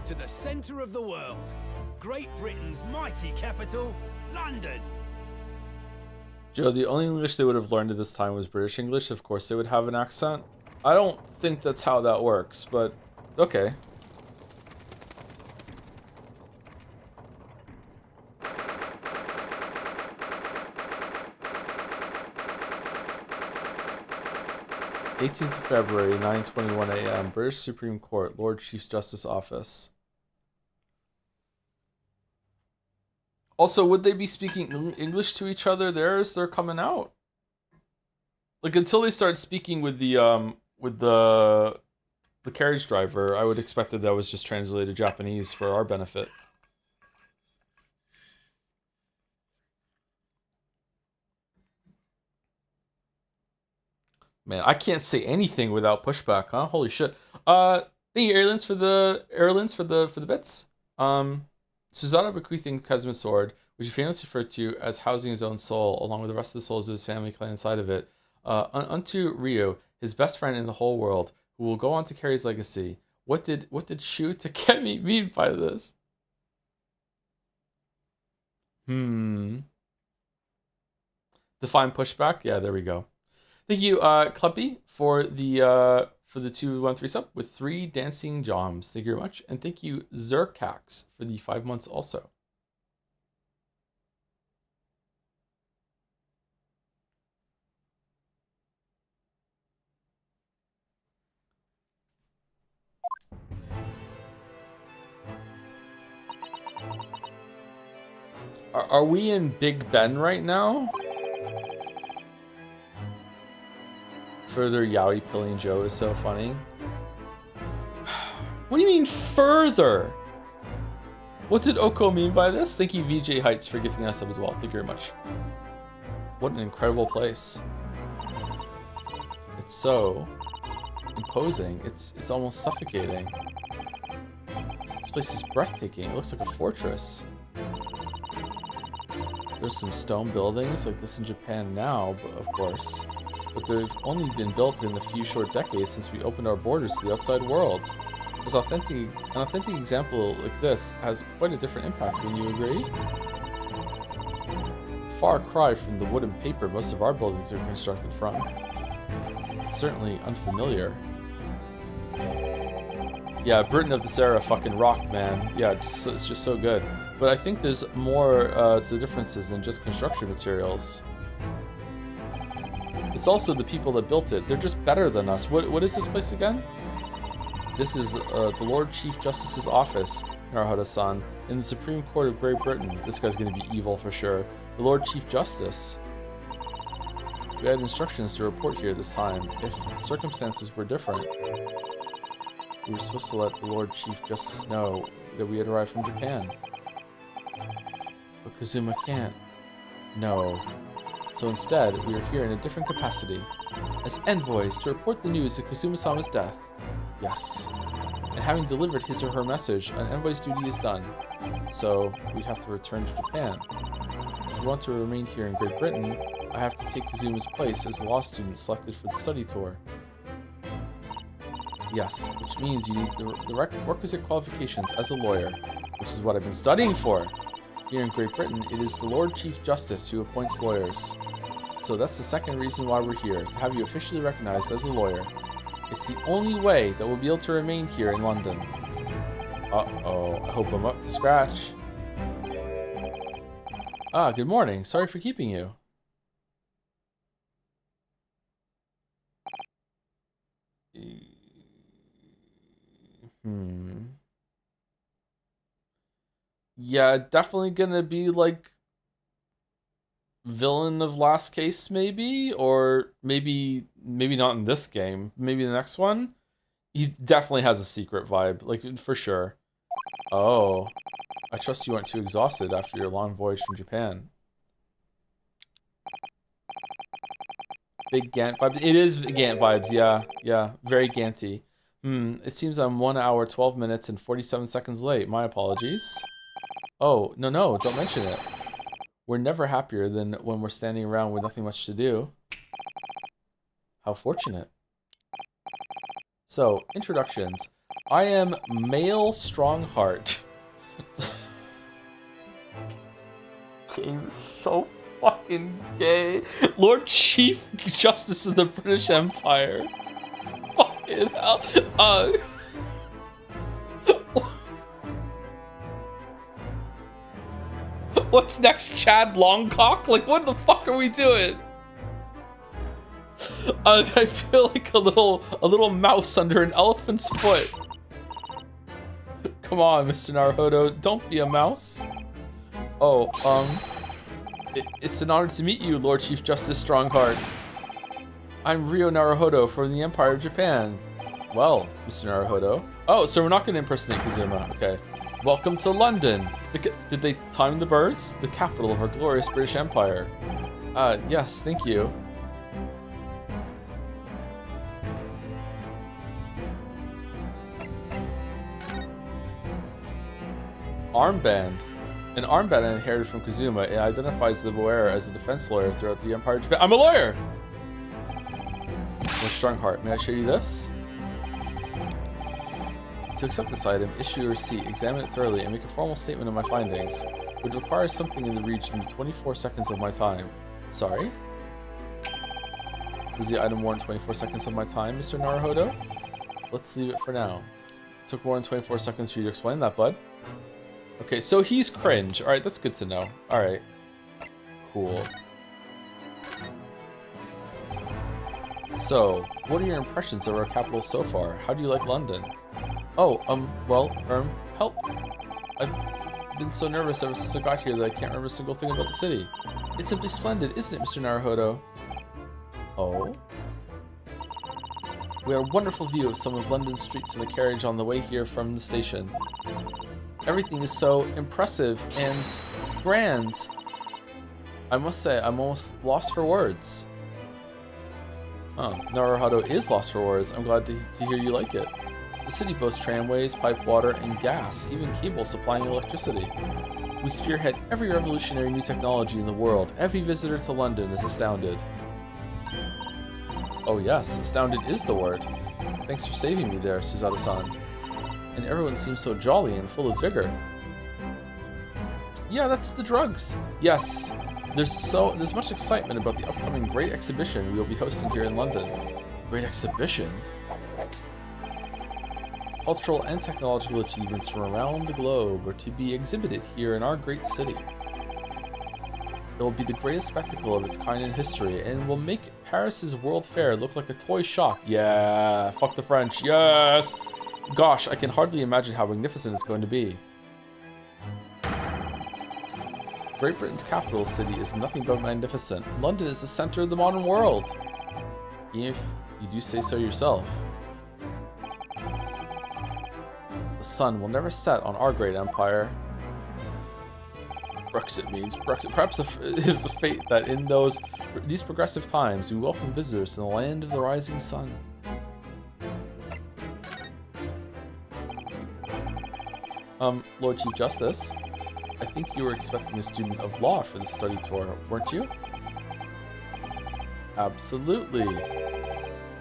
to the centre of the world, Great Britain's mighty capital, London. Joe, the only English they would have learned at this time was British English. Of course, they would have an accent. I don't think that's how that works, but okay. "18th of February, 9:21 a.m. British Supreme Court, Lord Chief Justice Office." Also, would they be speaking English to each other there as they're coming out? Like until they start speaking with the carriage driver, I would expect that was just translated Japanese for our benefit. Man, I can't say anything without pushback, huh? Holy shit. Thank you, Airlins, for the bits. Susanna bequeathing Kazma's sword, which he famously referred to as housing his own soul, along with the rest of the souls of his family clan inside of it, unto Ryo, his best friend in the whole world, who will go on to carry his legacy. What did Shu Takemi mean by this? Define pushback? Yeah, there we go. Thank you, Clumpy, for the 213 sub with 3 dancing joms. Thank you very much. And thank you, Zerkax, for the 5 months also. Are we in Big Ben right now? Further Yaoi Pilling Joe is so funny. What do you mean further? What did Oko mean by this? Thank you, VJ Heights, for gifting us up as well. Thank you very much. What an incredible place. It's so imposing. It's almost suffocating. This place is breathtaking. It looks like a fortress. There's some stone buildings like this in Japan now, but of course. But they've only been built in the few short decades since we opened our borders to the outside world. An authentic example like this has quite a different impact, wouldn't you agree? Far cry from the wood and paper most of our buildings are constructed from. It's certainly unfamiliar. Yeah, Britain of this era fucking rocked, man. Yeah, it's just so good. But I think there's more to the differences than just construction materials. It's also the people that built it. They're just better than us. What is this place again? This is the Lord Chief Justice's office, Naruhodo-san, in the Supreme Court of Great Britain. This guy's gonna be evil for sure. The Lord Chief Justice. We had instructions to report here this time. If circumstances were different, we were supposed to let the Lord Chief Justice know that we had arrived from Japan. But Kazuma can't. No. So instead, we are here in a different capacity, as envoys to report the news of Kazuma-sama's death. Yes. And having delivered his or her message, an envoy's duty is done. So, we'd have to return to Japan. If we want to remain here in Great Britain, I have to take Kazuma's place as a law student selected for the study tour. Yes, which means you need the requisite qualifications as a lawyer, which is what I've been studying for. Here in Great Britain, it is the Lord Chief Justice who appoints lawyers. So that's the second reason why we're here, to have you officially recognized as a lawyer. It's the only way that we'll be able to remain here in London. Uh-oh, I hope I'm up to scratch. Ah, good morning. Sorry for keeping you. Yeah, definitely gonna be like villain of Last Case maybe, or maybe not in this game, maybe the next one. He definitely has a secret vibe, like for sure. Oh, I trust you aren't too exhausted after your long voyage from Japan. Big Gant vibes. It is Gant vibes, yeah, very Ganty. It seems I'm 1 hour, 12 minutes, and 47 seconds late. My apologies. Oh, no, don't mention it. We're never happier than when we're standing around with nothing much to do. How fortunate. So, introductions. I am Male Strongheart. Game is so fucking gay. Lord Chief Justice of the British Empire. Fucking hell. What's next, Chad Longcock? Like, what the fuck are we doing? I feel like a little mouse under an elephant's foot. Come on, Mr. Naruhodo, don't be a mouse. Oh, it's an honor to meet you, Lord Chief Justice Strongheart. I'm Ryo Naruhodo from the Empire of Japan. Well, Mr. Naruhodo. Oh, so we're not going to impersonate Kazuma. Okay. Welcome to London. Did they time the birds? The capital of our glorious British Empire. Yes, thank you. Armband. An armband I inherited from Kazuma. It identifies the wearer as a defense lawyer throughout the Empire of Japan. I'm a lawyer! With Strongheart, may I show you this? To accept this item, issue a receipt, examine it thoroughly, and make a formal statement of my findings. It would require something in the region of 24 seconds of my time. Sorry? Does the item warrant 24 seconds of my time, Mr. Naruhodo? Let's leave it for now. It took more than 24 seconds for you to explain that, bud. Okay, so he's cringe. Alright, that's good to know. Alright. Cool. So, what are your impressions of our capital so far? How do you like London? Oh, help. I've been so nervous ever since I got here that I can't remember a single thing about the city. It's simply splendid, isn't it, Mr. Naruhodo? Oh? We had a wonderful view of some of London's streets in the carriage on the way here from the station. Everything is so impressive and grand. I must say, I'm almost lost for words. Huh, Naruhodo is lost for words. I'm glad to hear you like it. The city boasts tramways, piped water, and gas, even cables supplying electricity. We spearhead every revolutionary new technology in the world. Every visitor to London is astounded. Oh yes, astounded is the word. Thanks for saving me there, Suzato-san. And everyone seems so jolly and full of vigor. Yeah, that's the drugs. Yes, there's much excitement about the upcoming great exhibition we will be hosting here in London. Great exhibition? Cultural and technological achievements from around the globe are to be exhibited here in our great city. It will be the greatest spectacle of its kind in history and will make Paris's World Fair look like a toy shop. Yeah, fuck the French, yes! Gosh, I can hardly imagine how magnificent it's going to be. Great Britain's capital city is nothing but magnificent. London is the center of the modern world. If you do say so yourself. The sun will never set on our great empire. Brexit means Brexit. Perhaps it is a fate that in these progressive times we welcome visitors to the land of the rising sun. Lord Chief Justice, I think you were expecting a student of law for the study tour, weren't you? Absolutely.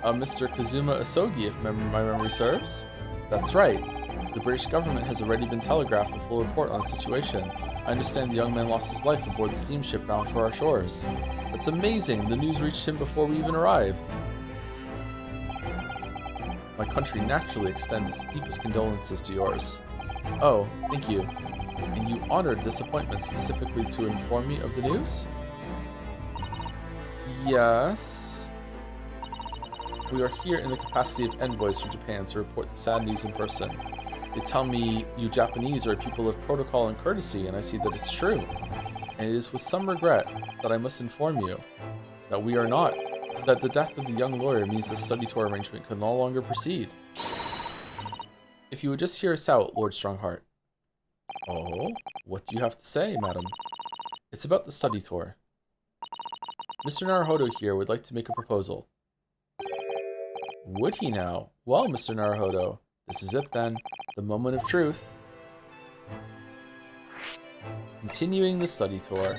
Mr. Kazuma Asogi, if my memory serves. That's right. The British government has already been telegraphed a full report on the situation. I understand the young man lost his life aboard the steamship bound for our shores. That's amazing. The news reached him before we even arrived. My country naturally extends its deepest condolences to yours. Oh, thank you. And you honored this appointment specifically to inform me of the news? Yes. We are here in the capacity of envoys for Japan to report the sad news in person. They tell me you Japanese are people of protocol and courtesy, and I see that it's true. And it is with some regret that I must inform you that we are not. That the death of the young lawyer means the study tour arrangement can no longer proceed. If you would just hear us out, Lord Strongheart. Oh, what do you have to say, madam? It's about the study tour. Mr. Naruhodo here would like to make a proposal. Would he now? Well, Mr. Naruhodo, this is it then. The moment of truth. Continuing the study tour.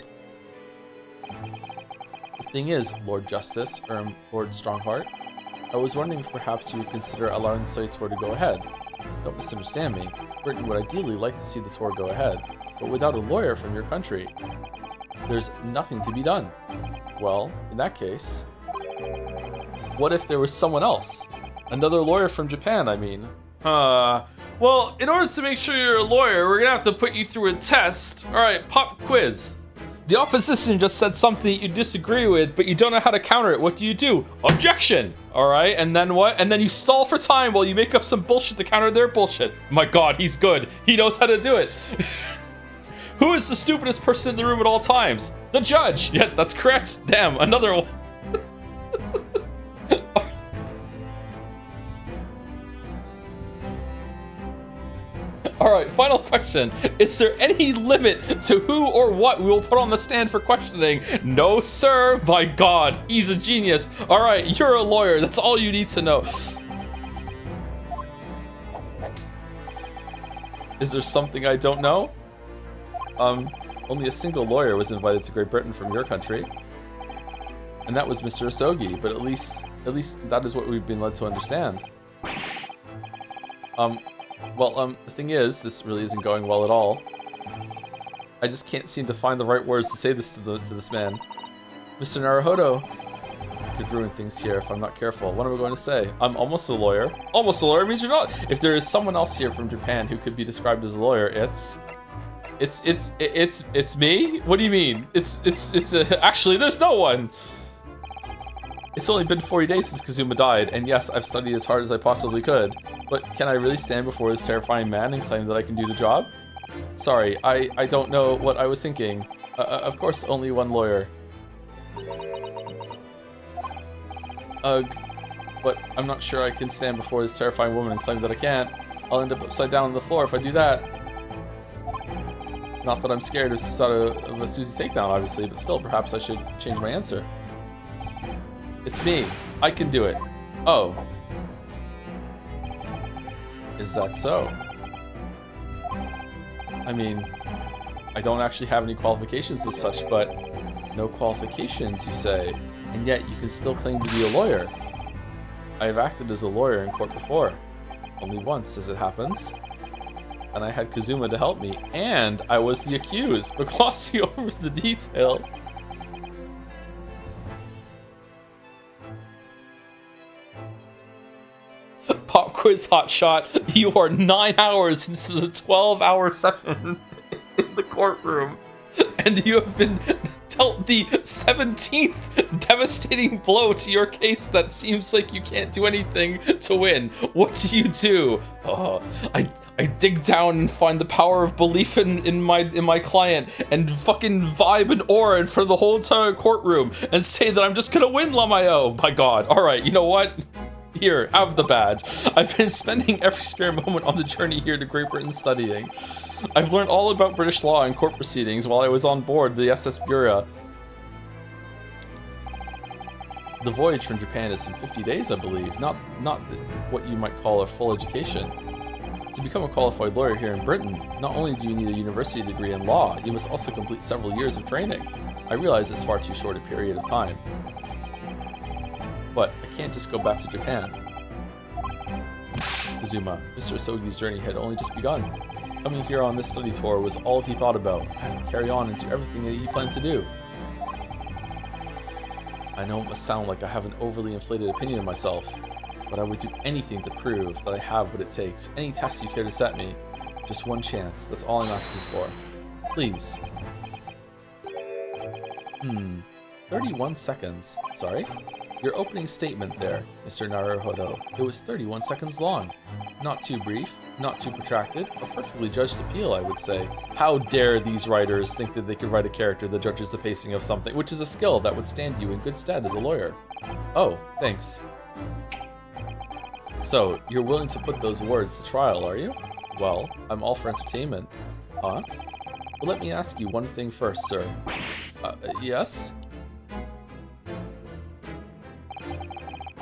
The thing is, Lord Justice, Lord Strongheart, I was wondering if perhaps you would consider allowing the study tour to go ahead. Don't misunderstand me. Britain would ideally like to see the tour go ahead, but without a lawyer from your country, there's nothing to be done. Well, in that case, what if there was someone else? Another lawyer from Japan, I mean. Well, in order to make sure you're a lawyer, we're gonna have to put you through a test. Alright, pop quiz. The opposition just said something you disagree with, but you don't know how to counter it. What do? Objection! Alright, and then what? And then you stall for time while you make up some bullshit to counter their bullshit. My god, he's good. He knows how to do it. Who is the stupidest person in the room at all times? The judge! Yeah, that's correct. Damn, another one. Alright, final question. Is there any limit to who or what we will put on the stand for questioning? No, sir. My god, he's a genius. Alright, you're a lawyer. That's all you need to know. Is there something I don't know? Only a single lawyer was invited to Great Britain from your country. And that was Mr. Asogi, but at least that is what we've been led to understand. Well, the thing is, this really isn't going well at all. I just can't seem to find the right words to say this to this man. Mr. Naruhodo could ruin things here if I'm not careful. What am I going to say? I'm almost a lawyer. Almost a lawyer means you're not. If there is someone else here from Japan who could be described as a lawyer, it's me? What do you mean? Actually, there's no one. It's only been 40 days since Kazuma died, and yes, I've studied as hard as I possibly could. But can I really stand before this terrifying man and claim that I can do the job? Sorry, I don't know what I was thinking. Of course, only one lawyer. Ugh. But I'm not sure I can stand before this terrifying woman and claim that I can't. I'll end up upside down on the floor if I do that. Not that I'm scared of a Susie takedown, obviously, but still, perhaps I should change my answer. It's me. I can do it. Oh. Is that so? I mean, I don't actually have any qualifications as such, but no qualifications, you say, and yet you can still claim to be a lawyer. I have acted as a lawyer in court before. Only once, as it happens. And I had Kazuma to help me, and I was the accused, but glossing over the details. Pop quiz hotshot, you are 9 hours into the 12-hour session in the courtroom, and you have been dealt the 17th devastating blow to your case that seems like you can't do anything to win. What do? Oh, I dig down and find the power of belief in my client and fucking vibe and aura in front of the whole entire courtroom and say that I'm just gonna win, Lamayo. My god. Alright, you know what? Here, have the badge. I've been spending every spare moment on the journey here to Great Britain studying. I've learned all about British law and court proceedings while I was on board the SS Buria. The voyage from Japan is in 50 days, I believe. Not what you might call a full education. To become a qualified lawyer here in Britain, not only do you need a university degree in law, you must also complete several years of training. I realize it's far too short a period of time. But I can't just go back to Japan. Kazuma, Mr. Asogi's journey had only just begun. Coming here on this study tour was all he thought about. I have to carry on and do everything that he planned to do. I know it must sound like I have an overly inflated opinion of myself, but I would do anything to prove that I have what it takes. Any test you care to set me. Just one chance, that's all I'm asking for. Please. 31 seconds. Sorry? Your opening statement there, Mr. Naruhodo, it was 31 seconds long. Not too brief, not too protracted, a perfectly judged appeal, I would say. How dare these writers think that they could write a character that judges the pacing of something, which is a skill that would stand you in good stead as a lawyer. Oh, thanks. So, you're willing to put those words to trial, are you? Well, I'm all for entertainment. Huh? Well, let me ask you one thing first, sir. Yes?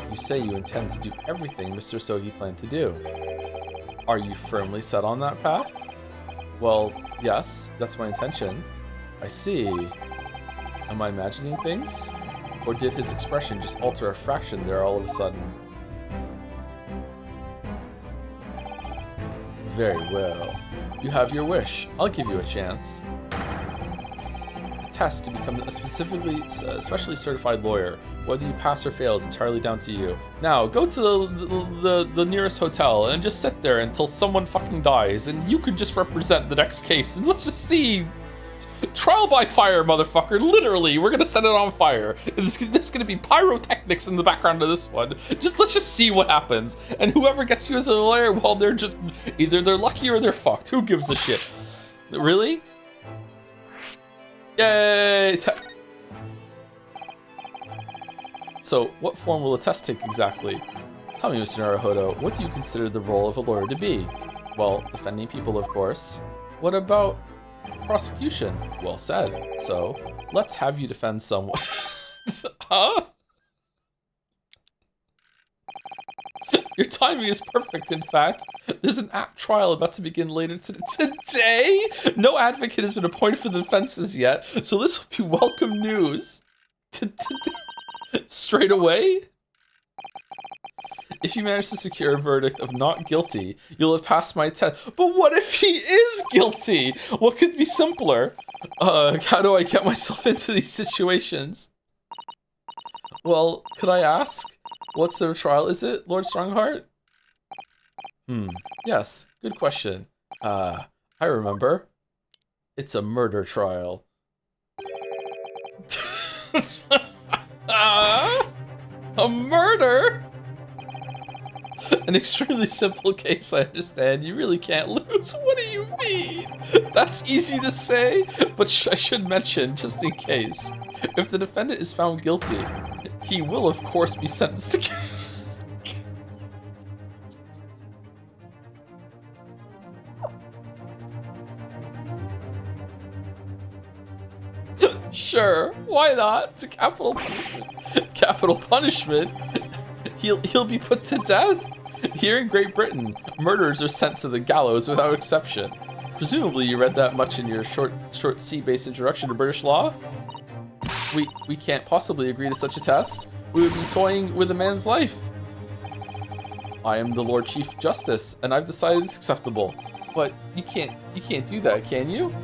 You say you intend to do everything Mr. Sogi planned to do. Are you firmly set on that path? Well, yes, that's my intention. I see. Am I imagining things? Or did his expression just alter a fraction there all of a sudden? Very well. You have your wish. I'll give you a chance. A test to become a especially certified lawyer. Whether you pass or fail is entirely down to you. Now, go to the nearest hotel and just sit there until someone fucking dies, and you could just represent the next case, and let's just see. Trial by fire, motherfucker. Literally, we're gonna set it on fire. There's gonna be pyrotechnics in the background of this one. Let's just see what happens. And whoever gets you as a lawyer, well, they're just either they're lucky or they're fucked. Who gives a shit? Really? Yay! So, what form will the test take exactly? Tell me, Mr. Naruhodo, what do you consider the role of a lawyer to be? Well, defending people, of course. What about prosecution? Well said. So, let's have you defend someone. Huh? Your timing is perfect, in fact. There's an apt trial about to begin later today? No advocate has been appointed for the defenses yet, so this will be welcome news. Straight away? If you manage to secure a verdict of not guilty, you'll have passed my test. But what if he is guilty? What could be simpler? How do I get myself into these situations? Well, could I ask? What sort of trial is it, Lord Strongheart? Yes, good question. I remember. It's a murder trial. A murder? An extremely simple case, I understand. You really can't lose. What do you mean? That's easy to say, but I should mention, just in case. If the defendant is found guilty, he will, of course, be sentenced to... Sure, why not? It's a capital punishment. Capital punishment? He'll be put to death? Here in Great Britain, murderers are sent to the gallows without exception. Presumably you read that much in your short C-based introduction to British law? We can't possibly agree to such a test. We would be toying with a man's life. I am the Lord Chief Justice, and I've decided it's acceptable. But you can't do that, can you?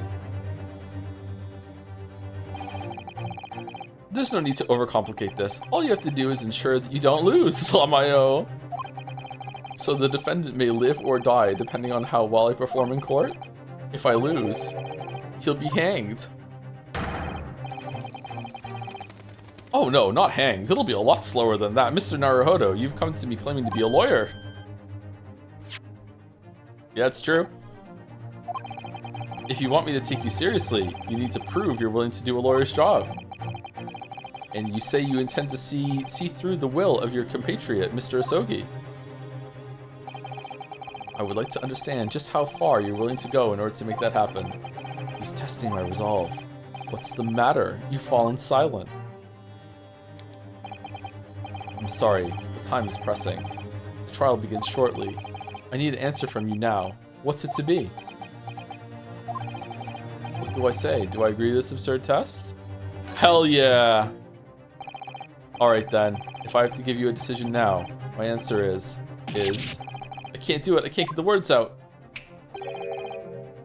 There's no need to overcomplicate this. All you have to do is ensure that you don't lose, Lamayo. So the defendant may live or die depending on how well I perform in court. If I lose, he'll be hanged. Oh no, not hanged. It'll be a lot slower than that. Mr. Naruhodo, you've come to me claiming to be a lawyer. Yeah, it's true. If you want me to take you seriously, you need to prove you're willing to do a lawyer's job. And you say you intend to see through the will of your compatriot, Mr. Asogi. I would like to understand just how far you're willing to go in order to make that happen. He's testing my resolve. What's the matter? You've fallen silent. I'm sorry, but time is pressing. The trial begins shortly. I need an answer from you now. What's it to be? What do I say? Do I agree to this absurd test? Hell yeah! Alright then, if I have to give you a decision now, my answer is... I can't do it, I can't get the words out.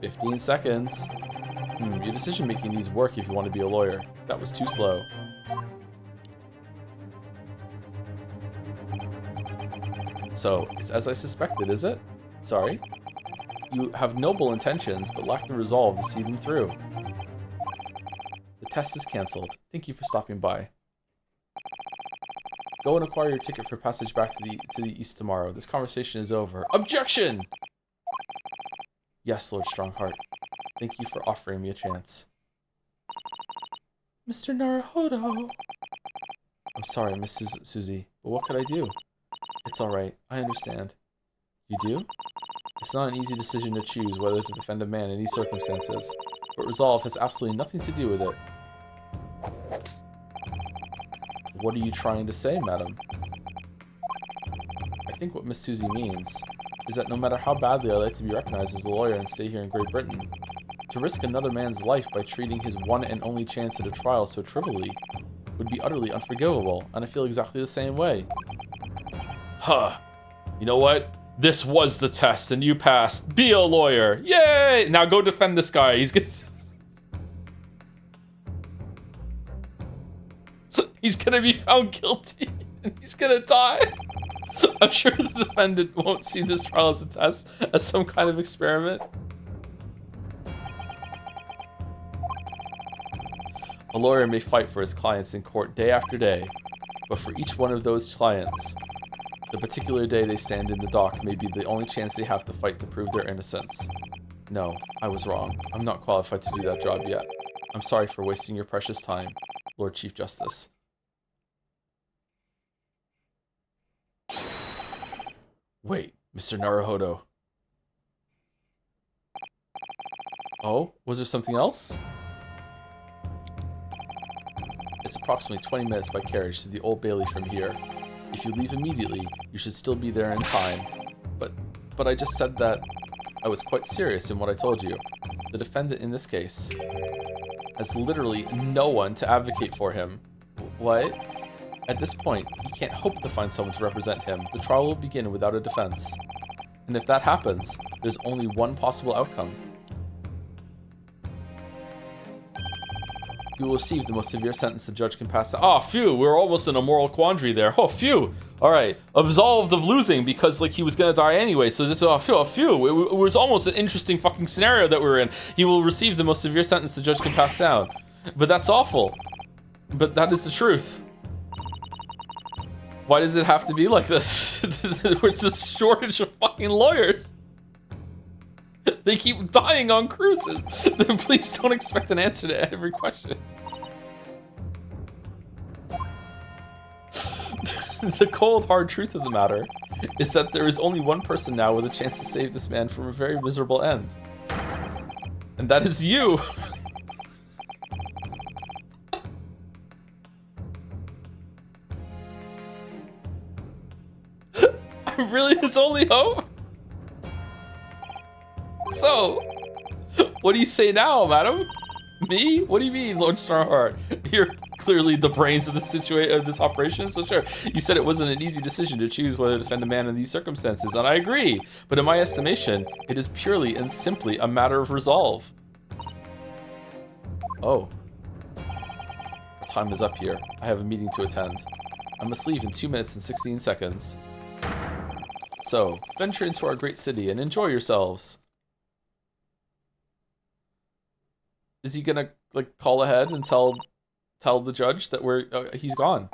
15 seconds. Your decision making needs work if you want to be a lawyer. That was too slow. So, it's as I suspected, is it? Sorry. You have noble intentions, but lack the resolve to see them through. The test is cancelled. Thank you for stopping by. Go and acquire your ticket for passage back to the east tomorrow. This conversation is over. Objection! Yes, Lord Strongheart. Thank you for offering me a chance. Mr. Naruhodo. I'm sorry, Miss Susie, but what could I do? It's alright, I understand. You do? It's not an easy decision to choose whether to defend a man in these circumstances, but resolve has absolutely nothing to do with it. What are you trying to say, madam? I think what Miss Susie means is that no matter how badly I like to be recognized as a lawyer and stay here in Great Britain, to risk another man's life by treating his one and only chance at a trial so trivially would be utterly unforgivable, and I feel exactly the same way. Huh. You know what? This was the test and you passed. Be a lawyer. Yay! Now go defend this guy. He's gonna be found guilty and he's gonna die. I'm sure the defendant won't see this trial as a test, as some kind of experiment. A lawyer may fight for his clients in court day after day, but for each one of those clients, the particular day they stand in the dock may be the only chance they have to fight to prove their innocence. No, I was wrong. I'm not qualified to do that job yet. I'm sorry for wasting your precious time, Lord Chief Justice. Wait, Mr. Naruhodo. Oh, was there something else? It's approximately 20 minutes by carriage to the Old Bailey from here. If you leave immediately, you should still be there in time. But I just said that I was quite serious in what I told you. The defendant in this case has literally no one to advocate for him. What? At this point, he can't hope to find someone to represent him. The trial will begin without a defense. And if that happens, there's only one possible outcome. You will receive the most severe sentence the judge can pass. Oh, phew, we were almost in a moral quandary there. Oh, phew. All right, absolved of losing because like he was gonna die anyway. So this, oh, phew. It was almost an interesting fucking scenario that we were in. He will receive the most severe sentence the judge can pass down. But that's awful. But that is the truth. Why does it have to be like this? There's this shortage of fucking lawyers. They keep dying on cruises. Please don't expect an answer to every question. The cold, hard truth of the matter is that there is only one person now with a chance to save this man from a very miserable end. And that is you. I'm really his only hope? So, what do you say now, madam? Me? What do you mean, Lord Starheart? You're clearly the brains of this operation, so sure. You said it wasn't an easy decision to choose whether to defend a man in these circumstances, and I agree. But in my estimation, it is purely and simply a matter of resolve. Oh. Our time is up here. I have a meeting to attend. I must leave in 2 minutes and 16 seconds. So, venture into our great city and enjoy yourselves. Is he gonna like call ahead and tell the judge that he's gone?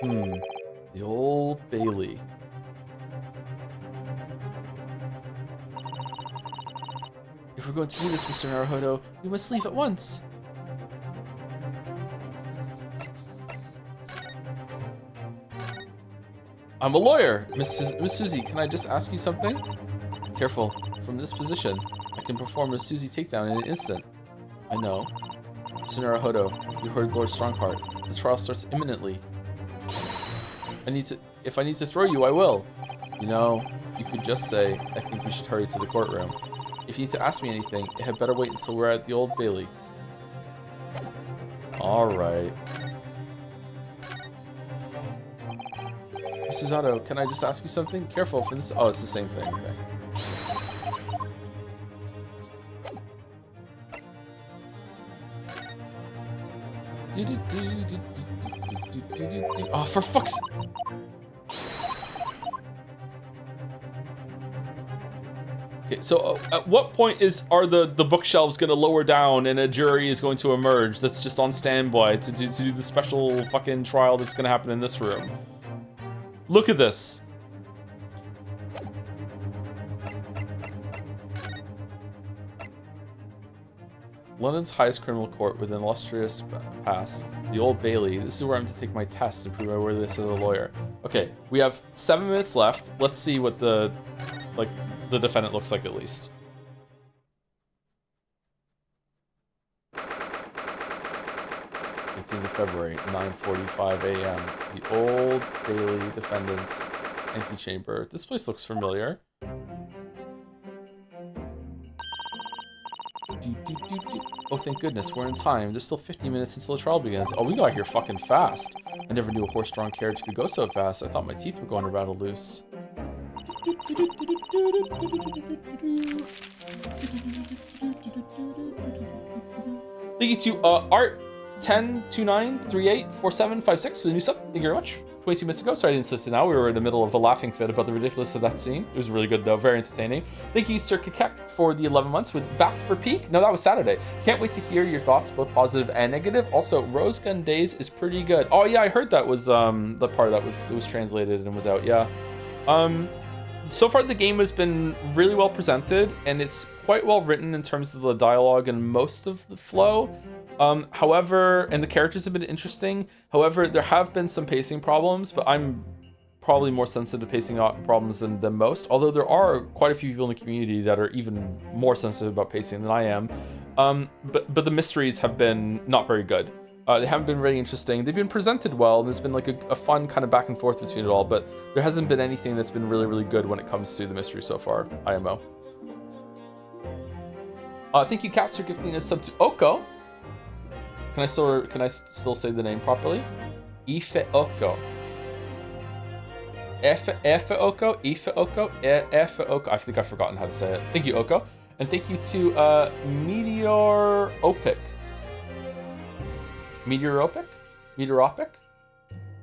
The Old Bailey. If we're going to do this, Mr. Naruhodo, we must leave at once. I'm a lawyer, Miss Susie. Can I just ask you something? Careful. From this position, I can perform a Susie takedown in an instant. I know. Mr. Naruhodo, you heard Lord Strongheart. The trial starts imminently. If I need to throw you, I will. You know, you could just say, I think we should hurry to the courtroom. If you need to ask me anything, it had better wait until we're at the Old Bailey. Alright. Mr. Zato, can I just ask you something? Careful for this. Oh, it's the same thing. Okay. Oh, for fuck's... Okay, so at what point are the bookshelves going to lower down and a jury is going to emerge that's just on standby to do the special fucking trial that's going to happen in this room? Look at this. London's highest criminal court with an illustrious past, the Old Bailey. This is where I'm to take my test and prove my worthiness as a lawyer. Okay, we have 7 minutes left. Let's see what the defendant looks like at least. Of February, 9:45 a.m. The Old Bailey defendant's antechamber. This place looks familiar. Oh, thank goodness, we're in time. There's still 15 minutes until the trial begins. Oh, we got here fucking fast. I never knew a horse-drawn carriage could go so fast. I thought my teeth were going to rattle loose. Thank you to Art 1029384756 for the new sub. Thank you very much. 22 minutes ago. Sorry I didn't sit it now. We were in the middle of a laughing fit about the ridiculousness of that scene. It was really good though. Very entertaining. Thank you, Sir Kekek, for the 11 months with Back for Peak. No, that was Saturday. Can't wait to hear your thoughts, both positive and negative. Also, Rose Gun Days is pretty good. Oh yeah, I heard that was the part that was translated and was out. Yeah. So far the game has been really well presented and it's quite well written in terms of the dialogue and most of the flow. However, and the characters have been interesting. However, there have been some pacing problems, but I'm probably more sensitive to pacing problems than most. Although there are quite a few people in the community that are even more sensitive about pacing than I am. But the mysteries have been not very good. They haven't been really interesting. They've been presented well, and there's been like a fun kind of back and forth between it all, but there hasn't been anything that's been really, really good when it comes to the mystery so far, IMO. Thank you, Caps, for gifting a sub to Oko. Can I still say the name properly? Ife Oko. Efe Oko? Ife Oko? Efe Oko. I think I've forgotten how to say it. Thank you, Oko. And thank you to Meteoropic. Meteoropic?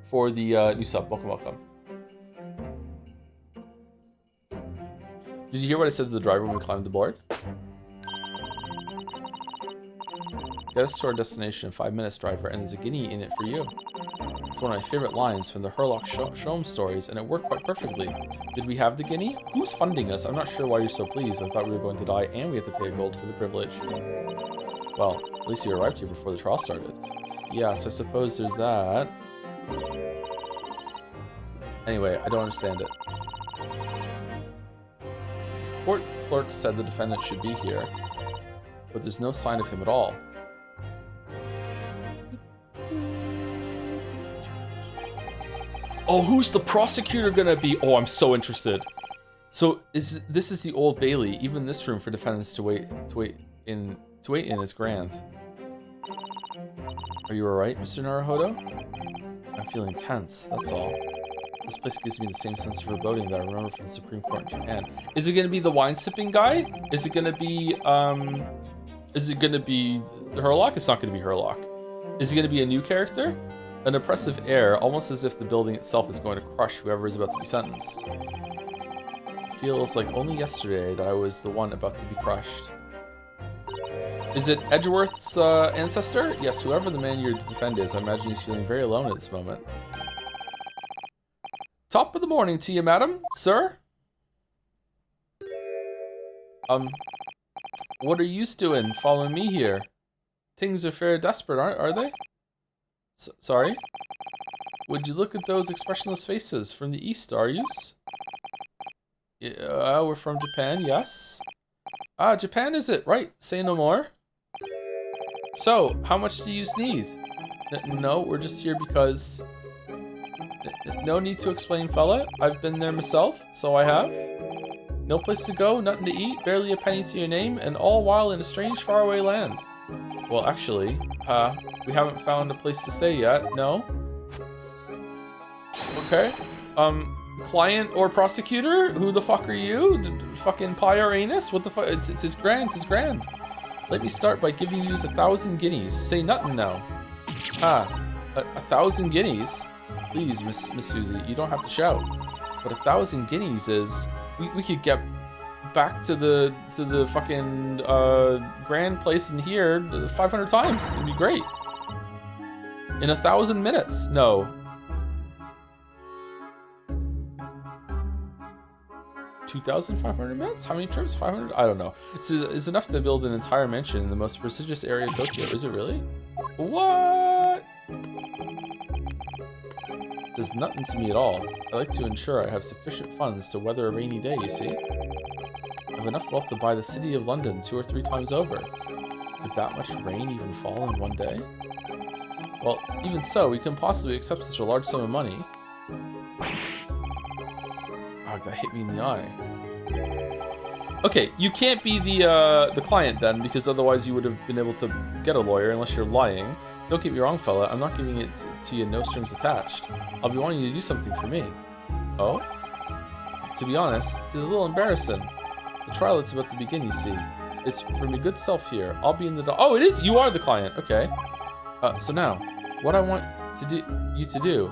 For the new sub. Welcome. Did you hear what I said to the driver when we climbed aboard? Get us to our destination in 5 minutes, driver, and there's a guinea in it for you. It's one of my favorite lines from the Herlock Sholmes stories, and it worked quite perfectly. Did we have the guinea? Who's funding us? I'm not sure why you're so pleased. I thought we were going to die, and we had to pay gold for the privilege. Well, at least you arrived here before the trial started. Yes, I suppose there's that. Anyway, I don't understand it. The court clerk said the defendant should be here, but there's no sign of him at all. Oh, who's the prosecutor gonna be? Oh, I'm so interested. So this is the Old Bailey. Even this room for defendants to wait in is grand. Are you alright, Mr. Naruhodo? I'm feeling tense, that's all. This place gives me the same sense of foreboding that I remember from the Supreme Court in Japan. Is it gonna be the wine-sipping guy? Is it gonna be Herlock? It's not gonna be Herlock. Is it gonna be a new character? An oppressive air, almost as if the building itself is going to crush whoever is about to be sentenced. It feels like only yesterday that I was the one about to be crushed. Is it Edgeworth's ancestor? Yes, whoever the man you're to defend is, I imagine he's feeling very alone at this moment. Top of the morning to you, madam, sir. What are you doing following me here? Things are fair desperate, are they? Sorry? Would you look at those expressionless faces from the east, are yous? Yeah, we're from Japan, yes. Ah, Japan is it? Right, say no more. So, how much do yous need? No, we're just here because... No need to explain, fella. I've been there myself, so I have. No place to go, nothing to eat, barely a penny to your name, and all while in a strange faraway land. Well, actually, we haven't found a place to stay yet, no? Okay. Client or prosecutor? Who the fuck are you? Fucking pie or anus? What the fuck? It's grand, it's grand. Let me start by giving you 1,000 guineas. Say nothing now. 1,000 guineas? Please, Miss Susie, you don't have to shout. But 1,000 guineas is... We could get back to the fucking grand place in here 500 times. It'd be great. In 1,000 minutes. No. 2,500 minutes? How many trips? 500? I don't know. It's enough to build an entire mansion in the most prestigious area of Tokyo. Is it really? What? Does nothing to me at all. I like to ensure I have sufficient funds to weather a rainy day, you see. I have enough wealth to buy the city of London 2 or 3 times over. Could that much rain even fall in one day? Well, even so, we couldn't possibly accept such a large sum of money. Oh, that hit me in the eye. Okay, you can't be the client then, because otherwise you would have been able to get a lawyer unless you're lying. Don't get me wrong, fella. I'm not giving it to you no strings attached. I'll be wanting you to do something for me. Oh? To be honest, it is a little embarrassing. The trial that's about to begin, you see, is for my good self here. I'll be in the... Oh, it is! You are the client. Okay. So now, what I want you to do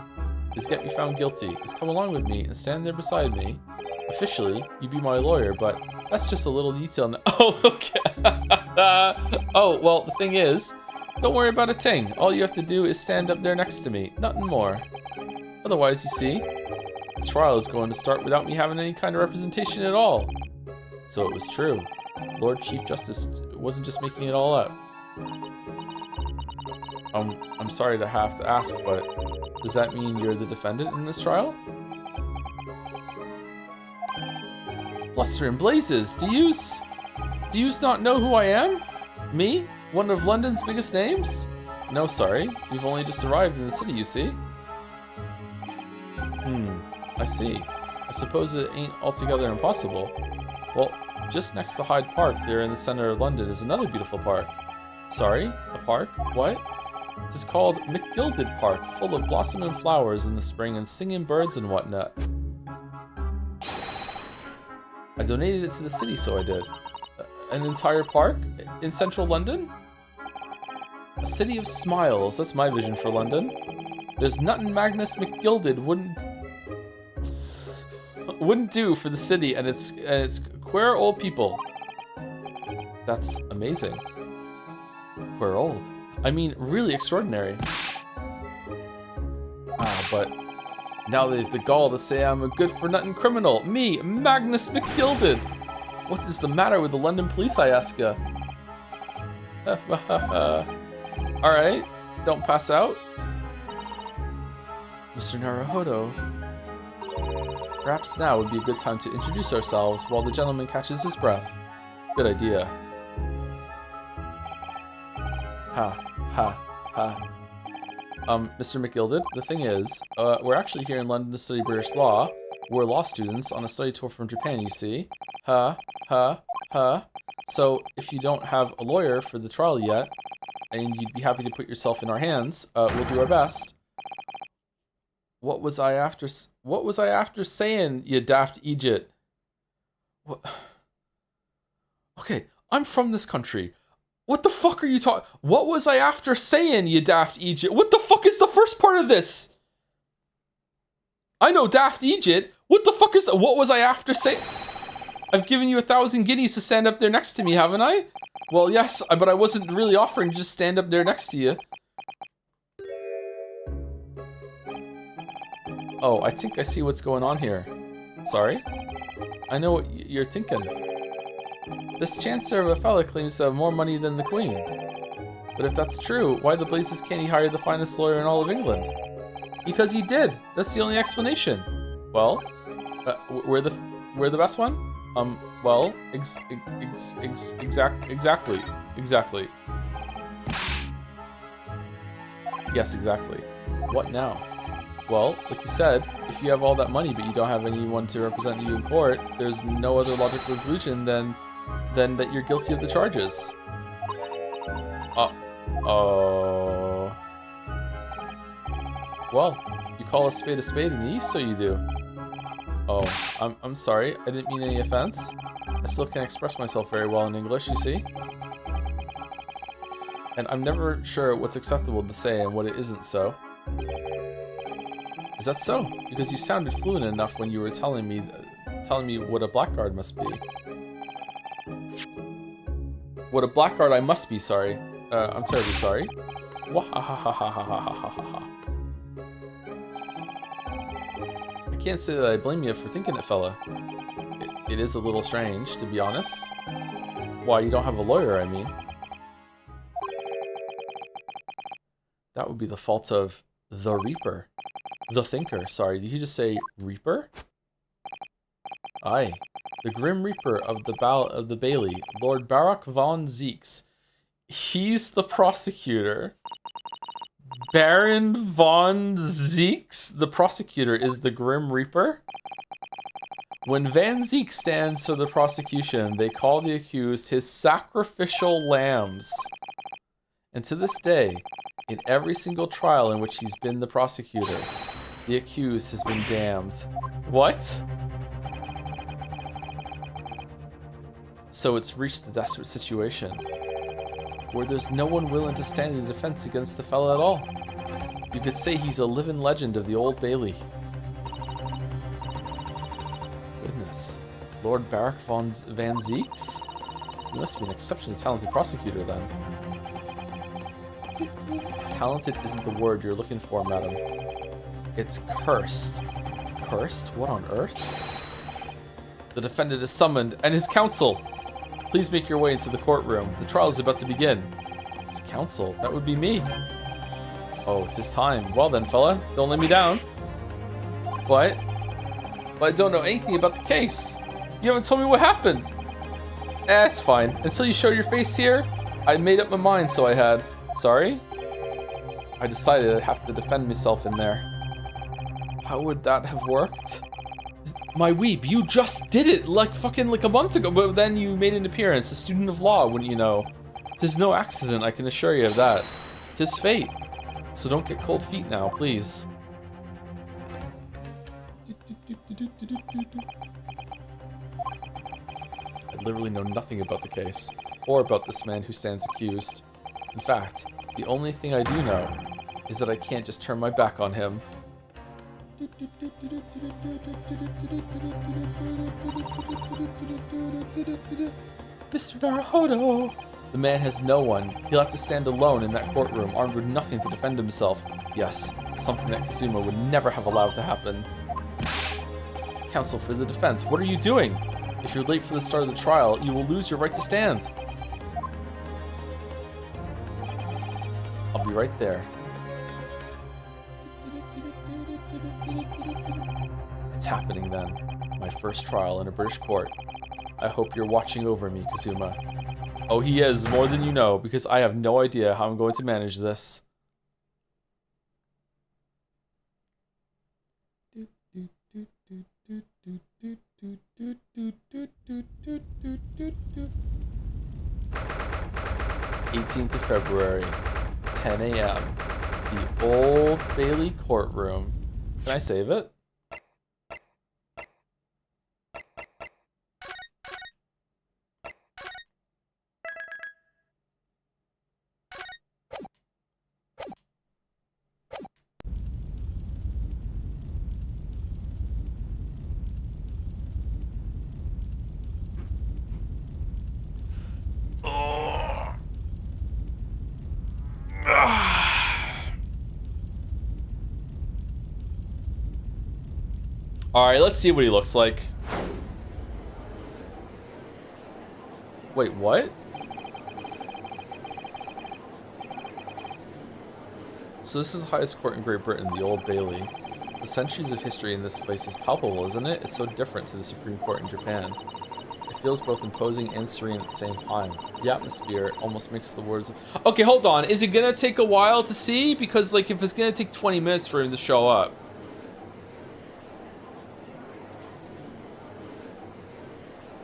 is get me found guilty. Is come along with me and stand there beside me. Officially, you be my lawyer, but that's just a little detail. Oh, okay. Oh, well, the thing is... Don't worry about a thing. All you have to do is stand up there next to me. Nothing more. Otherwise, you see, the trial is going to start without me having any kind of representation at all. So it was true. Lord Chief Justice wasn't just making it all up. I'm sorry to have to ask, but does that mean you're the defendant in this trial? Bluster and blazes! Do yous not know who I am? Me? One of London's biggest names? No, sorry. We've only just arrived in the city, you see. I see. I suppose it ain't altogether impossible. Well, just next to Hyde Park, there in the center of London, is another beautiful park. Sorry? A park? What? It is called McGilded Park, full of blossoming flowers in the spring and singing birds and whatnot. I donated it to the city, so I did. An entire park? In central London? A city of smiles, that's my vision for London. There's nothing Magnus McGilded wouldn't do for the city and its queer old people. That's amazing. Queer old. I mean, really extraordinary. But now they have the gall to say I'm a good-for-nothing criminal. Me, Magnus McGilded. What is the matter with the London police, I ask ya? Alright, don't pass out. Mr. Naruhodo. Perhaps now would be a good time to introduce ourselves while the gentleman catches his breath. Good idea. Ha, ha, ha. Mr. McGilded, the thing is, we're actually here in London to study British law. We're law students on a study tour from Japan, you see. So, if you don't have a lawyer for the trial yet, and you'd be happy to put yourself in our hands, we'll do our best. What was I after saying, you daft Egypt? What? Okay, I'm from this country. What the fuck are you talking? What was I after saying, you daft Egypt? What the fuck is the first part of this? I know daft Egypt. What the fuck is that? What was I after saying? I've given you 1,000 guineas to stand up there next to me, haven't I? Well, yes, but I wasn't really offering to just stand up there next to you. Oh, I think I see what's going on here. Sorry? I know what you're thinking. This Chancellor of a fella claims to have more money than the Queen. But if that's true, why the blazes can't he hire the finest lawyer in all of England? Because he did. That's the only explanation. Well, we're the best one? Well, exactly. Yes, exactly. What now? Well, like you said, if you have all that money but you don't have anyone to represent you in court, there's no other logical conclusion than that you're guilty of the charges. Well, you call a spade in the East, so you do. Oh, I'm sorry. I didn't mean any offense. I still can't express myself very well in English, you see. And I'm never sure what's acceptable to say and what it isn't so. Is that so? Because you sounded fluent enough when you were telling me what a blackguard must be. What a blackguard I must be, sorry. I'm terribly sorry. Wahahahahahahaha. I can't say that I blame you for thinking it, fella. It is a little strange, to be honest. Why, you don't have a lawyer, I mean. That would be the fault of the Reaper. The Thinker, sorry. Did you just say Reaper? Aye. The Grim Reaper of the Bailey, Lord Barak von Zeeks. He's the prosecutor. Baron von Zeeks, the prosecutor, is the Grim Reaper? When Van Zeek stands for the prosecution, they call the accused his sacrificial lambs. And to this day, in every single trial in which he's been the prosecutor, the accused has been damned. What? So it's reached a desperate situation where there's no one willing to stand in defense against the fella at all. You could say he's a living legend of the Old Bailey. Goodness. Lord Barak van Zeeks? He must be an exceptionally talented prosecutor then. Talented isn't the word you're looking for, madam. It's cursed. Cursed? What on earth? The defendant is summoned, and his counsel! Please make your way into the courtroom. The trial is about to begin. His counsel? That would be me. Oh, 'tis time. Well then, fella, don't let me down. What? Well, I don't know anything about the case. You haven't told me what happened. It's fine. Until you showed your face here, I made up my mind, so I had. Sorry? I decided I'd have to defend myself in there. How would that have worked? My weep, you just did it like a month ago, but then you made an appearance, a student of law, wouldn't you know? 'Tis no accident, I can assure you of that. 'Tis fate. So don't get cold feet now, please. I literally know nothing about the case, or about this man who stands accused. In fact, the only thing I do know is that I can't just turn my back on him. Mr. Naruhodo! The man has no one. He'll have to stand alone in that courtroom, armed with nothing to defend himself. Yes, something that Kazuma would never have allowed to happen. Counsel for the defense, what are you doing? If you're late for the start of the trial, you will lose your right to stand. I'll be right there. It's happening then. My first trial in a British court. I hope you're watching over me, Kazuma. Oh, he is, more than you know, because I have no idea how I'm going to manage this. 18th of February, 10 a.m. The Old Bailey courtroom. Can I save it? All right, let's see what he looks like. Wait, what? So this is the highest court in Great Britain, the Old Bailey. The centuries of history in this place is palpable, isn't it? It's so different to the Supreme Court in Japan. It feels both imposing and serene at the same time. The atmosphere almost makes the words... Okay, hold on. Is it gonna take a while to see? Because, like, if it's gonna take 20 minutes for him to show up...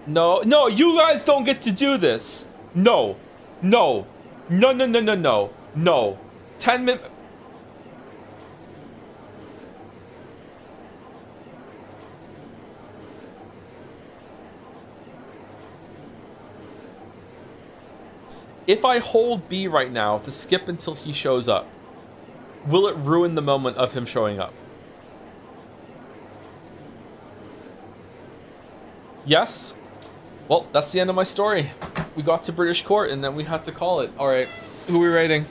No, no, you guys don't get to do this. No, no, no, no, no, no, no, no. 10 minutes. If I hold B right now to skip until he shows up, will it ruin the moment of him showing up? Yes? Well, that's the end of my story. We got to British court and then we had to call it. All right, who are we rating?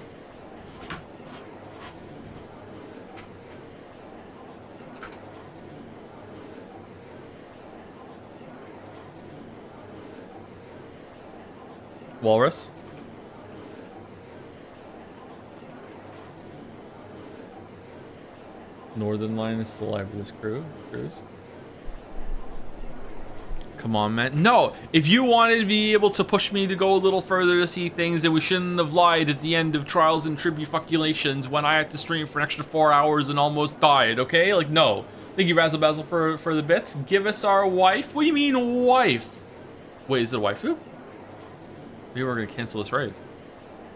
Walrus? Northern Line is still alive with this cruise. Come on, man. No, if you wanted to be able to push me to go a little further to see things, then we shouldn't have lied at the end of Trials and Tribufaculations when I had to stream for an extra 4 hours and almost died, okay? Like, no. Thank you, Razzle Bazzle, for the bits. Give us our wife. What do you mean, wife? Wait, is it a waifu? Maybe we're gonna cancel this raid.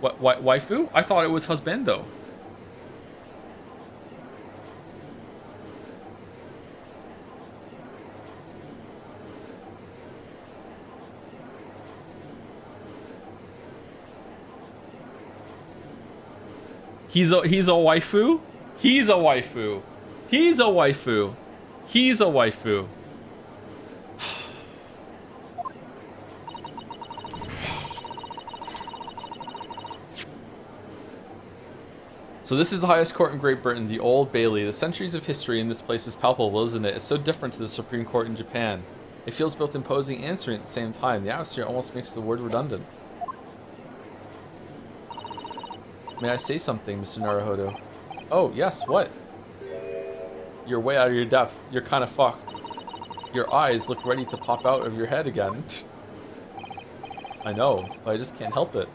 What, waifu? I thought it was husbando. He's a waifu? He's a waifu. He's a waifu. He's a waifu. So this is the highest court in Great Britain, the Old Bailey. The centuries of history in this place is palpable, isn't it? It's so different to the Supreme Court in Japan. It feels both imposing and serene at the same time. The atmosphere almost makes the word redundant. May I say something, Mr. Naruhodo? Oh, yes, what? You're way out of your depth. You're kind of fucked. Your eyes look ready to pop out of your head again. I know, but I just can't help it.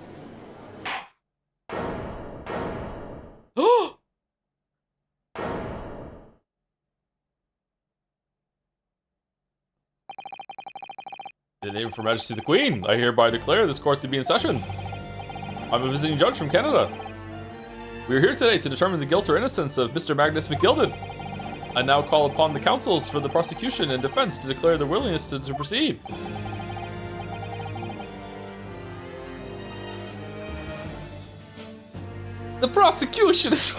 In the name of Her Majesty the Queen, I hereby declare this court to be in session. I'm a visiting judge from Canada. We are here today to determine the guilt or innocence of Mr. Magnus McGilded. I now call upon the counsels for the prosecution and defense to declare their willingness to proceed. The prosecution is...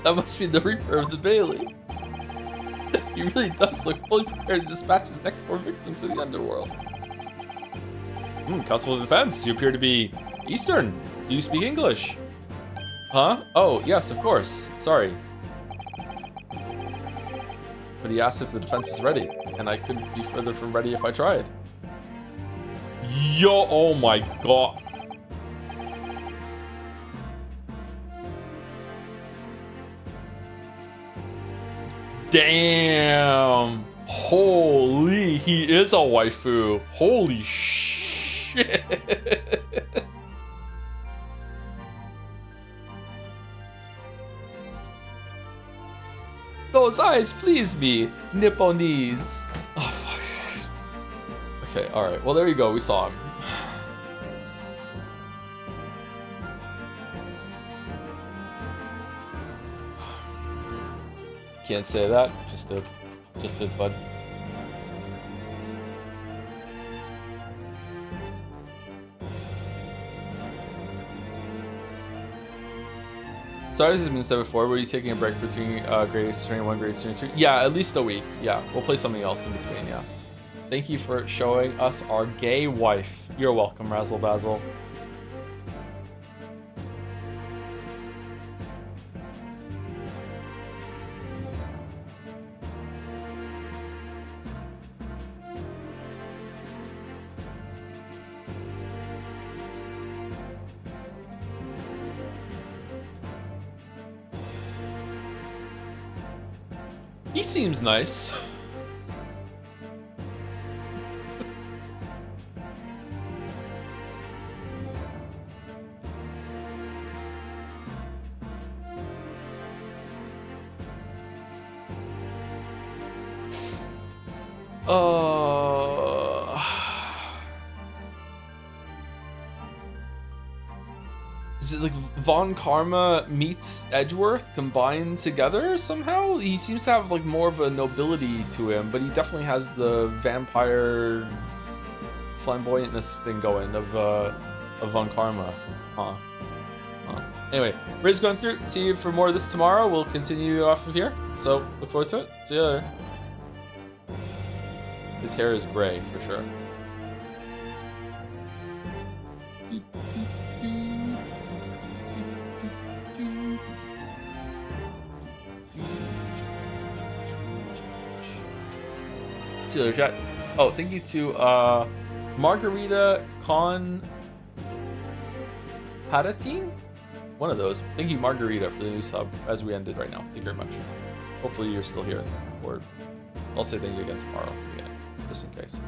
That must be the Reaper of the Bailey. He really does look fully prepared to dispatch his next poor victim to the underworld. Counsel of Defense, you appear to be Eastern. Do you speak English? Huh? Oh, yes, of course. Sorry. But he asked if the defense was ready, and I couldn't be further from ready if I tried. Yo, oh my god. Damn. Holy, he is a waifu. Holy shit. Those eyes please me. Nipponese. Oh, fuck. Okay, alright. Well, there you go. We saw him. Can't say that. Just did, bud. Sorry, this has been said before. Were you taking a break between Great Eastern 1, Great Eastern 2? Yeah, at least a week. Yeah, we'll play something else in between, yeah. Thank you for showing us our gay wife. You're welcome, Razzle Basil. He seems nice. Is it like Von Karma meets Edgeworth combined together somehow? He seems to have like more of a nobility to him, but he definitely has the vampire flamboyantness thing going of Von Karma. Huh. Anyway, Ray's going through. See you for more of this tomorrow. We'll continue off of here. So look forward to it. See you later. His hair is gray for sure. See you later, chat. Oh, thank you to Margarita Con Patatine? One of those. Thank you, Margarita, for the new sub as we ended right now. Thank you very much. Hopefully you're still here. Or I'll say thank you again tomorrow. Yeah, just in case.